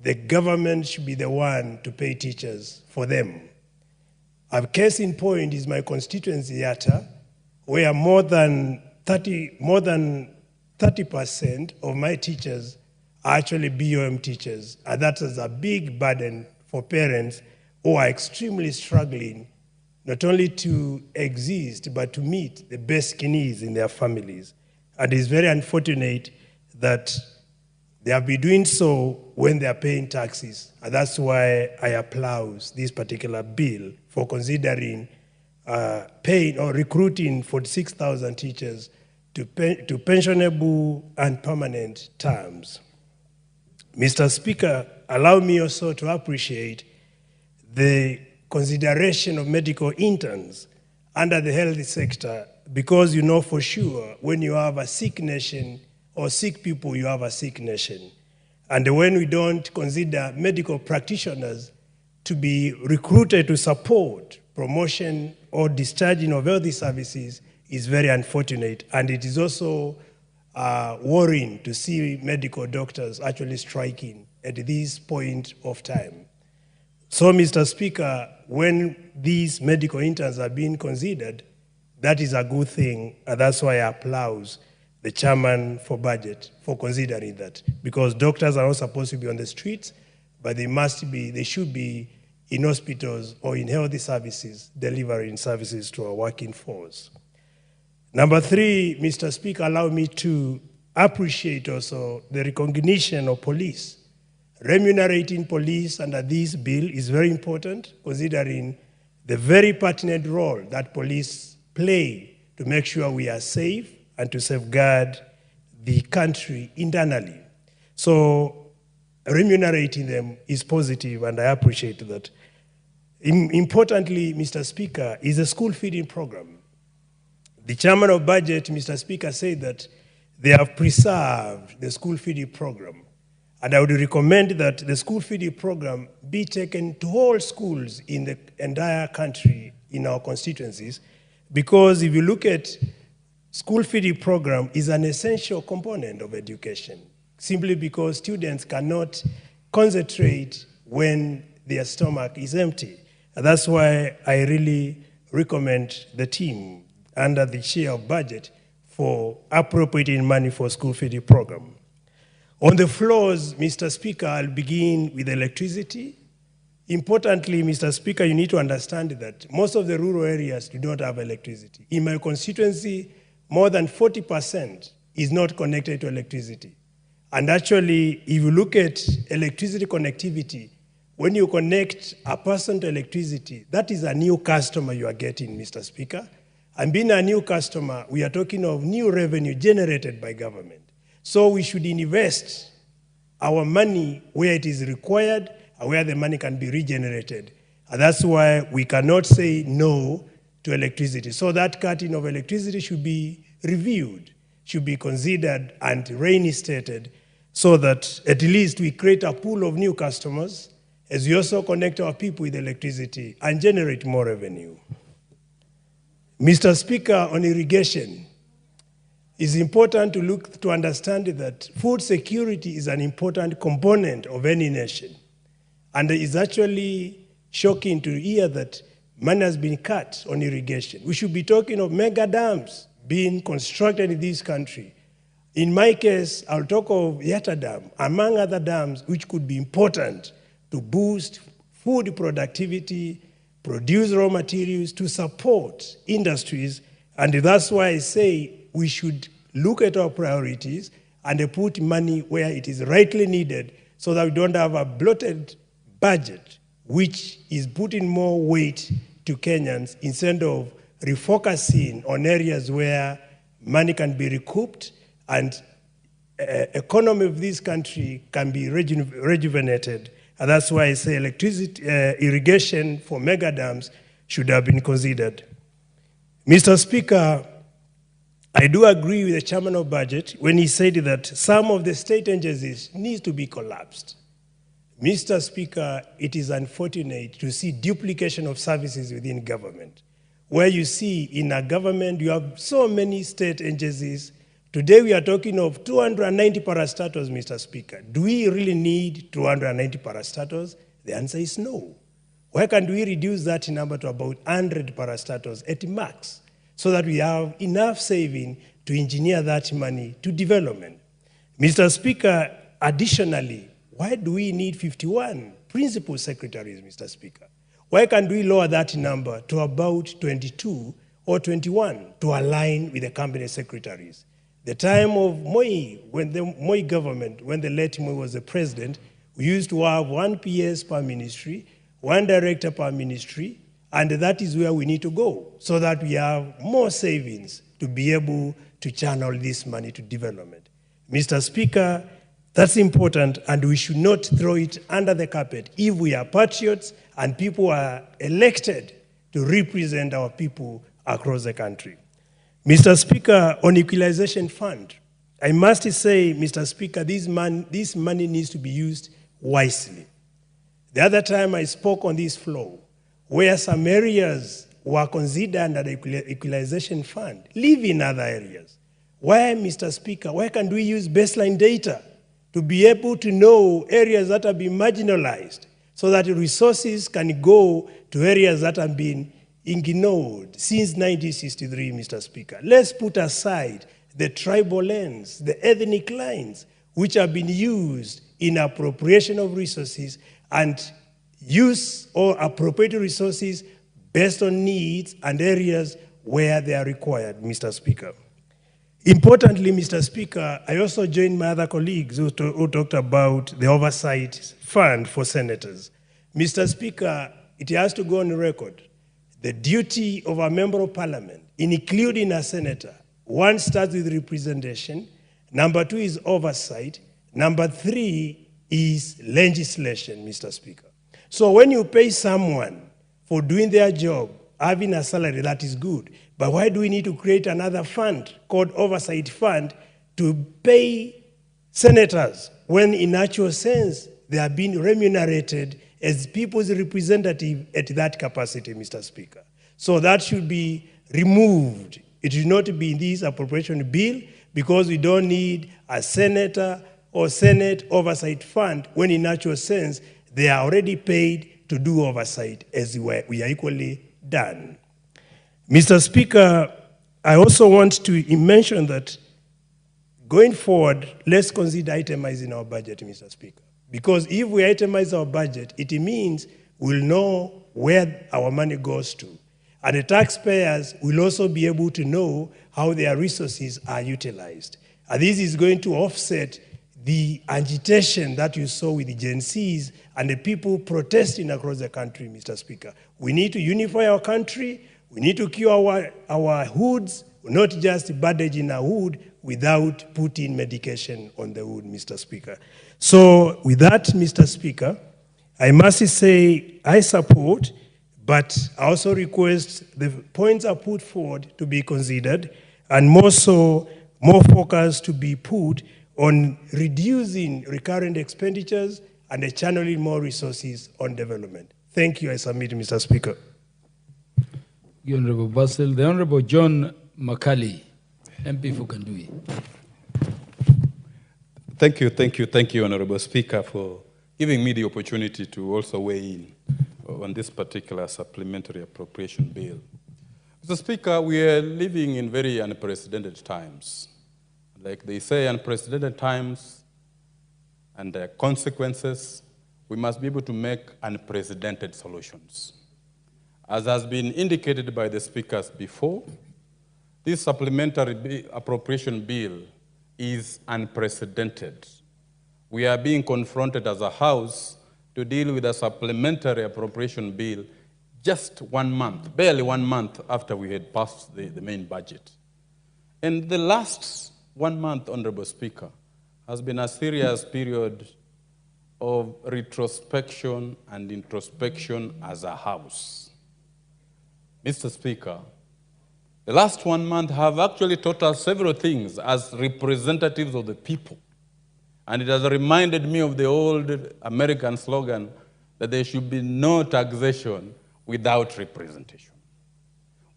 the government should be the one to pay teachers for them. A case in point is my constituency, Yatta, where more than 30% of my teachers are actually BOM teachers, and that is a big burden for parents who are extremely struggling not only to exist, but to meet the basic needs in their families. And it's very unfortunate that they have been doing so when they are paying taxes. And that's why I applaud this particular bill for considering paying or recruiting 46,000 teachers to pensionable and permanent terms. Mr. Speaker, allow me also to appreciate the consideration of medical interns under the health sector, because you know for sure when you have a sick nation or sick people, you have a sick nation. And when we don't consider medical practitioners to be recruited to support promotion or discharging of health services is very unfortunate. And it is also worrying to see medical doctors actually striking at this point of time. So, Mr. Speaker, when these medical interns are being considered, that is a good thing, and that's why I applaud the chairman for budget for considering that, because doctors are not supposed to be on the streets, but they should be in hospitals or in health services, delivering services to our working force. Number three, Mr. Speaker, allow me to appreciate also the recognition of police. Remunerating police under this bill is very important, considering the very pertinent role that police play to make sure we are safe and to safeguard the country internally. So remunerating them is positive, and I appreciate that. Importantly, Mr. Speaker, is a school feeding program. The chairman of budget, Mr. Speaker, said that they have preserved the school feeding program. And I would recommend that the school feeding program be taken to all schools in the entire country in our constituencies, because if you look at school feeding program is an essential component of education, simply because students cannot concentrate when their stomach is empty. And that's why I really recommend the team under the chair of budget for appropriating money for school feeding program. On the floors, Mr. Speaker, I'll begin with electricity. Importantly, Mr. Speaker, you need to understand that most of the rural areas do not have electricity. In my constituency, more than 40% is not connected to electricity. And actually, if you look at electricity connectivity, when you connect a person to electricity, that is a new customer you are getting, Mr. Speaker. And being a new customer, we are talking of new revenue generated by government. So we should invest our money where it is required and where the money can be regenerated. And that's why we cannot say no to electricity. So that cutting of electricity should be reviewed, should be considered and reinstated, so that at least we create a pool of new customers as we also connect our people with electricity and generate more revenue. Mr. Speaker, on irrigation, it's important to understand that food security is an important component of any nation. And it's actually shocking to hear that money has been cut on irrigation. We should be talking of mega dams being constructed in this country. In my case, I'll talk of Yatta Dam, among other dams which could be important to boost food productivity, produce raw materials to support industries. And that's why I say we should look at our priorities and put money where it is rightly needed so that we don't have a bloated budget which is putting more weight to Kenyans instead of refocusing on areas where money can be recouped and economy of this country can be rejuvenated. And that's why I say electricity, irrigation for mega dams should have been considered. Mr. Speaker, I do agree with the chairman of budget when he said that some of the state agencies need to be collapsed. Mr. Speaker, it is unfortunate to see duplication of services within government, where you see in a government you have so many state agencies. Today we are talking of 290 parastatals, Mr. Speaker. Do we really need 290 parastatals? The answer is no. Why can't we reduce that number to about 100 parastatals at max so that we have enough saving to engineer that money to development? Mr. Speaker, additionally, why do we need 51 principal secretaries, Mr. Speaker? Why can't we lower that number to about 22 or 21 to align with the cabinet secretaries? The time of Moi, when the Moi government, when the late Moi was the president, we used to have one PS per ministry, one director per ministry, and that is where we need to go so that we have more savings to be able to channel this money to development. Mr. Speaker, that's important, and we should not throw it under the carpet if we are patriots and people are elected to represent our people across the country. Mr. Speaker, on equalization fund, I must say, Mr. Speaker, this money needs to be used wisely. The other time I spoke on this floor, where some areas were considered under the equalization fund, live in other areas. Why, Mr. Speaker, why can't we use baseline data to be able to know areas that have been marginalized so that resources can go to areas that have been ignored since 1963, Mr. Speaker? Let's put aside the tribal lands, the ethnic lines, which have been used in appropriation of resources, and use or appropriate resources based on needs and areas where they are required, Mr. Speaker. Importantly, Mr. Speaker, I also joined my other colleagues who talked about the oversight fund for senators. Mr. Speaker, it has to go on record. The duty of a member of parliament, including a senator, one starts with representation, number two is oversight, number three is legislation, Mr. Speaker. So when you pay someone for doing their job, having a salary, that is good. But why do we need to create another fund called Oversight Fund to pay senators when in actual sense they are being remunerated as people's representative at that capacity, Mr. Speaker? So that should be removed. It should not be in this appropriation bill because we don't need a senator or Senate Oversight Fund when in actual sense they are already paid to do oversight as we are equally done. Mr. Speaker, I also want to mention that going forward, let's consider itemizing our budget, Mr. Speaker. Because if we itemize our budget, it means we'll know where our money goes to. And the taxpayers will also be able to know how their resources are utilized. And this is going to offset the agitation that you saw with the Gen Zs and the people protesting across the country, Mr. Speaker. We need to unify our country. We need to cure our hoods, not just bandaging a hood without putting medication on the hood, Mr. Speaker. So with that, Mr. Speaker, I must say I support, but I also request the points are put forward to be considered, and more so, more focus to be put on reducing recurrent expenditures and channeling more resources on development. Thank you. I submit, Mr. Speaker. The Honorable Basil. The Honorable John Makali, MP for Kandui. Thank you, Honorable Speaker, for giving me the opportunity to also weigh in on this particular supplementary appropriation bill. Mr. Speaker, we are living in very unprecedented times. Like they say, unprecedented times and the consequences we must be able to make unprecedented solutions. As has been indicated by the speakers before, this supplementary appropriation bill is unprecedented. We are being confronted as a House to deal with a supplementary appropriation bill just 1 month, barely 1 month after we had passed the main budget. And the last 1 month, Honorable Speaker, has been a serious period of retrospection and introspection as a House. Mr. Speaker, the last 1 month have actually taught us several things as representatives of the people. And it has reminded me of the old American slogan that there should be no taxation without representation.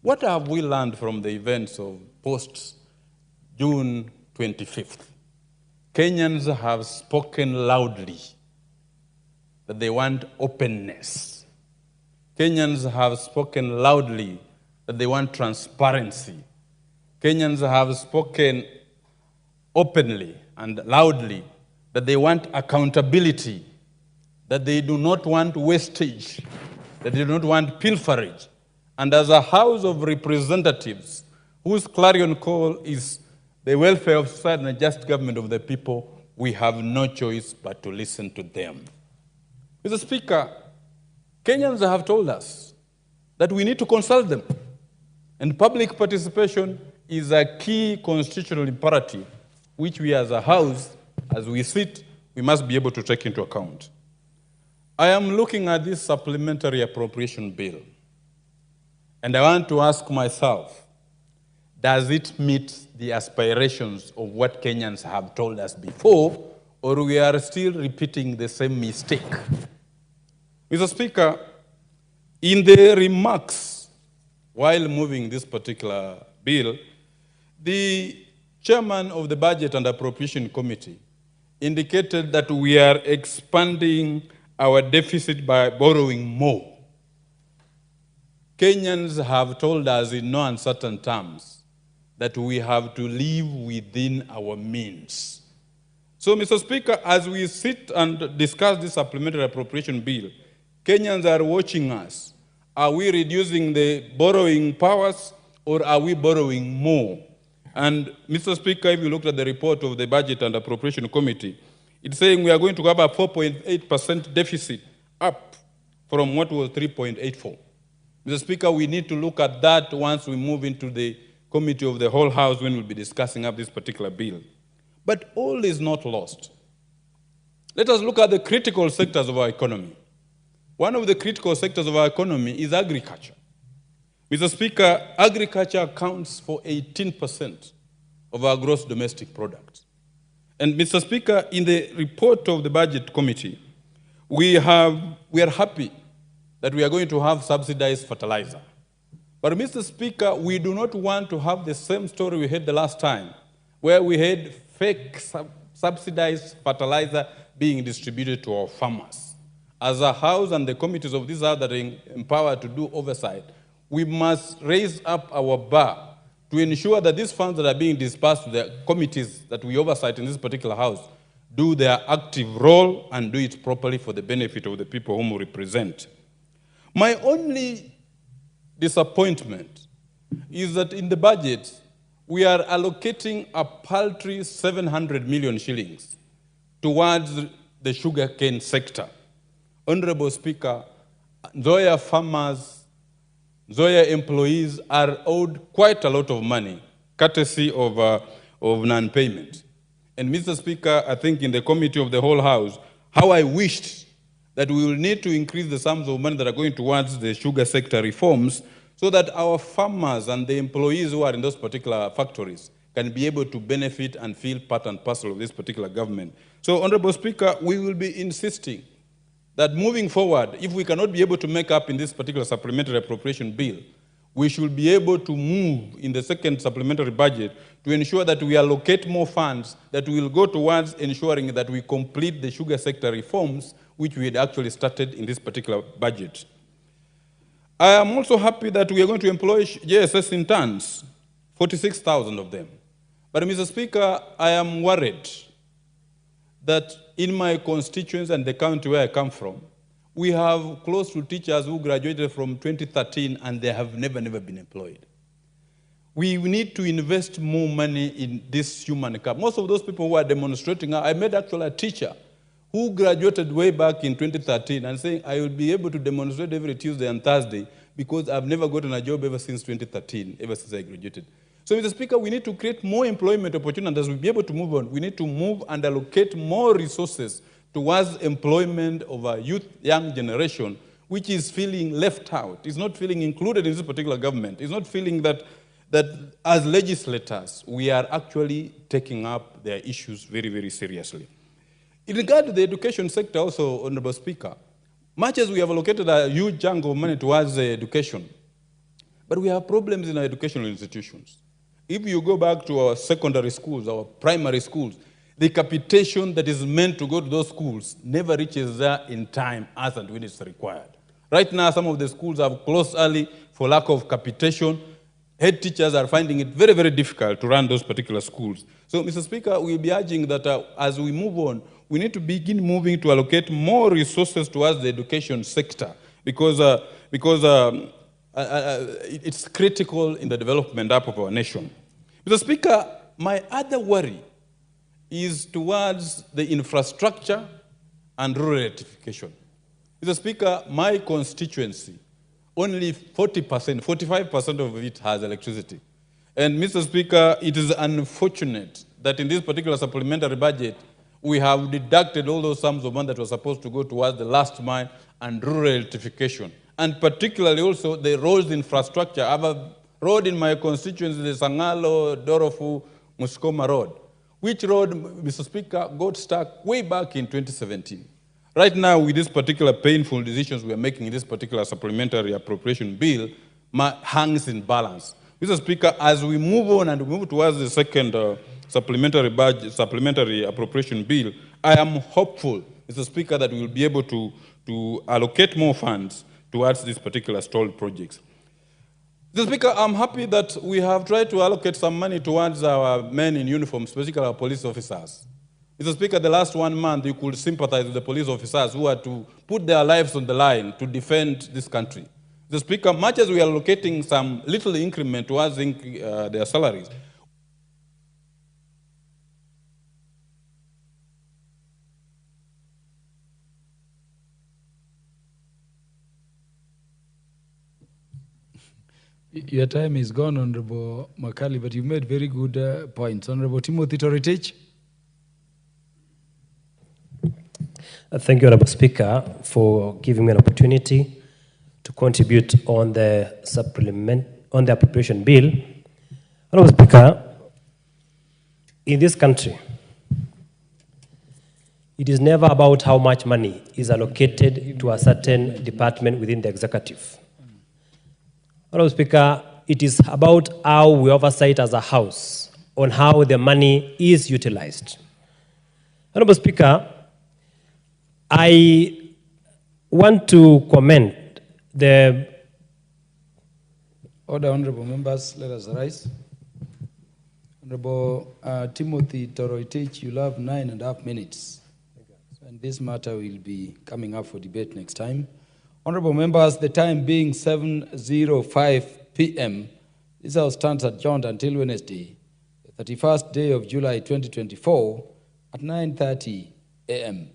What have we learned from the events of post-June 25th? Kenyans have spoken loudly that they want openness. Kenyans have spoken loudly that they want transparency. Kenyans have spoken openly and loudly that they want accountability, that they do not want wastage, that they do not want pilferage. And as a House of Representatives, whose clarion call is the welfare of society and just government of the people, we have no choice but to listen to them. Mr. Speaker, Kenyans have told us that we need to consult them. And public participation is a key constitutional imperative, which we as a House, as we sit, we must be able to take into account. I am looking at this supplementary appropriation bill, and I want to ask myself, does it meet the aspirations of what Kenyans have told us before, or we are still repeating the same mistake? Mr. Speaker, in the remarks while moving this particular bill, the chairman of the Budget and Appropriation Committee indicated that we are expanding our deficit by borrowing more. Kenyans have told us in no uncertain terms that we have to live within our means. So, Mr. Speaker, as we sit and discuss this supplementary appropriation bill, Kenyans are watching us. Are we reducing the borrowing powers, or are we borrowing more? And, Mr. Speaker, if you looked at the report of the Budget and Appropriation Committee, it's saying we are going to have a 4.8% deficit, up from what was 3.84. Mr. Speaker, we need to look at that once we move into the committee of the whole House when we'll be discussing up this particular bill. But all is not lost. Let us look at the critical sectors of our economy. One of the critical sectors of our economy is agriculture. Mr. Speaker, agriculture accounts for 18% of our gross domestic product. And Mr. Speaker, in the report of the Budget Committee, we are happy that we are going to have subsidized fertilizer. But Mr. Speaker, we do not want to have the same story we had the last time, where we had fake subsidized fertilizer being distributed to our farmers. As a House and the committees of this House that are empowered to do oversight, we must raise up our bar to ensure that these funds that are being dispersed to the committees that we oversight in this particular House do their active role and do it properly for the benefit of the people whom we represent. My only disappointment is that in the budget, we are allocating a paltry 700 million shillings towards the sugarcane sector. Honorable Speaker, Nzoia farmers, Nzoia employees are owed quite a lot of money, courtesy of non-payment. And Mr. Speaker, I think in the committee of the whole House, how I wished that we will need to increase the sums of money that are going towards the sugar sector reforms so that our farmers and the employees who are in those particular factories can be able to benefit and feel part and parcel of this particular government. So, Honorable Speaker, we will be insisting that moving forward, if we cannot be able to make up in this particular supplementary appropriation bill, we should be able to move in the second supplementary budget to ensure that we allocate more funds that will go towards ensuring that we complete the sugar sector reforms which we had actually started in this particular budget. I am also happy that we are going to employ JSS interns, 46,000 of them. But Mr. Speaker, I am worried that in my constituency and the county where I come from, we have close to teachers who graduated from 2013 and they have never been employed. We need to invest more money in this human capital. Most of those people who are demonstrating, I met actually a teacher who graduated way back in 2013 and saying, I will be able to demonstrate every Tuesday and Thursday because I've never gotten a job ever since 2013, ever since I graduated. So, Mr. Speaker, we need to create more employment opportunities as we be able to move on. We need to move and allocate more resources towards employment of a young generation, which is feeling left out, is not feeling included in this particular government, is not feeling that as legislators, we are actually taking up their issues very seriously. In regard to the education sector also, Honorable Speaker, much as we have allocated a huge chunk of money towards education, but we have problems in our educational institutions. If you go back to our secondary schools, our primary schools, the capitation that is meant to go to those schools never reaches there in time as and when it's required. Right now, some of the schools have closed early for lack of capitation. Head teachers are finding it very difficult to run those particular schools. So, Mr. Speaker, we'll be urging that as we move on, we need to begin moving to allocate more resources towards the education sector because it's critical in the development up of our nation. Mr. Speaker, my other worry is towards the infrastructure and rural electrification. Mr. Speaker, my constituency, only 40%, 45% of it has electricity. And Mr. Speaker, it is unfortunate that in this particular supplementary budget, we have deducted all those sums of money that were supposed to go towards the last mile and rural electrification. And particularly also the roads infrastructure. I have a road in my constituency, the Sangalo, Dorofu, Muskoma Road, which road, Mr. Speaker, got stuck way back in 2017. Right now, with these particular painful decisions we are making in this particular supplementary appropriation bill, hangs in balance. Mr. Speaker, as we move on and move towards the second supplementary appropriation bill, I am hopeful, Mr. Speaker, that we will be able to allocate more funds towards these particular stalled projects. Mr. Speaker, I'm happy that we have tried to allocate some money towards our men in uniform, especially our police officers. Mr. Speaker, the last 1 month, you could sympathize with the police officers who had to put their lives on the line to defend this country. Mr. Speaker, much as we are allocating some little increment towards their salaries, Your time is gone, Honorable Makali, but you made very good points. Honorable Timothy Toritich. Thank you, Honorable Speaker, for giving me an opportunity to contribute on the appropriation bill. Honorable Speaker, in this country, it is never about how much money is allocated to a certain department within the executive. Honorable Speaker, it is about how we oversight as a house on how the money is utilized. Honorable Speaker, I want to commend the... Order, honorable members, let us rise. Honorable Timothy Toroitich, you'll have 9.5 minutes. And this matter will be coming up for debate next time. Honorable members, the time being 7:05 p.m., this House stands adjourned until Wednesday, the 31st day of July 2024 at 9:30 a.m.